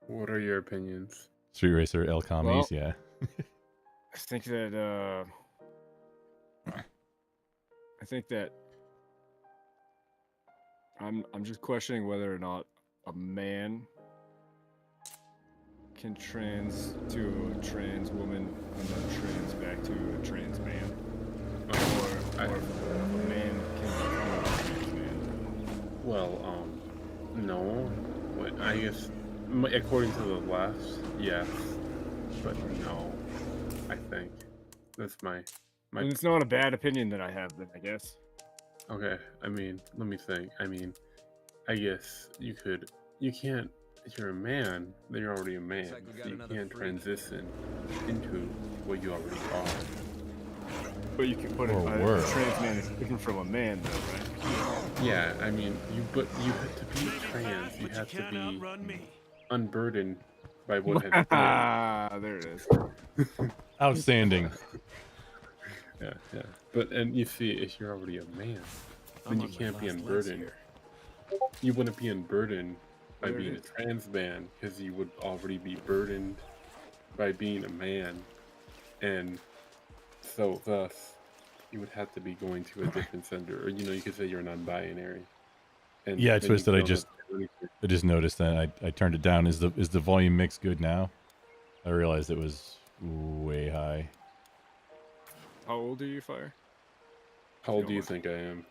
What are your opinions? Street Racer El Camis, yeah. I think that I'm just questioning whether or not a man can trans to a trans woman and then trans back to a trans man, or if a man can become a trans man. Well, no. Wait, I guess, according to the left, yes, but no. I think that's my. And it's not a bad opinion that I have, then I guess. Okay, I mean, let me think. I mean, I guess you can't, if you're a man, then you're already a man. like we got So you another can't freak. transition into what you already are. But you can put Or a worse. trans man is different from a man, though, right? Yeah, I mean, but you have to be trans. You have to be unburdened by what has been. Ah, there it is. Outstanding. Yeah. And you see, if you're already a man, then you can't be unburdened. You wouldn't be unburdened by There it being a is. trans man because you would already be burdened by being a man, and so thus you would have to be going to a different gender, or you could say you're non-binary. And Yeah, then you Twisted, I don't just have to do anything. I just noticed that I turned it down. Is the volume mix good now? I realized it was way high. How old are you, Fire? How old do you think I am?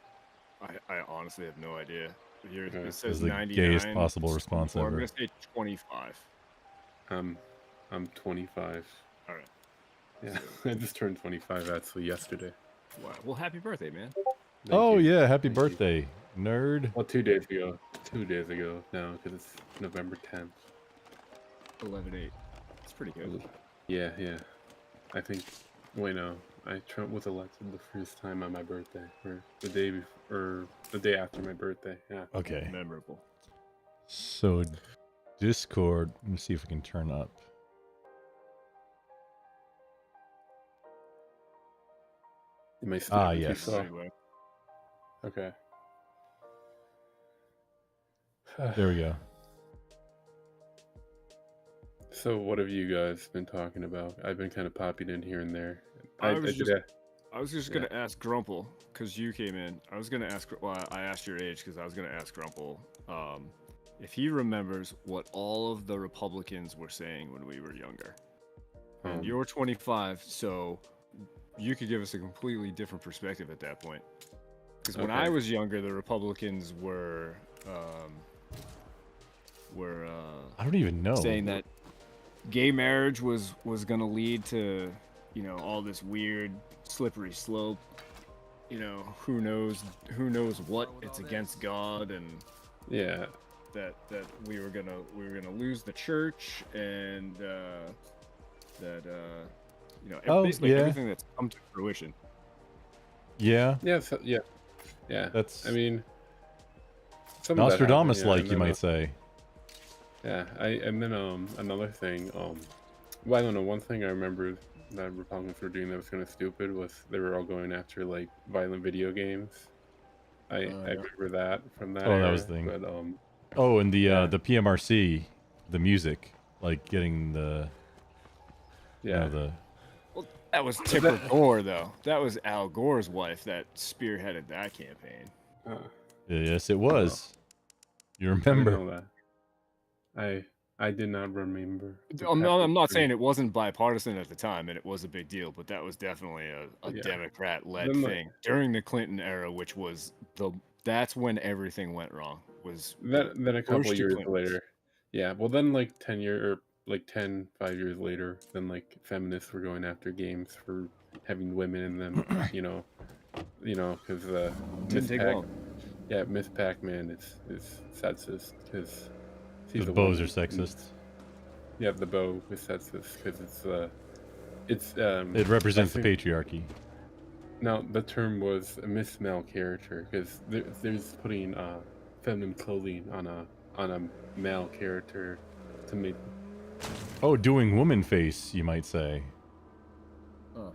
I honestly have no idea. Here Okay. it This says is the 99. gayest possible response I'm ever. gonna say 25. I'm 25. All right. Yeah, I just turned 25 actually yesterday. Wow. Well, happy birthday, man. Thank Oh you. yeah, happy Thank you. birthday, nerd. Well, 2 days ago. 2 days ago now, because it's November 10th. 11/8. It's pretty good. Yeah. I think. Wait, no. Trump was elected the first time on my birthday, or the day before, or the day after my birthday. Yeah. Okay, Memorable. so Discord. Let me see if we can turn up. Am I still Ah, too yes. slow? Anyway, Okay. There we go. So, what have you guys been talking about? I've been kind of popping in here and there. I was did just- a- I was just gonna ask Grumple because you came in. I was gonna ask. Well, I asked your age because I was gonna ask Grumple if he remembers what all of the Republicans were saying when we were younger. And you're 25, so you could give us a completely different perspective at that point. Because when I Okay. was younger, the Republicans were I don't even know. saying that gay marriage was going to lead to, all this weird slippery slope. Who knows what, it's against God, and yeah. that we were gonna lose the church, and Oh, basically yeah. everything that's come to fruition. Yeah, Yeah. that's I mean, some of that Nostradamus, happened, yeah, like and you then might say. Yeah, and then another thing, well, I don't know, one thing I remember that Republicans were doing that was kind of stupid was they were all going after like violent video games. I Yeah. remember that from that Oh, that was era, the thing. but Oh, and yeah, the PMRC, the music, like getting the yeah, the Well, that was but Tipper Gore, though. That was Al Gore's wife that spearheaded that campaign. uh, yes, it Oh. was. You I didn't remember? know that. I did not remember. But I'm that not, was I'm not pretty, saying it wasn't bipartisan at the time, and it was a big deal, but that was definitely a yeah. Democrat-led Then like thing during the Clinton era, which was that's when everything went wrong. Was then a couple first to years Clintons. later, yeah. Well, then like 10 year or like 5 years later, then like feminists were going after games for having women in them. Because Didn't Miss take Pac, long. yeah, Miss Pac-Man is sexist because The she's a bows are woman. And, sexist. yeah, the bow is sexist because it's It I represents the think patriarchy. no, the term was a Miss Male character because there's putting feminine clothing on a male character to make. Oh, doing woman face, you might say. Oh.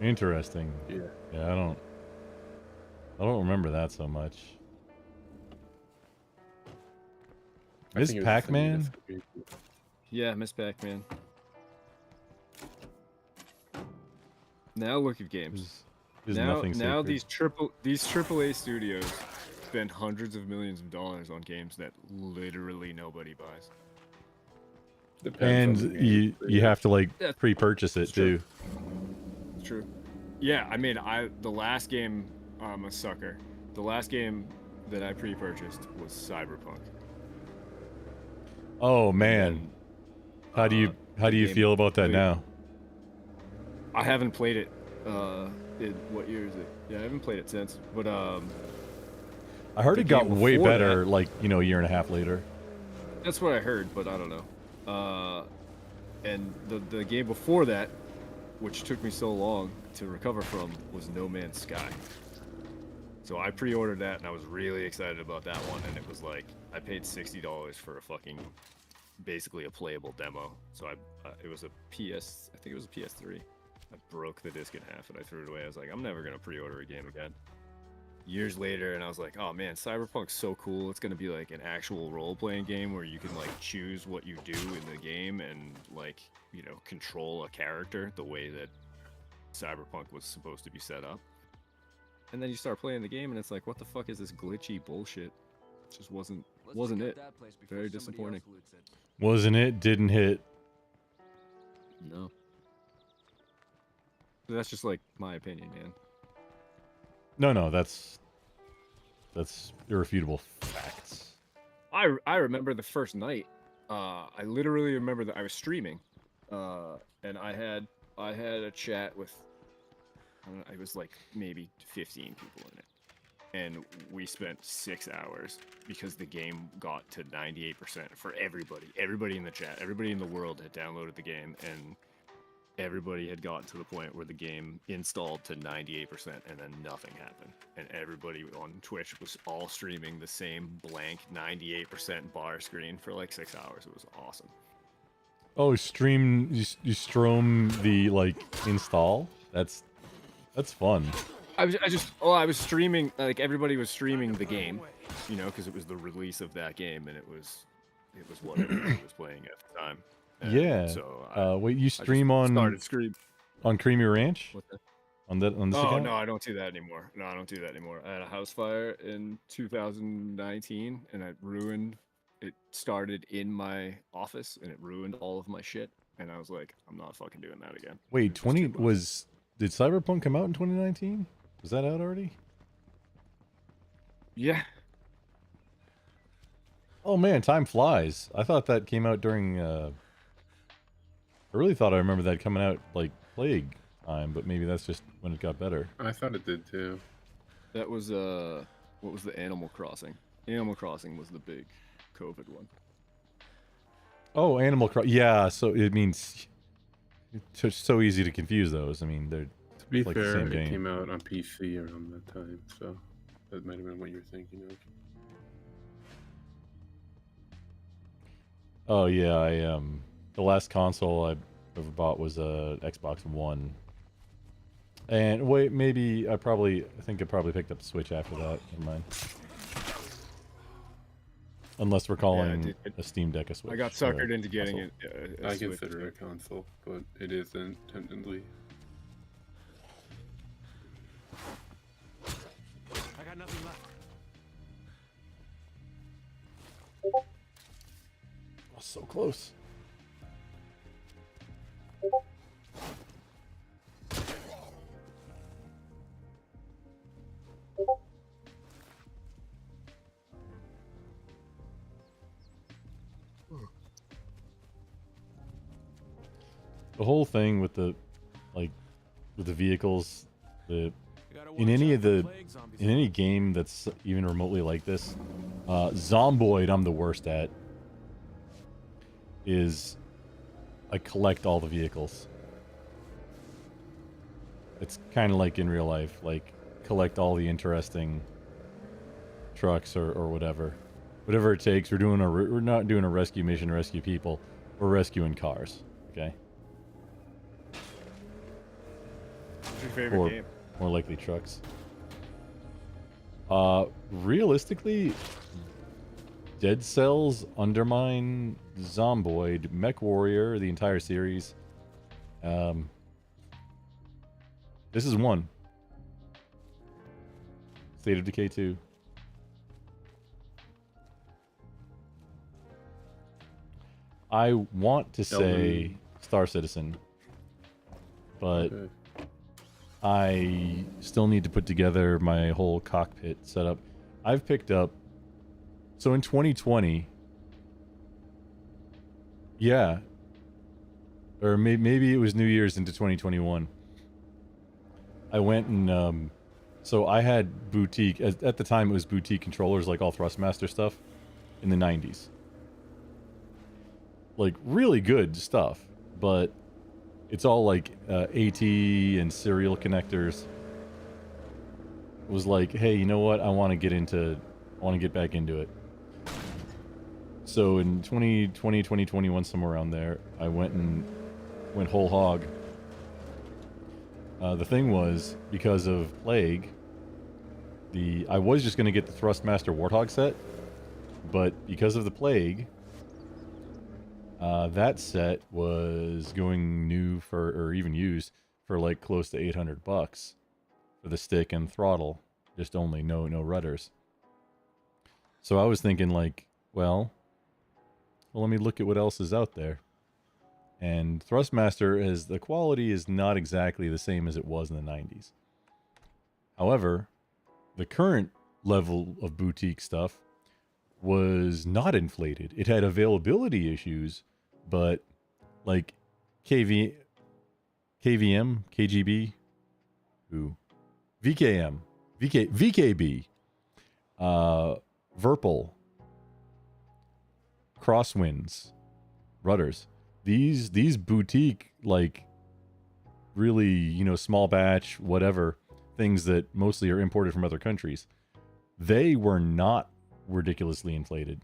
Interesting. Yeah. Yeah, I don't remember that so much. I Miss think it was just a Pac-Man? miscommunication. Yeah, Miss Pac-Man. Now look at games. Is Now nothing sacred. these AAA studios spend hundreds of millions of dollars on games that literally nobody buys. Depends on the And game. you have to like Yeah, pre-purchase it it's true. too. It's true. Yeah, I mean, the last game, I'm a sucker. The last game that I pre-purchased was Cyberpunk. Oh And man, then, how do the you game feel about that later- now? I haven't played it. In what year is it? Yeah, I haven't played it since. But I heard the it got game way before better, that- like a year and a half later. that's what I heard, but I don't know. And the game before that, which took me so long to recover from, was No Man's Sky. So I pre-ordered that, and I was really excited about that one. And it was like I paid $60 for a fucking, basically a playable demo. So it was a PS, I think it was a PS3. I broke the disc in half and I threw it away. I was like, I'm never gonna pre-order a game again. Years later, and I was like, oh man, Cyberpunk's so cool. It's gonna be like an actual role-playing game where you can like choose what you do in the game and like, control a character the way that Cyberpunk was supposed to be set up. And then you start playing the game and it's like, what the fuck is this glitchy bullshit? It just wasn't it. Very disappointing. Wasn't it? Didn't hit. No. That's just like my opinion, man. No, that's irrefutable facts. I remember the first night. I literally remember that I was streaming, and I had a chat with, I don't know, it was like maybe 15 people in it, and we spent 6 hours because the game got to 98% for everybody. Everybody in the chat, everybody in the world had downloaded the game, and everybody had gotten to the point where the game installed to 98% and then nothing happened. And everybody on Twitch was all streaming the same blank 98% bar screen for like 6 hours. It was awesome. Oh, you strom the like install? That's fun. I was streaming, like everybody was streaming the game, because it was the release of that game and it was what everybody was playing at the time. And Yeah. so wait, you I stream just on started stream. on Creamy Ranch? What's that? On this Oh account? no, I don't do that anymore. No, I don't do that anymore. I had a house fire in 2019, and it started in my office, and it ruined all of my shit. And I was like, I'm not fucking doing that again. Wait, It's just too much. did Cyberpunk come out in 2019? Was that out already? Yeah. Oh man, time flies. I thought that came out during I really thought I remember that coming out like Plague time, but maybe that's just when it got better. I thought it did too. That was what was the Animal Crossing? Animal Crossing was the big COVID one. Oh, Animal Crossing. Yeah, so it means it's just so easy to confuse those. I mean, they're To be like the fair, same it game. came out on PC around that time, so that might have been what you were thinking of. Oh yeah, I the last console I ever bought was a Xbox One. And wait, maybe I think I probably picked up the Switch after that. Never mind. Unless we're Yeah, calling a Steam Deck a Switch. I got or a suckered into getting console. it. A I Switch, consider it a console, but it isn't technically. I got nothing left. Oh, so close. The whole thing with the vehicles, You gotta in watch any out of for the plague zombies. in any game that's even remotely like this, Zomboid I'm the worst at. Is I collect all the vehicles. It's kind of like in real life, like collect all the interesting trucks or whatever it takes. We're not doing a rescue mission to rescue people. We're rescuing cars. Okay, What's your favorite or game? more likely trucks. Realistically, Dead Cells, Undermine, Zomboid, Mech Warrior, the entire series. This is one. State of Decay 2. I want to say Elden. Star Citizen, but Okay. I still need to put together my whole cockpit setup. I've picked up. So in 2020, yeah, or maybe it was New Year's into 2021. I went and so I had boutique at the time. It was boutique controllers, like all Thrustmaster stuff, in the 90s. Like really good stuff, but it's all like AT and serial connectors. It was like, hey, you know what? I want to get back into it. So in 2020, 2021, somewhere around there, I went whole hog. The thing was, because of Plague, I was just going to get the Thrustmaster Warthog set, but because of the Plague, that set was going new or even used for like close to $800 for the stick and throttle, just only no rudders. So I was thinking like, well, let me look at what else is out there. And Thrustmaster the quality is not exactly the same as it was in the 90s. However, the current level of boutique stuff was not inflated. It had availability issues, but like KVM, KGB, VKM, VKB, Verpal, Crosswinds, rudders. These boutique, like really, small batch, whatever, things that mostly are imported from other countries, they were not ridiculously inflated.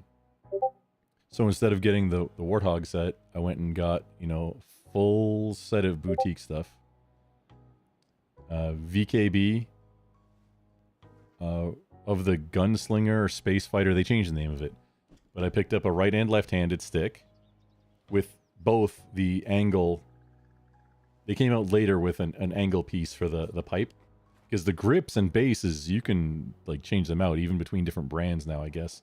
So instead of getting the Warthog set, I went and got, full set of boutique stuff. VKB, of the Gunslinger or Space Fighter, they changed the name of it. But I picked up a right and left-handed stick with both the angle. They came out later with an angle piece for the pipe. Because the grips and bases, you can like change them out even between different brands now, I guess.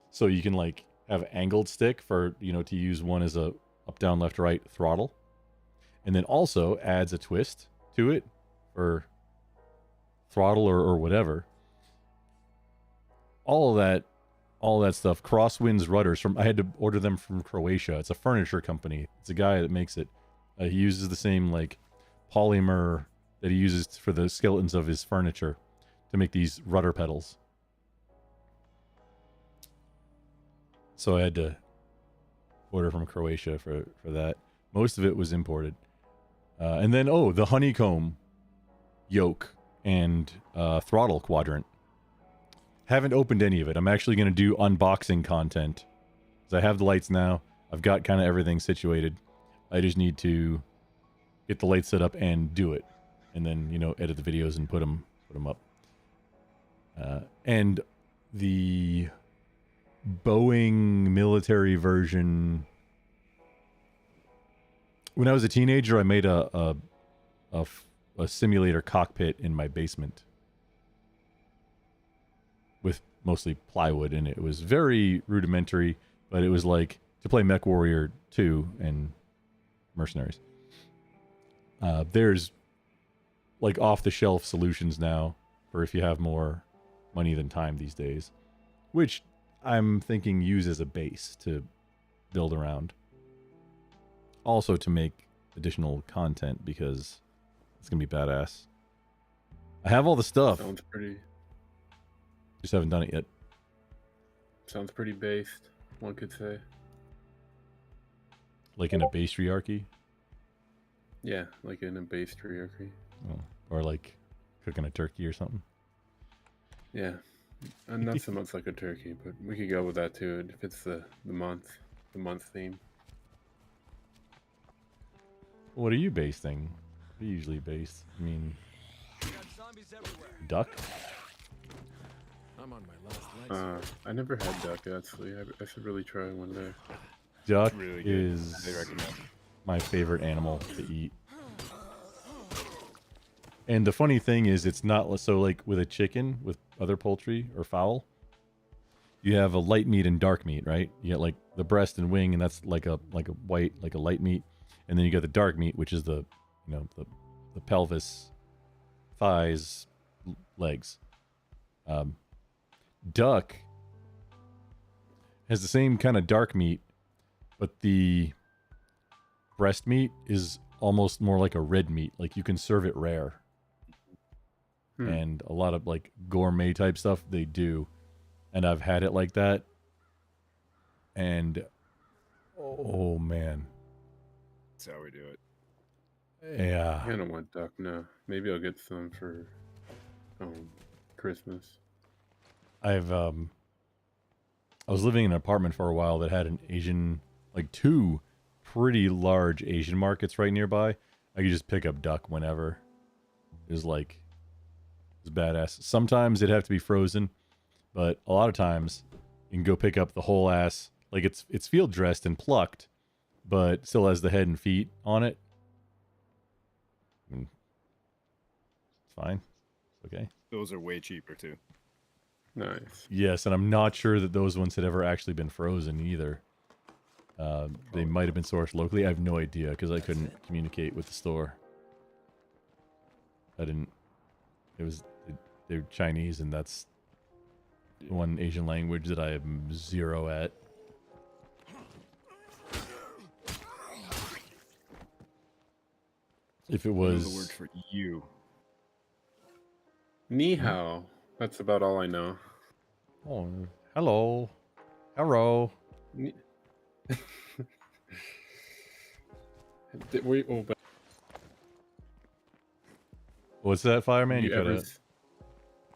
So you can like have angled stick for, to use one as a up, down, left, right throttle. And then also adds a twist to it for throttle or whatever. All that stuff. Crosswinds rudders I had to order them from Croatia. It's a furniture company. It's a guy that makes it. He uses the same like polymer that he uses for the skeletons of his furniture to make these rudder pedals. So I had to order from Croatia for that. Most of it was imported. And then, the honeycomb yoke and throttle quadrant. Haven't opened any of it. I'm actually going to do unboxing content. So I have the lights now. I've got kind of everything situated. I just need to get the lights set up and do it, and then edit the videos and put them up. And the Boeing military version. When I was a teenager, I made a simulator cockpit in my basement with mostly plywood in it. It was very rudimentary, but it was like to play Mech Warrior 2 and Mercenaries. There's like off-the-shelf solutions now for if you have more money than time these days, which I'm thinking use as a base to build around. Also to make additional content because it's going to be badass. I have all the stuff. Sounds pretty. Just haven't done it yet. Sounds pretty based, one could say. Like in a base hierarchy? Yeah, like in a based hierarchy. Oh, or like cooking a turkey or something? Yeah. And not so much like a turkey, but we could go with that too. If it's the month theme. What are you basting? What are you usually based? I mean, duck? I'm on my last legs. I never had duck actually. I should really try one day. Duck Really good. is They recommend. my favorite animal to eat. And the funny thing is, it's not so like with a chicken, with other poultry or fowl, you have a light meat and dark meat, right? You get like the breast and wing, and that's like a white, like a light meat, and then you got the dark meat, which is the the pelvis, thighs, legs. Duck has the same kind of dark meat, but the breast meat is almost more like a red meat. Like you can serve it rare. And a lot of like gourmet type stuff they do. And I've had it like that. And oh man. That's how we do it. Yeah. I don't want duck, no. Maybe I'll get some for Christmas. I was living in an apartment for a while that had an Asian, like two pretty large Asian markets right nearby. I could just pick up duck whenever. It was badass. Sometimes it'd have to be frozen, but a lot of times you can go pick up the whole ass. Like it's field dressed and plucked, but still has the head and feet on it. It's fine. It's okay. Those are way cheaper too. Nice. Yes, and I'm not sure that those ones had ever actually been frozen either. They might have been sourced locally. I have no idea because I couldn't communicate with the store. They're Chinese, and that's one Asian language that I am zero at. If it was the word for you. Ni hao. That's about all I know. Oh, hello. Hello. But What's that, Fireman? You have cut it.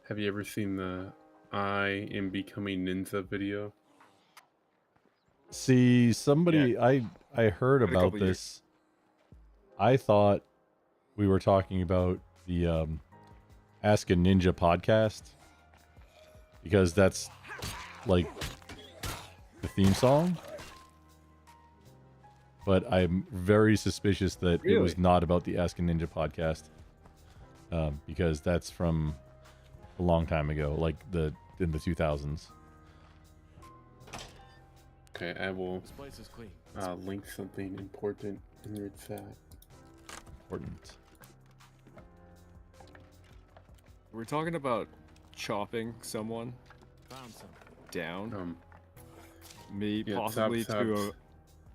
Have you ever seen the I am becoming ninja video? See, somebody I heard Been a about couple this. I thought we were talking about the Ask a Ninja podcast because that's like the theme song. But I'm very suspicious that it was Really? not about the Ask a Ninja podcast because that's from a long time ago, like in the 2000s. Okay, I will This place is clean. link something important in your chat. Important. We're talking about chopping someone Found some. down, maybe Yeah, possibly tap to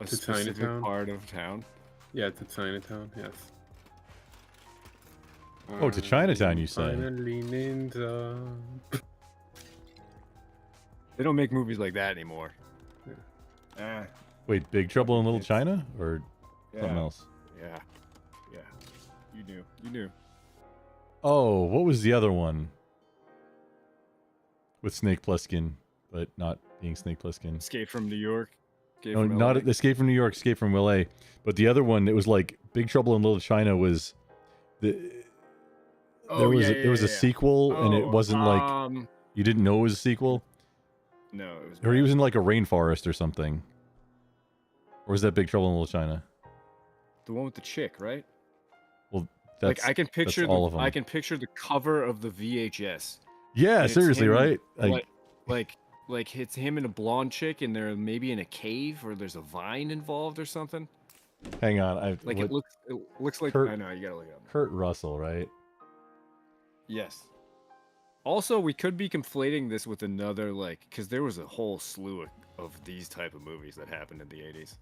a to specific Chinatown? part of town. Yeah, to Chinatown, yes. Oh, to Chinatown, you say? Finally ninja. They don't make movies like that anymore. Wait, Big Trouble in Little It's- China or something else? Yeah. You knew. Oh, what was the other one? With Snake Plissken, but not being Snake Plissken. Escape from New York. Escape No, from not LA? Escape from New York, Escape from LA. But the other one, it was like Big Trouble in Little China was the Oh yeah, there was a yeah. sequel, and it Oh, wasn't like you didn't know it was a sequel, no, it was or he bad. was in like a rainforest or something, or was that Big Trouble in Little China? The one with the chick, right? Well, Like that's I can picture all of I them. can picture the cover of the VHS. Yeah, And it's seriously, him, right? like it's him and a blonde chick, and they're maybe in a cave, or there's a vine involved or something. Hang on, Like it looks like Kurt I know you gotta look it up. Kurt Russell, right? Yes. Also, we could be conflating this with another because there was a whole slew of these type of movies that happened in the 80s.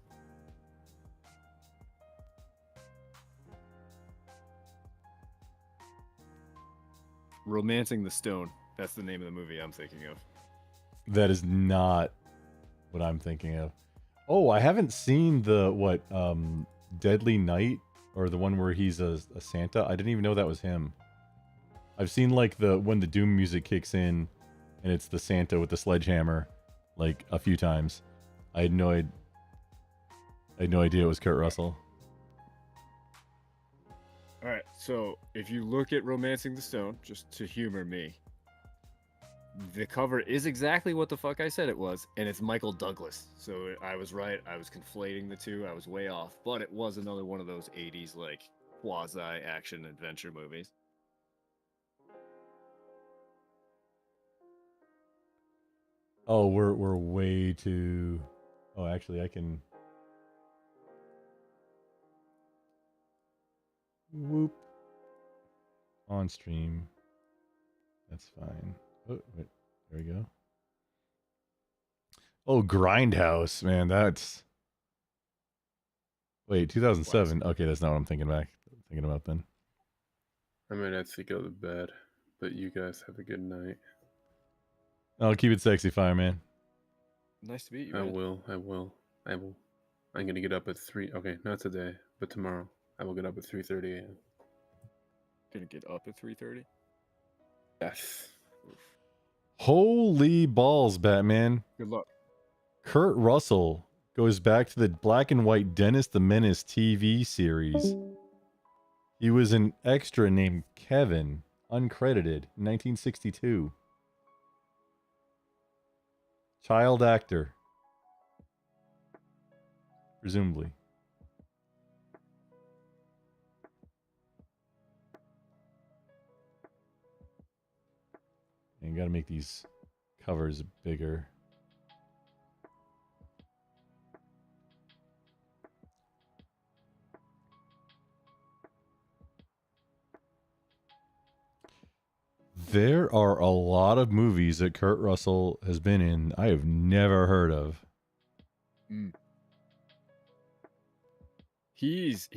Romancing the Stone. That's the name of the movie I'm thinking of. That is not what I'm thinking of. Oh, I haven't seen the Deadly Night, or the one where he's a Santa. I didn't even know that was him. I've seen like when the Doom music kicks in, and it's the Santa with the sledgehammer, like a few times. I had no idea it was Kurt Russell. All right, so if you look at Romancing the Stone, just to humor me, the cover is exactly what the fuck I said it was, and it's Michael Douglas. So I was right. I was conflating the two. I was way off, but it was another one of those 80s quasi action adventure movies. Oh, we're way too. Oh, actually, I can. Whoop. On stream. That's fine. Oh, wait, there we go. Oh, Grindhouse, man, that's. Wait, 2007. Okay, that's not what I'm thinking about then. I might have to go to bed, but you guys have a good night. I'll keep it sexy, fireman. Nice to meet you. I Man. will. I'm gonna get up at 3. Okay, not today, but tomorrow. I will get up at 3:30 a.m. Gonna get up at 3:30. Yes. Holy balls, Batman. Good luck. Kurt Russell goes back to the black and white Dennis the Menace TV series. He was an extra named Kevin, uncredited, in 1962. Child actor. Presumably. And you gotta make these covers bigger. There are a lot of movies that Kurt Russell has been in I have never heard of. Mm. He's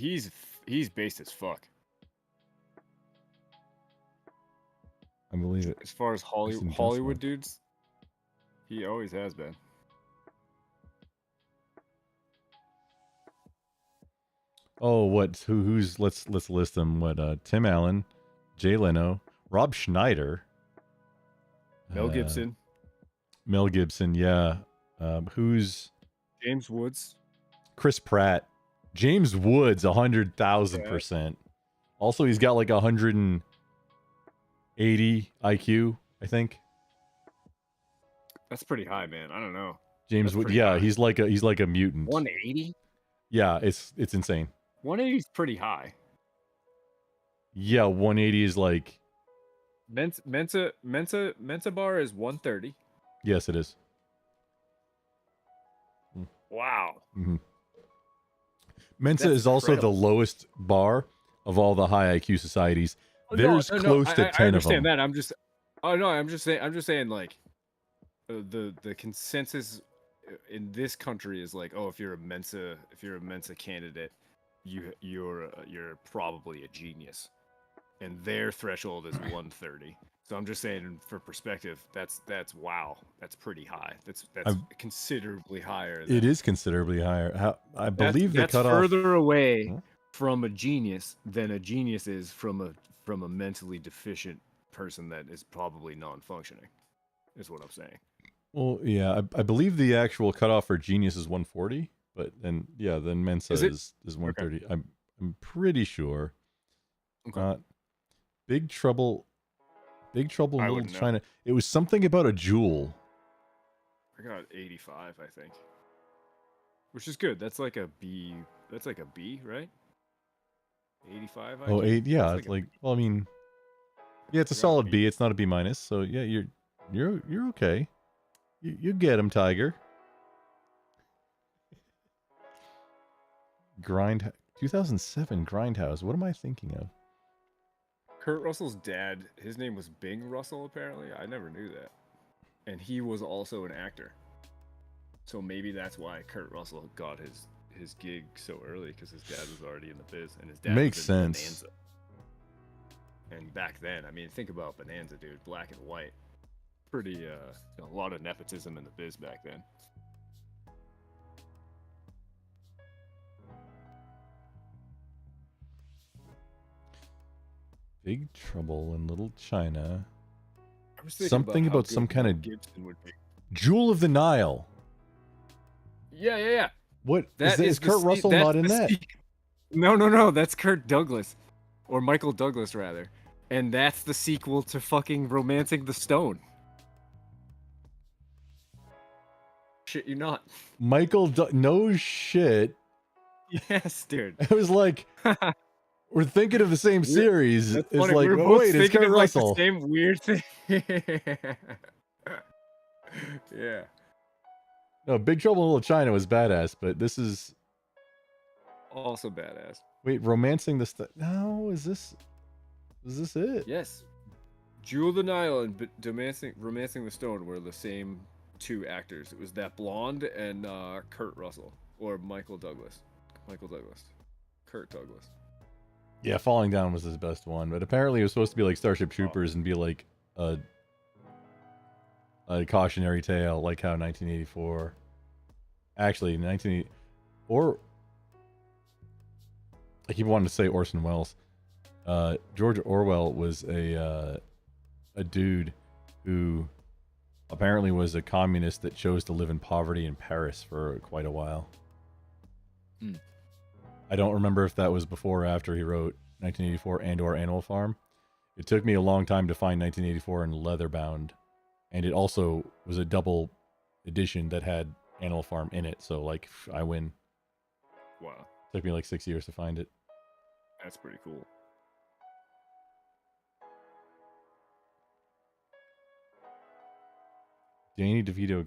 based as fuck. I believe it. As far as Based in Hollywood Just dudes, he always has been. Oh, who's let's list them. Tim Allen, Jay Leno, Rob Schneider, Mel Gibson, Mel Gibson, yeah. Who's James Woods, Chris Pratt, James Woods, 100,000%. Also, he's got like 180 IQ, I think. That's pretty high, man. I don't know. James Woods, yeah, he's like a mutant. 180? Yeah, it's insane. 180 is pretty high. Yeah, 180 is like. Mensa bar is 130. Yes, it is. Wow. Mm-hmm. Mensa That's is also the incredible. lowest bar of all the high IQ societies. There's close to 10 of them. I understand that. I'm just saying like the consensus in this country is like, oh, if you're a Mensa candidate, you're probably a genius. And their threshold is 130. So I'm just saying, for perspective, that's wow, that's pretty high. That's considerably higher. It is considerably higher. I believe that's the cutoff further away from a genius than a genius is from a mentally deficient person that is probably non-functioning. Is what I'm saying. Well, yeah, I believe the actual cutoff for genius is 140, but then yeah, then Mensa Is it? is 130. I'm pretty sure. Big Trouble, Big Trouble in I Little wouldn't know. China. It was something about a jewel. I got 85, I think. Which is good. That's like a B. That's like a B, right? 85. Oh, IQ? eight. Yeah, That's it's a like. B. Well, I mean, yeah, it's a I got a solid B. B. It's not a B minus. So yeah, you're okay. You get him, Tiger. Grind 2007 Grindhouse. What am I thinking of? Kurt Russell's dad, his name was Bing Russell, apparently. I never knew that. And he was also an actor. So maybe that's why Kurt Russell got his gig so early, because his dad was already in the biz, and his dad Makes was in sense. Bonanza. And back then, I mean, think about Bonanza, dude. Black and white. Pretty, a lot of nepotism in the biz back then. Big Trouble in Little China. I was thinking Something how about good some kind Mel of Gibson would be. Jewel of the Nile. Yeah. What That is the Kurt se- Russell that's not in the that? No. That's Kurt Douglas, or Michael Douglas rather, and that's the sequel to fucking Romancing the Stone. Shit, you not? No shit. Yes, dude. I was like, we're thinking of the same series. That's It's funny. like, We're oh both wait, it's thinking Kurt of like Russell. the same weird thing. Yeah. No, Big Trouble in Little China was badass, but this is Also badass. wait, Romancing the No, is this it? Yes. Jewel of the Nile and Romancing the Stone were the same two actors. It was that blonde and Kurt Russell, or Michael Douglas. Kurt Douglas. Yeah, Falling Down was his best one, but apparently it was supposed to be like Starship Troopers and be like a cautionary tale, like how 1984. Actually, 1980, or I keep wanting to say Orson Welles. George Orwell was a dude who apparently was a communist that chose to live in poverty in Paris for quite a while. Hmm. I don't remember if that was before or after he wrote 1984 and/or Animal Farm. It took me a long time to find 1984 in leatherbound, and it also was a double edition that had Animal Farm in it. So like, I win. Wow, Took me like 6 years to find it. that's pretty cool. Danny DeVito,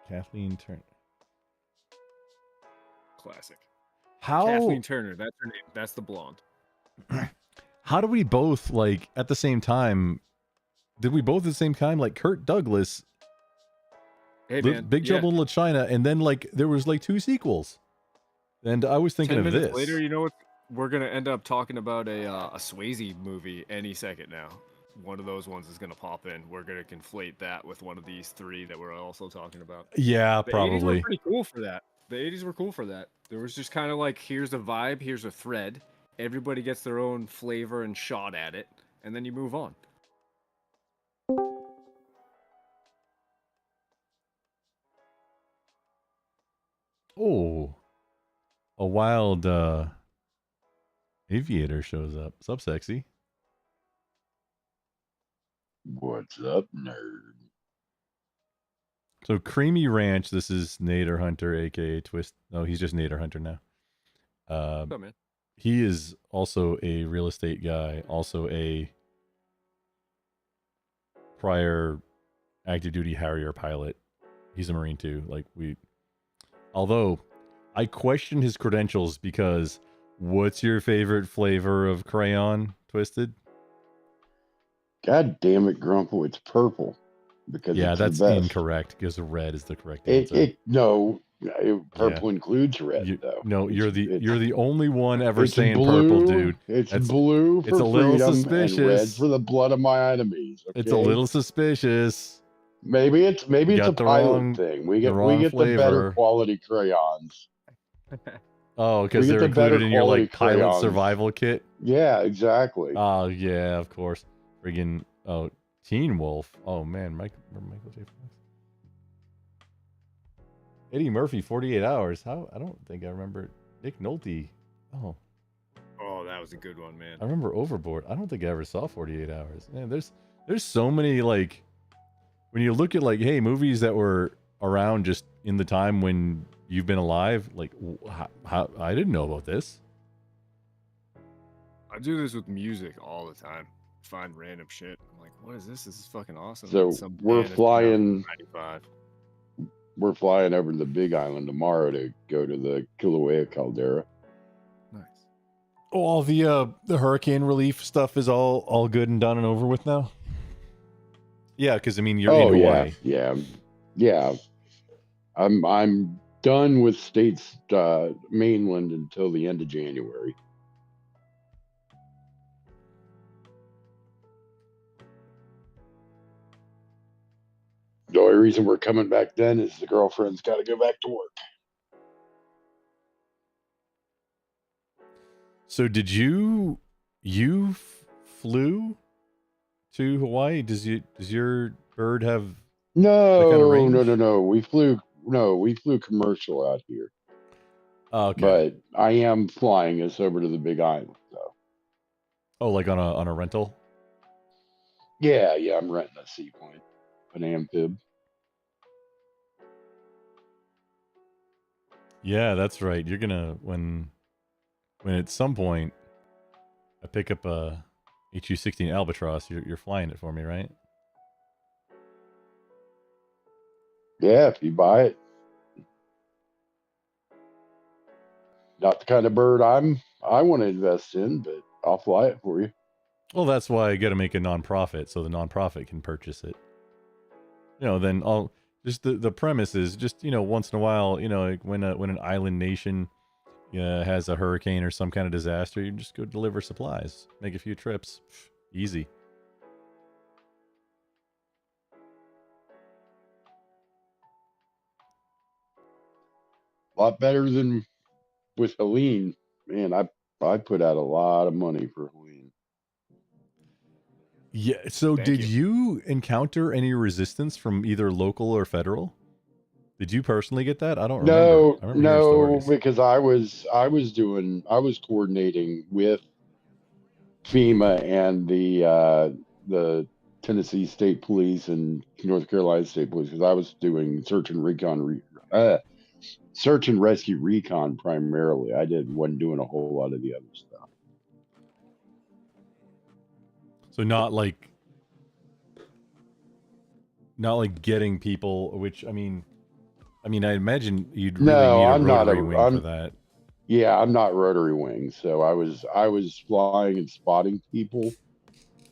Kathleen Turner. Classic. How Kathleen Turner, that's her name. That's the blonde. how do we both like at the same time? Did we both at the same time like Kurt Douglas, Hey man, Big Trouble in Little China, and then like there was like 2 sequels, and I was thinking 10 of minutes this. later, you know what? We're gonna end up talking about a Swayze movie any second now. One of those ones is gonna pop in. We're gonna conflate that with one of these 3 that we're also talking about. Yeah, The 80s were probably. pretty cool for that. The 80s were cool for that. There was just kind of like, here's a vibe, here's a thread. Everybody gets their own flavor and shot at it, and then you move on. Oh, a wild aviator shows up. Sup, sexy? What's up, nerd? So Creamy Ranch. This is Nader Hunter, aka Twist. No, he's just Nader Hunter now. What's up, man? He is also a real estate guy, also a prior active duty Harrier pilot. He's a Marine too. Although I question his credentials because what's your favorite flavor of crayon, Twisted? God damn it, Grumple, it's purple. Because Yeah, it's that's the best. incorrect because red is the correct answer. Purple includes red though. No, you're the only one ever it's saying blue, purple, dude. It's blue for it's a little freedom suspicious. and red for the blood of my enemies. Okay? It's a little suspicious. Maybe it's a got the pilot wrong- thing. We the get wrong the better flavor. quality crayons. Oh, because We get they're the better included in your like quality pilot crayons. survival kit. Yeah, exactly. Oh yeah, of course. Friggin' Teen Wolf. Oh man, Michael J. Fox. Eddie Murphy, 48 Hours. How? I don't think I remember. Nick Nolte. Oh, Oh, that was a good one, man. I remember Overboard. I don't think I ever saw 48 Hours. Man, there's so many, like, when you look at, like, hey, movies that were around just in the time when you've been alive, like, how I didn't know about this. I do this with music all the time. Find random shit. I'm like, what is this? This is fucking awesome. So Some we're band that's been out flying. since 95. We're flying over to the Big Island tomorrow to go to the Kilauea caldera. Nice. Oh, all the hurricane relief stuff is all good and done and over with now. Yeah, because I mean you're in Hawaii. Yeah. I'm done with states mainland until the end of January. The only reason we're coming back then is the girlfriend's got to go back to work. So did you flew to Hawaii? Does your bird have No, that kind of range? no. We flew commercial out here. Okay. But I am flying us over to the Big Island, though. Oh, like on a rental? Yeah, I'm renting a seaplane, an amphib. Yeah, that's right. You're gonna when at some point I pick up a HU-16 Albatross, you're flying it for me, right? Yeah, if you buy it. Not the kind of bird I want to invest in, but I'll fly it for you. Well, that's why I got to make a nonprofit so the nonprofit can purchase it. Then I'll just the premise is just once in a while, like when an island nation has a hurricane or some kind of disaster, you just go deliver supplies, make a few trips, easy. A lot better than with Helene. Man, I put out a lot of money for Helene. Yeah. So Thank did you. you encounter any resistance from either local or federal? Did you personally get that? I don't remember. I remember hearing stories. Because I was coordinating with FEMA and the Tennessee State Police and North Carolina State Police, because I was doing search and rescue recon primarily. I wasn't doing a whole lot of the other stuff. So not like getting people, which I mean I imagine you'd really No, need a I'm not rotary a. wing for that. Yeah, I'm not rotary wing, so I was flying and spotting people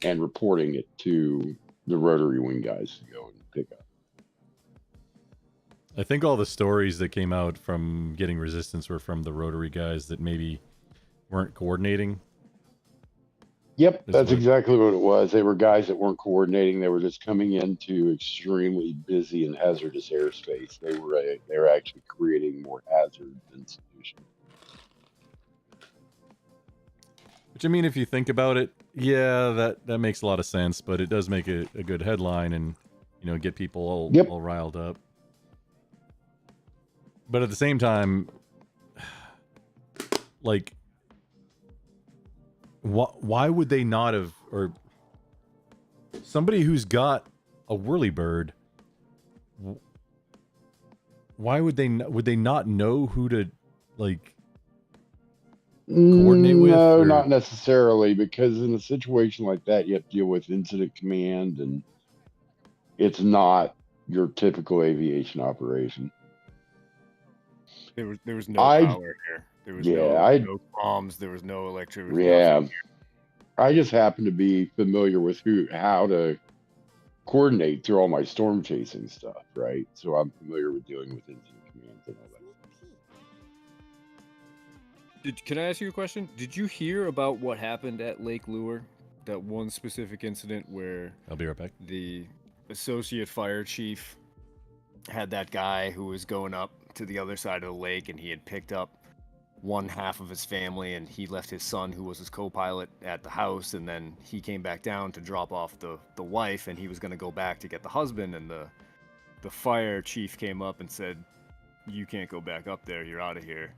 and reporting it to the rotary wing guys to go and pick up. I think all the stories that came out from getting resistance were from the rotary guys that maybe weren't coordinating. Yep, that's exactly what it was. They were guys that weren't coordinating. They were just coming into extremely busy and hazardous airspace. They were actually creating more hazard than solution. Which I mean, if you think about it, yeah, that makes a lot of sense. But it does make a good headline and get people all riled up. But at the same time, like, why would they not have, or somebody who's got a whirlybird, why would they not know who to like coordinate with? No, not necessarily, because in a situation like that, you have to deal with incident command, and it's not your typical aviation operation. There was no power here. There was no comms. There was no electricity. Yeah, I just happen to be familiar with how to coordinate through all my storm chasing stuff, right? So I'm familiar with dealing with incident commands and all that. Can I ask you a question? Did you hear about what happened at Lake Lure? That one specific incident where I'll be right back. The associate fire chief had that guy who was going up to the other side of the lake, and he had picked up one half of his family, and he left his son, who was his co-pilot, at the house, and then he came back down to drop off the wife, and he was going to go back to get the husband, and the fire chief came up and said, you can't go back up there. You're out of here.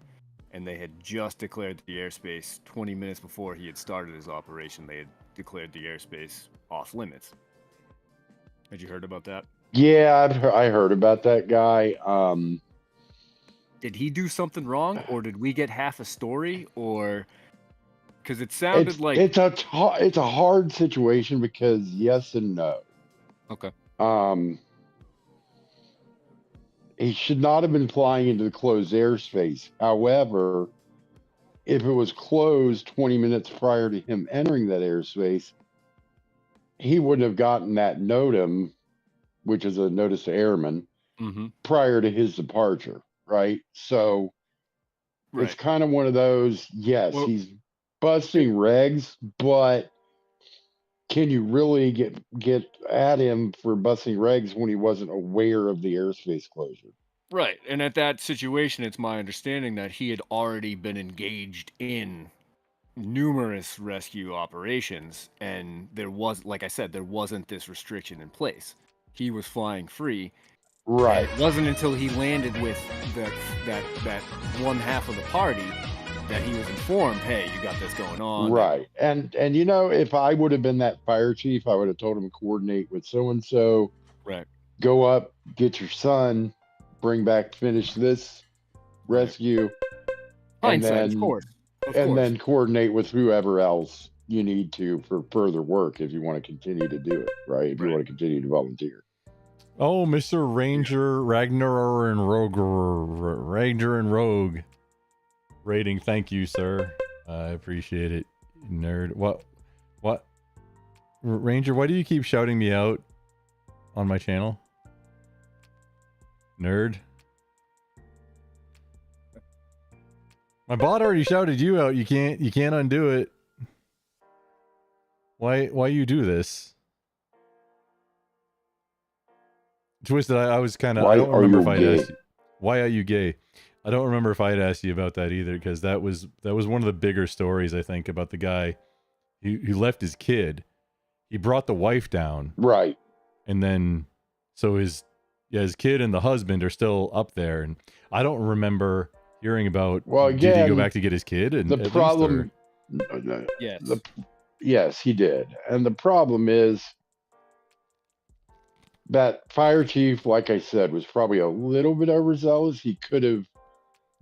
And they had just declared the airspace 20 minutes before he had started his operation. They had declared the airspace off limits. Had you heard about that? Yeah, I heard about that guy. Did he do something wrong, or did we get half a story, or because it sounded like it's a hard situation because yes and no. okay. He should not have been flying into the closed airspace. However, if it was closed 20 minutes prior to him entering that airspace, he wouldn't have gotten that NOTAM, which is a notice to airmen, prior to his departure, right? So it's kind of one of those, yes, he's busting regs, but can you really get at him for busting regs when he wasn't aware of the airspace closure? Right. And at that situation, it's my understanding that he had already been engaged in numerous rescue operations, and there was, like I said, there wasn't this restriction in place. He was flying free. Right. It wasn't until he landed with that one half of the party that he was informed, hey, you got this going on. Right. And you know, if I would have been that fire chief, I would have told him to coordinate with so and so. Right. Go up, get your son, bring back, finish this rescue. Hindsight, and then, of course. Then coordinate with whoever else you need to for further work if you want to continue to do it, right? If you want to continue to volunteer. Oh, Mr. Ranger Ragnar and Rogue Ranger and Rogue rating. Thank you, sir. I appreciate it, nerd. What Ranger, why do you keep shouting me out on my channel? Nerd. My bot already shouted you out. You can't undo it. Why you do this? Twisted, I was kind of, I don't remember if I'd asked you, why are you gay? I don't remember if I'd asked you about that either, because that was one of the bigger stories, I think, about the guy who left his kid. He brought the wife down. Right. And then, so his kid and the husband are still up there. And I don't remember hearing about, well, again, did he go back to get his kid? And the problem, yes, he did. And the problem is, that fire chief, like I said, was probably a little bit overzealous. He could have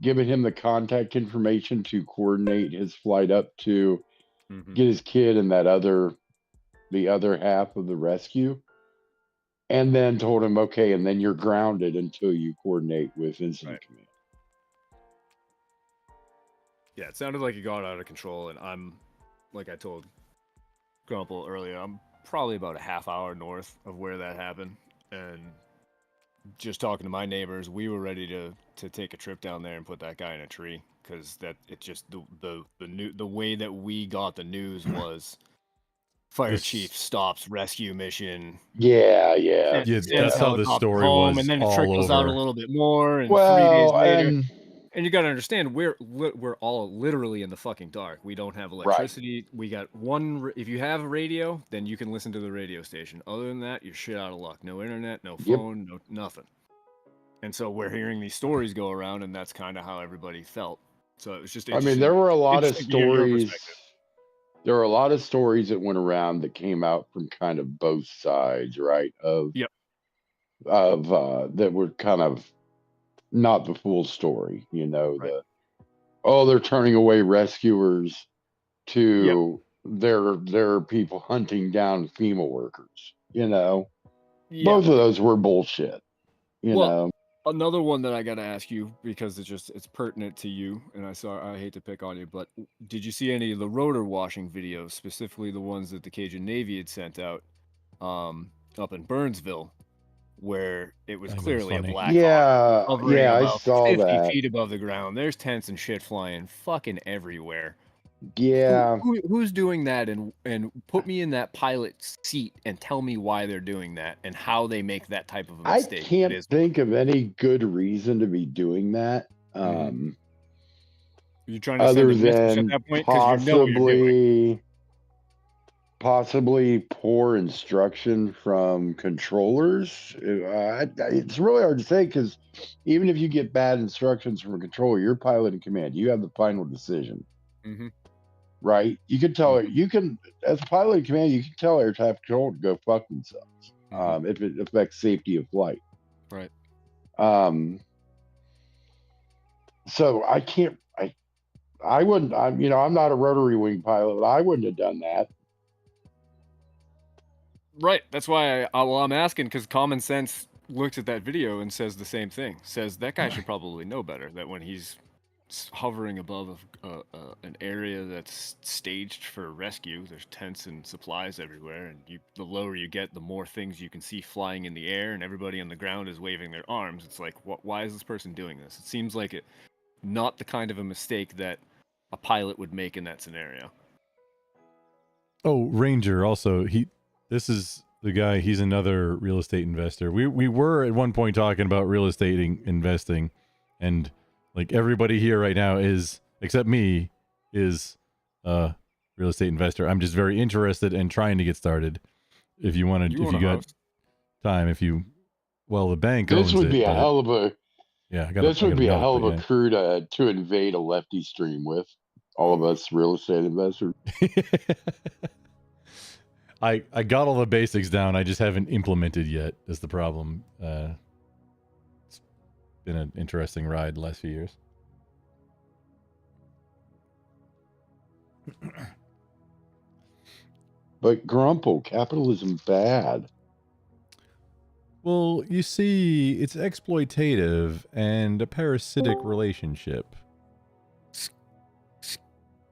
given him the contact information to coordinate his flight up to get his kid and the other half of the rescue, and then told him, okay, and then you're grounded until you coordinate with incident command. Yeah, it sounded like it got out of control, and I'm, like I told Grumple earlier, I'm probably about a half hour north of where that happened, and just talking to my neighbors, we were ready to take a trip down there and put that guy in a tree, because that it just the way that we got the news was fire chief stops rescue mission. Yeah, that's how the story was, and then it all trickles out a over. little bit more, and well, 3 days later. And you got to understand, we're all literally in the fucking dark. We don't have electricity. Right. We got one. If you have a radio, then you can listen to the radio station. Other than that, you're shit out of luck. No internet, no phone, no nothing. And so we're hearing these stories go around, and that's kind of how everybody felt. So it was just. I mean, there were a lot of stories. There were a lot of stories that went around that came out from kind of both sides, right? That were kind of not the full story, you know, they're turning away rescuers to their people hunting down FEMA workers, you know. Both of those were bullshit, you know. Another one that I got to ask you, because it's pertinent to you, and I hate to pick on you, but did you see any of the rotor washing videos, specifically the ones that the Cajun Navy had sent out up in Burnsville, where it was clearly a Black Hawk hovering about 50 feet above the ground? There's tents and shit flying fucking everywhere. Yeah. Who's doing that? And put me in that pilot's seat and tell me why they're doing that and how they make that type of a mistake. I can't think of any good reason to be doing that. You're trying to send a message at that point, because you know what you're doing. possibly poor instruction from controllers. It's really hard to say because even if you get bad instructions from a controller, you're pilot in command. You have the final decision, Mm-hmm. right? You can tell you can, as a pilot in command, you can tell air traffic control to go fuck themselves if it affects safety of flight. Right. So I can't. I wouldn't. I'm not a rotary wing pilot. But I wouldn't have done that. Right. That's why I'm asking, because common sense looks at that video and says the same thing. Says that guy should probably know better. That when he's hovering above an area that's staged for rescue, there's tents and supplies everywhere, and the lower you get, the more things you can see flying in the air, and everybody on the ground is waving their arms. It's like, why is this person doing this? It seems like not the kind of a mistake that a pilot would make in that scenario. Oh, Ranger also, this is the guy, he's another real estate investor. We were at one point talking about real estate investing, and like everybody here right now is, except me, is a real estate investor. I'm just very interested and trying to get started. If you wanted, if you got time, the bank owns it. This would be a hell of a crew to invade a lefty stream with. All of us real estate investors. I got all the basics down. I just haven't implemented yet. Is the problem? It's been an interesting ride the last few years. But Grumple, capitalism bad. Well, you see, it's exploitative and a parasitic relationship.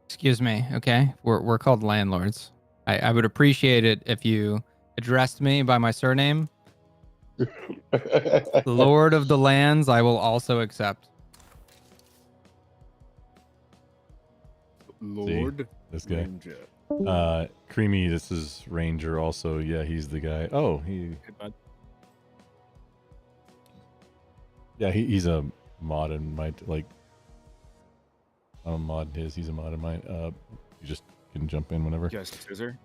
Excuse me, okay? We're called landlords. I would appreciate it if you addressed me by my surname. Lord of the lands, I will also accept. Lord. See, this guy. Ranger. Creamy, this is Ranger also. Yeah, he's the guy. Oh, he's a mod in my, like, I'm a mod in his, he's a mod in mine. You just can jump in whenever. You guys tweezer?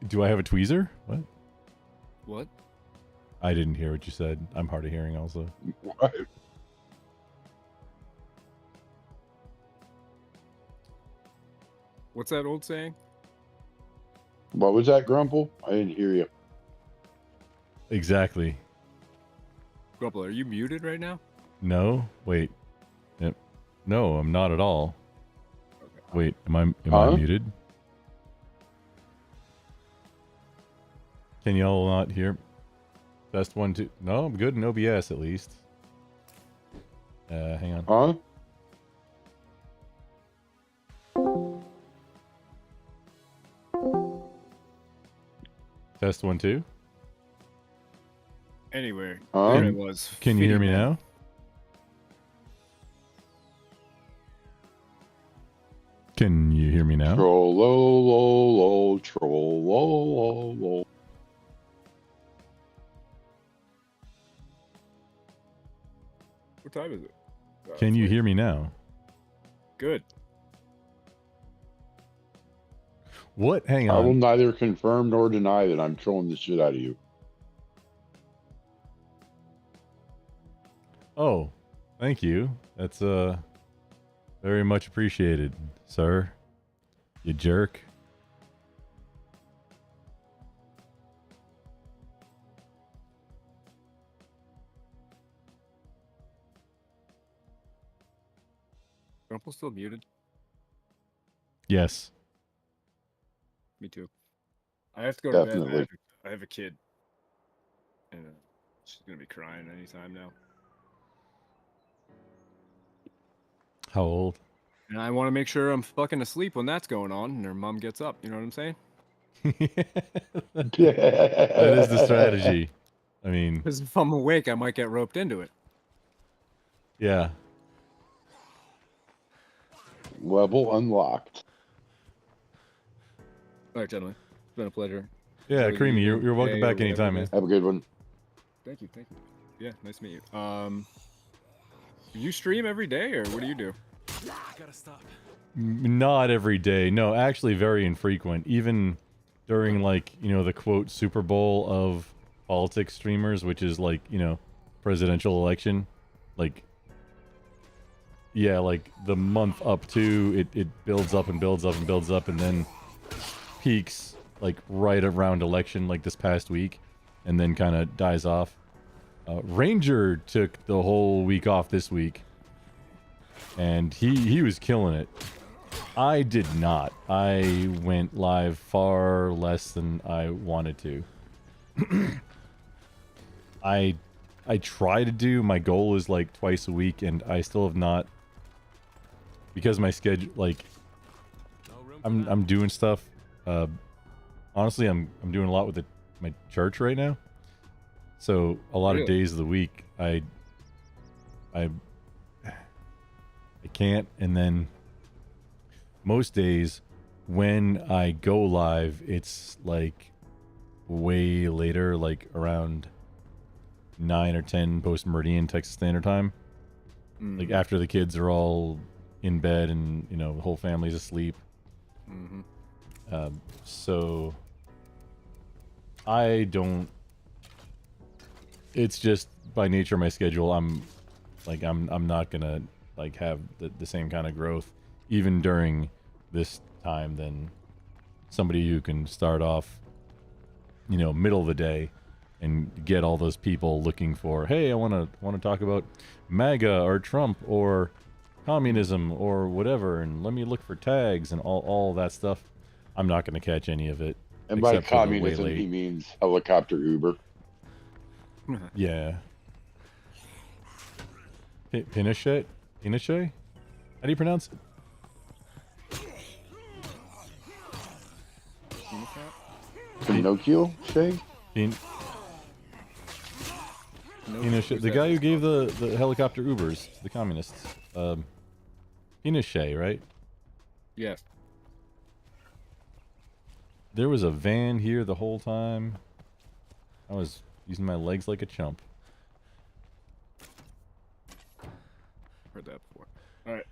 Do I have a tweezer? What? I didn't hear what you said. I'm hard of hearing also. What? What's that old saying? What was that, Grumple? I didn't hear you. Exactly. Grumple, are you muted right now? No. Wait. Yep. No, I'm not at all. Okay. Wait, am I muted? Can y'all not hear? Test 1, 2. No, I'm good in OBS at least. Hang on. Test 1, 2. Anyway, there it was. Can you hear me now? Can you hear me now? Troll-lo-lo-lo, troll-lo-lo-lo. What time is it? Can you hear me now? Good. What? Hang I will on. neither confirm nor deny that I'm trolling the shit out of you. Oh, thank you. That's very much appreciated, sir. You jerk. Grumple's still muted. Yes. Me too. I have to go to Definitely. bed. I have a kid. And she's going to be crying anytime now. How old? And I want to make sure I'm fucking asleep when that's going on and her mom gets up. You know what I'm saying? That is the strategy. I mean, Because if I'm awake, I might get roped into it. yeah. Level unlocked. All right, gentlemen. It's been a pleasure. Yeah, Enjoy Creamy, your you're welcome day back or anytime, whatever it man. Have a good one. Thank you. Yeah, nice to meet you. Do you stream every day, or what do you do? I gotta stop. Not every day. No, actually very infrequent. Even during like, you know, the quote Super Bowl of politics streamers, which is like, you know, presidential election, like, yeah, like the month up to it builds up and builds up and builds up and then peaks like right around election, like this past week, and then kind of dies off. Ranger took the whole week off this week, and he was killing it. I did not. I went live far less than I wanted to. I try to do, my goal is like twice a week, and I still have not, because my schedule, like, I'm doing stuff. Honestly, I'm doing a lot with my church right now. So a lot of days of the week, I can't, and then most days when I go live, it's like way later, like around 9 or 10 post-meridian Texas Standard Time. Like after the kids are all in bed and, you know, the whole family's asleep. So I don't, it's just by nature of my schedule, I'm not gonna like have the same kind of growth even during this time than somebody who can start off, you know, middle of the day and get all those people looking for, hey, I want to talk about MAGA or Trump or communism or whatever, and let me look for tags and all that stuff. I'm not going to catch any of it. And by except for the way communism, late. he means helicopter Uber. Yeah. Pinochet? Pinochet? How do you pronounce it? Pinocchio? Shay? Pinochet, the guy who gave the helicopter Ubers to the communists. Pinochet, right? Yes. There was a van here the whole time. I was using my legs like a chump. Heard that before. All right.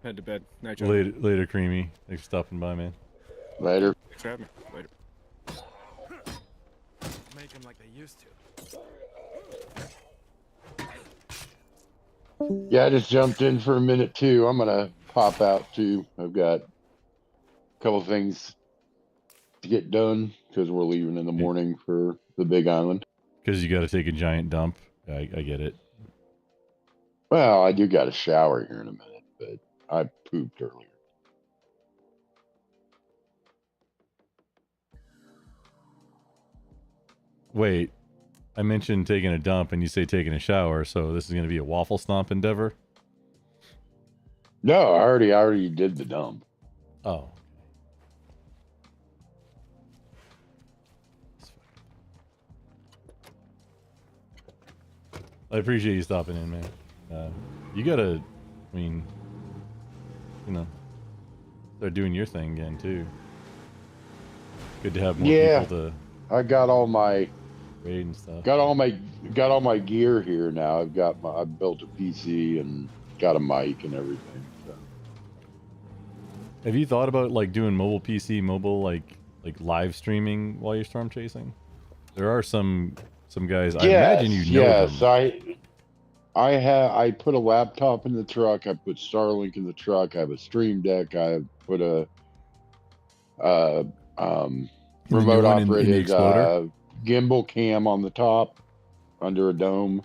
Head to bed. Night, Joe. Later, Creamy. Thanks for stopping by, man. Later. Thanks for having me. Later. Make them like they used to. Yeah, I just jumped in for a minute too. I'm gonna pop out too. I've got a couple things to get done because we're leaving in the morning for the Big Island. Because you got to take a giant dump. I get it. Well, I do got a shower here in a minute, but I pooped earlier. Wait, I mentioned taking a dump and you say taking a shower, so this is going to be a waffle stomp endeavor? No, I already did the dump. Oh. I appreciate you stopping in, man. You gotta, I mean, you know, start doing your thing again, too. Good to have more people to I got all my raid and stuff. got all my gear here now. I built a PC and got a mic and everything. So. Have you thought about like doing mobile like live streaming while you're storm chasing? There are some guys. I imagine you know them. I put a laptop in the truck. I put Starlink in the truck. I have a Stream Deck. I put a remote operated gimbal cam on the top under a dome.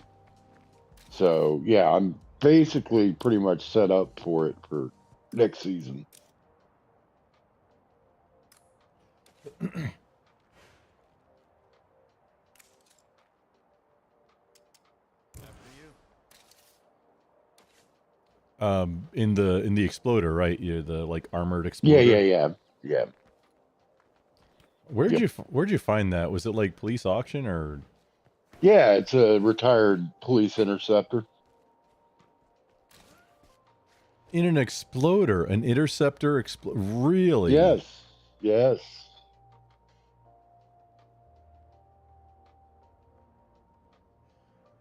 So yeah, I'm basically pretty much set up for it for next season. In the exploder, right? You're the like armored exploder. Yeah. Where'd you find that? Was it like police auction or? Yeah, it's a retired police interceptor. In an exploder, an interceptor really? Yes.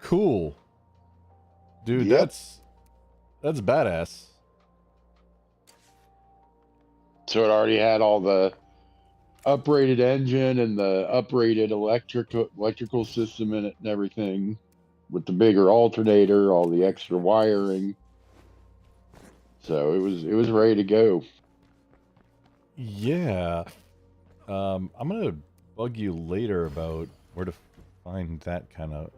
Cool. Dude, Yep. that's badass. So it already had all the uprated engine and the uprated electrical system in it and everything, with the bigger alternator, all the extra wiring. So it was ready to go. Yeah. I'm gonna bug you later about where to find that kind of.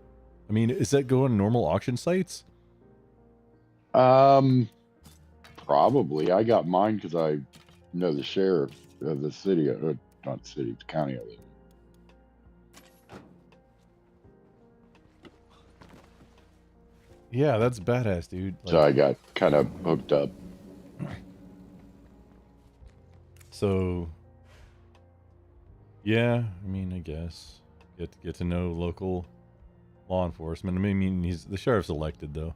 I mean, is that going normal auction sites? Probably. I got mine because I know the sheriff of the city, not city, the county I live in. Yeah, that's badass, dude. So I got kind of hooked up. So, yeah, I mean, I guess get to know local law enforcement. I mean, he's the sheriff's elected though.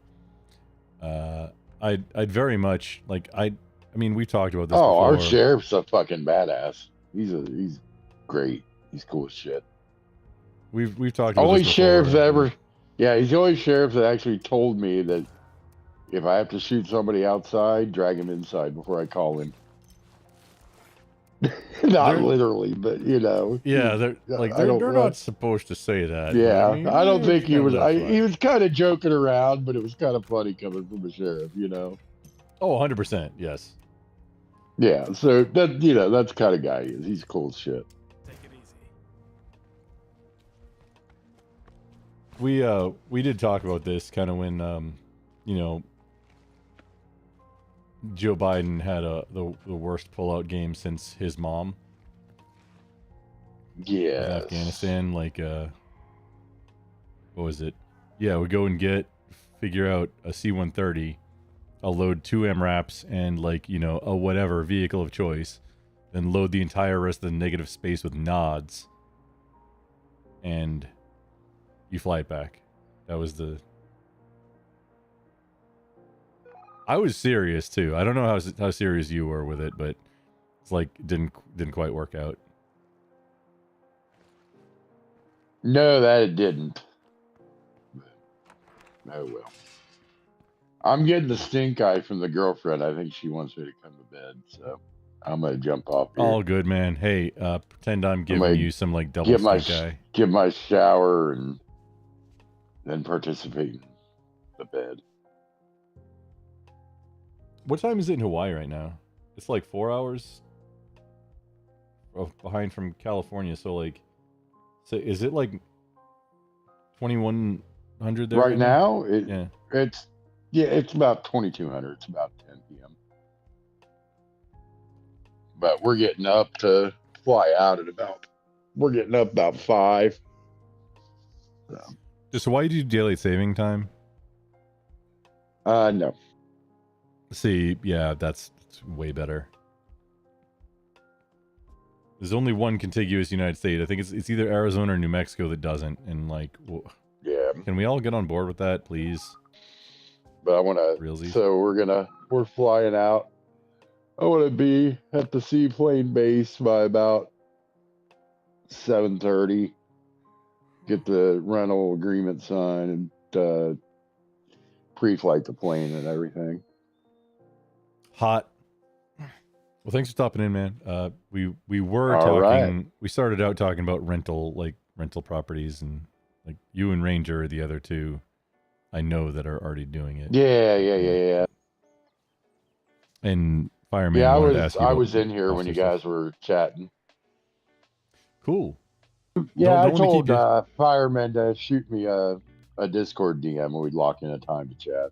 I'd very much like I mean, we've talked about this Oh, before. our sheriff's a fucking badass. He's great. He's cool as shit. We've talked about Only this sheriff before. that ever. Yeah, he's the only sheriff that actually told me that if I have to shoot somebody outside, drag him inside before I call him. Not literally, but you know. Yeah, they're like I don't. they're not supposed to say that. But Yeah, I mean, I don't think it's he kind of was. that's He fine. was kind of joking around, but it was kind of funny coming from a sheriff, you know. Oh, 100%, yes. Yeah, so that that's the kind of guy he is. He's cool as shit. Take it easy. We did talk about this kind of when you know, Joe Biden had the worst pullout game since his mom. Yeah. With Afghanistan, like what was it? Yeah, we go and figure out a C-130. I'll load 2 MRAPs and like, you know, a whatever vehicle of choice, then load the entire rest of the negative space with nods. And you fly it back. That was I was serious too. I don't know how serious you were with it, but it's like didn't quite work out. No, that it didn't. Oh well. I'm getting the stink eye from the girlfriend. I think she wants me to come to bed, so I'm gonna jump off here. All good, man. Hey, pretend I'm giving you some like double stink eye. Get my shower and then participate in the bed. What time is it in Hawaii right now? It's like 4 hours behind from California. So like, is it like 2100 there Right now? Yeah. It's about 2200. It's about 10 p.m. But we're getting up to fly out at we're getting up about 5. So. Does Hawaii do daylight saving time? No. See, yeah, that's way better. There's only one contiguous United States. I think it's either Arizona or New Mexico that doesn't. And like, yeah. Can we all get on board with that, please? But I want to. So we're flying out. I want to be at the seaplane base by about 7:30. Get the rental agreement signed and pre-flight the plane and everything. Hot. Well, thanks for stopping in, man. We were All talking. right. We started out talking about rental properties, and like you and Ranger are the other two I know that are already doing it. Yeah. And Fireman. Yeah, I was in here when you guys were chatting. Cool. Yeah, I told Fireman to shoot me a Discord DM and we'd lock in a time to chat.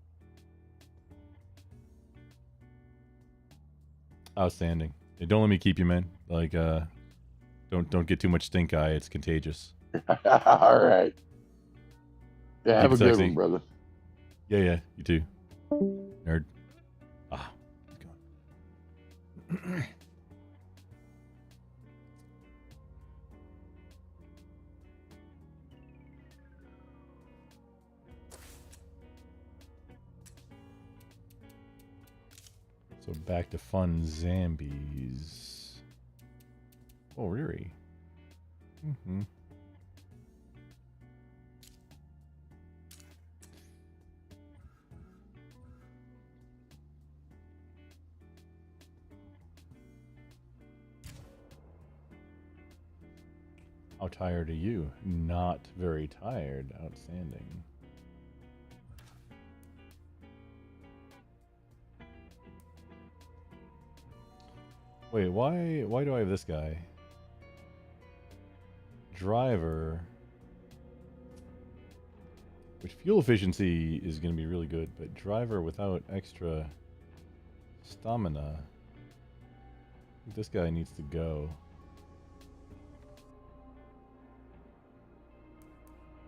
Outstanding. Hey, don't let me keep you, man. Like, don't get too much stink eye. It's contagious. All right. Yeah, have Keep a it good sexy. one, brother. Yeah, you too. Nerd. Ah, he's gone. So back to fun zambies. Oh, really? Mm-hmm. How tired are you? Not very tired. Outstanding. Wait, why do I have this guy? Driver. Which fuel efficiency is going to be really good, but driver without extra stamina. This guy needs to go.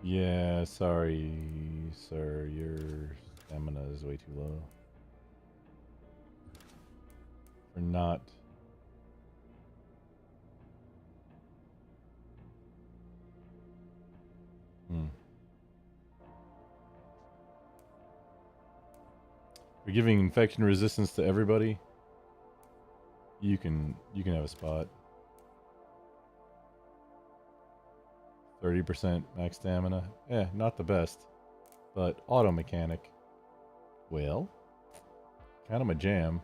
Yeah, sorry, sir. Your stamina is way too low. For not... We're giving infection resistance to everybody. You can have a spot. 30% max stamina. Not the best. But auto mechanic. Well, kind of my jam.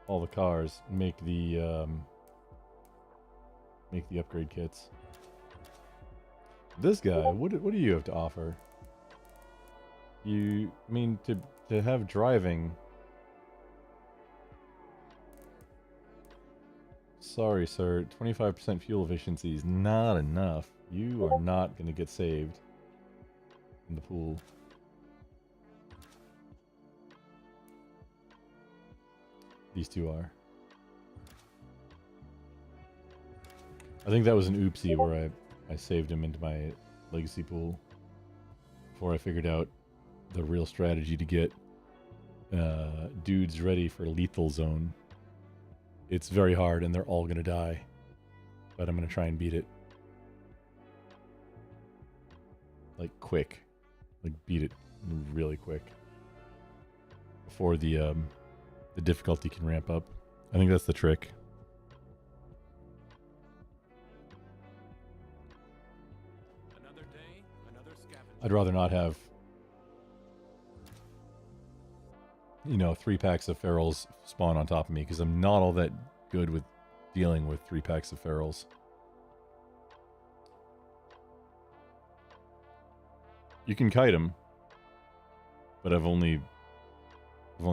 All the cars make the upgrade kits. This guy, what do you have to offer? I mean, to have driving. Sorry, sir. 25% fuel efficiency is not enough. You are not going to get saved in the pool. These two are. I think that was an oopsie where I saved him into my legacy pool before I figured out the real strategy to get dudes ready for lethal zone. It's very hard and they're all gonna die, but I'm gonna try and beat it. Like quick. Like beat it really quick. Before the difficulty can ramp up. I think that's the trick. Another day, another scavenger. I'd rather not have, 3 packs of ferals spawn on top of me because I'm not all that good with dealing with 3 packs of ferals. You can kite them, but I've only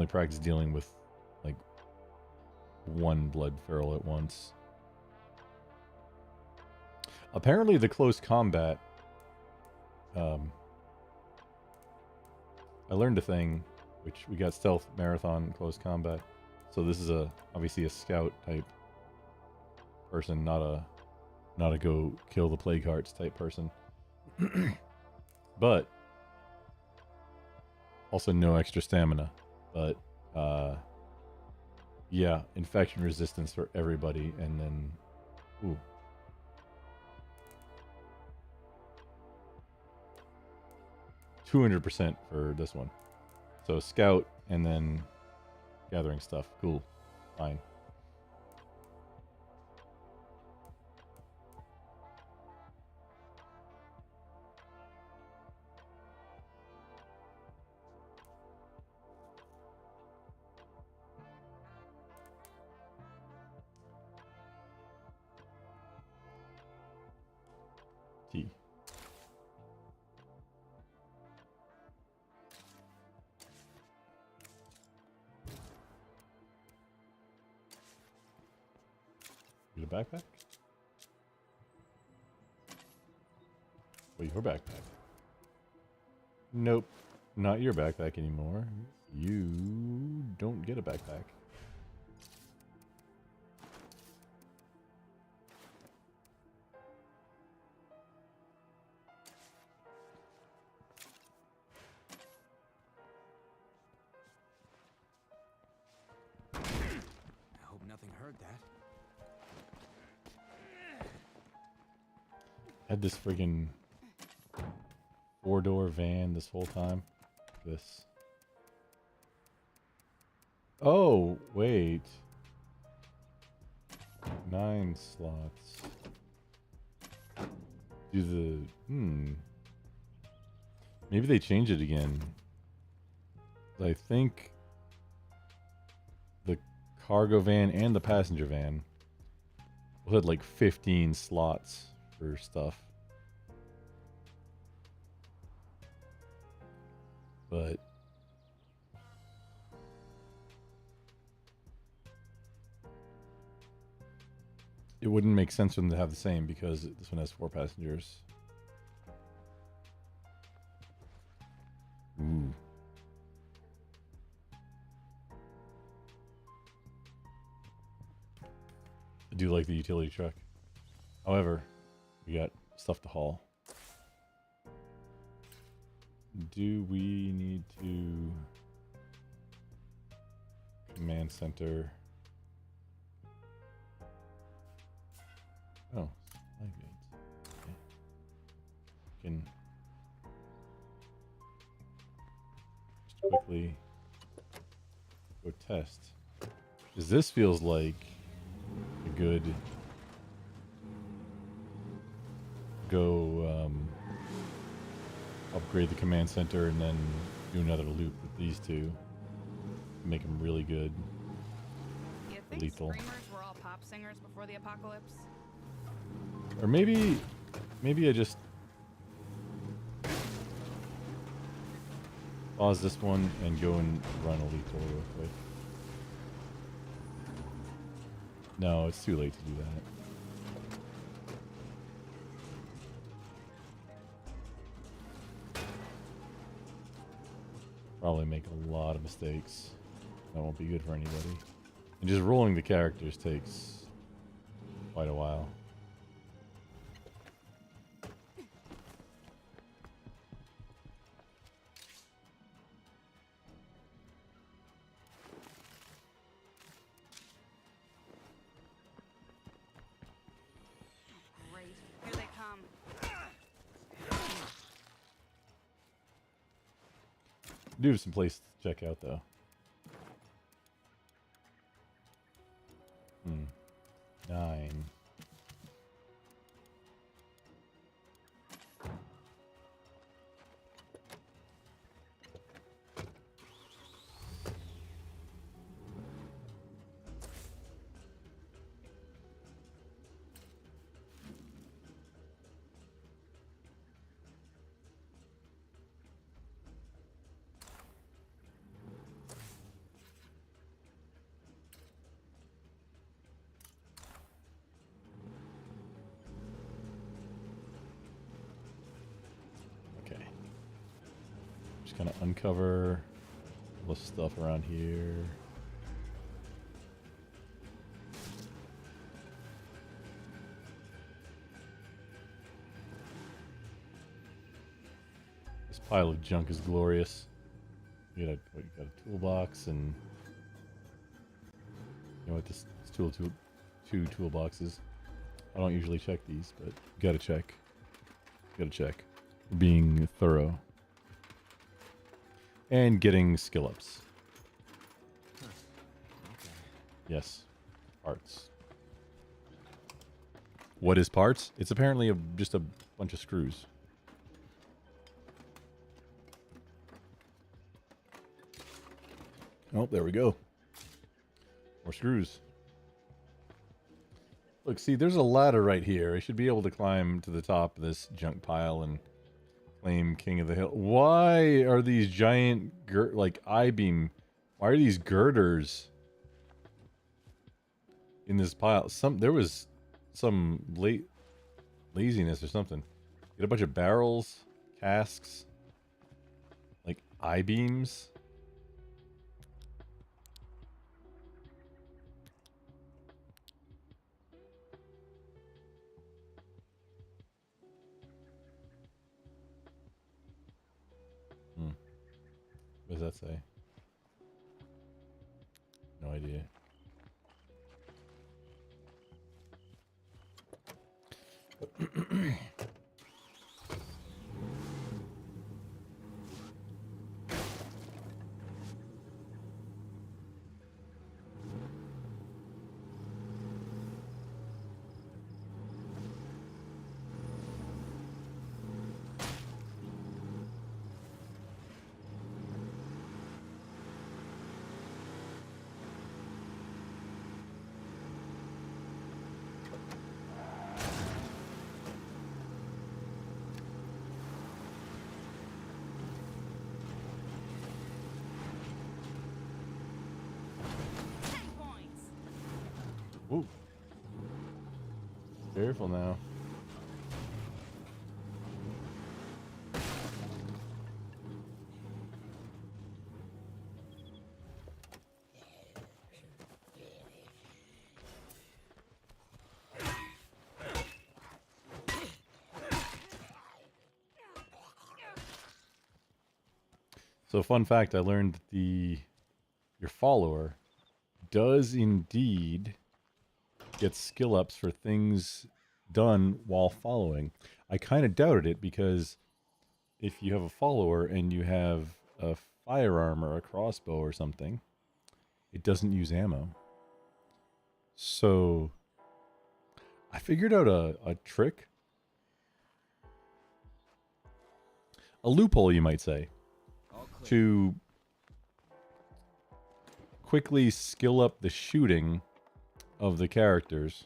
practiced dealing with like 1 blood feral at once. Apparently the close combat, I learned a thing, which we got stealth, marathon, close combat. So this is obviously a scout type person, not a go kill the plague hearts type person. But also no extra stamina. But yeah, infection resistance for everybody, and then 200% for this one. So scout and then gathering stuff. Cool. Fine. T. Get a backpack? Wait, your backpack? Nope, not your backpack anymore. You don't get a backpack. I hope nothing heard that. Had this friggin' 4-door van this whole time. This. Oh, wait. 9 slots. Do the... Maybe they change it again. I think the cargo van and the passenger van We'll had like 15 slots for stuff. But it wouldn't make sense for them to have the same because this one has 4 passengers. Ooh. I do like the utility truck. However, we got stuff to haul. Do we need to command center? Oh, supply goods. Okay. Can just quickly go test. Because this feels like a good go upgrade the command center and then do another loop with these two. Make them really good. You think Lethal. screamers were all pop singers before the apocalypse? Or maybe I just pause this one and go and run a lethal real quick. No, it's too late to do that. Probably make a lot of mistakes. That won't be good for anybody. And just rolling the characters takes quite a while. Great. Here they come. Do have some place to check out though. 9. Okay. Just kind of uncover all the stuff around here. This pile of junk is glorious. You got a toolbox and you know what, this two toolboxes. I don't usually check these, but gotta check. Gotta check. Being thorough. And getting skill ups. Yes. Parts. What is parts? It's apparently just a bunch of screws. Oh, there we go. More screws. Look, see, there's a ladder right here. I should be able to climb to the top of this junk pile and claim King of the Hill. Why are these giant, like, I-beam... Why are these girders in this pile? There was some laziness or something. Get a bunch of barrels, casks, like I-beams. What does that say? No idea. Ooh. Careful now. So fun fact, I learned that your follower does indeed get skill ups for things done while following. I kind of doubted it because if you have a follower and you have a firearm or a crossbow or something, it doesn't use ammo. So I figured out a trick, a loophole, you might say, to quickly skill up the shooting of the characters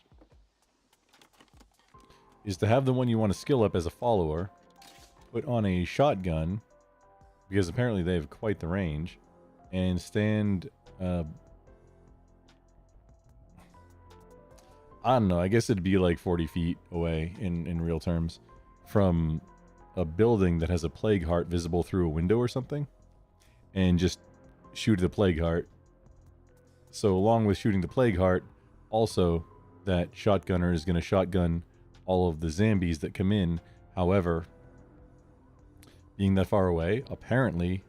is to have the one you want to skill up as a follower put on a shotgun, because apparently they have quite the range, and stand I don't know, I guess it'd be like 40 feet away in real terms from a building that has a plague heart visible through a window or something, and just shoot the plague heart. So along with shooting the plague heart, also that shotgunner is going to shotgun all of the zambies that come in. However, being that far away, apparently,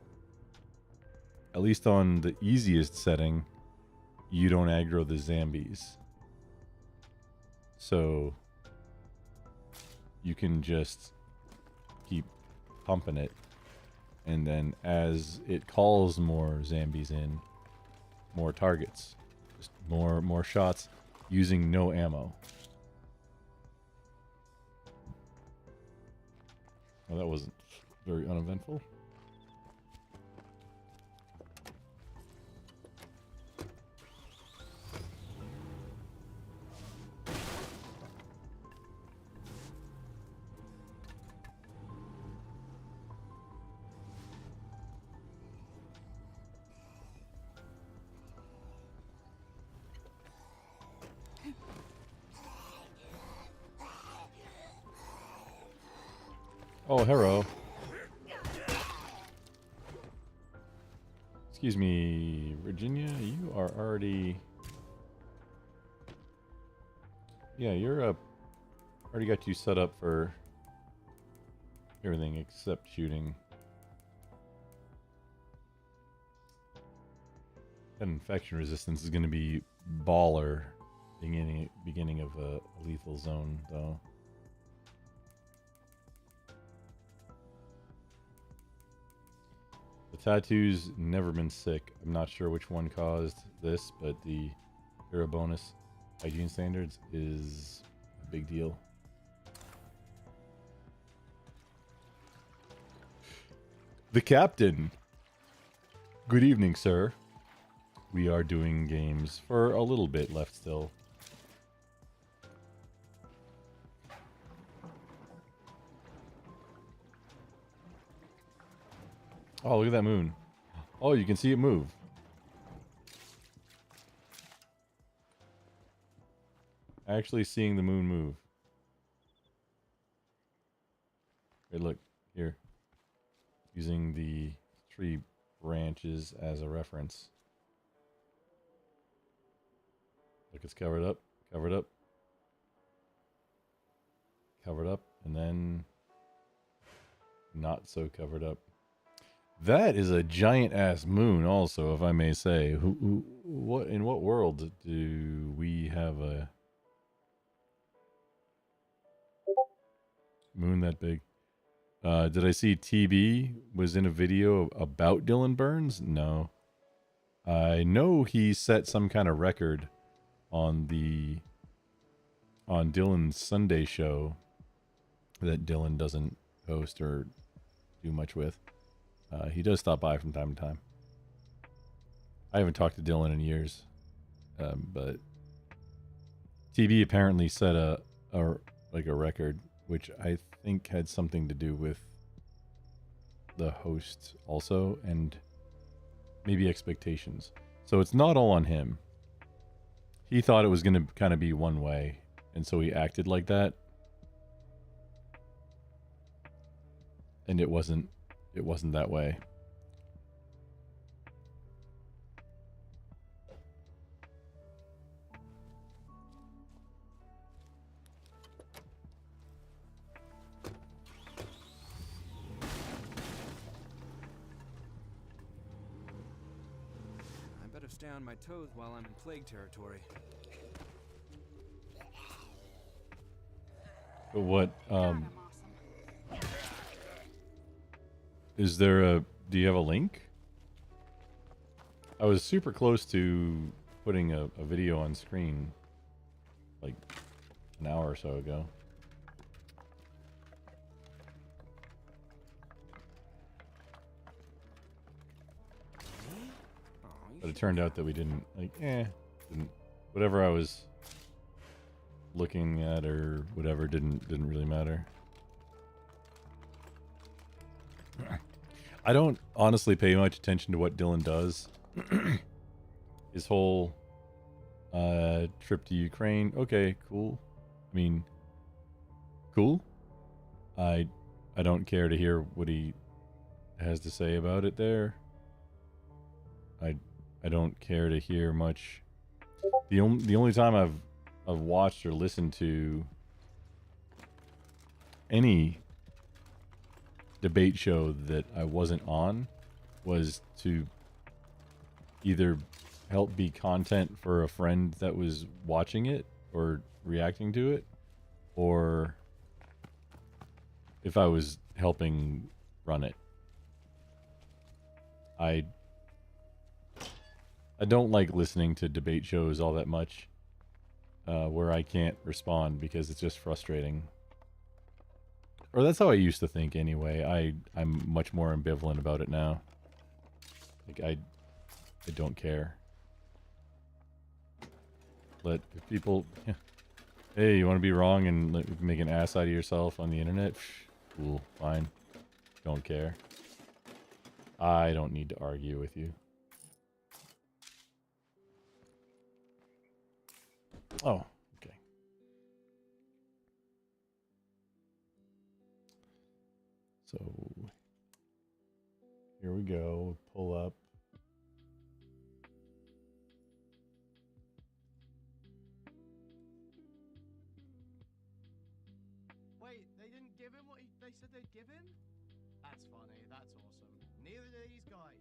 at least on the easiest setting, you don't aggro the zambies. So you can just keep pumping it, and then as it calls more zambies in, more targets, just more shots using no ammo. Well, that wasn't very uneventful. Oh, hello. Excuse me, Virginia, you are already... Yeah, you're up. Already got you set up for everything except shooting. That infection resistance is going to be baller beginning of a lethal zone, though. The tattoo's never been sick. I'm not sure which one caused this, but the hero bonus hygiene standards is a big deal. The captain. Good evening, sir. We are doing games for a little bit left still. Oh, look at that moon. Oh, you can see it move. Actually seeing the moon move. Hey, look. Here. Using the tree branches as a reference. Look, it's covered up. Covered up. Covered up. And then... not so covered up. That is a giant ass moon, also, if I may say. What in what world do we have a moon that big? Did I see TB was in a video about Dylan Burns? No. I know he set some kind of record on Dylan's Sunday show that Dylan doesn't host or do much with. He does stop by from time to time. I haven't talked to Dylan in years, but TB apparently set a record, which I think had something to do with the host also, and maybe expectations. So it's not all on him. he thought it was going to kind of be one way, and so he acted like that. And it wasn't that way. I better stay on my toes while I'm in plague territory. But what God, I'm awesome. is there a do you have a link? I was super close to putting a video on screen like an hour or so ago. But it turned out that we didn't didn't whatever I was looking at or whatever didn't really matter. I don't honestly pay much attention to what Dylan does. His whole trip to Ukraine. Okay, cool. I mean, cool. I don't care to hear what he has to say about it there. I don't care to hear much. The only time I've watched or listened to any debate show that I wasn't on was to either help be content for a friend that was watching it or reacting to it, or if I was helping run it. I don't like listening to debate shows all that much, where I can't respond because it's just frustrating. Or that's how I used to think anyway. I'm much more ambivalent about it now. Like I don't care. Let people, hey, you want to be wrong and make an ass out of yourself on the internet? Cool, fine. Don't care. I don't need to argue with you. Oh, okay. So here we go. Pull up. Wait, they didn't give him what they said they'd give him? That's funny. That's awesome. Neither do these guys.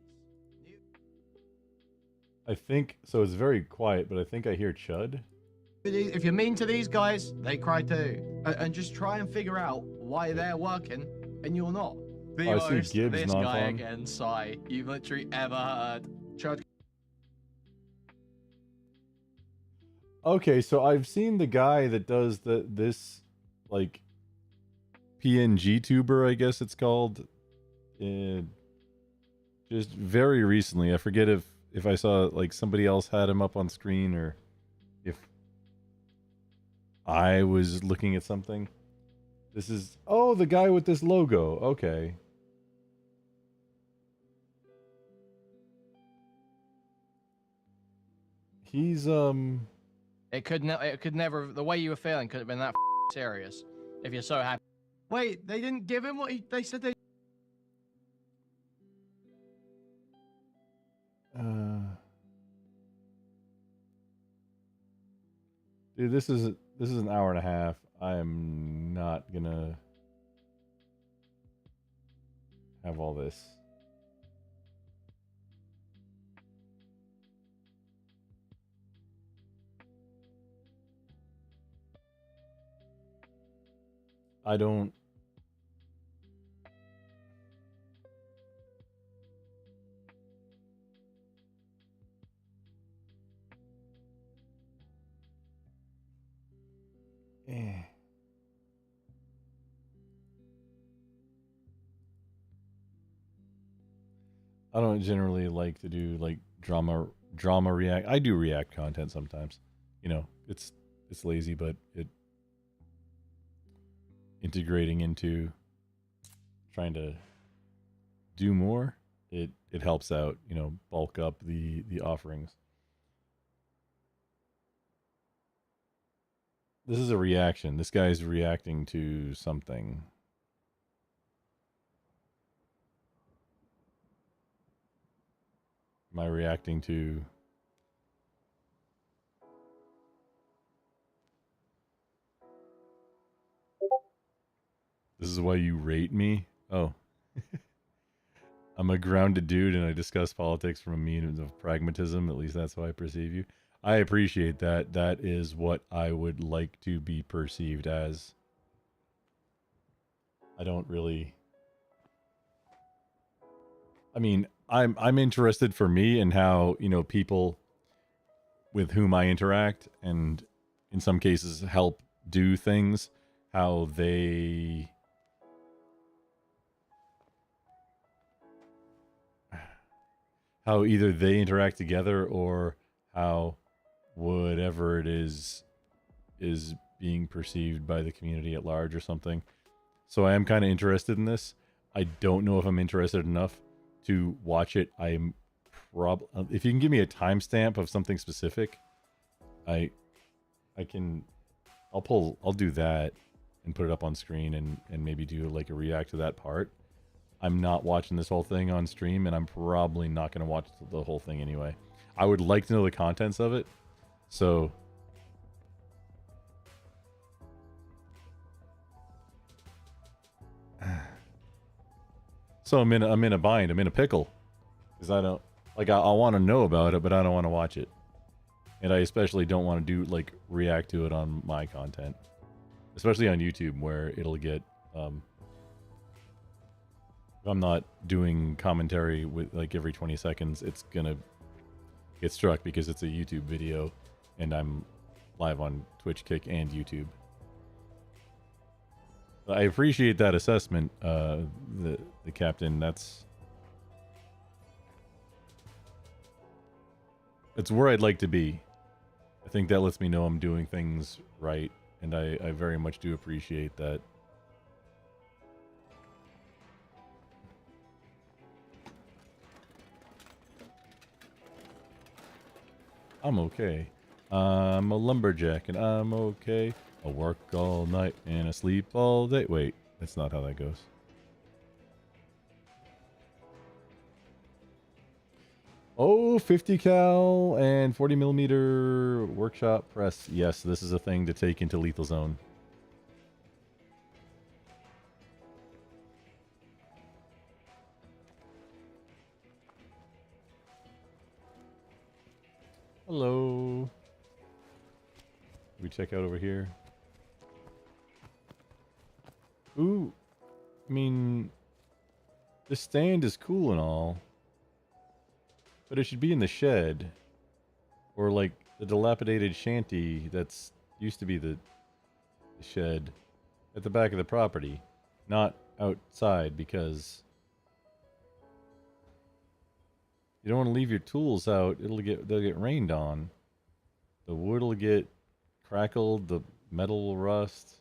I think so. It's very quiet, but I think I hear Chud. If you're mean to these guys, they cry too. And just try and figure out why they're working and you're not. The Oh, I see most Gibbs this not guy on. again, sigh, you've literally ever heard. Chud. Okay, so I've seen the guy that does this like PNG tuber, I guess it's called. Just very recently. I forget if I saw like somebody else had him up on screen or if I was looking at something. This is the guy with this logo. Okay. He's It could never. The way you were feeling could have been that serious. If you're so happy. Wait, they didn't give him what they said they. Dude, this is an hour and a half. I am not gonna have all this. I don't. I don't generally like to do like drama react. I do react content sometimes. You know, it's lazy, but it integrating into trying to do more, it helps out, you know, bulk up the offerings. This is a reaction. This guy's reacting to something. Am I reacting to... This is why you rate me? Oh. I'm a grounded dude and I discuss politics from a means of pragmatism. At least that's how I perceive you. I appreciate that. That is what I would like to be perceived as. I don't really... I mean, I'm interested for me in how, you know, people with whom I interact and in some cases help do things, how they... how either they interact together or how whatever it is being perceived by the community at large or something. So I am kind of interested in this. I don't know if I'm interested enough to watch it. I'm if you can give me a timestamp of something specific, I'll do that and put it up on screen and maybe do like a react to that part. I'm not watching this whole thing on stream, and I'm probably not going to watch the whole thing anyway. I would like to know the contents of it, so... So I'm in a bind. I'm in a pickle, because I don't like. I want to know about it, but I don't want to watch it, and I especially don't want to do like react to it on my content, especially on YouTube where it'll get. If I'm not doing commentary with like every 20 seconds, it's gonna get struck because it's a YouTube video, and I'm live on Twitch, Kick, and YouTube. I appreciate that assessment, the captain. That's where I'd like to be. I think that lets me know I'm doing things right, and I very much do appreciate that. I'm okay. I'm a lumberjack and I'm okay. I work all night and I sleep all day. Wait, that's not how that goes. Oh, 50 cal and 40 millimeter workshop press. Yes, this is a thing to take into Lethal Zone. Hello. We check out over here. Ooh, I mean, the stand is cool and all, but it should be in the shed, or like the dilapidated shanty that's used to be the shed at the back of the property, not outside, because you don't want to leave your tools out. They'll get rained on. The wood will get crackled, the metal will rust.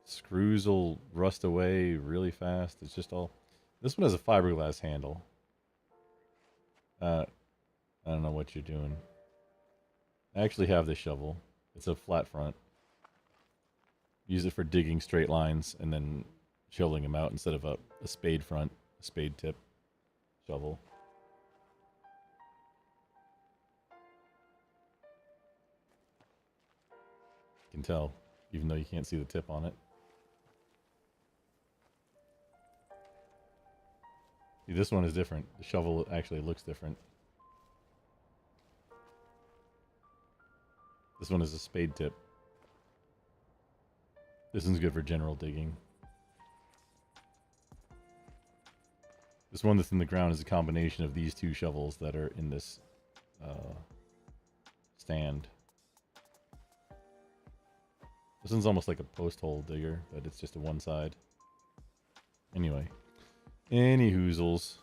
Screws will rust away really fast. It's just all... This one has a fiberglass handle. I don't know what you're doing. I actually have this shovel. It's a flat front. Use it for digging straight lines and then shoveling them out instead of a spade front, a spade tip shovel. You can tell, even though you can't see the tip on it. See, this one is different. The shovel actually looks different. This one is a spade tip. This one's good for general digging. This one that's in the ground is a combination of these two shovels that are in this stand. This one's almost like a post hole digger, but it's just a one side. Anyway. Any hoozles.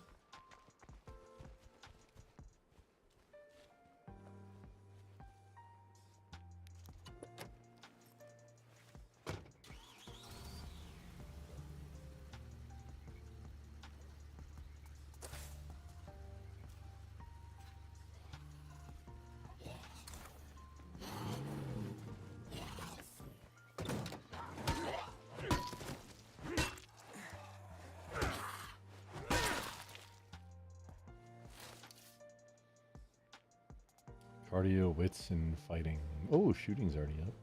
Cardio, wits, and fighting. Oh, shooting's already up.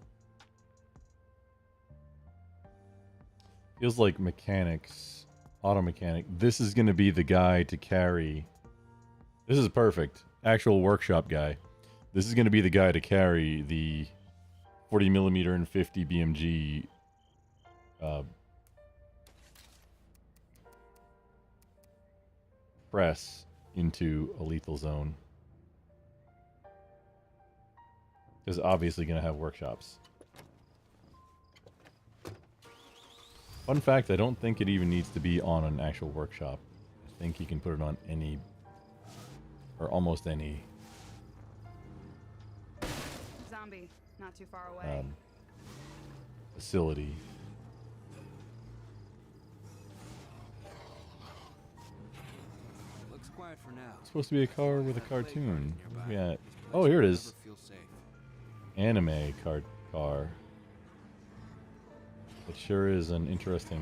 Feels like mechanics, auto mechanic. This is going to be the guy to carry. This is perfect. Actual workshop guy. This is going to be the guy to carry the 40 millimeter and 50 BMG press into a lethal zone. Is obviously going to have workshops. Fun fact, I don't think it even needs to be on an actual workshop. I think you can put it on any, or almost any, Zombie, not too far away. facility. Looks quiet for now. It's supposed to be a car with a cartoon. Yeah. Oh, here it is. Anime car. It sure is an interesting.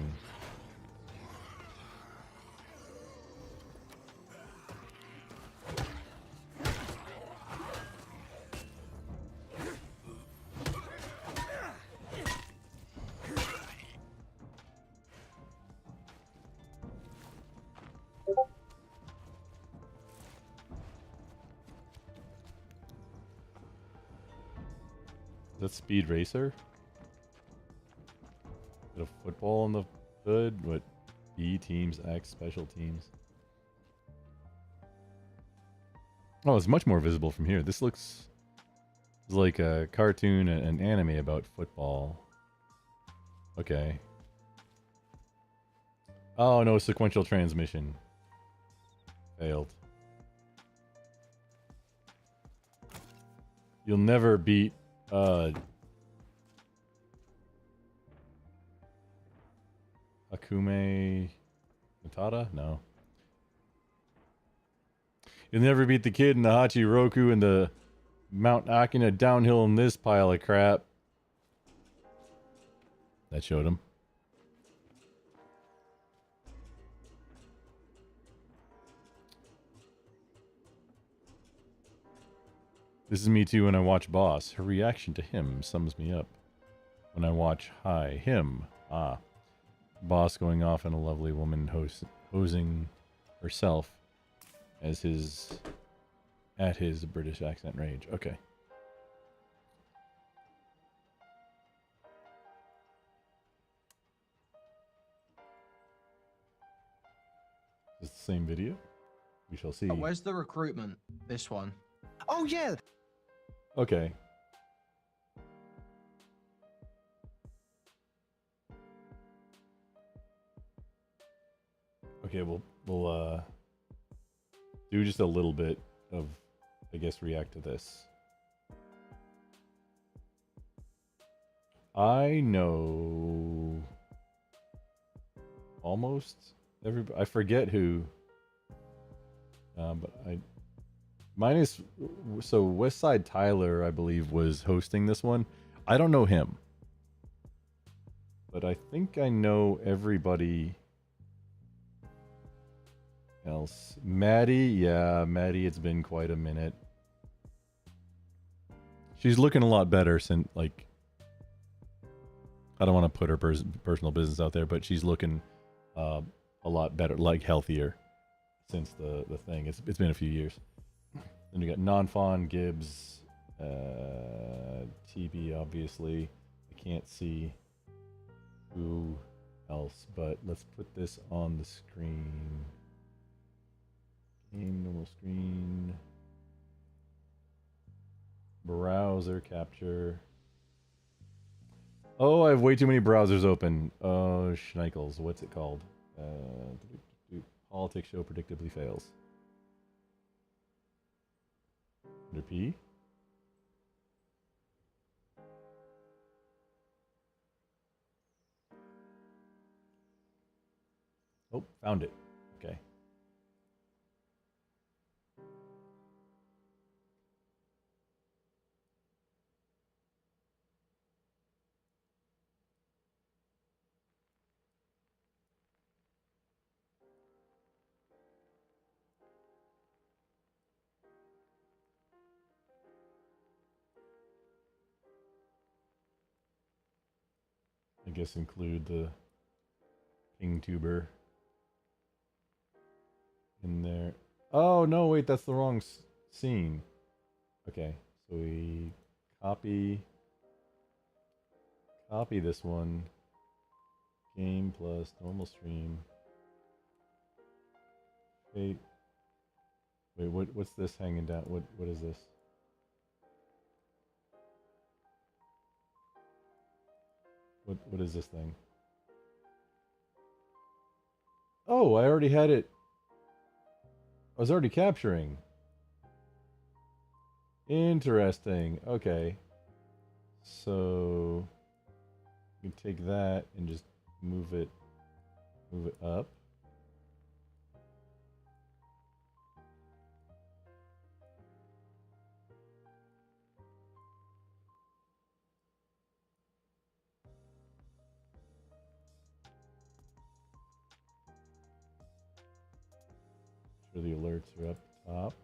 Is that Speed Racer? Is it a football in the hood? What? B teams, X special teams. Oh, it's much more visible from here. This looks like a cartoon, an anime about football. Okay. Oh no, sequential transmission. Failed. You'll never beat Akume Matata? No. You'll never beat the kid in the Hachiroku and the Mount Akina downhill in this pile of crap. That showed him. This is me too when I watch Boss. Her reaction to him sums me up. When I watch Hi, him. Ah. Boss going off on a lovely woman hosing herself as at his British accent range. Okay. Is it the same video? We shall see. Oh, where's the recruitment? This one. Oh yeah. Okay. Okay, we'll do just a little bit of, I guess, react to this. I know almost everybody. I forget who, but mine is so Westside Tyler, I believe, was hosting this one. I don't know him, but I think I know everybody else. Maddie, yeah, Maddie. It's been quite a minute. She's looking a lot better since, like, I don't want to put her personal business out there, but she's looking a lot better, like healthier since the thing. It's been a few years. Then we got Non-Fawn, Gibbs, TB, obviously. I can't see who else, but let's put this on the screen. Game, normal screen. Browser capture. Oh, I have way too many browsers open. Oh, schnikels. What's it called? Politics show predictably fails. Under P? Oh, found it. Okay. I guess include the ping tuber in there. Oh no, wait, that's the wrong scene. Okay, so we copy this one. Game plus normal stream. Wait, what's this hanging down? What is this? What is this thing? Oh, I already had it. I was already capturing. Interesting. Okay. So you take that and just move it up. Sure the alerts are up top.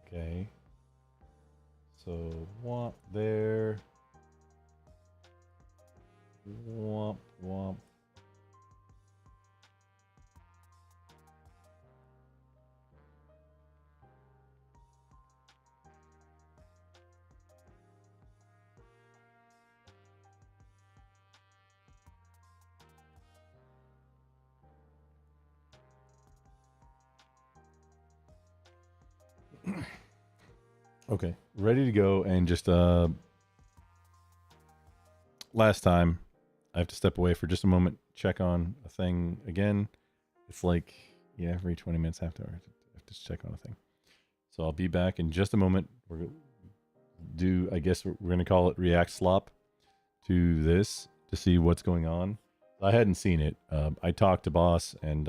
Okay. So womp there. Womp womp. Okay, ready to go. And just last time I have to step away for just a moment, check on a thing again. It's like, yeah, every 20 minutes after I have to check on a thing. So I'll be back in just a moment. I guess we're going to call it React Slop to this to see what's going on. I hadn't seen it. I talked to boss and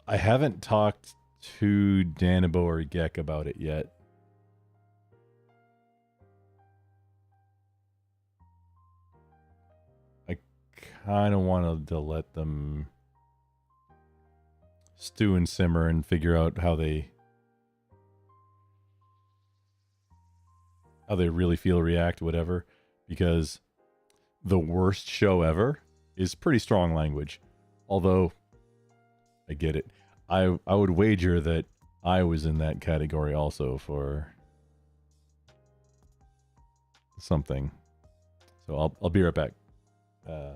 I haven't talked to Danabo or Gek about it yet. I kind of wanted to let them stew and simmer and figure out how they really feel, react, whatever, because the worst show ever is pretty strong language. Although I get it. I would wager that I was in that category also for something. So I'll be right back. Yeah.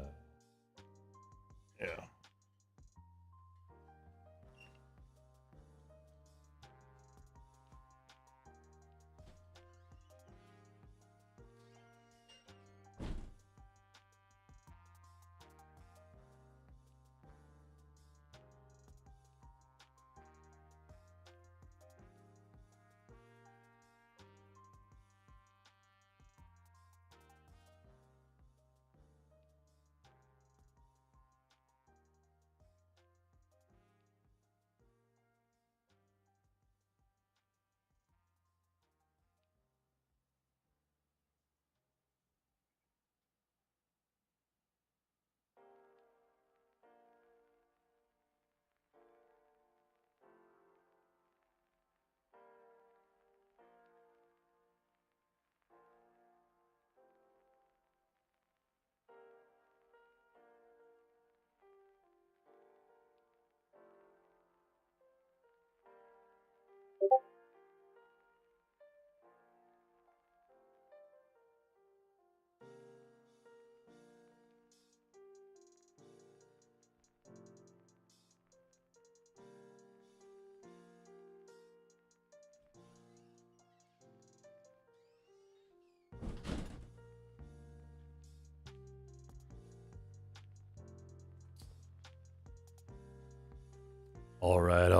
All right.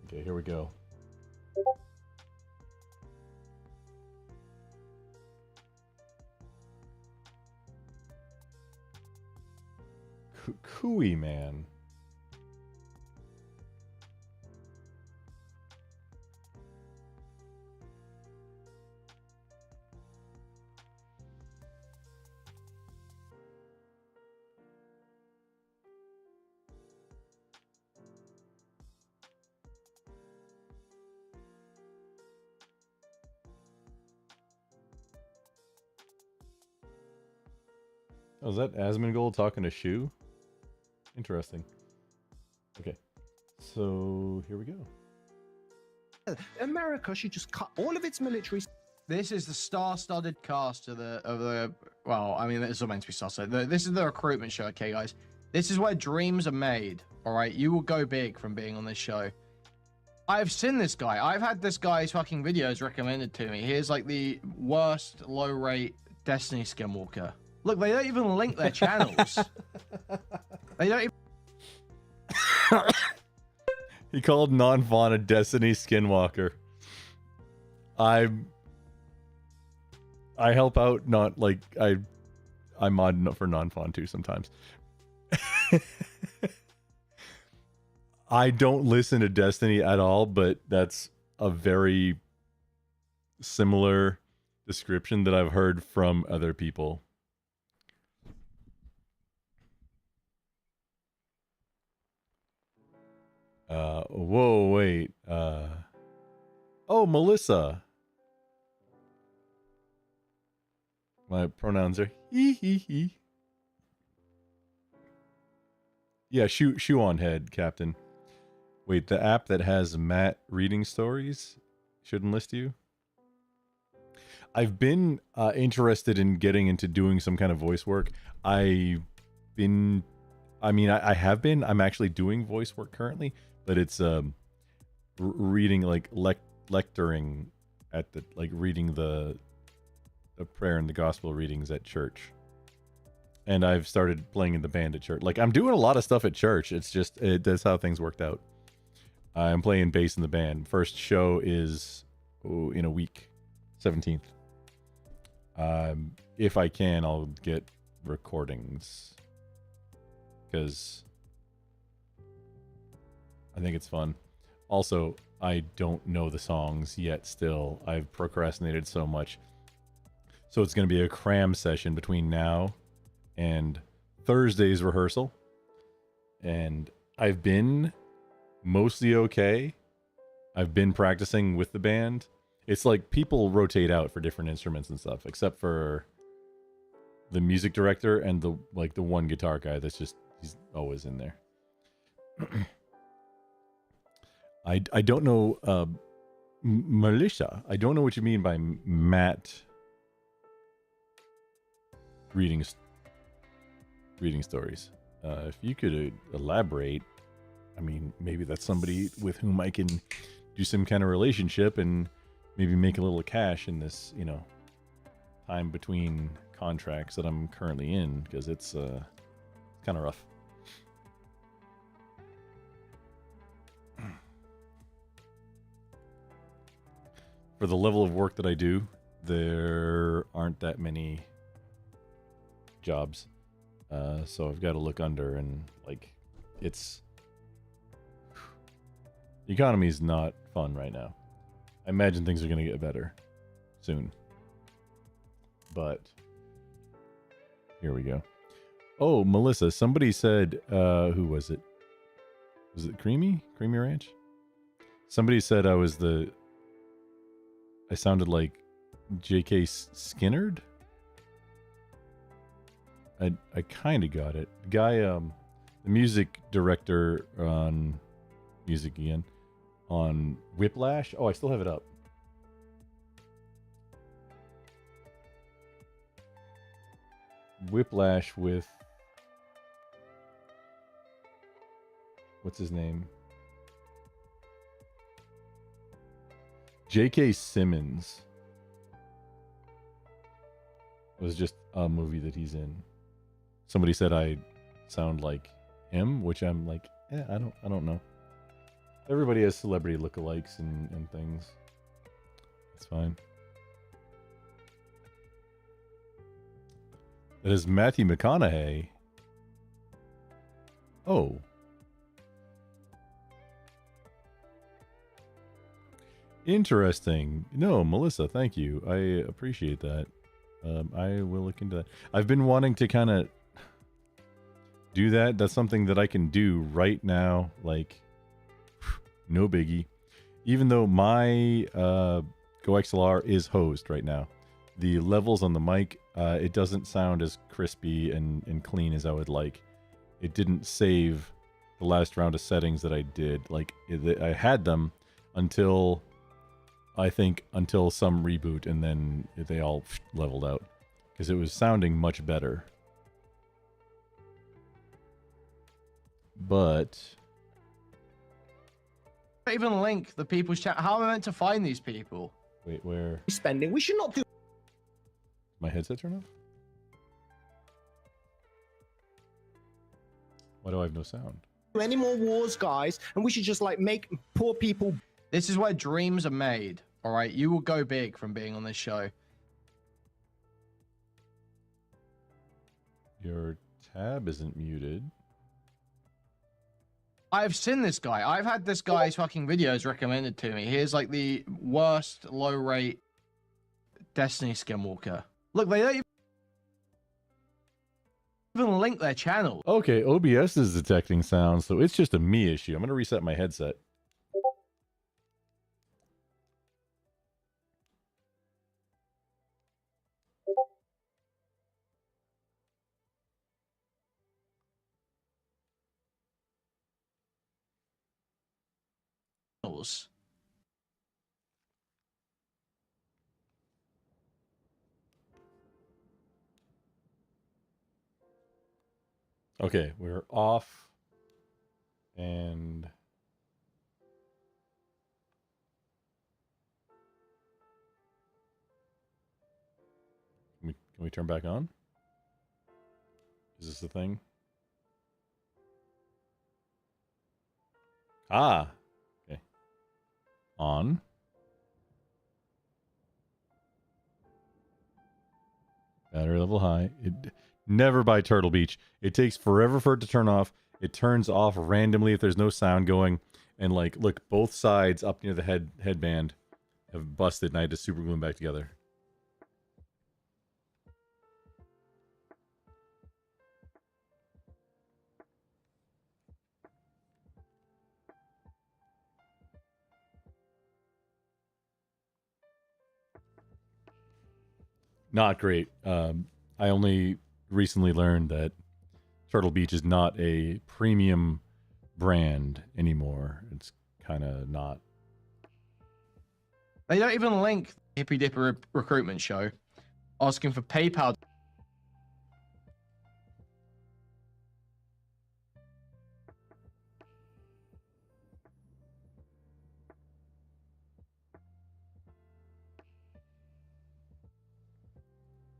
Okay, here we go. Cooey man. Oh, is that Asmongold talking to Shu? Interesting. Okay. So here we go. America should just cut all of its military. This is the star-studded cast of the. Well, I mean, it's all meant to be star-studded. This is the recruitment show, okay, guys. This is where dreams are made. All right, you will go big from being on this show. I've seen this guy. I've had this guy's fucking videos recommended to me. Here's like the worst low-rate Destiny skinwalker. Look, they don't even link their channels. They don't even... He called non-fawn a Destiny skinwalker. I help out, not like I mod for non-fawn too sometimes. I don't listen to Destiny at all, but that's a very similar description that I've heard from other people. Whoa, wait. Oh, Melissa. My pronouns are he. Yeah, shoe on head, Captain. Wait, the app that has Matt reading stories should enlist you? I've been interested in getting into doing some kind of voice work. I'm actually doing voice work currently, but it's reading, like lecturing at the, like reading the prayer and the gospel readings at church. And I've started playing in the band at church. Like, I'm doing a lot of stuff at church. It's just, that's how things worked out. I'm playing bass in the band. First show is in a week, 17th. If I can, I'll get recordings, because I think it's fun. Also, I don't know the songs yet still. I've procrastinated so much. So it's going to be a cram session between now and Thursday's rehearsal. And I've been mostly okay. I've been practicing with the band. It's like people rotate out for different instruments and stuff, except for the music director and the one guitar guy that's just, he's always in there. I don't know, Militia, I don't know what you mean by Matt reading stories. If you could elaborate, I mean, maybe that's somebody with whom I can do some kind of relationship and maybe make a little cash in this, time between contracts that I'm currently in, because it's kind of rough. For the level of work that I do, there aren't that many jobs. So I've got to look under, and it's, the economy is not fun right now. I imagine things are going to get better soon. But here we go. Oh, Melissa, somebody said, who was it? Was it Creamy Ranch? Somebody said I sounded like J.K. Skinnerd? I kind of got it. The guy, the music director on Music Again, on Whiplash. Oh, I still have it up. Whiplash with, what's his name? J.K. Simmons. It was just a movie that he's in. Somebody said I sound like him, which I'm like, I don't know. Everybody has celebrity lookalikes and things. It's fine. That is Matthew McConaughey. Oh. Interesting. No, Melissa, thank you. I appreciate that. I will look into that. I've been wanting to kind of do that. That's something that I can do right now. Like, no biggie. Even though my GoXLR is hosed right now. the levels on the mic, it doesn't sound as crispy and clean as I would like. It didn't save the last round of settings that I did. Like, I had them until, I think, until some reboot, and then they all leveled out. Because it was sounding much better. But... Not even link the people's chat. How am I meant to find these people? Wait, where? Spending. We should not do My headset turned off? Why do I have no sound? any more wars, guys, and we should just like make poor people. This is where dreams are made. All right, you will go big from being on this show. Your tab isn't muted. I've seen this guy. I've had this guy's fucking videos recommended to me. Here's like the worst low rate Destiny Skinwalker. Look, they don't even link their channel. Okay, OBS is detecting sound, so it's just a me issue. I'm going to reset my headset. Okay, we're off. And... Can we turn back on? Is this the thing? Ah. Okay. On. Battery level high. Never buy Turtle Beach. It takes forever for it to turn off. It turns off randomly if there's no sound going. And like, look, both sides up near the headband have busted, and I had to super glue them back together. Not great. I only recently learned that Turtle Beach is not a premium brand anymore. It's kind of not. They don't even link Hippy Dipper recruitment show asking for PayPal.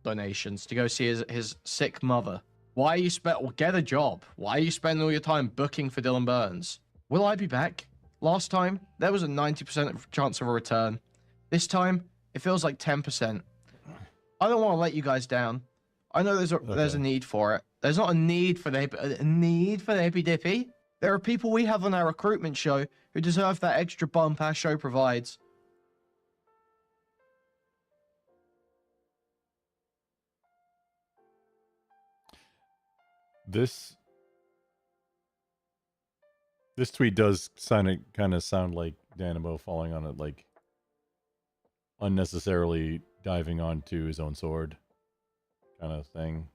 Donations to go see his sick mother. Why are you get a job? Why are you spending all your time booking for Dylan Burns? Will I be back? Last time there was a 90% chance of a return. This time it feels like 10%. I don't want to let you guys down. I know there's a need for it. There's not a need for the Hippy Dippy. There are people we have on our recruitment show who deserve that extra bump our show provides. This tweet does kind of sound like Danimo falling on it, like unnecessarily diving onto his own sword kind of thing.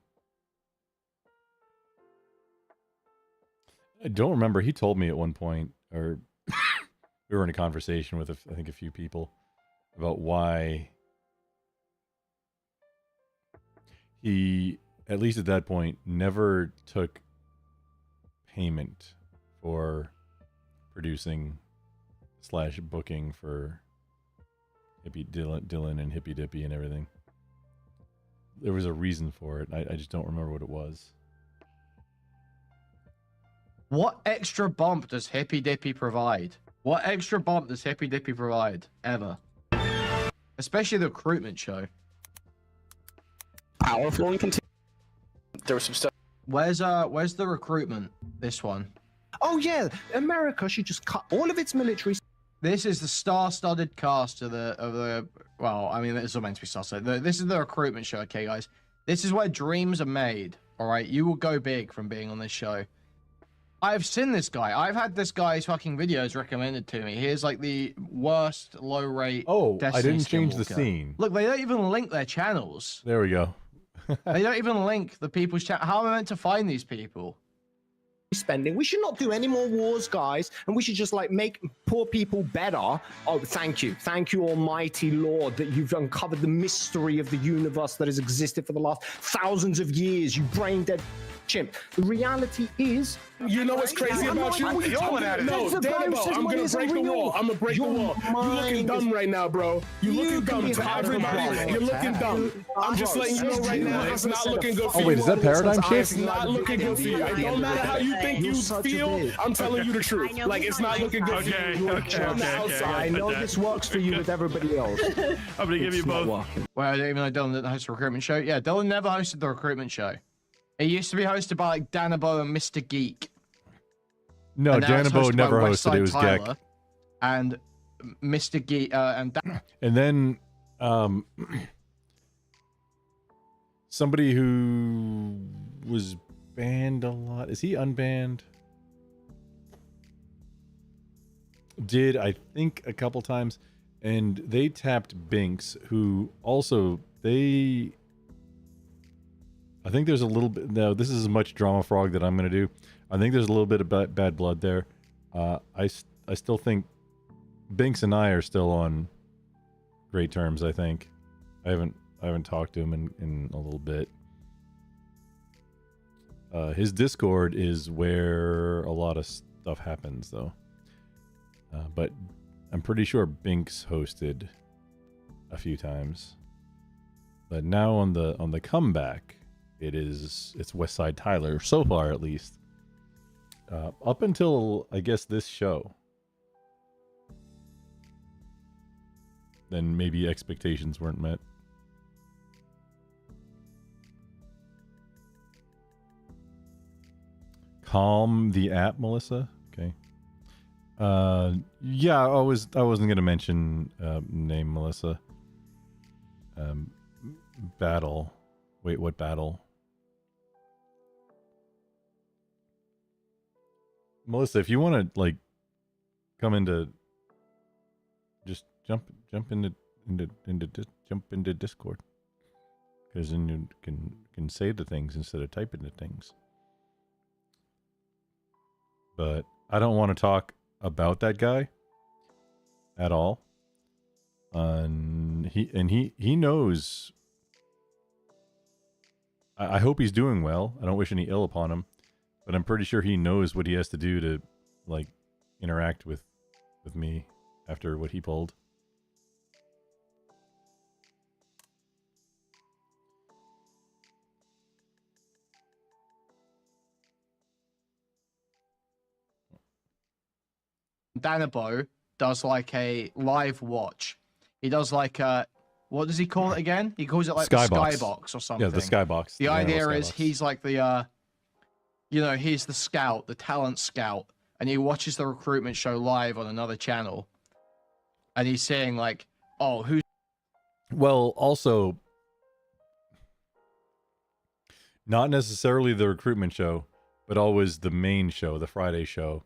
I don't remember. He told me at one point, or we were in a conversation with I think a few people about why he, at least at that point, never took payment for producing / booking for Hippy Dylan and Hippy Dippy and everything. There was a reason for it. I just don't remember what it was. What extra bump does Hippy Dippy provide? What extra bump does Hippy Dippy provide ever? Especially the recruitment show. Powerful and continue. There was some stuff. Where's the recruitment? This one. Oh yeah, America should just cut all of its military. This is the star-studded cast of the. Well, I mean, it's all meant to be star-studded. This is the recruitment show, okay, guys. This is where dreams are made. All right, you will go big from being on this show. I've seen this guy. I've had this guy's fucking videos recommended to me. He is like the worst low rate. Oh, I Destiny didn't change the skinwalker. scene. Look, they don't even link their channels. There we go. They don't even link the people's channel. How am I meant to find these people? spending. We should not do any more wars, guys, and we should just like make poor people better. Oh, thank you, Almighty Lord, that you've uncovered the mystery of the universe that has existed for the last thousands of years. You brain dead chimp. The reality is, you know what's crazy about you? You're going at it. No, Danibo, I'm gonna break the wall. I'm gonna break the wall. You're looking dumb right now, bro. You're looking dumb to everybody. You're looking dumb. I'm just letting you know right now, it's not looking good for you. Oh wait, is that paradigm shift? It's not looking good for you. It don't matter how you think you feel. I'm telling you the truth. Like it's not looking good for you. I know this works for you with everybody else. I'm gonna give you both. Well, I didn't even know Dylan didn't host a recruitment show. Yeah, Dylan never hosted the recruitment show. It used to be hosted by like Danibo and Mr. Geek. No, Danibo never hosted. It was Geck. And Mr. Geek and then somebody who was banned a lot. Is he unbanned? Did I think a couple times, and they tapped Binks, who also I think there's a little bit. No, this is as much drama frog that I'm gonna do. I think there's a little bit of bad blood there. I still think Binks and I are still on great terms. I think I haven't talked to him in a little bit. His Discord is where a lot of stuff happens, though. But I'm pretty sure Binks hosted a few times. But now on the comeback, it's Westside Tyler so far, at least. Up until I guess this show, then maybe expectations weren't met. Calm the app, Melissa. Okay. Yeah, I wasn't gonna mention name Melissa. Battle. Wait, what battle? Melissa, if you want to like come into, just jump into Discord, because then you can say the things instead of typing the things. But I don't want to talk about that guy at all. He knows. I hope he's doing well. I don't wish any ill upon him, but I'm pretty sure he knows what he has to do to like interact with me after what he pulled. Danibo does like a live watch. He does like a, what does he call it again? He calls it like Skybox. the Skybox or something. Yeah, the Skybox. The idea is Skybox. he's like the, he's the scout, the talent scout, and he watches the recruitment show live on another channel. And he's saying like, oh, who's... Well, also, not necessarily the recruitment show, but always the main show, the Friday show.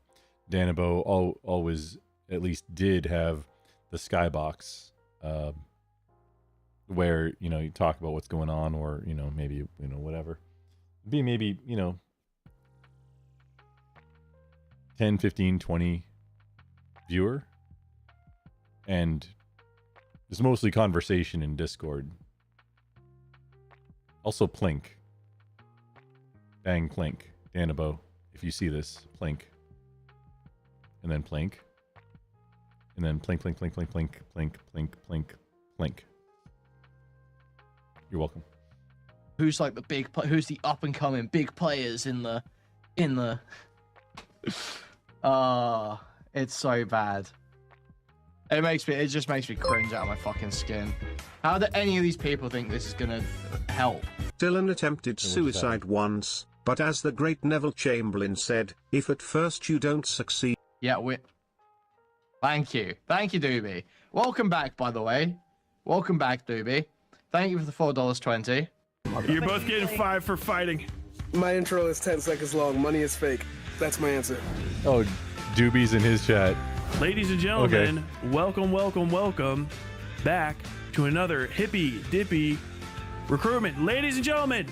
Danibo always, at least did have the Skybox, where, you talk about what's going on, or, maybe, whatever. Be maybe, 10, 15, 20 viewer. And it's mostly conversation in Discord. Also Plink. Bang Plink. Danibo, if you see this, Plink. And then Plink. And then Plink, Plink, Plink, Plink, Plink, Plink, Plink, Plink, Plink. You're welcome. Who's like who's the up and coming big players in the it's so bad. It just makes me cringe out of my fucking skin. How do any of these people think this is gonna help? Dylan attempted suicide once, but as the great Neville Chamberlain said, if at first you don't succeed. Yeah, thank you, Doobie. Welcome back, by the way. Welcome back, Doobie. Thank you for the $4.20. You're both getting 5 for fighting. My intro is 10 seconds long. Money is fake. That's my answer. Oh, Doobie's in his chat. Ladies and gentlemen, welcome back to another hippy dippy recruitment. Ladies and gentlemen,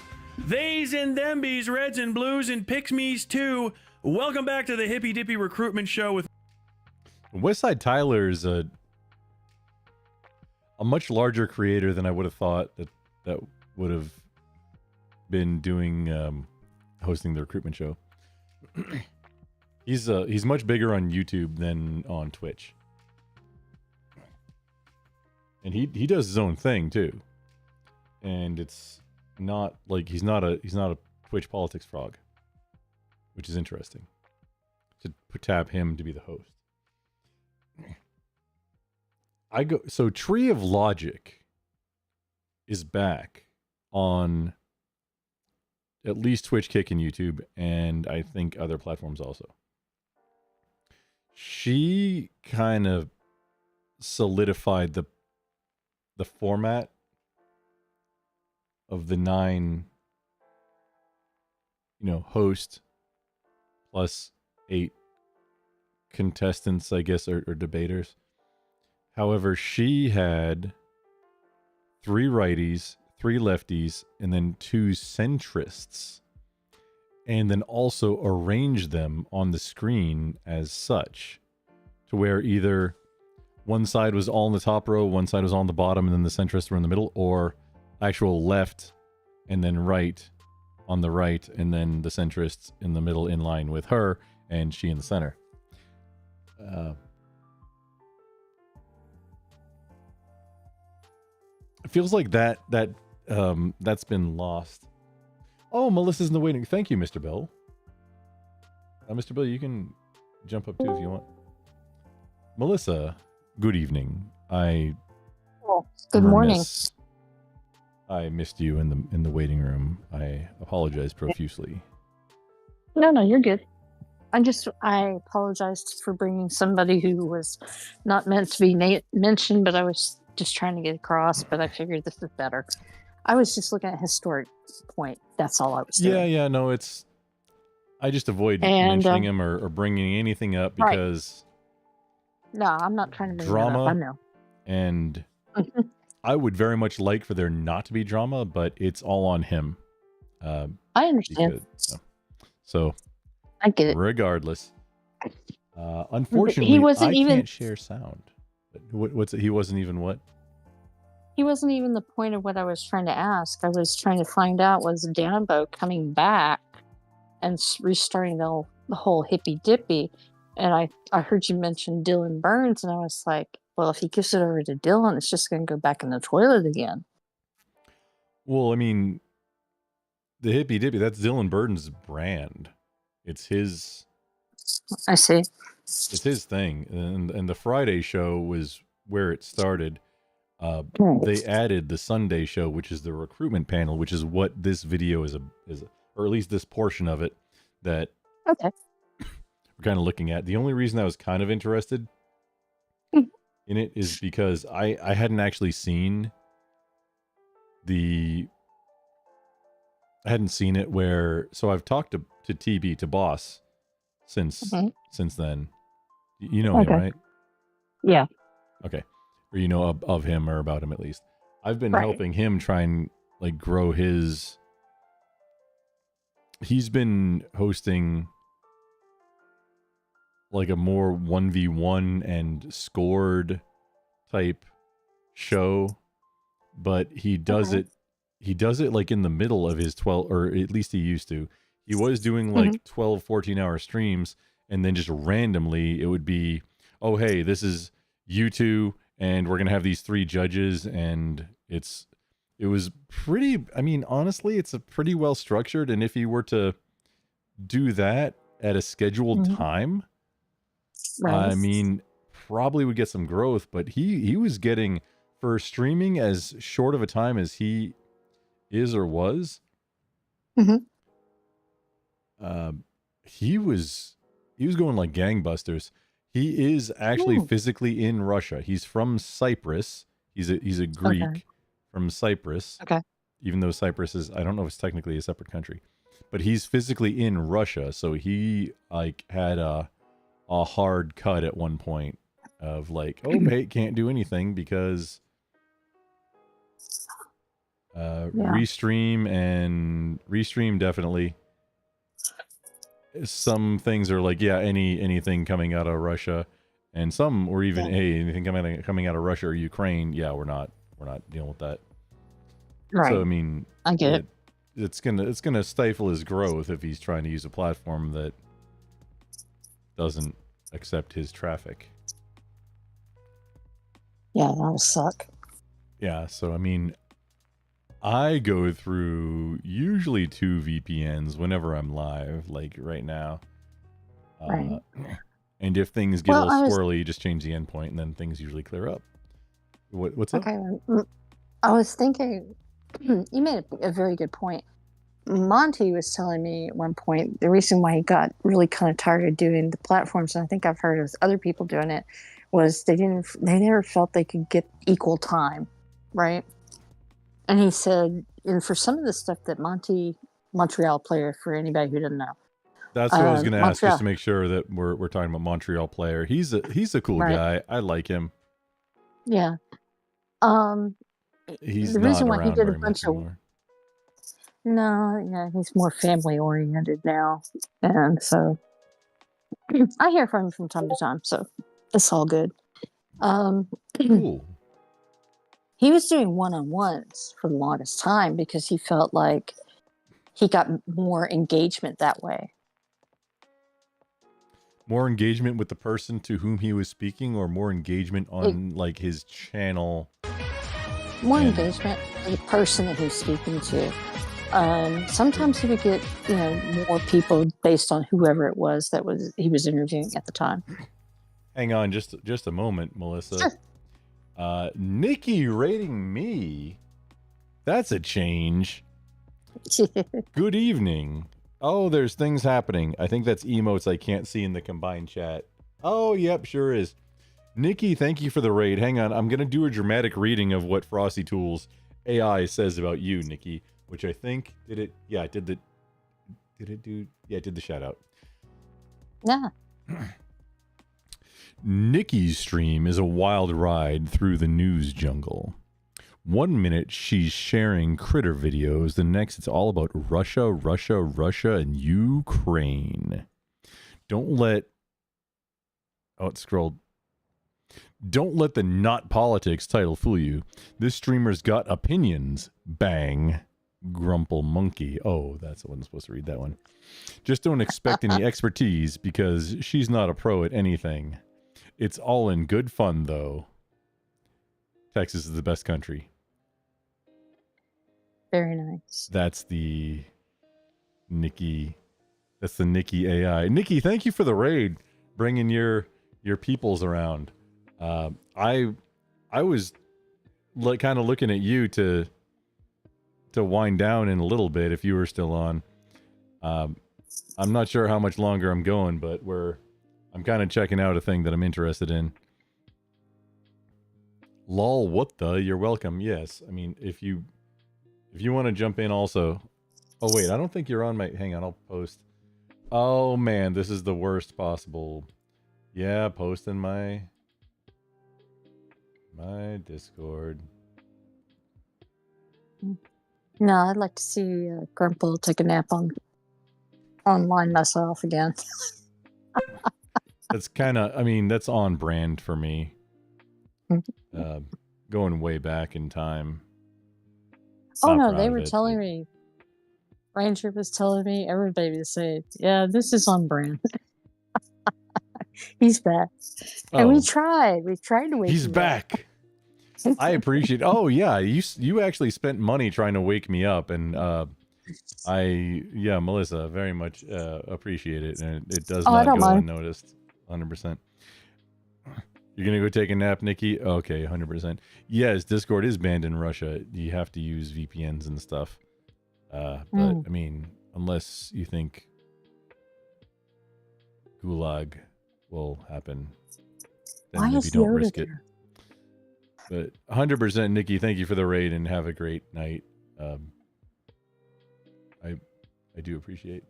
theys and thembies, reds and blues and pixies too. Welcome back to the hippy dippy recruitment show with Westside Tyler's a much larger creator than I would have thought that would have been doing hosting the recruitment show. He's much bigger on YouTube than on Twitch. And he does his own thing too. And it's not like he's not a Twitch politics frog, which is interesting. To tap him to be the host. So Tree of Logic is back on at least Twitch, Kick, and YouTube, and I think other platforms also. She kind of solidified the format of the 9, host plus 8 contestants, I guess, or debaters. However, she had 3 righties, 3 lefties, and then 2 centrists, and then also arranged them on the screen as such, to where either one side was all in the top row, one side was all on the bottom, and then the centrists were in the middle, or actual left and then right on the right, and then the centrists in the middle in line with her, and she in the center. It feels like that's been lost. Oh, Melissa's in the waiting. Thank you, Mr. Bell. Mr. Bell, you can jump up too if you want. Melissa, good evening. Good morning. I missed you in the waiting room. I apologize profusely. No, you're good. I apologized for bringing somebody who was not meant to be mentioned, but I was just trying to get across, but I figured this is better. I was just looking at historic point. That's all I was doing. Yeah, no, I just avoid mentioning him or bringing anything up because... No, I'm not trying to bring drama, that up. I know. And I would very much like for there not to be drama, but it's all on him. I understand. So I get it. Regardless. Unfortunately, I can't share sound. What's it? He wasn't even what? He wasn't even the point of what I was trying to ask. I was trying to find out, was Danbo coming back and restarting the whole hippy dippy? And I heard you mention Dylan Burns, and I was like, well, if he gives it over to Dylan, it's just going to go back in the toilet again. Well, I mean, the hippy dippy, that's Dylan Burns' brand. It's his... I see. It's his thing. And the Friday show was where it started. They added the Sunday show, which is the recruitment panel, which is what this video is, or at least this portion of it that we're kind of looking at. The only reason I was kind of interested in it is because I hadn't actually seen I hadn't seen it where, so I've talked to TB, to Boss, since then. You know him, right? Yeah. Okay. Or you know of him, or about him at least. I've been helping him try and grow his... He's been hosting a more 1v1 and scored type show, but he does it in the middle of his 12, or at least he used to. He was doing 12, 14-hour streams, and then just randomly it would be, oh, hey, this is you two, and we're going to have these 3 judges, and it was pretty, I mean, honestly, it's a pretty well structured, and if he were to do that at a scheduled time, I mean, probably would get some growth, but he was getting, for streaming as short of a time as he is or was, he was going like gangbusters. He is actually physically in Russia. He's from Cyprus. He's a Greek from Cyprus. Okay. Even though Cyprus is, I don't know if it's technically a separate country, but he's physically in Russia, so he like had a hard cut at one point of like, oh, hey, can't do anything because restream definitely. Some things are like, yeah, anything coming out of Russia, and some or even hey, anything coming out of Russia or Ukraine, yeah, we're not dealing with that. Right. So I mean, I get it. It's gonna stifle his growth if he's trying to use a platform that doesn't accept his traffic. Yeah, that'll suck. Yeah, so I mean, I go through usually 2 VPNs whenever I'm live, like right now. Right. And if things get a Well, little squirrely, you just change the endpoint, and then things usually clear up. What's up? Okay. I was thinking, you made a very good point. Monty was telling me at one point the reason why he got really kind of tired of doing the platforms, and I think I've heard of other people doing it, was they never felt they could get equal time, right? And he said, and for some of the stuff that Montreal player, for anybody who doesn't know, That's what I was going to ask, just to make sure that we're talking about Montreal player. He's a cool guy. I like him. Yeah. He's the not reason why he around did a very bunch much of anymore. no, yeah, he's more family oriented now, and so I hear from him from time to time. So it's all good. Cool. He was doing one-on-ones for the longest time because he felt like he got more engagement that way. More engagement with the person to whom he was speaking, or more engagement on like his channel? More engagement with the person that he was speaking to. Sometimes he would get, more people based on whoever it was he was interviewing at the time. Hang on just a moment, Melissa. Sure. Nikki rating me. That's a change. Good evening. Oh, there's things happening. I think that's emotes I can't see in the combined chat. Oh, yep, sure is. Nikki, thank you for the raid. Hang on, I'm going to do a dramatic reading of what Frosty Tools AI says about you, Nikki, which I think it did the shout out. Yeah. Nikki's stream is a wild ride through the news jungle. 1 minute she's sharing critter videos, the next it's all about Russia, and Ukraine. It scrolled. Don't let the not politics title fool you. This streamer's got opinions. Bang. Grumple monkey. Oh, that's the one I'm supposed to read that one. Just don't expect any expertise because she's not a pro at anything. It's all in good fun, though. Texas is the best country. Very nice. That's the Nikki AI. Nikki, thank you for the raid, bringing your peoples around. I was kind of looking at you to wind down in a little bit if you were still on. I'm not sure how much longer I'm going, but I'm kind of checking out a thing that I'm interested in. Lol, what the? You're welcome. Yes, I mean if you want to jump in also. Oh wait, I don't think you're on my. Hang on, I'll post. Oh man, this is the worst possible. Yeah, post in my Discord. No, I'd like to see Grumple take a nap online myself again. That's that's on brand for me. Going way back in time. Oh no, they were telling me. Ranger was telling me, everybody was saying, yeah, this is on brand. He's back. And we tried to wake He's back. I appreciate. Oh yeah, you actually spent money trying to wake me up, and Melissa, very much appreciate it, and it does not go unnoticed. 100%. You're gonna go take a nap, Nikki? Okay, 100%. Yes, Discord is banned in Russia. You have to use VPNs and stuff. But I mean, unless you think Gulag will happen, then maybe don't risk it. But 100%, Nikki, thank you for the raid and have a great night. I do appreciate.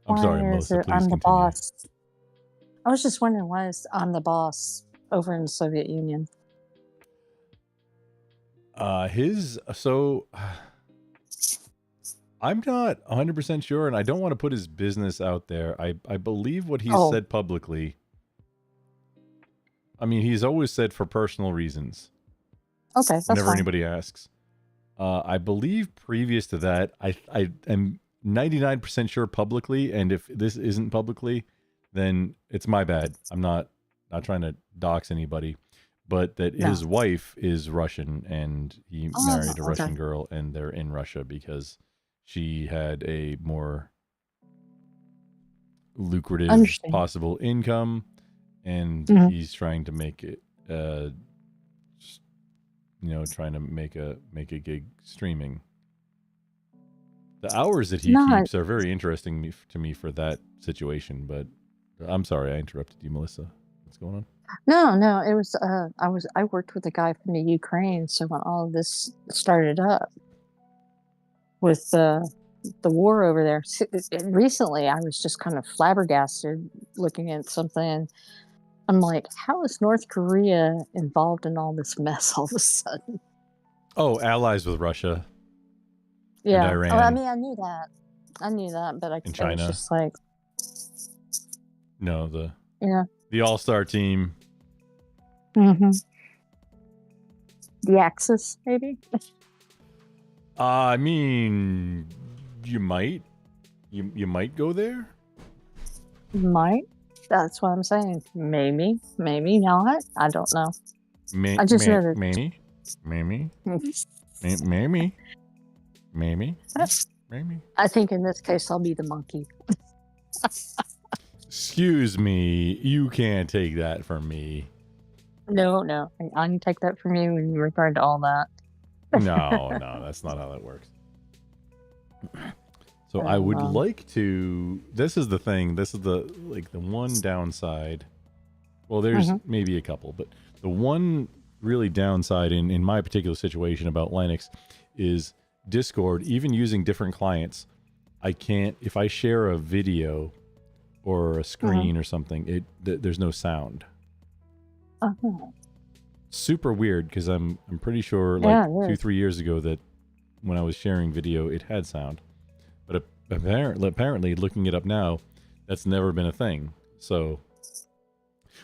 I'm sorry, Why is Melissa. it Please I'm the continue. boss? I was just wondering why is I'm the boss over in the Soviet Union. I'm not 100% sure, and I don't want to put his business out there. I believe what he's Oh. said publicly. I mean, he's always said for personal reasons. Okay, that's Whenever fine. anybody asks. I believe previous to that, I am 99% sure publicly, and if this isn't publicly, then it's my bad. I'm not trying to dox anybody, but that No. his wife is Russian, and he Oh, married a okay. Russian girl, and they're in Russia because she had a more lucrative Understand. possible income, and Mhm. he's trying to make it trying to make a gig streaming. The hours that he No, keeps are very interesting to me for that situation, but I'm sorry I interrupted you, Melissa. What's going on? no, it was I worked with a guy from the Ukraine, so when all of this started up with the war over there, recently I was just kind of flabbergasted looking at something. I'm like, how is North Korea involved in all this mess all of a sudden? Oh, allies with Russia. Yeah. And Iran. Oh, I mean, I knew that, but I And was China. just like, No, yeah. the all-star team. Mm-hmm. The Axis, maybe. I mean, you might go there. Might. That's what I'm saying. Maybe not. I don't know. I just know that. Maybe. I think in this case I'll be the monkey. Excuse me, you can't take that from me. No, I can take that from you in regard to all that. No, that's not how that works. So I would like to. This is the thing. This is the one downside. Well, there's maybe a couple, but the one really downside in my particular situation about Linux is Discord. Even using different clients, I can't. If I share a video or a screen or something, there's no sound. Super weird because I'm pretty sure like 2-3 years ago that when I was sharing video it had sound, but apparently looking it up now, that's never been a thing. So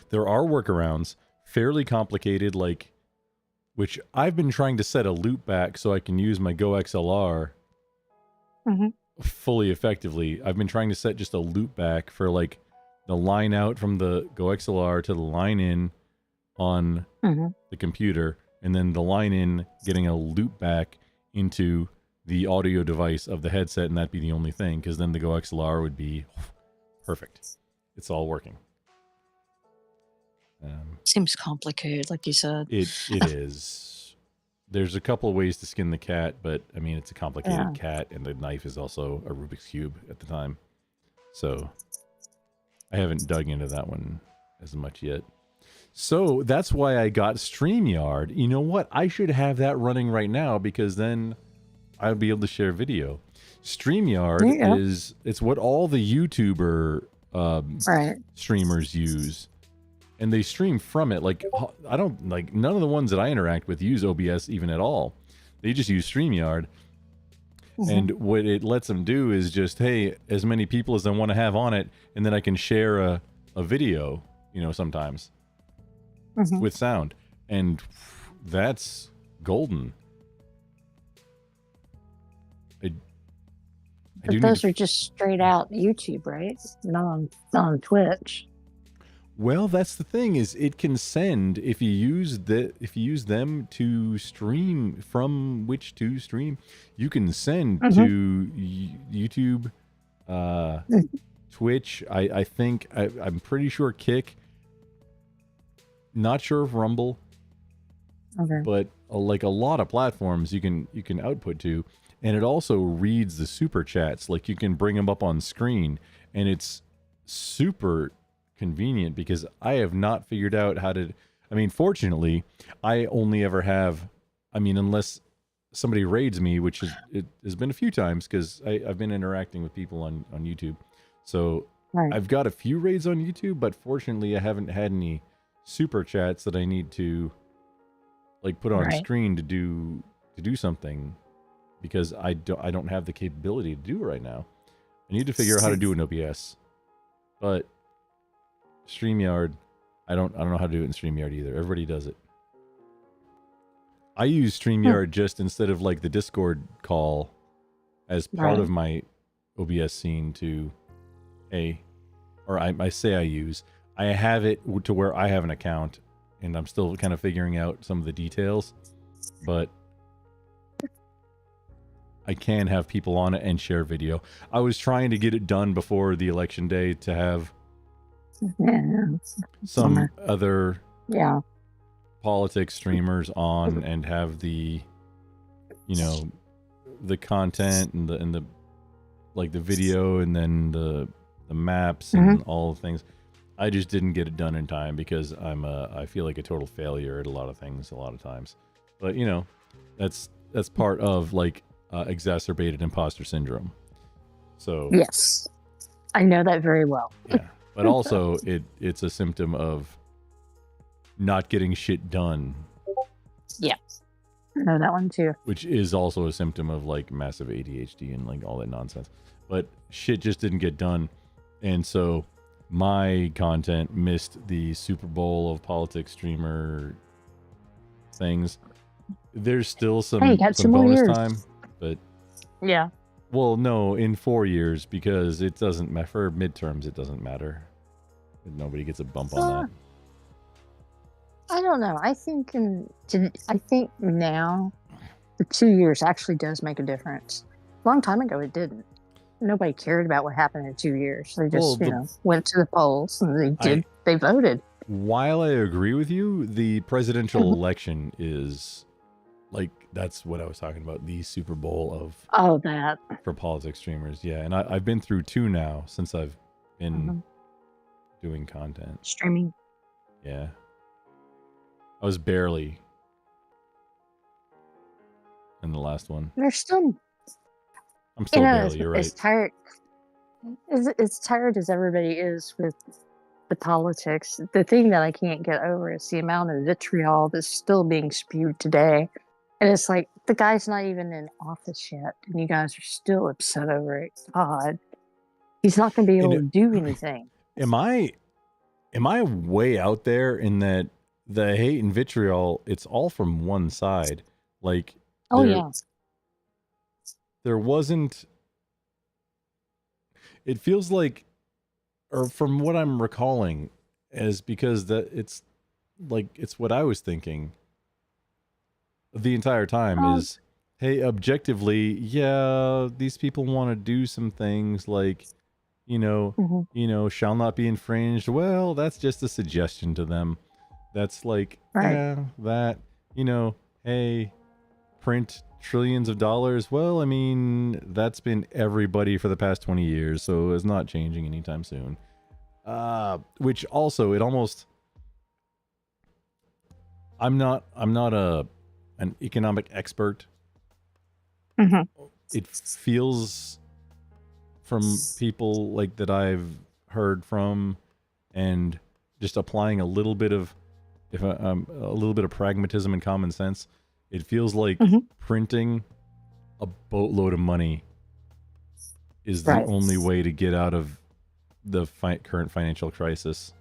there are workarounds, fairly complicated, which I've been trying to set a loop back so I can use my Go XLR fully effectively. I've been trying to set just a loop back for like the line out from the Go XLR to the line in on the computer, and then the line in getting a loop back into the audio device of the headset, and that'd be the only thing, because then the Go XLR would be perfect. It's all working. Seems complicated, like you said. It is. There's a couple of ways to skin the cat, but I mean, it's a complicated cat, and the knife is also a Rubik's Cube at the time. So I haven't dug into that one as much yet. So that's why I got StreamYard. You know what? I should have that running right now, because then I'll be able to share video. StreamYard it's what all the YouTuber streamers use. And they stream from it. Like, I don't, like, none of the ones that I interact with use OBS even at all. They just use StreamYard. And what it lets them do is just, hey, as many people as I want to have on it, and then I can share a video, sometimes with sound. And that's golden. But those are just straight out YouTube, right? Not on Twitch. Well, that's the thing, is it can send if you use them to stream from which to stream, you can send to YouTube, Twitch. I think I'm pretty sure Kick. Not sure of Rumble. Okay. But like a lot of platforms you can output to, and it also reads the super chats. Like, you can bring them up on screen, and it's super convenient because I have not figured out how to. I mean, fortunately, I only ever have. I mean, unless somebody raids me, which it has been a few times because I've been interacting with people on YouTube. So Right. I've got a few raids on YouTube, but fortunately I haven't had any super chats that I need to like put on Right. screen to do something because I don't have the capability to do it right now. I need to figure out how to do an OBS. But StreamYard, I don't know how to do it in StreamYard either. Everybody does it. I use StreamYard just instead of like the Discord call as part of my OBS scene to I say I use. I have it to where I have an account and I'm still kind of figuring out some of the details, but I can have people on it and share video. I was trying to get it done before the election day to have some other politics streamers on and have the the content and the like the video and then the maps and all the things. I just didn't get it done in time because I feel like a total failure at a lot of things a lot of times. But that's part of like exacerbated imposter syndrome. So yes, I know that very well. Yeah, but also it's a symptom of not getting shit done. Yeah, I know that one too. Which is also a symptom of like massive ADHD and like all that nonsense. But shit just didn't get done, and so my content missed the Super Bowl of politics streamer things. There's still some bonus time, but yeah. Well, no, in 4 years because it doesn't matter for midterms. It doesn't matter. Nobody gets a bump on that. I don't know. I think now the 2 years actually does make a difference. A long time ago, it didn't. Nobody cared about what happened in 2 years. They just, went to the polls and they voted. While I agree with you, the presidential election is like, that's what I was talking about. The Super Bowl of for politics streamers. Yeah. And I've been through 2 now since I've been doing content. Streaming. Yeah. I was barely in the last one. They're still. I'm still barely. You're right. As tired as everybody is with the politics, the thing that I can't get over is the amount of vitriol that's still being spewed today. And it's like the guy's not even in office yet, and you guys are still upset over it. God, he's not going to be able to do anything. Am I way out there in that the hate and vitriol? It's all from one side. Like, there wasn't. It feels like, or from what I'm recalling, is because it's what I was thinking the entire time is, hey, objectively, yeah, these people want to do some things like, shall not be infringed. Well, that's just a suggestion to them. That's like, hey, print trillions of dollars. Well, I mean, that's been everybody for the past 20 years, so it's not changing anytime soon. Which also, it almost, I'm not an economic expert. It feels from people like that I've heard from, and just applying a little bit of pragmatism and common sense, it feels like printing a boatload of money is the only way to get out of the current financial crisis.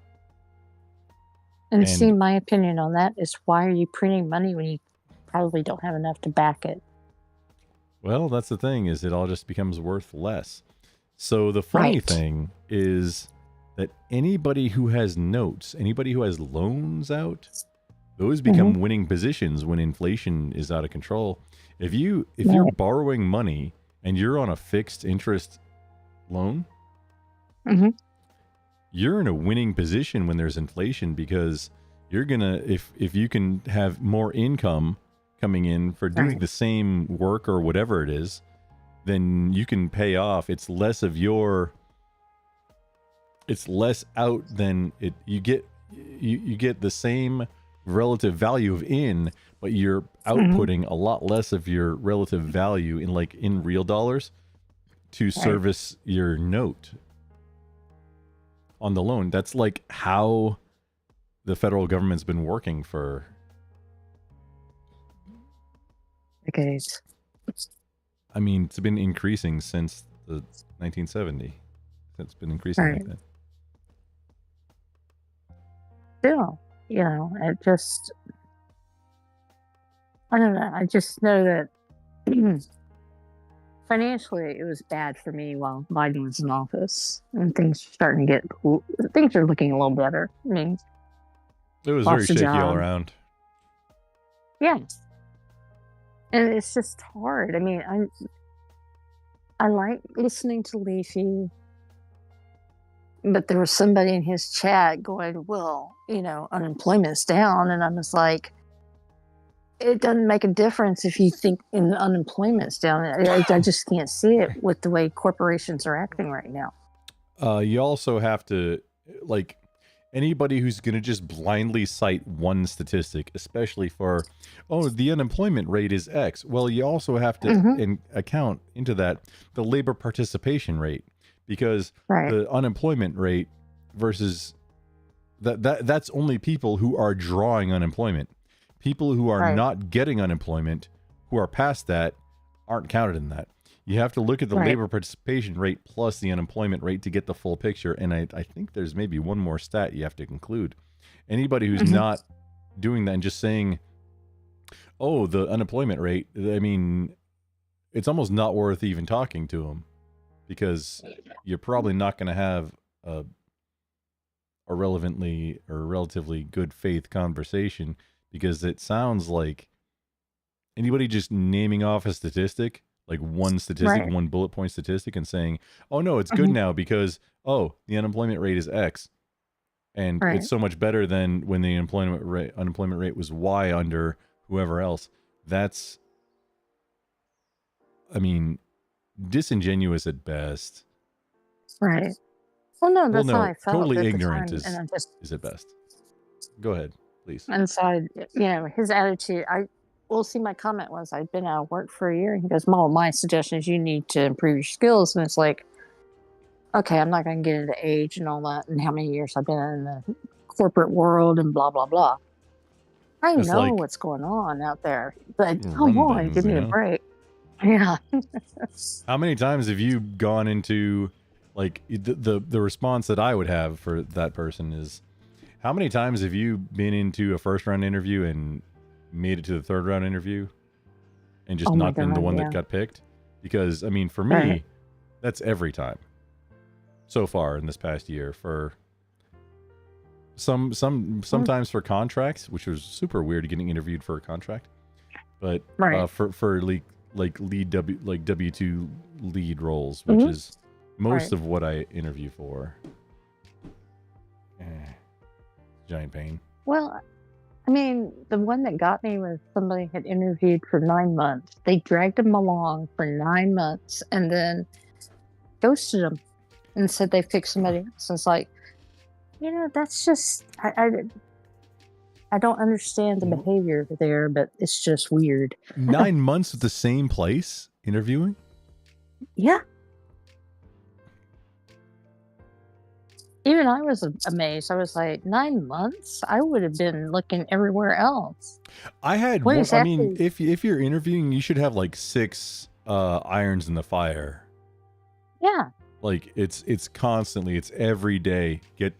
And see, my opinion on that is, why are you printing money when you probably don't have enough to back it? Well, that's the thing, is it all just becomes worth less. So the funny thing is that anybody who has notes, anybody who has loans out, those become winning positions when inflation is out of control. If you're borrowing money and you're on a fixed interest loan, you're in a winning position when there's inflation, because you're gonna, if you can have more income coming in for doing the same work or whatever it is, then you can pay off. It's less out than it. You get the same relative value of in, but you're outputting a lot less of your relative value in real dollars to service your note on the loan. That's like how the federal government's been working for decades. I mean, it's been increasing since the 1970. It's been increasing like that. Still, you know, it just, I don't know. I just know that financially it was bad for me while Biden was in office, and things are starting to things are looking a little better. I mean, it was very shaky all around. Yeah. And it's just hard. I mean, I like listening to Leafy, but there was somebody in his chat going, well, you know, unemployment's down. And I was like, it doesn't make a difference if you think unemployment's down. I just can't see it with the way corporations are acting right now. You also have to, like, anybody who's going to just blindly cite one statistic, especially for, oh, the unemployment rate is X. Well, you also have to account into that the labor participation rate, because the unemployment rate versus that's only people who are drawing unemployment. People who are not getting unemployment, who are past that, aren't counted in that. You have to look at the labor participation rate plus the unemployment rate to get the full picture. And I think there's maybe one more stat you have to include. Anybody who's not doing that and just saying, oh, the unemployment rate, I mean, it's almost not worth even talking to them, because you're probably not going to have a relevantly or relatively good faith conversation, because it sounds like anybody just naming off a statistic, like one statistic, one bullet point statistic, and saying, oh no, it's good now because, oh, the unemployment rate is X. And it's so much better than when the unemployment rate was Y under whoever else. That's, I mean, disingenuous at best. Right. Well, no, that's how I felt. Totally at ignorant the time, is at best. Go ahead, please. And so, you know, his attitude, my comment was, I'd been out of work for a year. And he goes, Mom, my suggestion is you need to improve your skills. And it's like, okay, I'm not going to get into age and all that and how many years I've been in the corporate world and blah, blah, blah. I know what's going on out there, but come on, give me a break. Yeah. How many times have you gone into, like, the response that I would have for that person is, how many times have you been into a first round interview and made it to the third round interview and just not been the one that got picked? Because, I mean, for me, that's every time so far in this past year. For sometimes for contracts, which was super weird getting interviewed for a contract, but for lead W2 lead roles, which is most of what I interview for. Giant pain. Well, I mean, the one that got me was somebody had interviewed for 9 months. They dragged him along for 9 months and then ghosted him and said they picked somebody else. It's like, you know, that's just, I don't understand the behavior there, but it's just weird. 9 months at the same place interviewing? Yeah. Even I was amazed. I was like, 9 months? I would have been looking everywhere else. I had, I mean, if you're interviewing, you should have like 6 irons in the fire. Yeah. Like it's constantly, it's every day. Get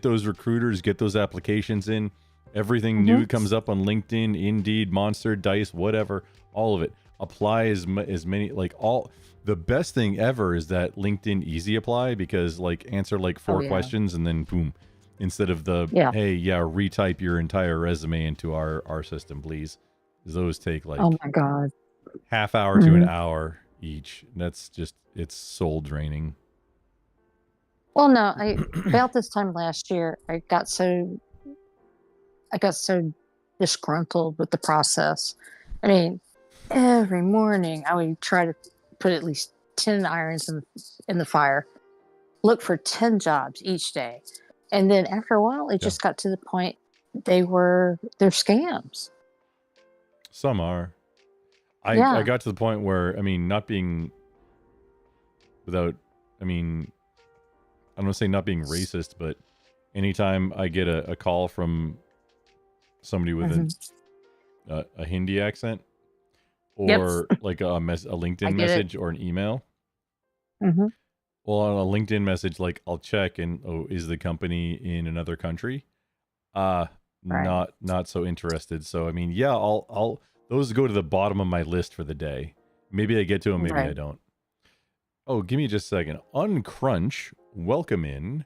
those recruiters, get those applications in. Everything new comes up on LinkedIn, Indeed, Monster, Dice, whatever, all of it. Apply as many, like all. The best thing ever is that LinkedIn Easy Apply, because like answer like 4 questions and then boom, instead of the hey, retype your entire resume into our system, please. Those take like, oh my God, half hour to an hour each. That's just, it's soul draining. Well, no, about this time last year, I got so disgruntled with the process. I mean, every morning I would try to put at least 10 irons in the fire, look for 10 jobs each day. And then after a while, it just got to the point they're scams. Some are. Yeah. I got to the point where, I mean, not being without, I mean, I don't want to say not being racist, but anytime I get a call from somebody with a Hindi accent or like a LinkedIn message or an email. Mm-hmm. Well, on a LinkedIn message, like I'll check and is the company in another country? Not so interested. So I mean, yeah, I'll those go to the bottom of my list for the day. Maybe I get to them, maybe I don't. Oh, give me just a second. Uncrunch, welcome in.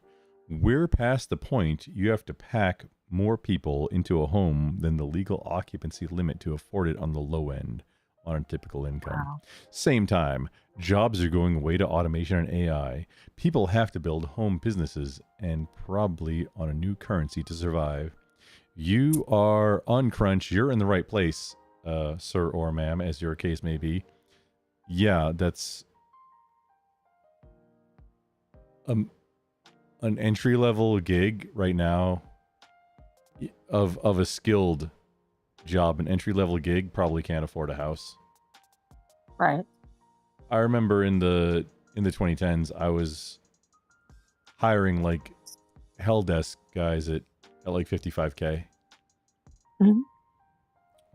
We're past the point you have to pack more people into a home than the legal occupancy limit to afford it on the low end on a typical income. Wow. Same time, jobs are going away to automation and AI. People have to build home businesses and probably on a new currency to survive. You are Uncrunch. You're in the right place, sir or ma'am, as your case may be. Yeah, that's an entry-level gig right now of a skilled job. An entry-level gig probably can't afford a house. Right. I remember in the 2010s, I was hiring like help desk guys at like 55K. Mm-hmm.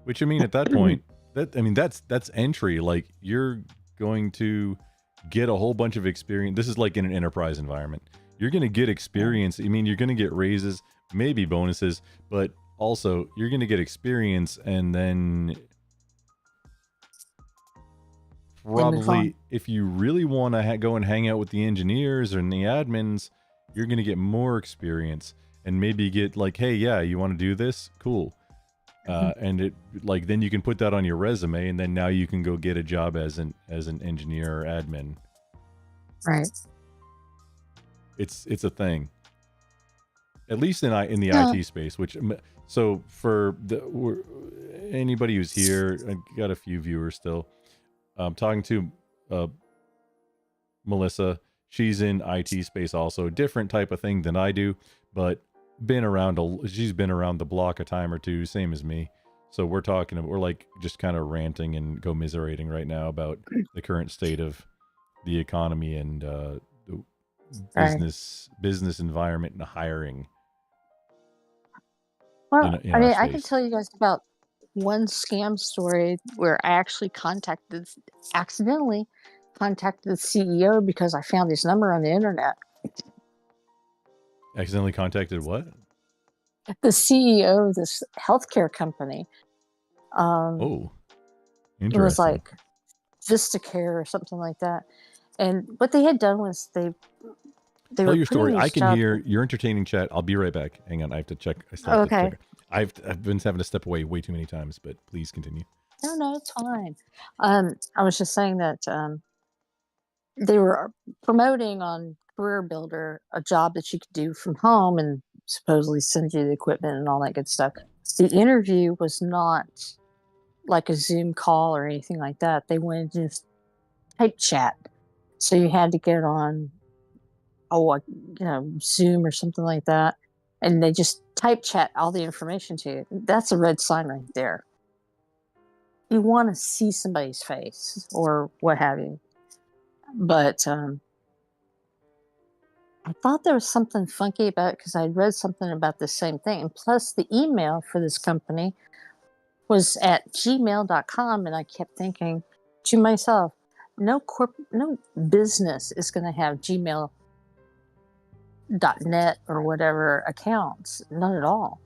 Which I mean, at that point, that's entry. Like you're going to get a whole bunch of experience. This is like in an enterprise environment. You're going to get experience. I mean, you're going to get raises, maybe bonuses, but also you're going to get experience, and then probably if you really want to go and hang out with the engineers or the admins, you're going to get more experience and maybe get like, hey, yeah, you want to do this? Cool. And it like then you can put that on your resume, and then now you can go get a job as an engineer or admin. Right. It's a thing. At least in the IT space, which so for anybody who's here, I got a few viewers still. I'm talking to Melissa. She's in IT space also, different type of thing than I do, but she's been around the block a time or two, same as me. So we're like just kind of ranting and commiserating right now about the current state of the economy and the business environment and hiring. Well, I can tell you guys about one scam story where I actually accidentally contacted the CEO because I found his number on the internet. Accidentally contacted what? The CEO of this healthcare company. Oh, interesting. It was like VistaCare or something like that. And what they had done was they tell your story. I can job... hear your entertaining chat. I'll be right back. Hang on, I have to check. I still have to check. I've been having to step away way too many times, but please continue. No, it's fine. I was just saying that they were promoting on Career Builder a job that you could do from home and supposedly send you the equipment and all that good stuff. The interview was not like a Zoom call or anything like that. They wanted to just type chat. So you had to get on Zoom or something like that. And they just type chat all the information to you. That's a red sign right there. You want to see somebody's face or what have you. But I thought there was something funky about it because I'd read something about the same thing. And plus, the email for this company was at gmail.com. And I kept thinking to myself, no business is going to have gmail.net or whatever accounts. None at all.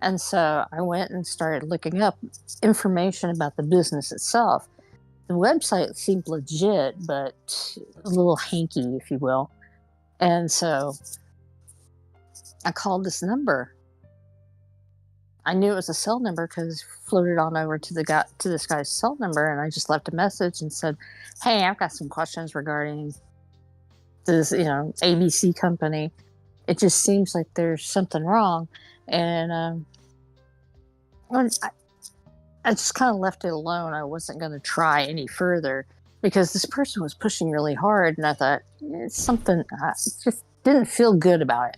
And so I went and started looking up information about the business itself. The website seemed legit, but a little hanky, if you will. And so I called this number. I knew it was a cell number because floated on over to this guy's cell number, and I just left a message and said, "Hey, I've got some questions regarding this, ABC company. It just seems like there's something wrong." And I just kind of left it alone. I wasn't going to try any further because this person was pushing really hard, and I thought it's something. I just didn't feel good about it.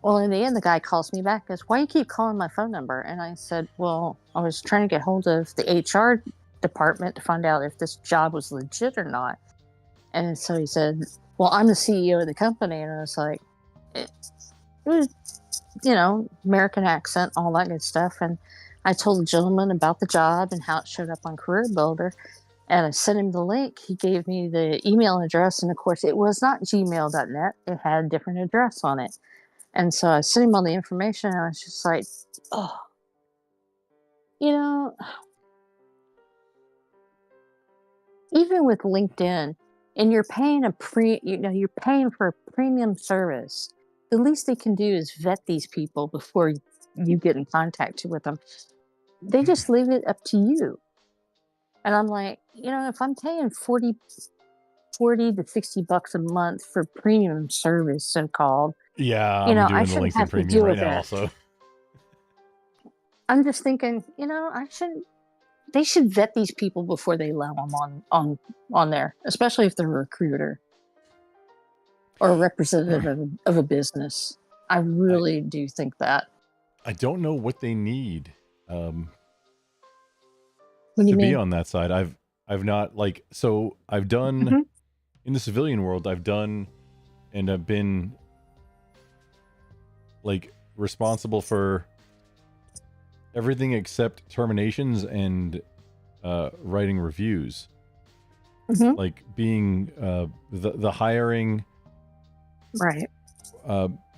Well, in the end, the guy calls me back, goes, "Why you keep calling my phone number?" And I said, "Well, I was trying to get hold of the HR department to find out if this job was legit or not." And so he said, "Well, I'm the CEO of the company." And I was like, it was, American accent, all that good stuff. And I told the gentleman about the job and how it showed up on Career Builder. And I sent him the link. He gave me the email address. And of course, it was not gmail.net. It had a different address on it. And so I sent him all the information. And I was just like, oh, even with LinkedIn, and you're paying you're paying for a premium service. The least they can do is vet these people before you get in contact with them. They just leave it up to you. And I'm like, if I'm paying 40 to 60 bucks a month for premium service, so-called, Yeah, I'm I doing the shouldn't LinkedIn have to Premium deal right with now that. also. I'm just thinking, I shouldn't. They should vet these people before they allow them on there, especially if they're a recruiter or a representative of a business. I really do think that. I don't know what they need What do to you be mean? on that side. I've not I've done in the civilian world, I've done and I've been responsible for everything except terminations and writing reviews. Like being the hiring, right?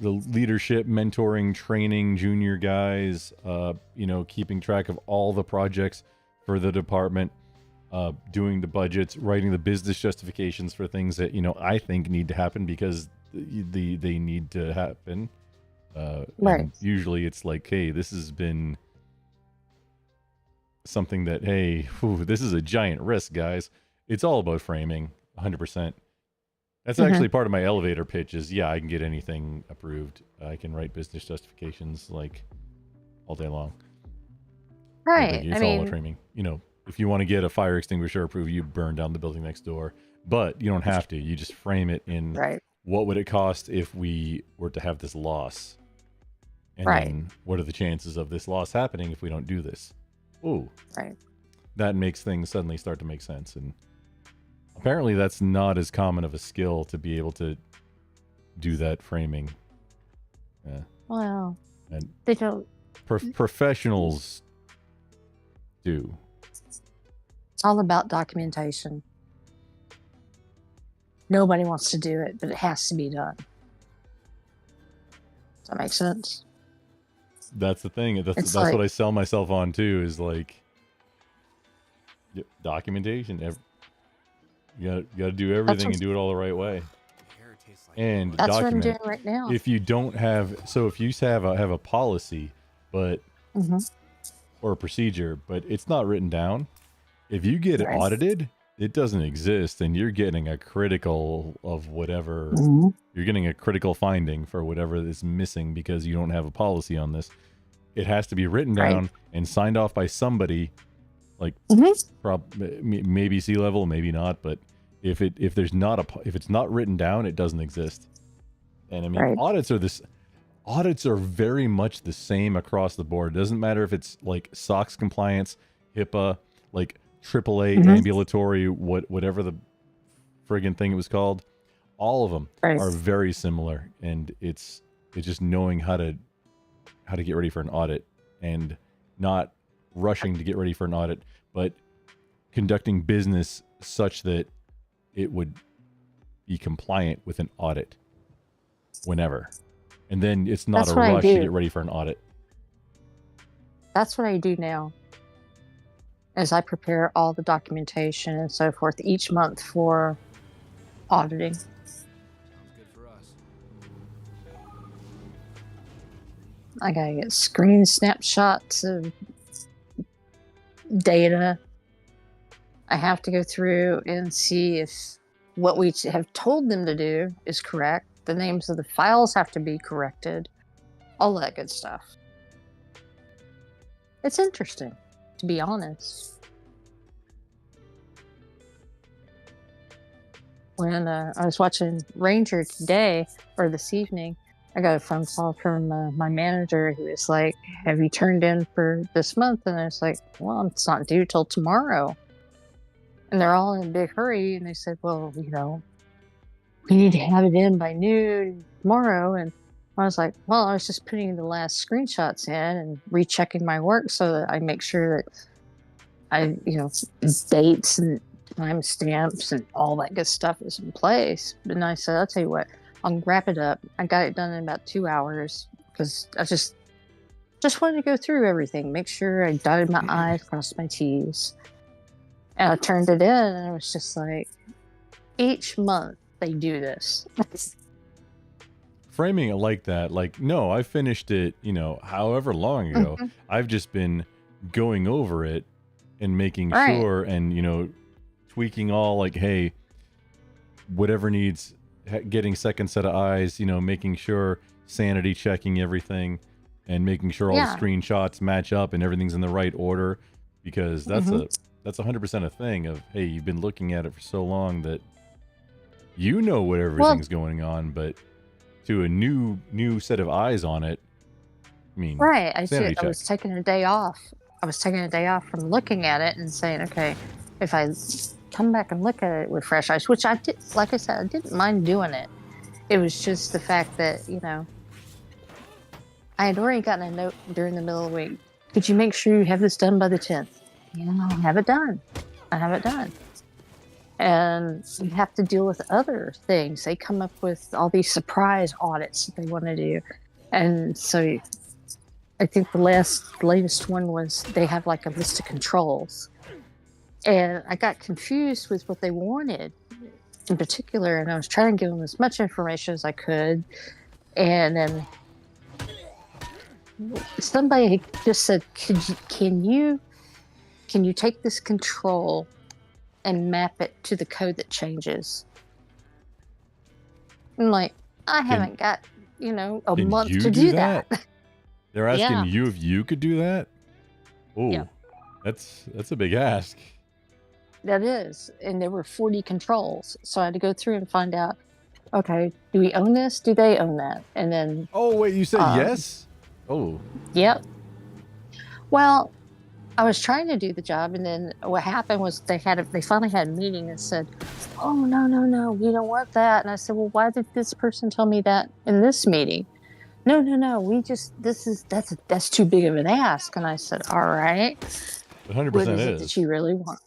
The leadership, mentoring, training junior guys, keeping track of all the projects for the department, doing the budgets, writing the business justifications for things that, I think need to happen because they need to happen. Right. And usually it's like, hey, this has been something that, hey, this is a giant risk, guys. It's all about framing, 100%. That's actually part of my elevator pitch is, yeah, I can get anything approved. I can write business justifications all day long. Right. It's all about framing. If you want to get a fire extinguisher approved, you burn down the building next door. But you don't have to. You just frame it in what would it cost if we were to have this loss? And then what are the chances of this loss happening if we don't do this? Ooh. Right. That makes things suddenly start to make sense. And apparently that's not as common of a skill to be able to do that framing. Yeah. Well, and they don't. Professionals do. It's all about documentation. Nobody wants to do it, but it has to be done. Does that make sense? That's the thing. That's what I sell myself on too, is documentation. You gotta do everything and do it all the right way. And that's document. what I'm doing right now. If you don't have, if you have a policy, but or a procedure, but it's not written down, if you get it audited, it doesn't exist, and you're getting a critical of whatever. You're getting a critical finding for whatever is missing because you don't have a policy on this. It has to be written down and signed off by somebody, maybe C-level, maybe not. But if it's not written down, it doesn't exist. And I mean, audits are very much the same across the board. It doesn't matter if it's SOX compliance, HIPAA, AAA, ambulatory, whatever the friggin' thing it was called. All of them are very similar, and it's just knowing how to get ready for an audit and not rushing to get ready for an audit, but conducting business such that it would be compliant with an audit whenever. And then it's not a rush to get ready for an audit. That's what I do now. As I prepare all the documentation and so forth each month for auditing. Sounds good for us. I gotta get screen snapshots of data. I have to go through and see if what we have told them to do is correct. The names of the files have to be corrected. All that good stuff. It's interesting, to be honest. When I was watching Ranger today, or this evening, I got a phone call from my manager who was like, "Have you turned in for this month?" And I was like, "Well, it's not due till tomorrow." And they're all in a big hurry, and they said, "Well, you know, we need to have it in by noon tomorrow." And I was like, "Well, I was just putting the last screenshots in and rechecking my work so that I make sure that I, you know, dates and timestamps and all that good stuff is in place." And I said, "I'll tell you what, I'll wrap it up." I got it done in about 2 hours because I just wanted to go through everything, make sure I dotted my I's, crossed my T's. And I turned it in, and it was just like, each month they do this. Framing it like that, like, no, I finished it, you know, however long ago. Mhm. I've just been going over it and making Right. sure and, you know, tweaking all like, hey, whatever needs getting second set of eyes, you know, making sure sanity checking everything and making sure all Yeah. the screenshots match up and everything's in the right order, because that's Mhm. that's 100% a thing of, hey, you've been looking at it for so long that you know what Well, everything's going on, but to a new set of eyes on it, I mean, right. sanity I check. was taking a day off. I was taking a day off from looking at it and saying, okay, if I come back and look at it with fresh eyes, which I did, like I said, I didn't mind doing it. It was just the fact that, you know, I had already gotten a note during the middle of the week. Could you make sure you have this done by the 10th? Yeah, I have it done. I have it done. And you have to deal with other things. They come up with all these surprise audits that they want to do. And so I think the latest one was they have like a list of controls. And I got confused with what they wanted in particular. And I was trying to give them as much information as I could. And then somebody just said, can you take this control and map it to the code that changes? I'm like, I haven't got, you know, a Can month you to do do that. They're asking Yeah. you if you could do that. Oh, Yeah. that's a big ask. That is. And there were 40 controls. So I had to go through and find out, okay, do we own this? Do they own that? And then. Oh, wait, you said yes? Oh. Yep. Well, I was trying to do the job, and then what happened was they finally had a meeting and said, "Oh, no, we don't want that." And I said, "Well, why did this person tell me that in this meeting?" No, that's too big of an ask. And I said, "All right, 100% what is it that you really want?"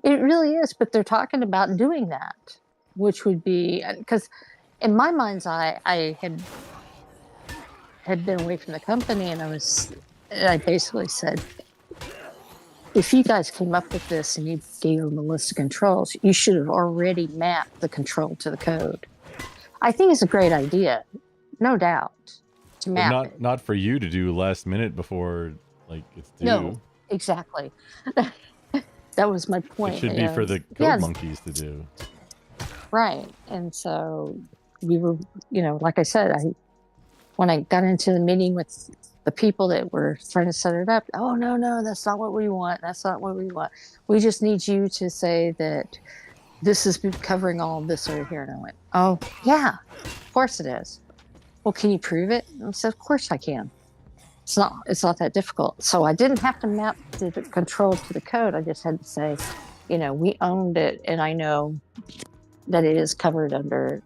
It really is, but they're talking about doing that, which would be, because in my mind's eye, I had been away from the company, and I basically said, if you guys came up with this and you gave them a list of controls, you should have already mapped the control to the code. I think it's a great idea, no doubt, to But map it. not for you to do last minute before like it's due. No, exactly. That was my point. It should be for the code monkeys to do. Right. And so we were, you know, like I said, when I got into the meeting with the people that were trying to set it up, "Oh, no, that's not what we want. That's not what we want. We just need you to say that this is covering all of this over here." And I went, "Oh, yeah, of course it is." "Well, can you prove it?" And I said, "Of course I can. It's not that difficult." So I didn't have to map the control to the code. I just had to say, you know, we owned it, and I know that it is covered under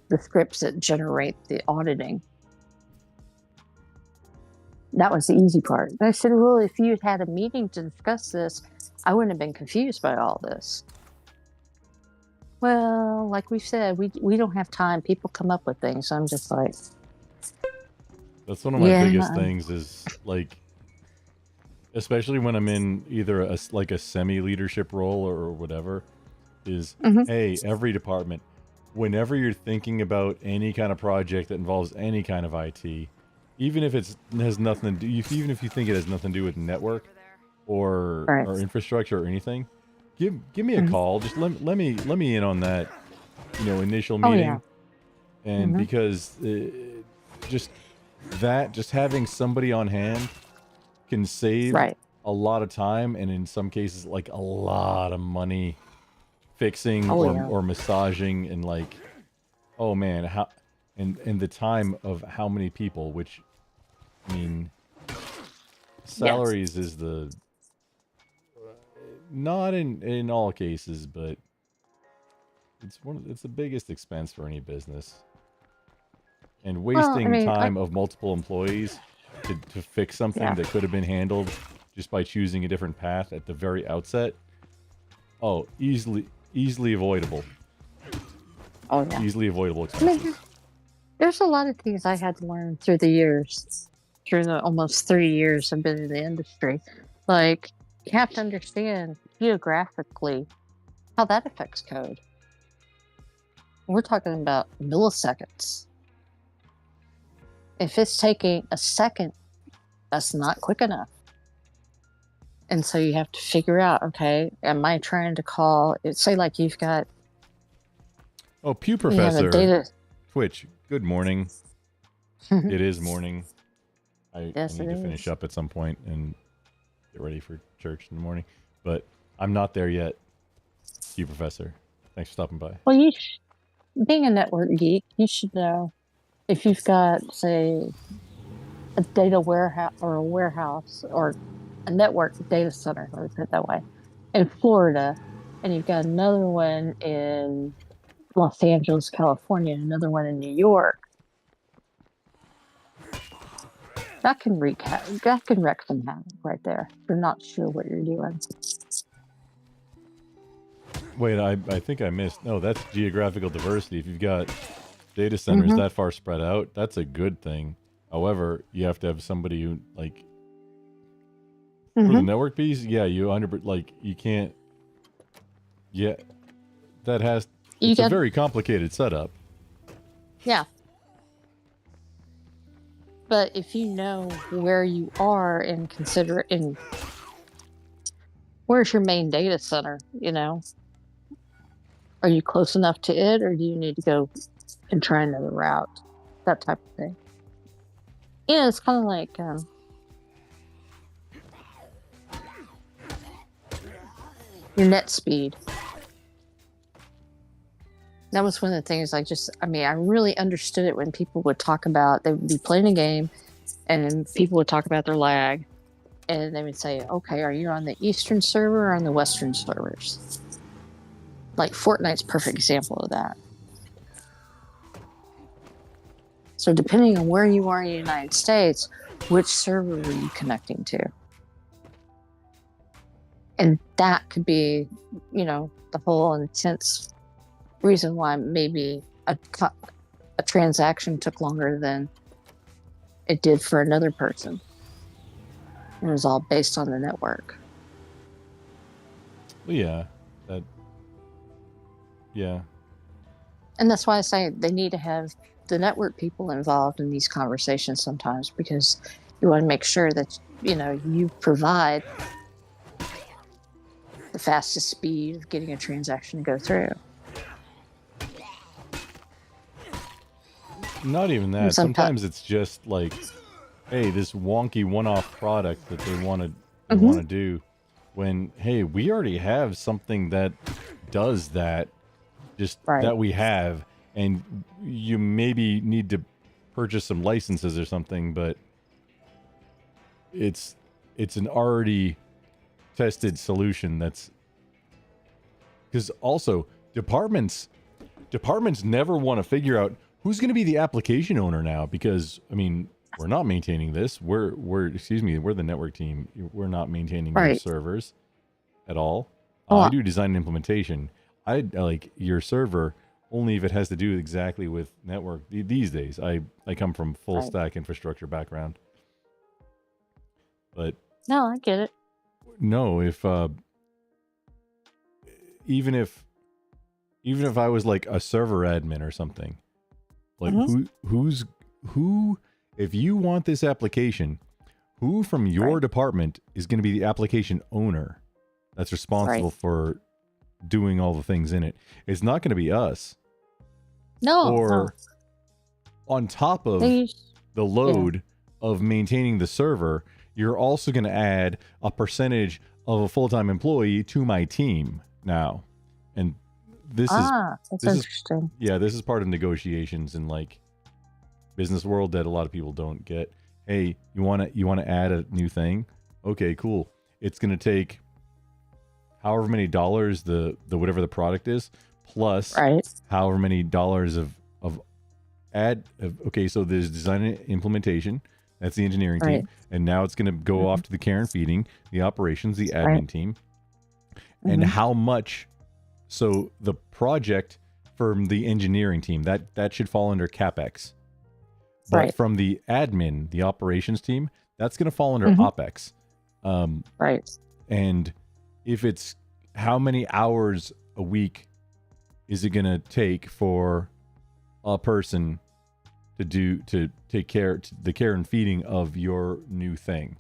the scripts that generate the auditing. That was the easy part. And I said, "Well, if you had a meeting to discuss this, I wouldn't have been confused by all this." Well, like we said, we don't have time. People come up with things. So I'm just like, That's one of my Yeah. biggest things is like, especially when I'm in either a semi-leadership role or whatever, is Mhm. hey, every department, whenever you're thinking about any kind of project that involves any kind of IT, even if it has nothing to do, even if you think it has nothing to do with network or Right. infrastructure or anything, give me a Mhm. call. Just let me in on that, you know, initial Oh, meeting, yeah. and Mhm. because just having somebody on hand can save Right. a lot of time and in some cases like a lot of money fixing Oh, yeah. or massaging and like, oh man, and the time of how many people, which, I mean, salaries is the, not in all cases, but it's the biggest expense for any business. And wasting time of multiple employees to fix something that could have been handled just by choosing a different path at the very outset. Oh, easily avoidable. Oh yeah. Easily avoidable expenses. There's a lot of things I had to learn through the years, through the almost 3 years I've been in the industry. Like, you have to understand geographically how that affects code. We're talking about milliseconds. If it's taking a second, that's not quick enough. And so you have to figure out, okay, am I trying to call, say like you've got... Oh, Pew Professor, Twitch, good morning. It is morning. I need to finish up at some point and get ready for church in the morning. But I'm not there yet, Pew Professor. Thanks for stopping by. Well, being a network geek, you should know if you've got, say, a data warehouse or a warehouse or a network data center, let me put it that way, in Florida, and you've got another one in Los Angeles, California, and another one in New York, that can wreak some havoc right there. You're not sure what you're doing. Wait, I think I missed. No, that's geographical diversity. If you've got data centers that far spread out, that's a good thing. However, you have to have somebody who, like, for the network piece, yeah, you 100%, like, you can't, yeah, that has, it's a very complicated setup. Yeah. But if you know where you are and consider where's your main data center, you know? Are you close enough to it, or do you need to go and try another route? That type of thing. Yeah, it's kind of like your net speed. That was one of the things I really understood it when people would talk about, they would be playing a game and people would talk about their lag, and they would say, okay, are you on the Eastern server or on the Western servers? Like Fortnite's a perfect example of that. So depending on where you are in the United States, which server are you connecting to? And that could be, you know, the whole intense reason why maybe a transaction took longer than it did for another person. It was all based on the network. Well, yeah. Yeah. And that's why I say they need to have the network people involved in these conversations sometimes, because you want to make sure that, you know, you provide the fastest speed of getting a transaction to go through. Not even that. Sometimes it's just like, hey, this wonky one-off product that they want to do, when, hey, we already have something that does that, just that we have, and you maybe need to purchase some licenses or something, but it's an already tested solution. That's because also departments never want to figure out who's going to be the application owner now, because I mean, we're not maintaining this. We're the network team. We're not maintaining those servers at all. I do design and implementation. I like your server only if it has to do exactly with network. These days, I come from full stack infrastructure background. But no, I get it. No, if even if I was like a server admin or something, like who if you want this application, who from your department is going to be the application owner that's responsible for doing all the things in it? It's not going to be us. No. Or on top of the load of maintaining the server, you're also going to add a percentage of a full-time employee to my team now. And this is interesting. Yeah, this is part of negotiations, and like business world that a lot of people don't get. Hey, you want to add a new thing? Okay, cool. It's going to take however many dollars the whatever the product is, plus however many dollars of okay, so there's design and implementation. That's the engineering team. And now it's going to go off to the care and feeding, the operations, the admin team. And how much, so the project from the engineering team, that should fall under CapEx. But from the admin, the operations team, that's going to fall under OpEx. And if it's how many hours a week is it going to take for a person to take care, the care and feeding of your new thing?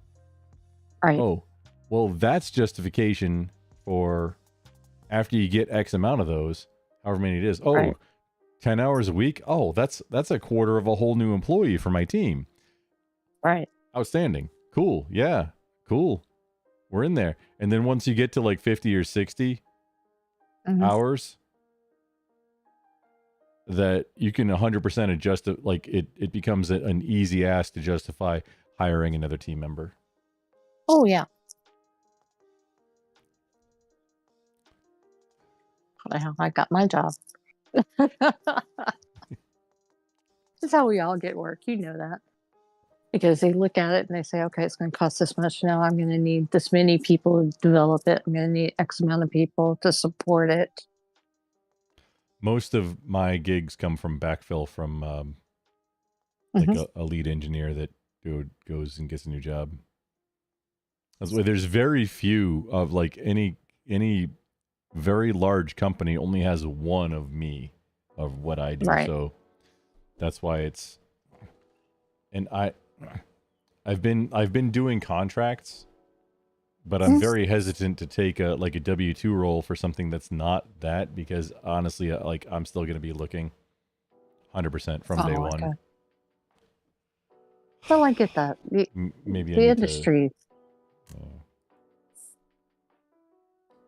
Oh, well, that's justification for after you get X amount of those, however many it is. Oh, 10 hours a week. Oh, that's a quarter of a whole new employee for my team. Outstanding. Cool. Yeah. Cool. We're in there. And then once you get to like 50 or 60 hours, that you can 100% adjust it. Like it becomes an easy ask to justify hiring another team member. Oh, yeah. Well, I got my job. That's how we all get work. You know that. Because they look at it and they say, okay, it's going to cost this much. Now I'm going to need this many people to develop it. I'm going to need X amount of people to support it. Most of my gigs come from backfill from like a lead engineer that goes and gets a new job. There's very few of like any very large company only has one of me, of what I do. So that's why it's, and I've been doing contracts, but I'm very hesitant to take a W-2 role for something that's not that, because honestly, like I'm still going to be looking 100% from day one. Okay. Well, I get that. Maybe the industry.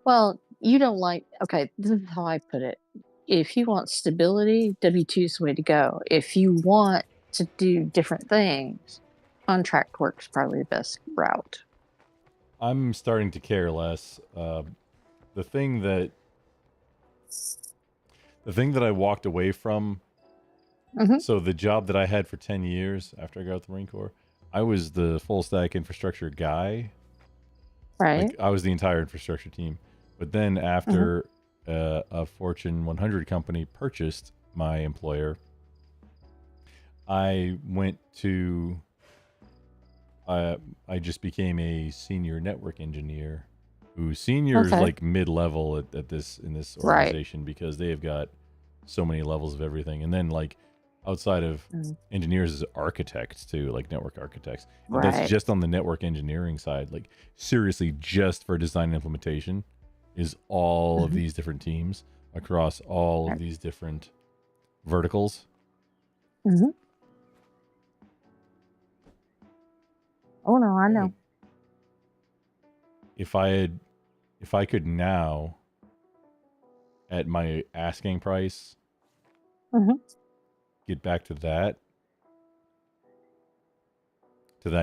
Well, you don't like, okay, this is how I put it. If you want stability, W-2 is the way to go. If you want to do different things, contract work's probably the best route. I'm starting to care less. The thing that I walked away from, so the job that I had for 10 years after I got out of the Marine Corps, I was the full stack infrastructure guy. Like, I was the entire infrastructure team. But then after a Fortune 100 company purchased my employer, I went to, I just became a senior network engineer, who senior is like mid-level in this organization, because they have got so many levels of everything. And then like outside of engineers is architects too, like network architects. And that's just on the network engineering side. Like seriously, just for design and implementation is all of these different teams across all of these different verticals. Oh no, I know. If I could now, at my asking price, get back to that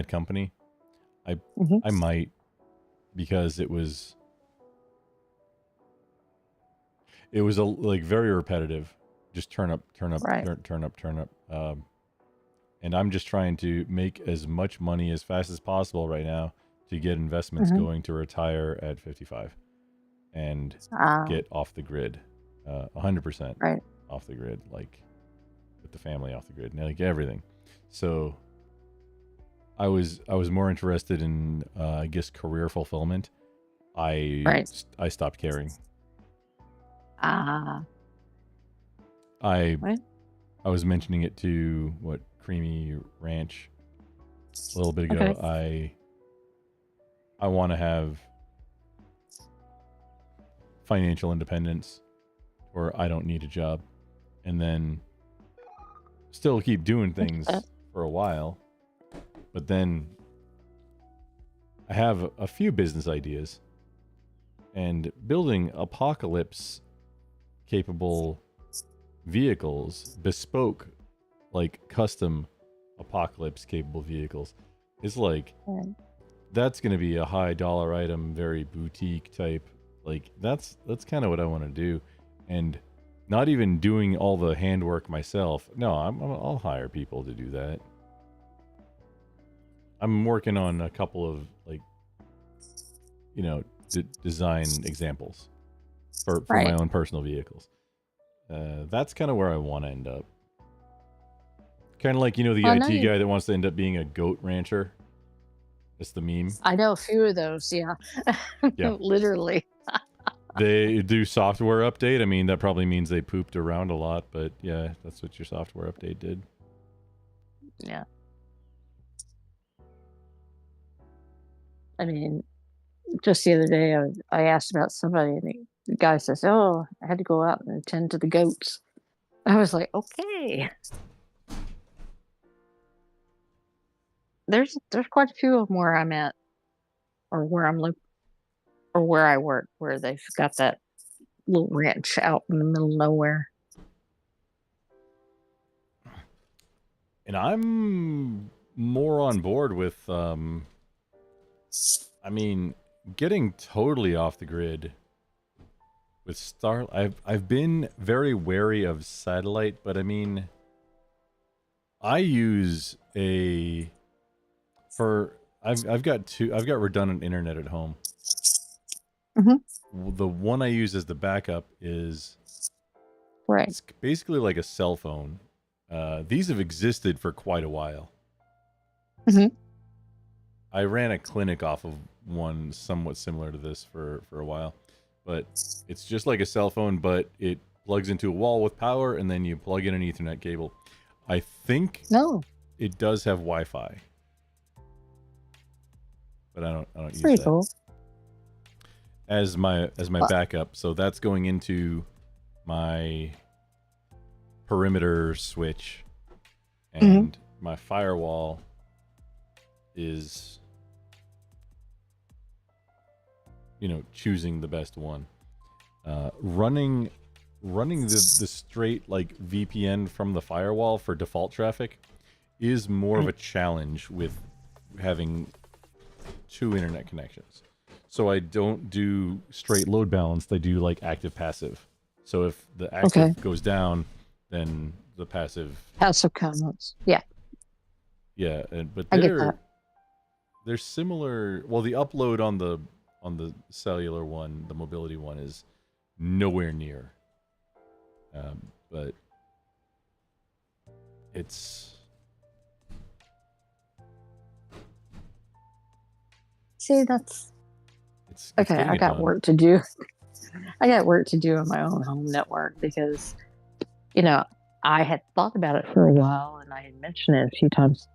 company, I might, because it was like very repetitive, just turn up, turn up. And I'm just trying to make as much money as fast as possible right now to get investments going to retire at 55 and get off the grid, 100% off the grid, like with the family off the grid, and like everything. So I was more interested in, I guess, career fulfillment. I stopped caring. I was mentioning it to Creamy Ranch a little bit ago. I want to have financial independence, or I don't need a job, and then still keep doing things for a while. But then I have a few business ideas, and building apocalypse capable vehicles, bespoke, like custom apocalypse capable vehicles. It's like Right. that's going to be a high dollar item, very boutique type. Like that's kind of what I want to do, and not even doing all the handwork myself. No, I'll hire people to do that. I'm working on a couple of like, you know, design examples for my Right. own personal vehicles. That's kind of where I want to end up. Kind of like, you know, the Well, I know IT you. guy that wants to end up being a goat rancher. That's the meme. I know a few of those. Yeah. Yeah. Literally. They do software update. I mean, that probably means they pooped around a lot, but yeah, that's what your software update did. Yeah. I mean, just the other day, I asked about somebody, and the guy says, "Oh, I had to go out and attend to the goats." I was like, "Okay." There's quite a few of them where I'm at, or where I'm or where I work, where they've got that little ranch out in the middle of nowhere. And I'm more on board with, I mean, getting totally off the grid with Star. I've been very wary of satellite, but I mean, I've got redundant internet at home. The one I use as the backup is right. It's basically like a cell phone. These have existed for quite a while. I ran a clinic off of one somewhat similar to this for a while, but it's just like a cell phone, but it plugs into a wall with power, and then you plug in an Ethernet cable. I think it does have Wi-Fi, but I don't use Pretty that cool. as my backup. So that's going into my perimeter switch, and my firewall is, you know, choosing the best one. Running the straight like VPN from the firewall for default traffic is more of a challenge with having two internet connections. So I don't do straight load balanced. I do like active passive. So if the active goes down, then the passive comments. Yeah. Yeah, but I get that. they're similar. Well, the upload on the cellular one, the mobility one, is nowhere near. But it's See, that's okay. getting I it got done. work to do. I got work to do on my own home network because, you know, I had thought about it for a while and I had mentioned it a few times.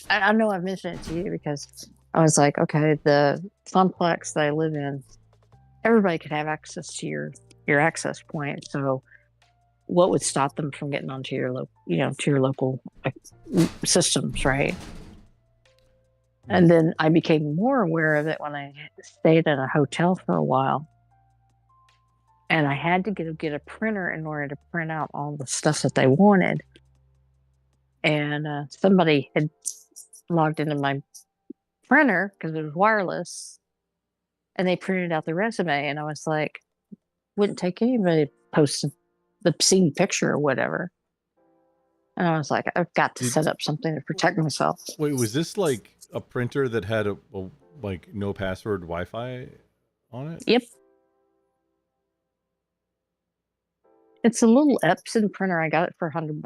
I know I've mentioned it to you because I was like, okay, the complex that I live in, everybody could have access to your access point. So what would stop them from getting onto your local systems, right? And then I became more aware of it when I stayed in a hotel for a while. And I had to get a printer in order to print out all the stuff that they wanted. And somebody had logged into my printer because it was wireless, and they printed out the resume. And I was like, wouldn't take anybody to post the scene picture or whatever. And I was like, I've got to set up something to protect myself. Wait, was this like a printer that had a like no password Wi-Fi on it? Yep. It's a little Epson printer. I got it for $100.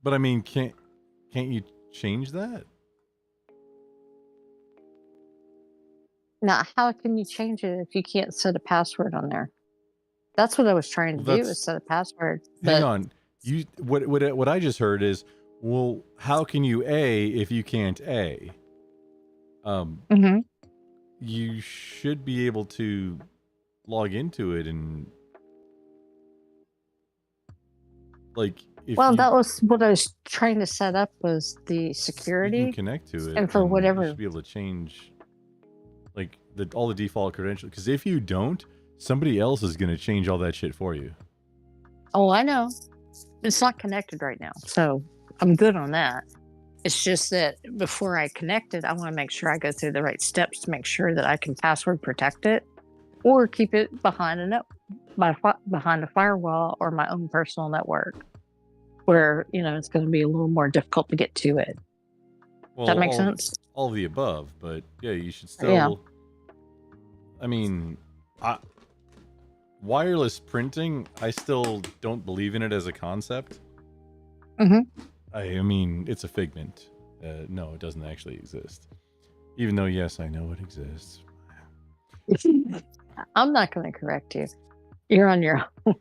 But I mean, can't you change that? Now, how can you change it if you can't set a password on there? That's what I was trying to do, is set a password. Hang on. What I just heard is, well, how can you A if you can't A? You should be able to log into it and like. That was what I was trying to set up, was the security. You can connect to it, and for whatever. You should be able to change like all the default credentials. Because if you don't, somebody else is going to change all that shit for you. Oh, I know. It's not connected right now, so I'm good on that. It's just that before I connect it, I want to make sure I go through the right steps to make sure that I can password protect it or keep it behind behind a firewall or my own personal network where, it's going to be a little more difficult to get to it. Well, Does that make sense? All of the above, but yeah, you should still. Yeah. I mean, wireless printing, I still don't believe in it as a concept. Mm-hmm. I mean, it's a figment. No, it doesn't actually exist. Even though, yes, I know it exists. I'm not going to correct you. You're on your own.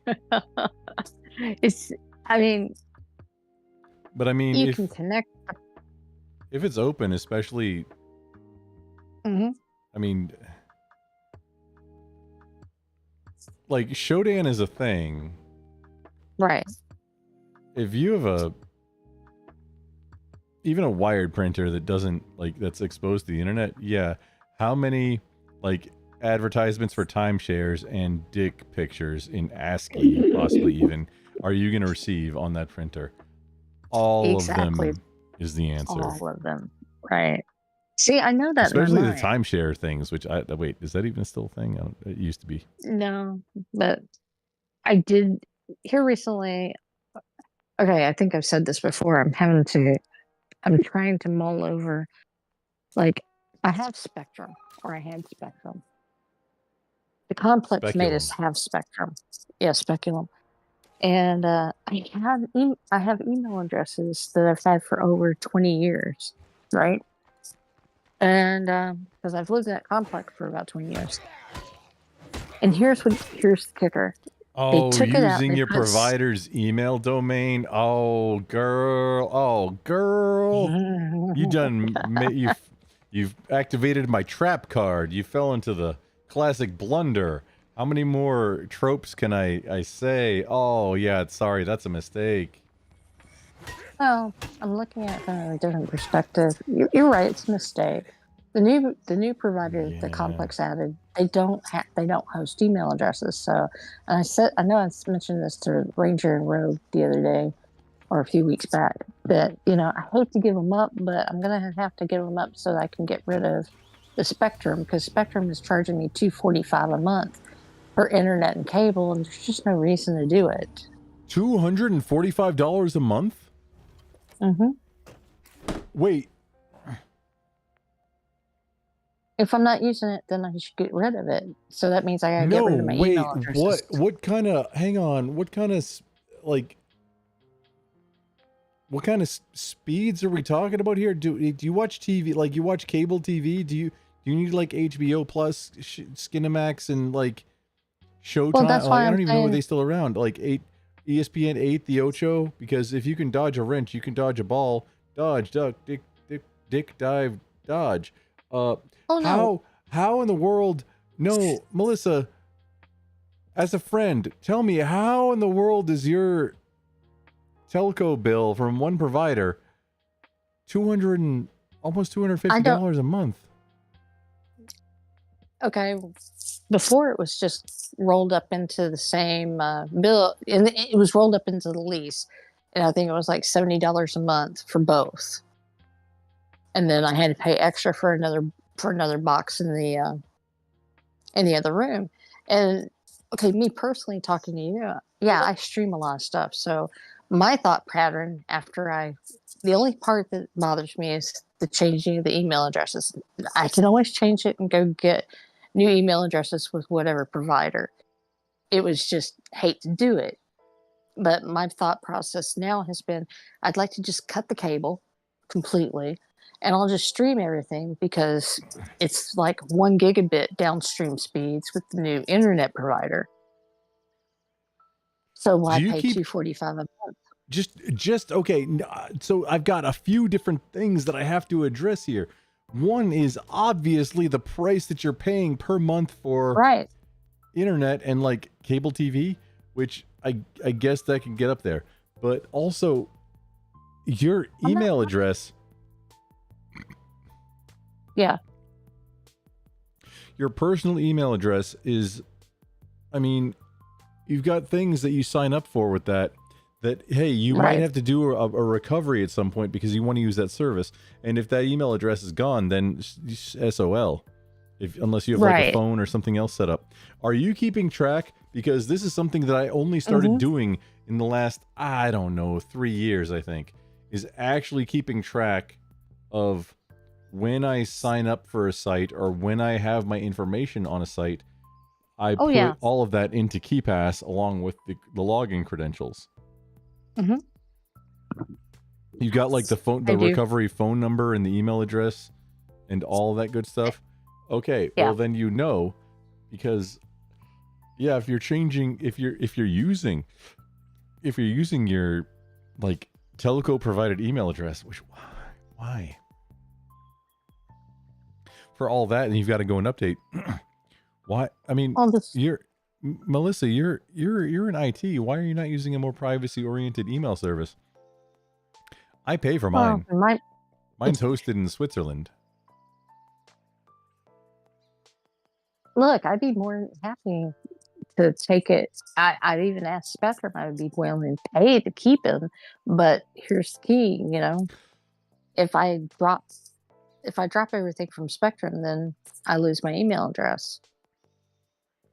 But I mean, you can connect. If it's open, especially, Mm-hmm. I mean, like Shodan is a thing, right? If you have even a wired printer that doesn't that's exposed to the internet, yeah, how many advertisements for timeshares and dick pictures in ASCII, possibly even, are you going to receive on that printer? All of them is the answer. All of them, right? See, I know that. Especially the timeshare things, which wait, is that even still a thing? It used to be. No, but I did here recently. Okay, I think I've said this before. I'm trying to mull over. I have Spectrum, or I had Spectrum. The complex made us have Spectrum. Yeah, Speculum. And I have email addresses that I've had for over 20 years, right? And because I've lived in that complex for about 20 years. And here's the kicker. Oh, using your provider's email domain. Oh, girl. You've activated my trap card. You fell into the classic blunder. How many more tropes can I say? Oh, yeah, sorry, that's a mistake. Well, I'm looking at it from a different perspective. You're right, it's a mistake. The new provider the complex added, they don't host email addresses. So, and I know I mentioned this to Ranger and Rogue the other day, or a few weeks back, that I hate to give them up, but I'm gonna have to give them up so that I can get rid of the Spectrum, because Spectrum is charging me $245 a month for internet and cable, and there's just no reason to do it. $245 a month? Mm-hmm. Wait. If I'm not using it, then I should get rid of it. So that means I gotta get rid of my email addresses. What kind of, hang on, what kind of speeds are we talking about here? Do you watch TV, you watch cable TV? Do you need HBO Plus, Skinamax, and Showtime? Well, that's why I don't even know if they're still around. ESPN 8, the Ocho, because if you can dodge a wrench, you can dodge a ball. Dodge, duck, dick, dive, dodge. No. How in the world? No, Melissa, as a friend, tell me, how in the world is your telco bill from one provider almost $250 a month? Okay, before it was just rolled up into the same bill, and it was rolled up into the lease, and I think it was like $70 a month for both. And then I had to pay extra for another box in the other room. And okay, me personally talking to you, yeah, I stream a lot of stuff. So my thought pattern the only part that bothers me is the changing of the email addresses. I can always change it and go get new email addresses with whatever provider. It was just hate to do it. But my thought process now has been, I'd like to just cut the cable completely, and I'll just stream everything, because it's like 1 gigabit downstream speeds with the new internet provider. So why pay $245 a month? Just okay. So I've got a few different things that I have to address here. One is obviously the price that you're paying per month for internet and cable TV, which I guess that can get up there. But also your email address. Yeah. Your personal email address is, you've got things that you sign up for with that that, hey, you might have to do a recovery at some point because you want to use that service. And if that email address is gone, then SOL. Unless you have like a phone or something else set up. Are you keeping track? Because this is something that I only started doing in the last, I don't know, 3 years, I think, is actually keeping track of when I sign up for a site or when I have my information on a site. I put all of that into KeePass along with the login credentials. You got like the recovery phone number and the email address and all that good stuff. Okay, well then you know, because if you're changing, if you're using your like telco provided email address, which why for all that, and you've got to go and update. Why? I mean, Melissa, you're in IT. Why are you not using a more privacy oriented email service? I pay for mine. Mine's hosted in Switzerland. Look, I'd be more than happy to take it. I'd even ask Spectrum. I would be willing to pay to keep him. But here's the key, you know, if I drop everything from Spectrum, then I lose my email address.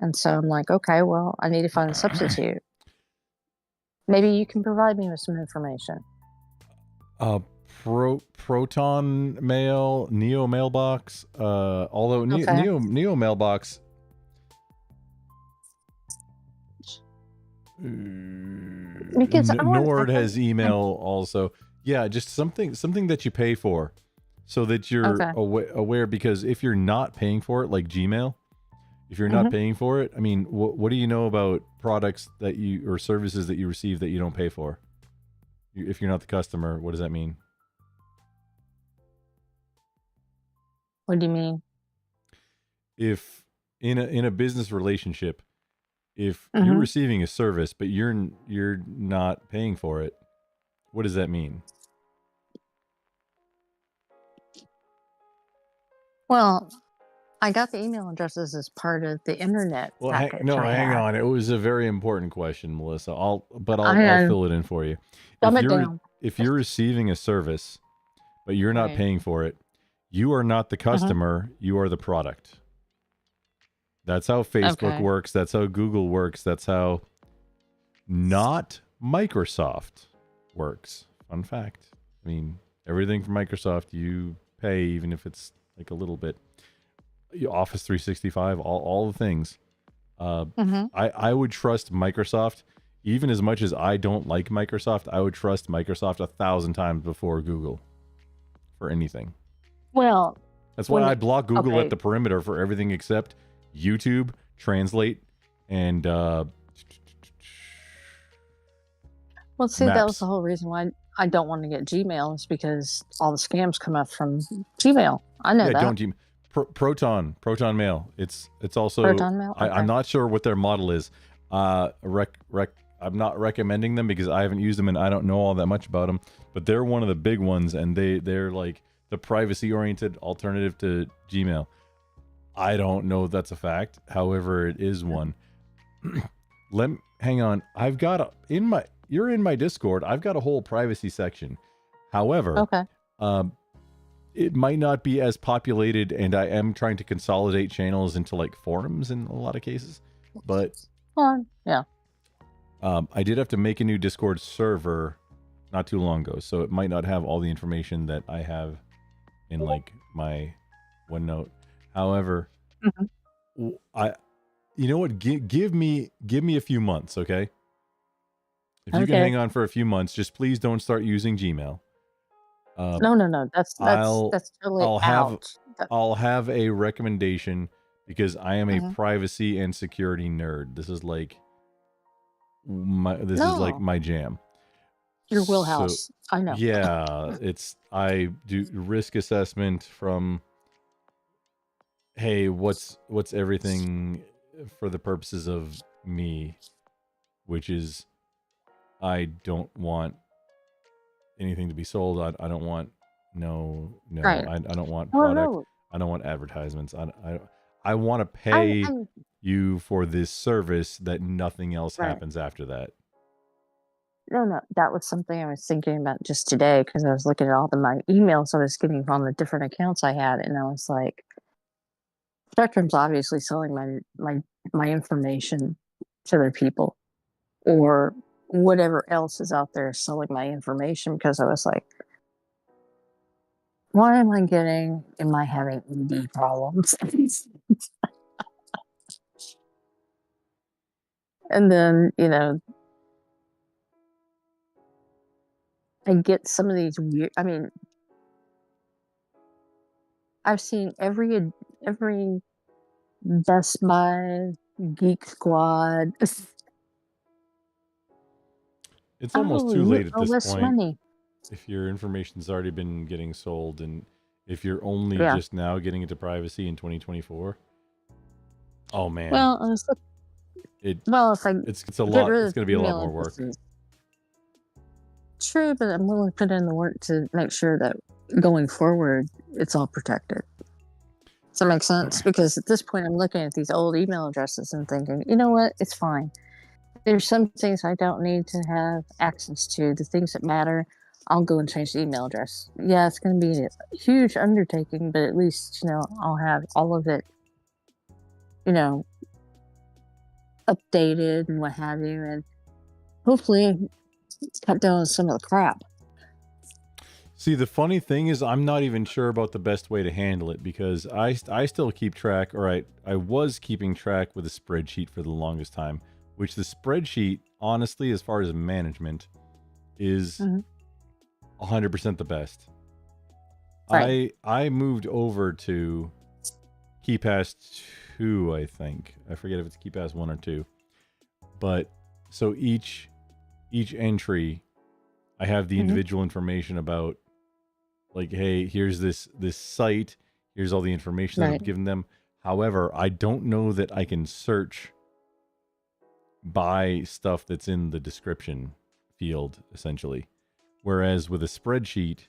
And so I'm like, okay, well, I need to find a substitute. Maybe you can provide me with some information. Proton Mail, Neo Mailbox. Although Neo Mailbox, because Nord has email also. Yeah, just something that you pay for, so that you're aware. Because if you're not paying for it, like Gmail, if you're not paying for it, I mean, what do you know about products that you or services that you receive that you don't pay for? If you're not the customer, what does that mean? What do you mean? If in a business relationship, if you're receiving a service but you're not paying for it, what does that mean? Well, I got the email addresses as part of the internet package. Hang on. It was a very important question, Melissa. I'll fill it in for you. If you're receiving a service but you're not paying for it, you are not the customer, you are the product. That's how Facebook works. That's how Google works. That's how not Microsoft works. Fun fact. I mean, everything from Microsoft you pay, even if it's like a little bit. Office 365, all the things. I would trust Microsoft, even as much as I don't like Microsoft. I would trust Microsoft 1,000 times before Google for anything. Well, that's why I block Google at the perimeter for everything except YouTube, Translate, and well, see, Maps. that was the whole reason why I don't want to get Gmail, is because all the scams come up from Gmail. I know that. Don't Proton Mail. It's also Proton Mail. Okay. I'm not sure what their model is. I'm not recommending them because I haven't used them and I don't know all that much about them. But they're one of the big ones, and they're like the privacy-oriented alternative to Gmail. I don't know if that's a fact. However, it is one. Hang on. I've got you're in my Discord. I've got a whole privacy section. However, it might not be as populated, and I am trying to consolidate channels into like forums in a lot of cases. But I did have to make a new Discord server not too long ago, so it might not have all the information that I have in like my OneNote. However, you know what? Give me a few months, okay? If you can hang on for a few months, just please don't start using Gmail. No. That's totally out. I'll have a recommendation because I am a privacy and security nerd. This is like my jam. Your wheelhouse. So, I know. Yeah, I do risk assessment from, hey, what's everything for the purposes of me, which is I don't want anything to be sold. I don't want Right. I don't want product. I don't want advertisements. I want to pay you for this service that nothing else happens after that. No, that was something I was thinking about just today because I was looking at all my emails I was getting from the different accounts I had, and I was like, Spectrum's obviously selling my information to their people, or whatever else is out there selling my information. Because I was like, why am I having ED problems? And then, I get some of these weird. I mean, I've seen every Best Buy, Geek Squad. It's almost too You late at owe this us point. money. If your information's already been getting sold, and if you're only Yeah. just now getting into privacy in 2024, oh man, Well, I was it if I it's a get lot. rid It's of going to be a lot email more work. addresses. True, but I'm willing to put in the work to make sure that going forward, it's all protected. Does that make sense? Because at this point, I'm looking at these old email addresses and thinking, you know what? It's fine. There's some things I don't need to have access to. The things that matter, I'll go and change the email address. Yeah, it's going to be a huge undertaking, but at least, I'll have all of it, updated and what have you. And hopefully cut down on some of the crap. See, the funny thing is, I'm not even sure about the best way to handle it because I still keep track. All right, I was keeping track with a spreadsheet for the longest time, which the spreadsheet, honestly, as far as management, is 100% the best. Right. I moved over to KeyPass 2, I think. I forget if it's KeyPass 1 or 2. But so each entry, I have the individual information about, like, hey, here's this site, here's all the information that I've given them. However, I don't know that I can search by stuff that's in the description field, essentially. Whereas with a spreadsheet,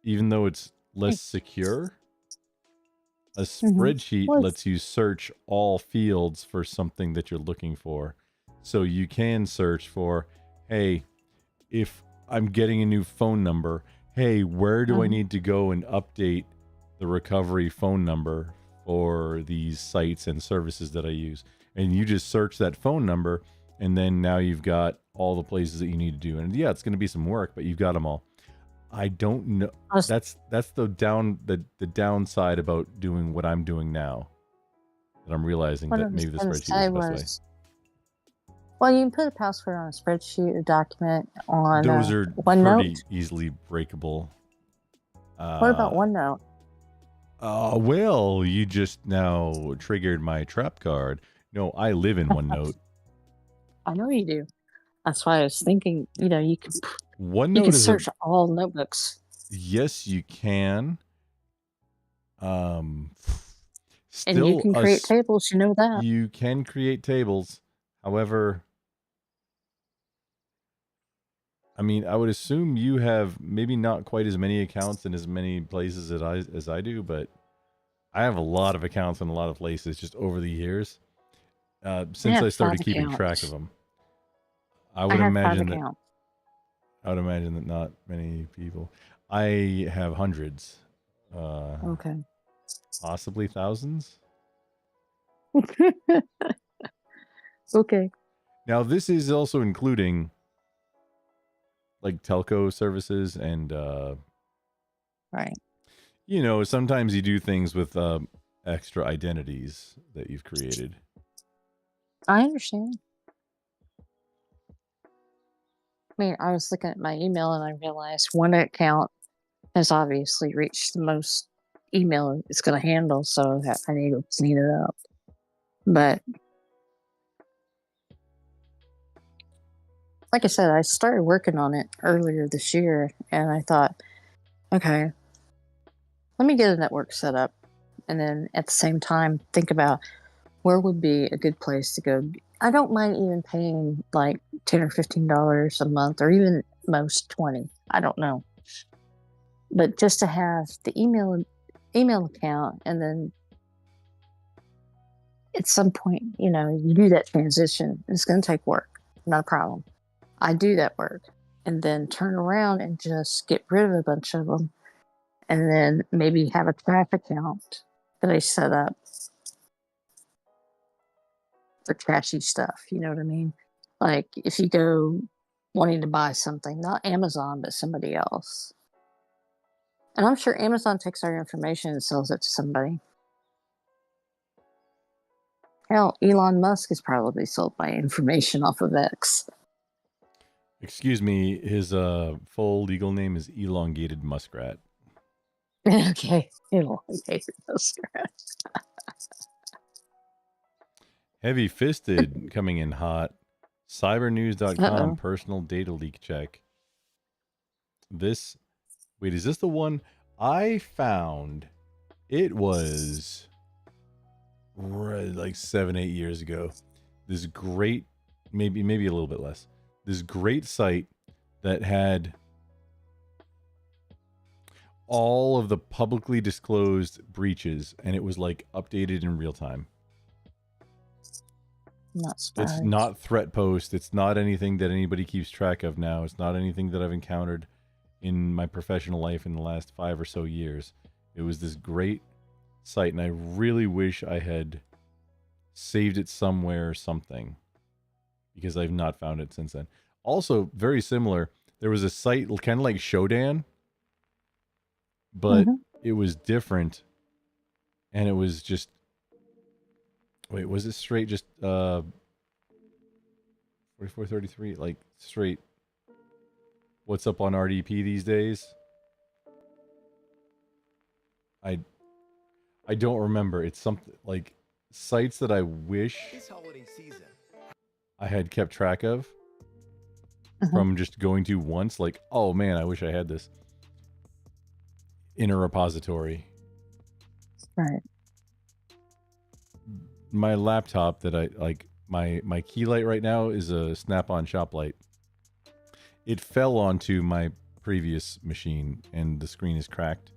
even though it's less secure, a spreadsheet lets you search all fields for something that you're looking for. So you can search for, hey, if I'm getting a new phone number, hey, where do I need to go and update the recovery phone number for these sites and services that I use? And you just search that phone number, and then now you've got all the places that you need to do. And yeah, it's going to be some work, but you've got them all. I don't know. That's the downside about doing what I'm doing now. That I'm realizing that maybe the spreadsheet is the best way. Well, you can put a password on a spreadsheet, a document, on those are OneNote. Pretty easily breakable. What about OneNote? Well, you just now triggered my trap card. No, I live in OneNote. I know you do. That's why I was thinking, you can OneNote is search all notebooks. Yes, you can. And you can create tables, you know that. You can create tables. However, I mean, I would assume you have maybe not quite as many accounts in as many places as I do, but I have a lot of accounts in a lot of places just over the years. Since I started keeping track of them. I would imagine that not many people. I have hundreds. Okay. Possibly thousands. Okay. Now, this is also including like telco services and right. Sometimes you do things with extra identities that you've created. I understand. I mean, I was looking at my email and I realized one account has obviously reached the most email it's going to handle, so I need to clean it up. But like I said, I started working on it earlier this year, and I thought, okay, let me get a network set up, and then at the same time think about where would be a good place to go. I don't mind even paying like $10 or $15 a month, or even most $20. I don't know, but just to have the email account, and then at some point, you do that transition. It's going to take work. not a problem. I do that work and then turn around and just get rid of a bunch of them, and then maybe have a trash account that I set up for trashy stuff. You know what I mean? Like if you go wanting to buy something, not Amazon, but somebody else. And I'm sure Amazon takes our information and sells it to somebody. Hell, Elon Musk has probably sold my information off of X. Excuse me, his full legal name is Elongated Muskrat. Okay, elongated muskrat. Heavy Fisted coming in hot. Cybernews.com personal data leak check. This, wait, is this the one I found? It was like 7-8 years ago. This great, maybe a little bit less. This great site that had all of the publicly disclosed breaches, and it was like updated in real time. Not surprised. It's not threat post. It's not anything that anybody keeps track of now. It's not anything that I've encountered in my professional life in the last 5 or so years. It was this great site, and I really wish I had saved it somewhere or something, because I've not found it since then. Also, very similar, there was a site kind of like Shodan, but it was different, and it was just, wait, was it straight just 4433, like straight what's up on RDP these days? I don't remember. It's something like sites that I wish I had kept track of from just going to once, like, oh man, I wish I had this in a repository. Right. My laptop that I like, my key light right now is a Snap-on shop light. It fell onto my previous machine and the screen is cracked,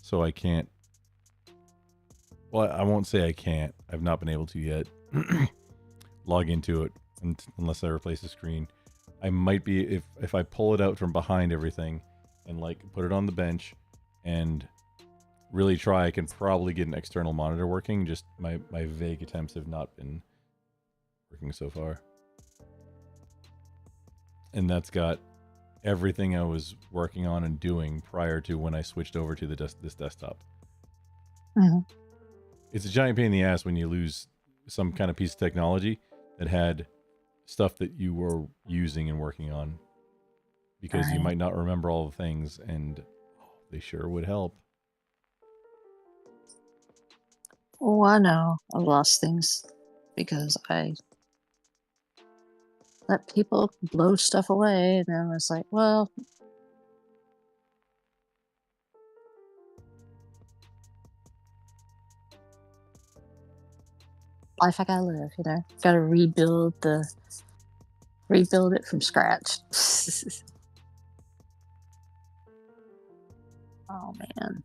so I can't, well, I won't say I can't, I've not been able to yet log into it unless I replace the screen. I might be, if I pull it out from behind everything and like put it on the bench and really try, I can probably get an external monitor working. Just my vague attempts have not been working so far. And that's got everything I was working on and doing prior to when I switched over to this desktop. It's a giant pain in the ass when you lose some kind of piece of technology that had stuff that you were using and working on, because you might not remember all the things, and they sure would help. Oh, I know. I've lost things because I let people blow stuff away, and then it's like, well, life I gotta live, you know. Gotta rebuild it from scratch. Oh man.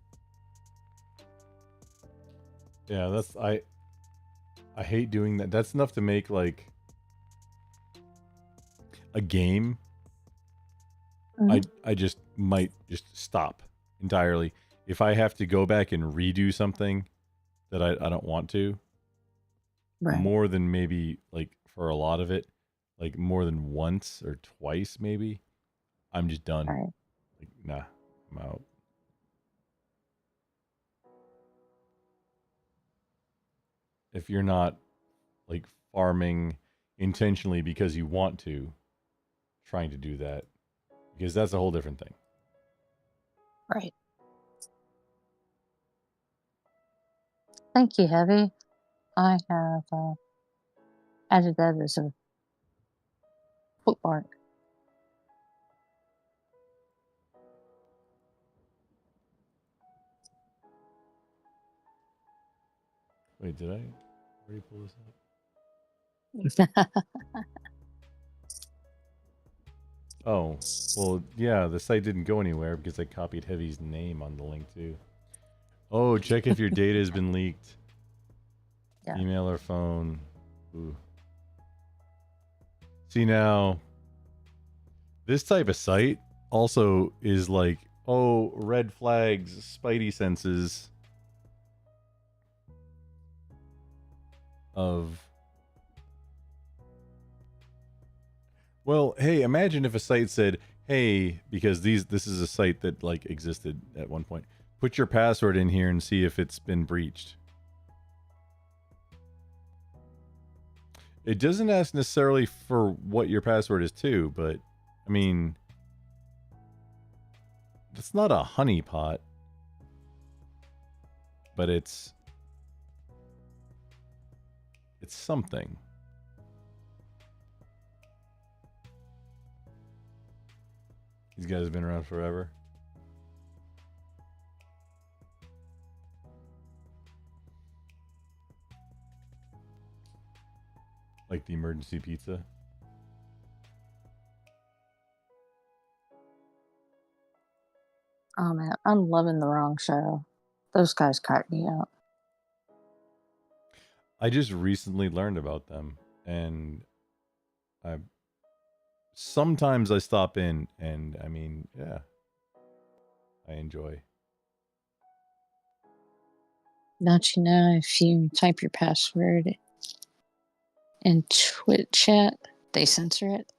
Yeah, that's I hate doing that. That's enough to make like a game. I just might just stop entirely if I have to go back and redo something that I don't want to. Right. More than maybe, like, for a lot of it, like more than once or twice maybe, I'm just done. Right. Like, nah, I'm out. If you're not like farming intentionally because you want to, trying to do that, because that's a whole different thing. Right. Thank you, Heavy. I have added that as a bookmark. Wait, did I already pull this up? Oh, well, yeah, the site didn't go anywhere because I copied Heavy's name on the link too. Oh, check if your data has been leaked. Yeah. Email or phone. Ooh. See now, this type of site also is like, oh, red flags, spidey senses of. Well, hey, imagine if a site said, "Hey, because this is a site that like existed at one point. Put your password in here and see if it's been breached." It doesn't ask necessarily for what your password is to, but I mean, it's not a honeypot, but it's something. These guys have been around forever. Like the emergency pizza. Oh man, I'm loving the wrong show. Those guys crack me up. I just recently learned about them, and I sometimes I stop in, and I mean, yeah, I enjoy. Don't you know if you type your password in Twitch chat, they censor it?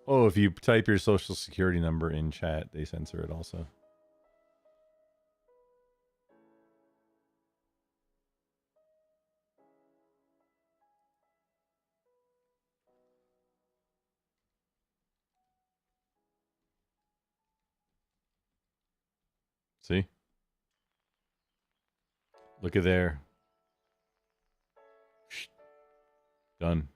Oh, if you type your social security number in chat, they censor it also. See? Look at there. Shh. Done.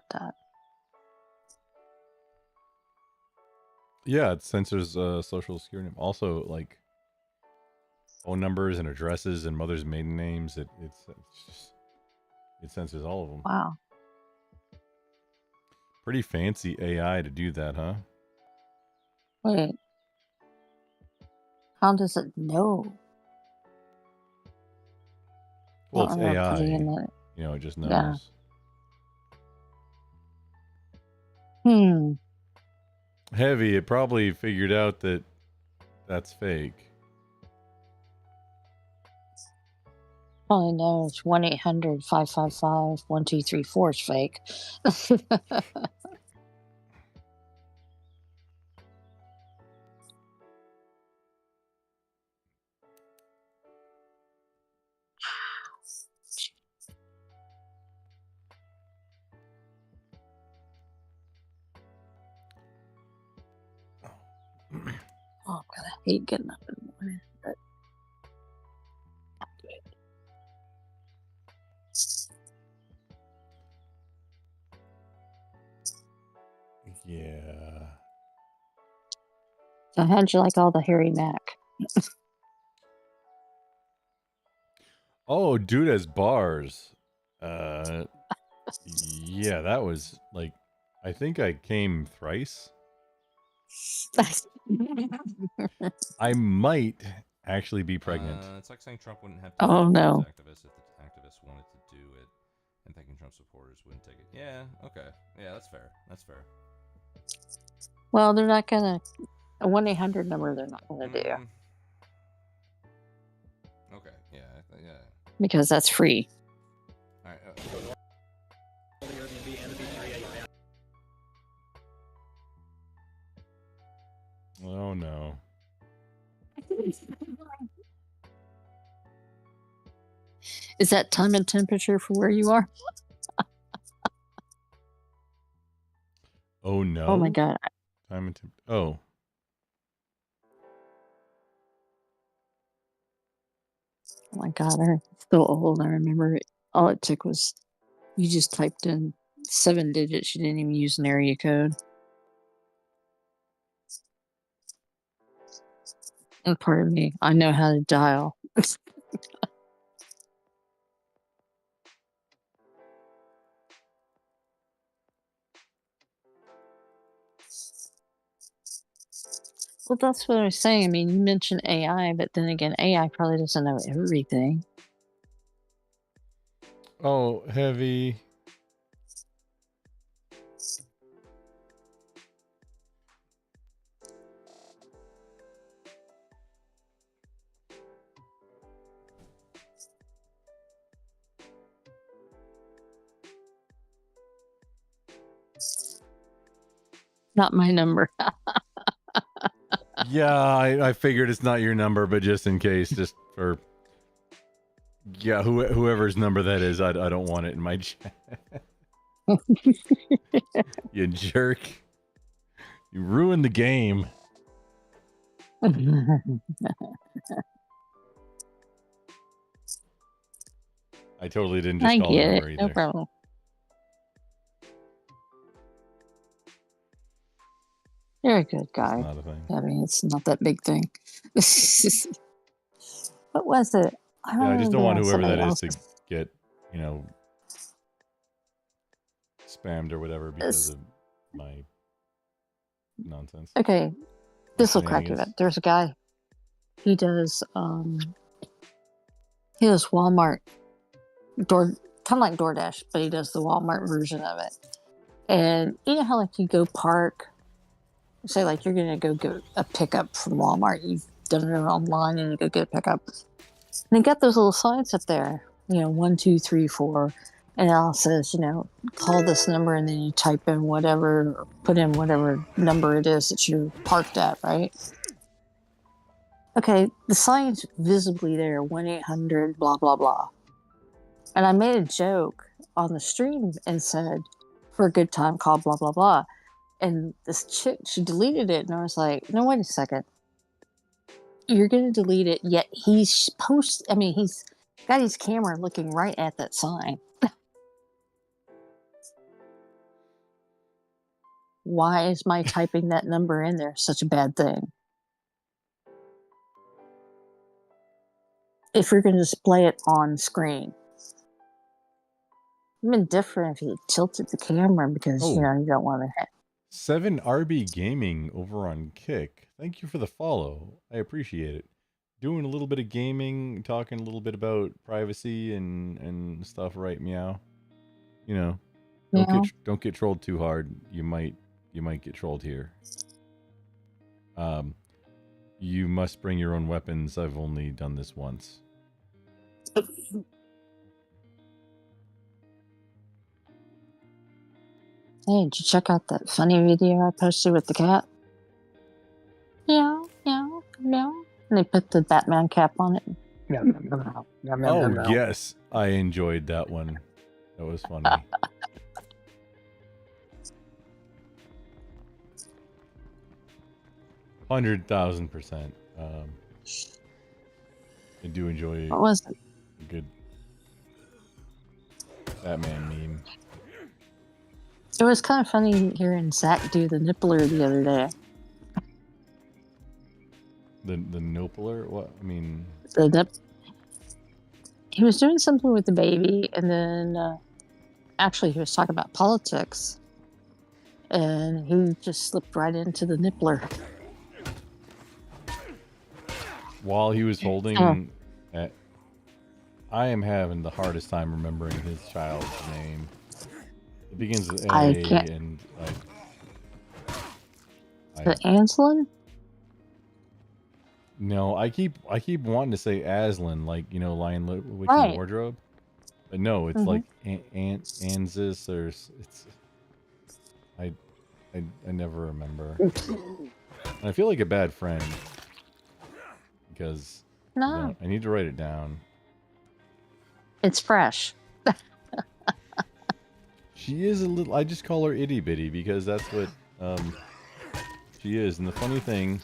Dot. Yeah, it censors social security. Also, like phone numbers and addresses and mother's maiden names. It censors all of them. Wow. Pretty fancy AI to do that, huh? Wait. How does it know? Well, it's I remember AI. putting in the- You know, it just Yeah. knows. Heavy, it probably figured out that that's fake. Probably knows 1-800-555-1234 is fake. Oh, God, I hate getting up in the morning. But... Yeah. So how'd you like all the Harry Mack? Oh, dude has bars. Yeah, that was like, I think I came thrice. I might actually be pregnant. It's like saying Trump wouldn't have to Oh, no. activists if the activists wanted to do it, and thinking Trump supporters wouldn't take it. Yeah, okay. Yeah, that's fair. That's fair. Well, they're not gonna a 1-800 number. They're not gonna do Okay. Yeah. Yeah. because that's free. All right. Oh no. Is that time and temperature for where you are? Oh no. Oh my God. Time and oh. Oh my God, I'm so old. I remember all it took was you just typed in 7 digits. You didn't even use an area code. And pardon me, I know how to dial. Well, that's what I was saying. I mean, you mentioned AI, but then again, AI probably doesn't know everything. Oh, heavy. Not my number. Yeah, I figured it's not your number, but just in case, just for yeah, whoever's number that is, I don't want it in my chat. You jerk! You ruined the game. I totally didn't just I call the get number it. No either. problem. You're a good guy. Not a thing. I mean, it's not that big thing. What was it? Yeah, I just don't want whoever somebody that is else to get, you know, spammed or whatever because of my nonsense. Okay, this will crack you up. Shenanigans. There's a guy. He does Walmart door, kind of like DoorDash, but he does the Walmart version of it. And you know how like you go park, say like you're gonna go get a pickup from Walmart. You've done it online and you go get a pickup. And they got those little signs up there, 1, 2, 3, 4, and it all says, call this number, and then you type in whatever, or put in whatever number it is that you're parked at, right? Okay, the sign's visibly there, 1-800, blah, blah, blah. And I made a joke on the stream and said, for a good time, call blah, blah, blah. And this chick, she deleted it, and I was like, no, wait a second. You're going to delete it, yet he's got his camera looking right at that sign. Why is my typing that number in there such a bad thing? If you're going to display it on screen. It'd been different if you tilted the camera because, you don't want to have... 7RB Gaming over on Kick. Thank you for the follow. I appreciate it. Doing a little bit of gaming, talking a little bit about privacy and stuff, right? Meow. Don't get trolled too hard. You might get trolled here. You must bring your own weapons. I've only done this once. Hey, did you check out that funny video I posted with the cat? Meow, meow, meow. And they put the Batman cap on it. Oh, yes. I enjoyed that one. That was funny. 100,000%. I do enjoy what was it? A good Batman meme. It was kind of funny hearing Zach do the nippler the other day. The nippler? What? I mean... He was doing something with the baby, and then actually he was talking about politics, and he just slipped right into the nippler. While he was holding... I am having the hardest time remembering his child's name. It begins with A, and The Anslin? No, I keep wanting to say Aslan, like Lion Witch Right. in the Wardrobe, but no, it's like Anzus or it's. I never remember. And I feel like a bad friend because No, I need to write it down. it's fresh. She is a little. I just call her itty bitty because that's what she is. And the funny thing,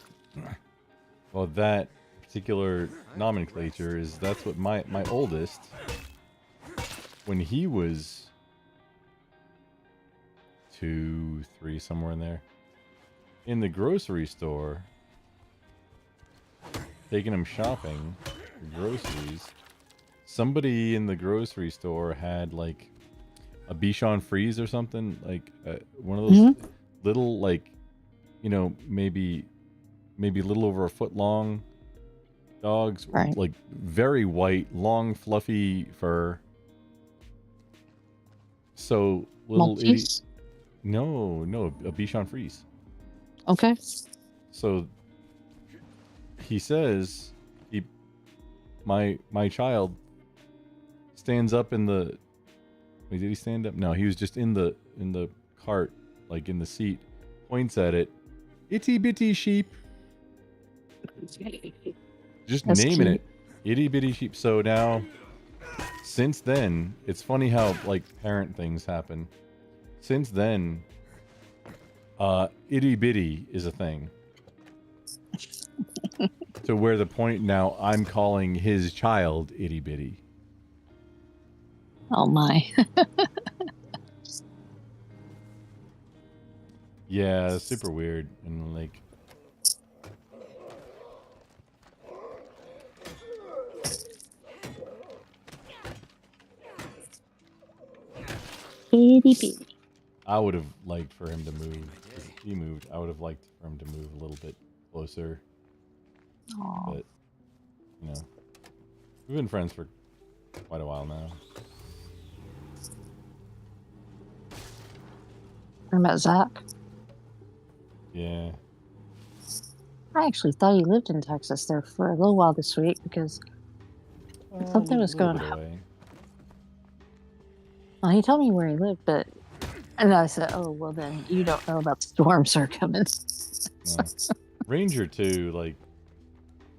well, that particular nomenclature is that's what my oldest, when he was 2, 3, somewhere in there, in the grocery store, taking him shopping for groceries, somebody in the grocery store had like a Bichon Frise or something, like one of those little, like, maybe maybe a little over a foot long dogs, Right. like very white, long, fluffy fur. So little itty. Maltese? No, a Bichon Frise. Okay. So he says my child stands up in the. Wait, did he stand up? No, he was just in the cart, like in the seat, points at it. Itty bitty sheep. Just That's naming cute. it. Itty bitty sheep. So now, since then, it's funny how like parent things happen. Since then, itty bitty is a thing. To where the point now I'm calling his child itty bitty. Oh my. Yeah, super weird and like. Itty bitty. I would have liked for him to move. If he moved, I would have liked for him to move a little bit closer. Aw. But, you know, we've been friends for quite a while now. I met Zach. Yeah. I actually thought he lived in Texas there for a little while this week because something was going on. Away. Well, he told me where he lived, but and I said, "Oh, well, then you don't know about the storms are coming." No. Ranger 2, like,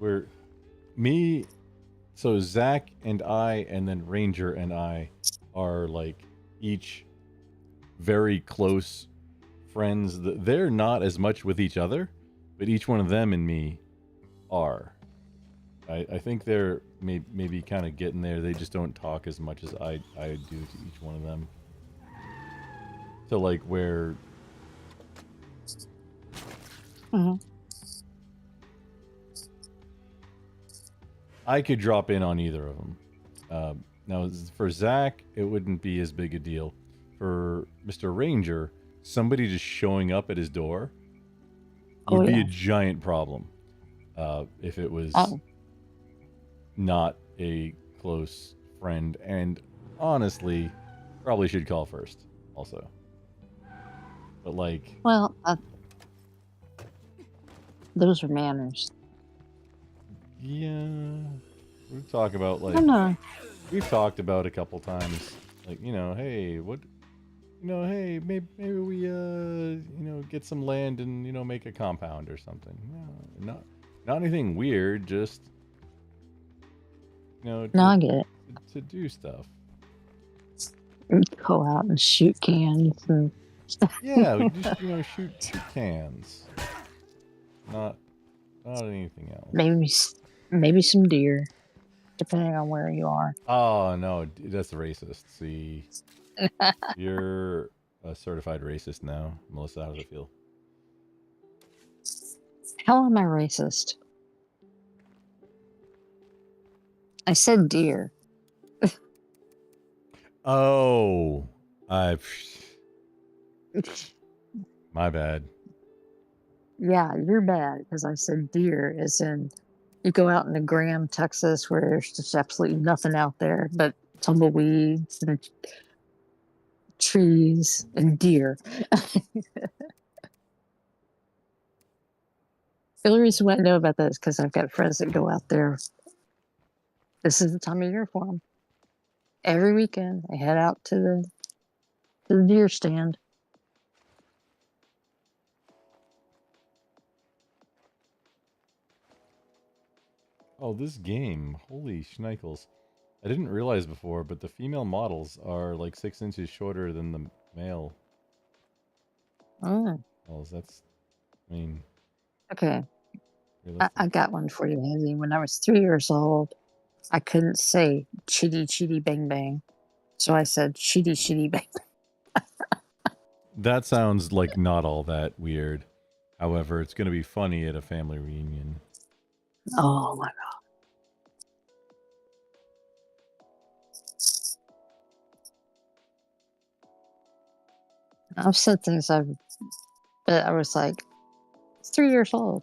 we're me. So Zach and I, and then Ranger and I are like each very close friends. They're not as much with each other, but each one of them and me are. I think they're maybe kind of getting there. They just don't talk as much as I do to each one of them. So like where. I could drop in on either of them. Now, for Zach, it wouldn't be as big a deal. For Mr. Ranger, somebody just showing up at his door would be a giant problem. If it was not a close friend. And honestly, probably should call first also. But like... Well, those are manners. Yeah, we've talked about like we've talked about a couple times, like hey, hey, maybe we get some land and make a compound or something. No, not anything weird, just No, I get it. To do stuff. Go out and shoot cans and stuff. Yeah, we just shoot cans. Not anything else. Maybe some deer, depending on where you are. Oh no, that's racist. See, you're a certified racist now, Melissa. How does it feel? How am I racist? I said deer. Oh, my bad. Yeah, you're bad because I said deer, as in you go out into Graham, Texas, where there's just absolutely nothing out there but tumbleweeds and trees and deer. The only reason why I know about that is because I've got friends that go out there. This is the time of year for them. Every weekend, they head out to the deer stand. Oh, this game. Holy schnikels. I didn't realize before, but the female models are like 6 inches shorter than the male. Oh. Well, that's, I mean... Okay. I got one for you, Andy. When I was 3 years old, I couldn't say chitty chitty bang bang. So I said chitty chitty bang bang. That sounds like not all that weird. However, it's going to be funny at a family reunion. Oh my God. I've said things but I was like 3 years old.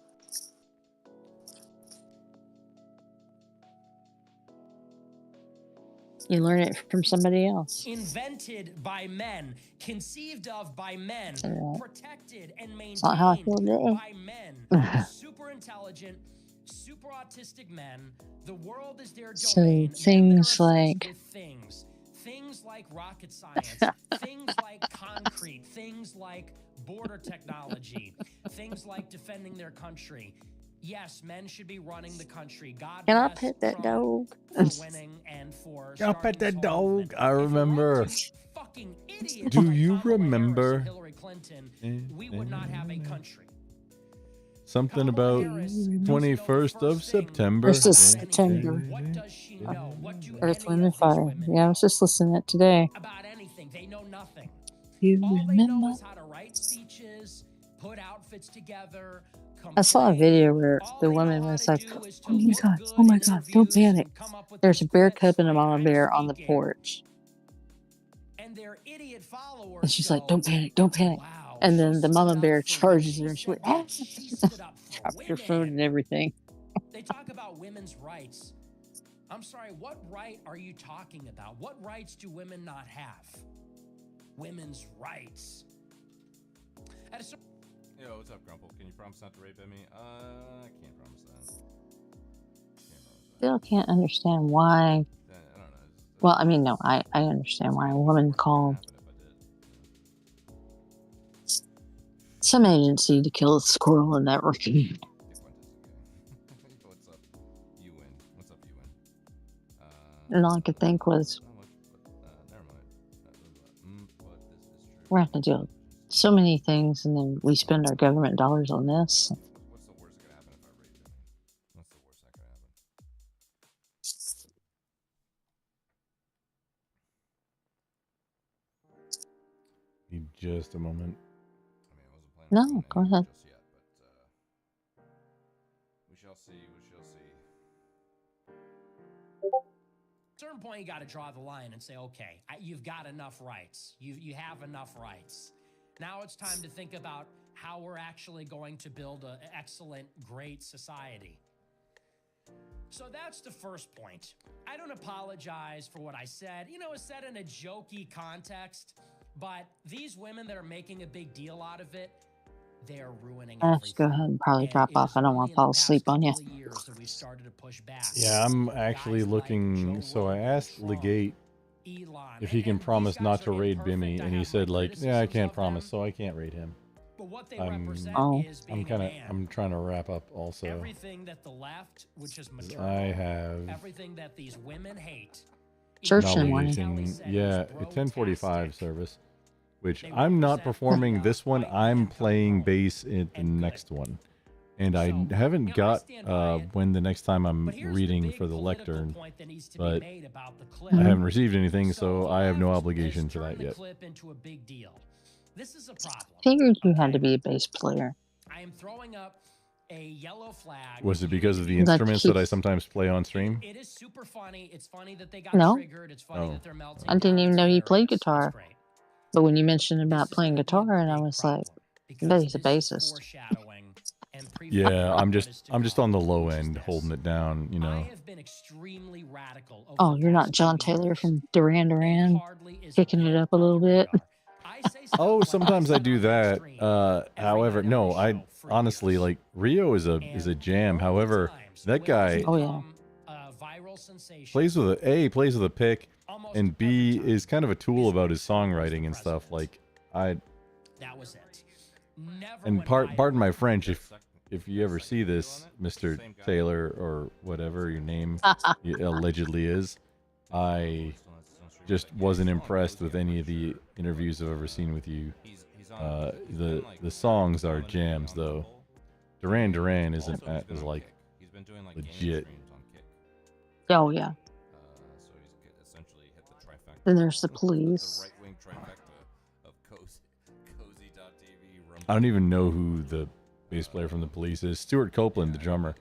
You learn it from somebody else. Invented by men, conceived of by men, protected and It's not how I feel maintained today. by men. Super intelligent, super autistic men. The world is their So domain. things like Things like rocket science, things like concrete, things like border technology, things like defending their country. Yes, men should be running the country. God can I bless pet that Trump dog? for winning and for Can I starting pet this that whole movement. dog? I remember. Fucking idiots Do like you Kamala Harris and remember Hillary Clinton, we would not have a country. something about 21st of September? First of September. What does she know? What do Earth, any Wind, of and these Fire. women Yeah, I was just listening to it today. about anything? They know nothing. You All they know remember? is how to write speeches, put outfits together. I saw a video where the woman was like, oh my God, don't panic. There's a bear cub and a mama bear on the porch. And their idiot followers And she's like, don't panic, don't panic. And then the mama bear charges her and she went, ah! Dropped her phone and everything. They talk about women's rights. I'm sorry, what right are you talking about? What rights do women not have? Women's rights. Yo, what's up, Grumple? Can you promise not to rape Emmy? I can't promise that. Still can't understand why. Well, I mean, no, I understand why a woman called some agency to kill a squirrel in that ravine. What's up? You win. What's up, you win? And all I could think was, Never mind. we're going to have to do so many things, and then we spend our government dollars on this. What's the worst that could happen if I rape Emmy? What's the worst that could happen? Need just a moment. No, go ahead. Just yet, but we shall see. We shall see. At a certain point, you got to draw the line and say, okay, you've got enough rights. You have enough rights. Now it's time to think about how we're actually going to build an excellent, great society. So that's the first point. I don't apologize for what I said. You know, it was said in a jokey context, but these women that are making a big deal out of it, they're ruining I have to go ahead and probably drop off. I don't want to fall asleep on you. Yeah, I'm actually looking. So I asked Legate if he can promise not to raid Bimmy, and he said like, yeah, I can't promise, so I can't raid him. I'm trying to wrap up also. Everything that the left, which is maternal, I have everything that these women hate. Searching one. Yeah, a 1045 service, which I'm not performing this one. I'm playing bass in the next one. And I haven't got when the next time I'm reading for the lectern, but I haven't received anything, so I have no obligation to that yet. This is a problem. Figured you had to be a bass player. I am throwing up a yellow flag. Was it because of the instruments that I sometimes play on stream? It is super funny. It's funny that they got No. triggered. It's funny that they're melting. I didn't even know you played guitar. But when you mentioned about playing guitar, and I was like, I bet he's a bassist. Yeah, I'm just on the low end, holding it down, you know. Oh, you're not John Taylor from Duran Duran, kicking it up a little bit. Oh, sometimes I do that. However, no, I honestly like Rio is a jam. However, that guy plays with a pick, and B is kind of a tool about his songwriting and stuff. Like that was it. And pardon my French if you ever see this, Mr. Taylor or whatever your name allegedly is, I just wasn't impressed with any of the interviews I've ever seen with you. The songs are jams though. Duran Duran is like legit. Oh yeah. Then there's the Police. I don't even know who the bass player from the Police is. Stuart Copeland, the drummer,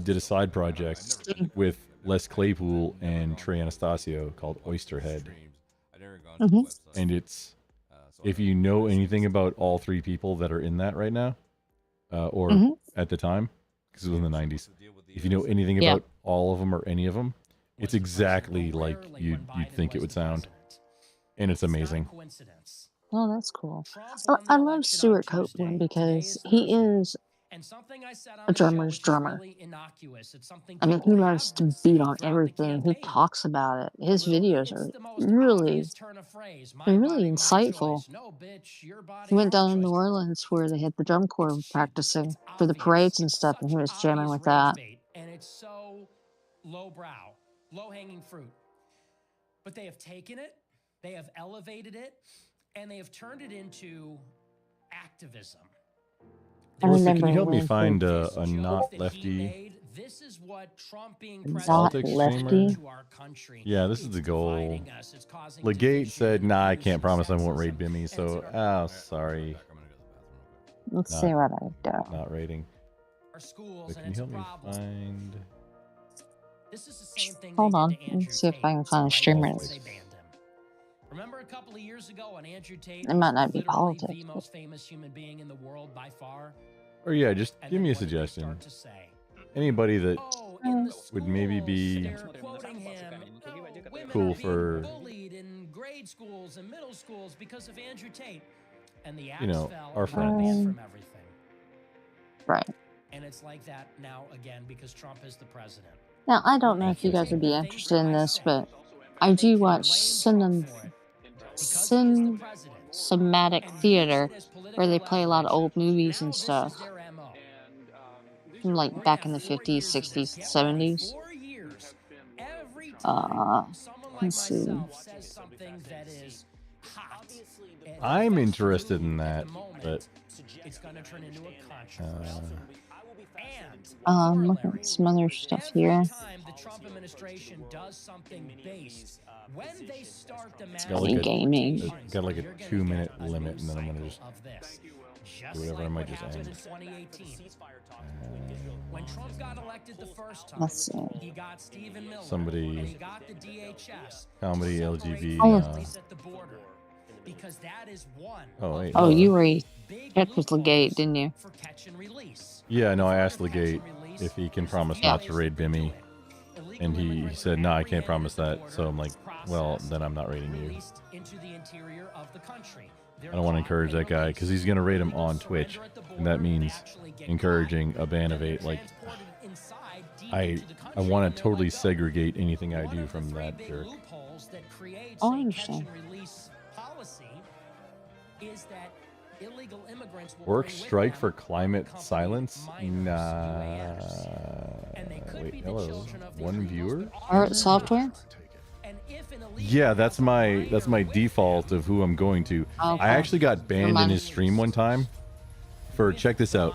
did a side project with Les Claypool and Trey Anastasio called Oysterhead. And it's, if you know anything about all three people that are in that right now, or at the time, because it was in the 90s, if you know anything about all of them or any of them, It's exactly like you'd think it would sound, and it's amazing. Oh, that's cool. I love Stuart Copeland because he is a drummer's drummer. I mean, he loves to beat on everything. He talks about it. His videos are really, they're really insightful. He went down to New Orleans where they had the drum corps practicing for the parades and stuff, and he was jamming with that. And it's so lowbrow, low-hanging fruit. But they have taken it, they have elevated it, and they have turned it into activism. Melissa, can you help me find a not lefty This is what Trump being politics lefty? streamer? Yeah, this is the goal. Legate said, "Nah, I can't promise I won't raid Bimmy." So, oh, sorry. Let's see what I do. Not raiding. But can you help me find? This is the same thing. Hold on. Let's see if I can find a streamer. Remember a couple of years ago when Andrew Tate It might not be literally politics. the most famous human being in the world by far? Or yeah, just give me a suggestion. Anybody that would maybe be cool for, bullied in grade schools and middle schools because of Andrew Tate, and the you know, axe fell our and got banned friends. from everything. Right. And it's like that now again because Trump is the president. Now, I don't know if you guys would be interested in this, but I do watch cinematic theater where they play a lot of old movies and stuff. From like back in the 50s, 60s, 70s. Let's see. I'm interested in that, but Look at some other stuff here. Gaming. Got like a 2-minute limit, and then I'm gonna just do whatever. I might just end. When Trump got elected the first time, Let's see. he got Stephen Miller. Somebody- and he got the DHS. Comedy, LGB. At the border, because that is one. Oh wait. Oh, you were checked with Legate, didn't you? Yeah, no, I asked Legate if he can promise not to raid Bimmy, and he said, "No, I can't promise that." So I'm like, "Well, then I'm not raiding you." I don't want to encourage that guy because he's gonna raid him on Twitch, and that means encouraging a ban of 8. Like, I want to totally segregate anything I do from that jerk. Oh, I understand. Work strike for climate silence? Nah. Wait, hello. One viewer? Art software? Yeah, that's my default of who I'm going to. Okay. I actually got banned in his stream one time for, check this out.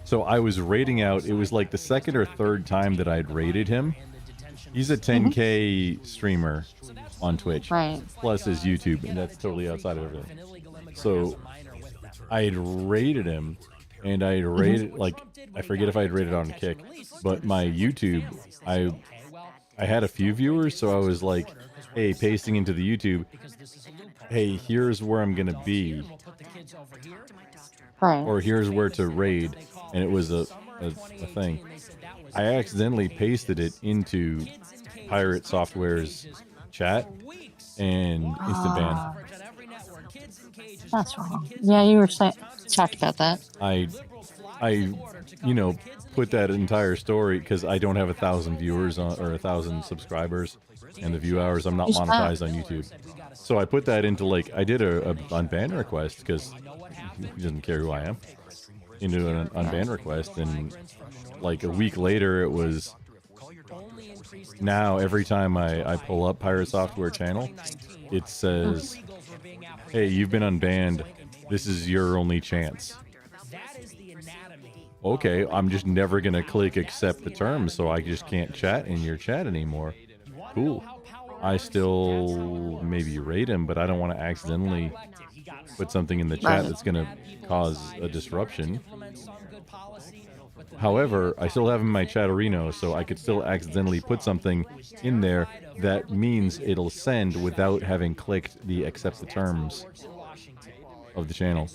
So I was raiding out, it was like the second or third time that I'd raided him. He's a 10K streamer on Twitch, right, plus his YouTube, and that's totally outside of everything. So I had raided him, and I had raided, like, I forget if I had raided on Kick, but my YouTube, I had a few viewers, so I was like, hey, pasting into the YouTube, hey, here's where I'm gonna be, right, or here's where to raid, and it was a thing. I accidentally pasted it into Pirate Software's chat, and instant ban. That's wrong. Yeah, you were talked about that. I you know, put that entire story because I don't have 1,000 viewers or 1,000 subscribers, and the view hours, I'm not monetized on YouTube. So I put that into, like, I did a unban request because he doesn't care who I am, into an unban request, and like a week later it was, now every time I pull up Pirate Software channel, it says, hey, you've been unbanned, this is your only chance. Okay, I'm just never gonna click accept the terms, so I just can't chat in your chat anymore. Cool. I still maybe raid him, but I don't want to accidentally put something in the chat that's gonna cause a disruption. However, I still have him in my chatterino, so I could still accidentally put something in there that means it'll send without having clicked the accept the terms of the channel,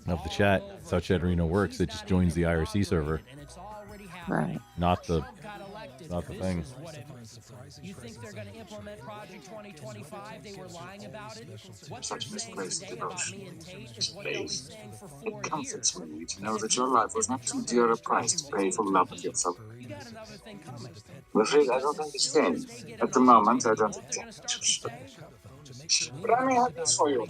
of the chat. That's how Chatterino works. It just joins the IRC server, right? Not the It's not the thing. You think they're going to implement Project 2025? They were lying about it. What they're saying today about me and Tate is what they'll be saying for 4 years. It comforts me to know that your life was not too dear a price to pay for love with yourself. You got another thing coming. I'm afraid I don't understand. At the moment, I don't intend to. But I may have this for you.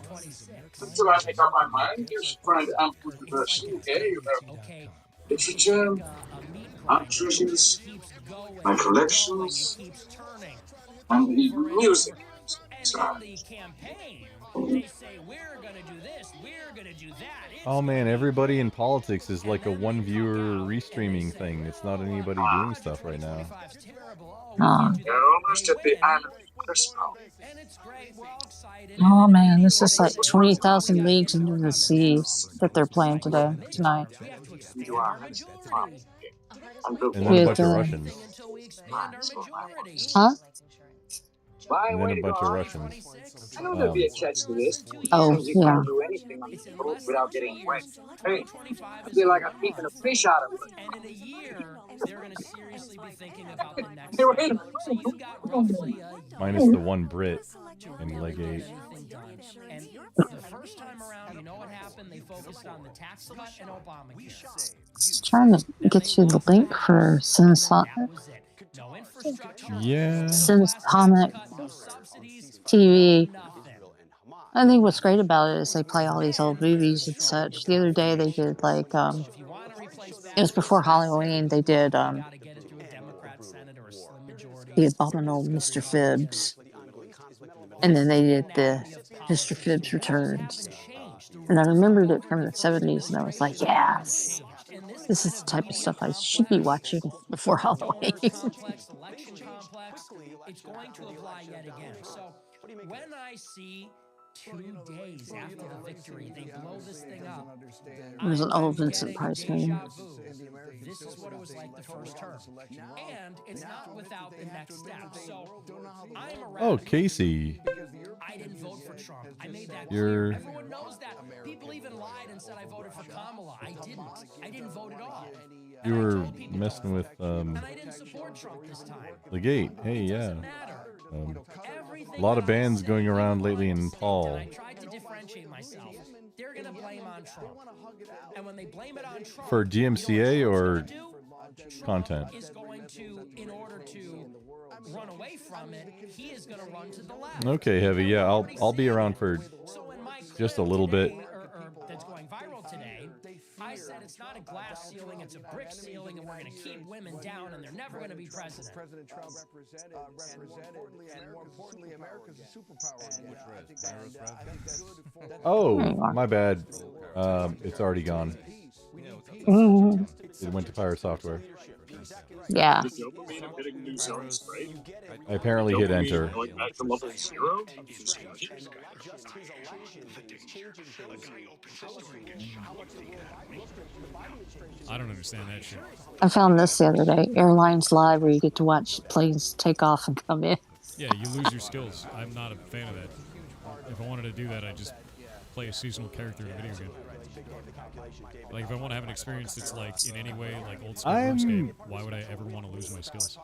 Until I make up my mind, you should find ample diversity. Okay, you have literature, art treasures, my collections, and even music. So, Oh man, everybody in politics is like a one viewer restreaming thing. It's not anybody doing stuff right now. you're almost at the island of Crispo. Oh man, this is like 20,000 Leagues Under the Sea that they're playing tonight. You are And then a bunch of Russians. Huh? And then a bunch of Russians. I know there'll be a catch to this. Oh, Since you yeah. can't do anything on this boat without getting wet. Hey, it'd be like I'm keeping a fish out of it. And in a year, they're going to seriously be thinking about the next. Hey, wait. So you've got roughly Minus the one Brit in leg 8. And the first time around, you know what happened? They focused on the tax cut and Obamacare. Just trying to get you the link for Yeah. Cinesonic TV. I think what's great about it is they play all these old movies and such. The other day they did like it was before Halloween. They did the Abominable Mr. Phibbs, and then they did the Mr. Phibbs Returns. And I remembered it from the 70s, and I was like, yes, this is the type of stuff I should be watching before Halloween. It's going to apply yet again. So when I see 2 days after the victory, they blow this thing up. It was an old Vincent Price movie. This is what it was like the first term. And it's not without the next step. So I'm around. Oh, Casey. I didn't vote for Trump. I made that You're- clear. Everyone knows that. People even lied and said I voted for Kamala. I didn't. I didn't vote at all. You were messing with And I didn't support Trump this time. the gate. Hey, yeah. A lot of bands going around lately in Paul. I tried to differentiate myself. They're going to blame on Trump. And when they blame it on Trump, For DMCA or content? is going to, in order to run away from it, he is going to run to the left. Okay, Heavy. Yeah, I'll be around for just a little bit. That's going viral today. I said it's not a glass ceiling, it's a brick ceiling, and we're going to keep women down, and they're never going to be president. President Trump represented, and more importantly, America's a superpower. Oh, my bad. It's already gone. It went to Pirate Software. Yeah. I apparently hit enter. Going back to level 0? I don't understand that shit. I found this the other day. Airlines Live, where you get to watch planes take off and come in. Yeah, you lose your skills. I'm not a fan of that. If I wanted to do that, I'd just play a seasonal character in a video game. Like, if I want to have an experience that's, like, in any way, like old school RuneScape, why would I ever want to lose my skills?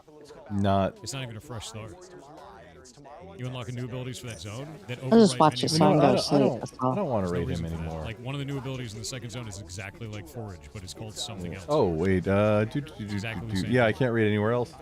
Not. It's not even a fresh start. You unlock new abilities for that zone that I just overwrite watch it any- so I can go to sleep. That's all. I don't want to There's no rate him reason for that. anymore. Like, one of the new abilities in the second zone is exactly like Forage, but it's called something else. Oh, wait. Exactly the same Yeah, I thing. can't read anywhere else.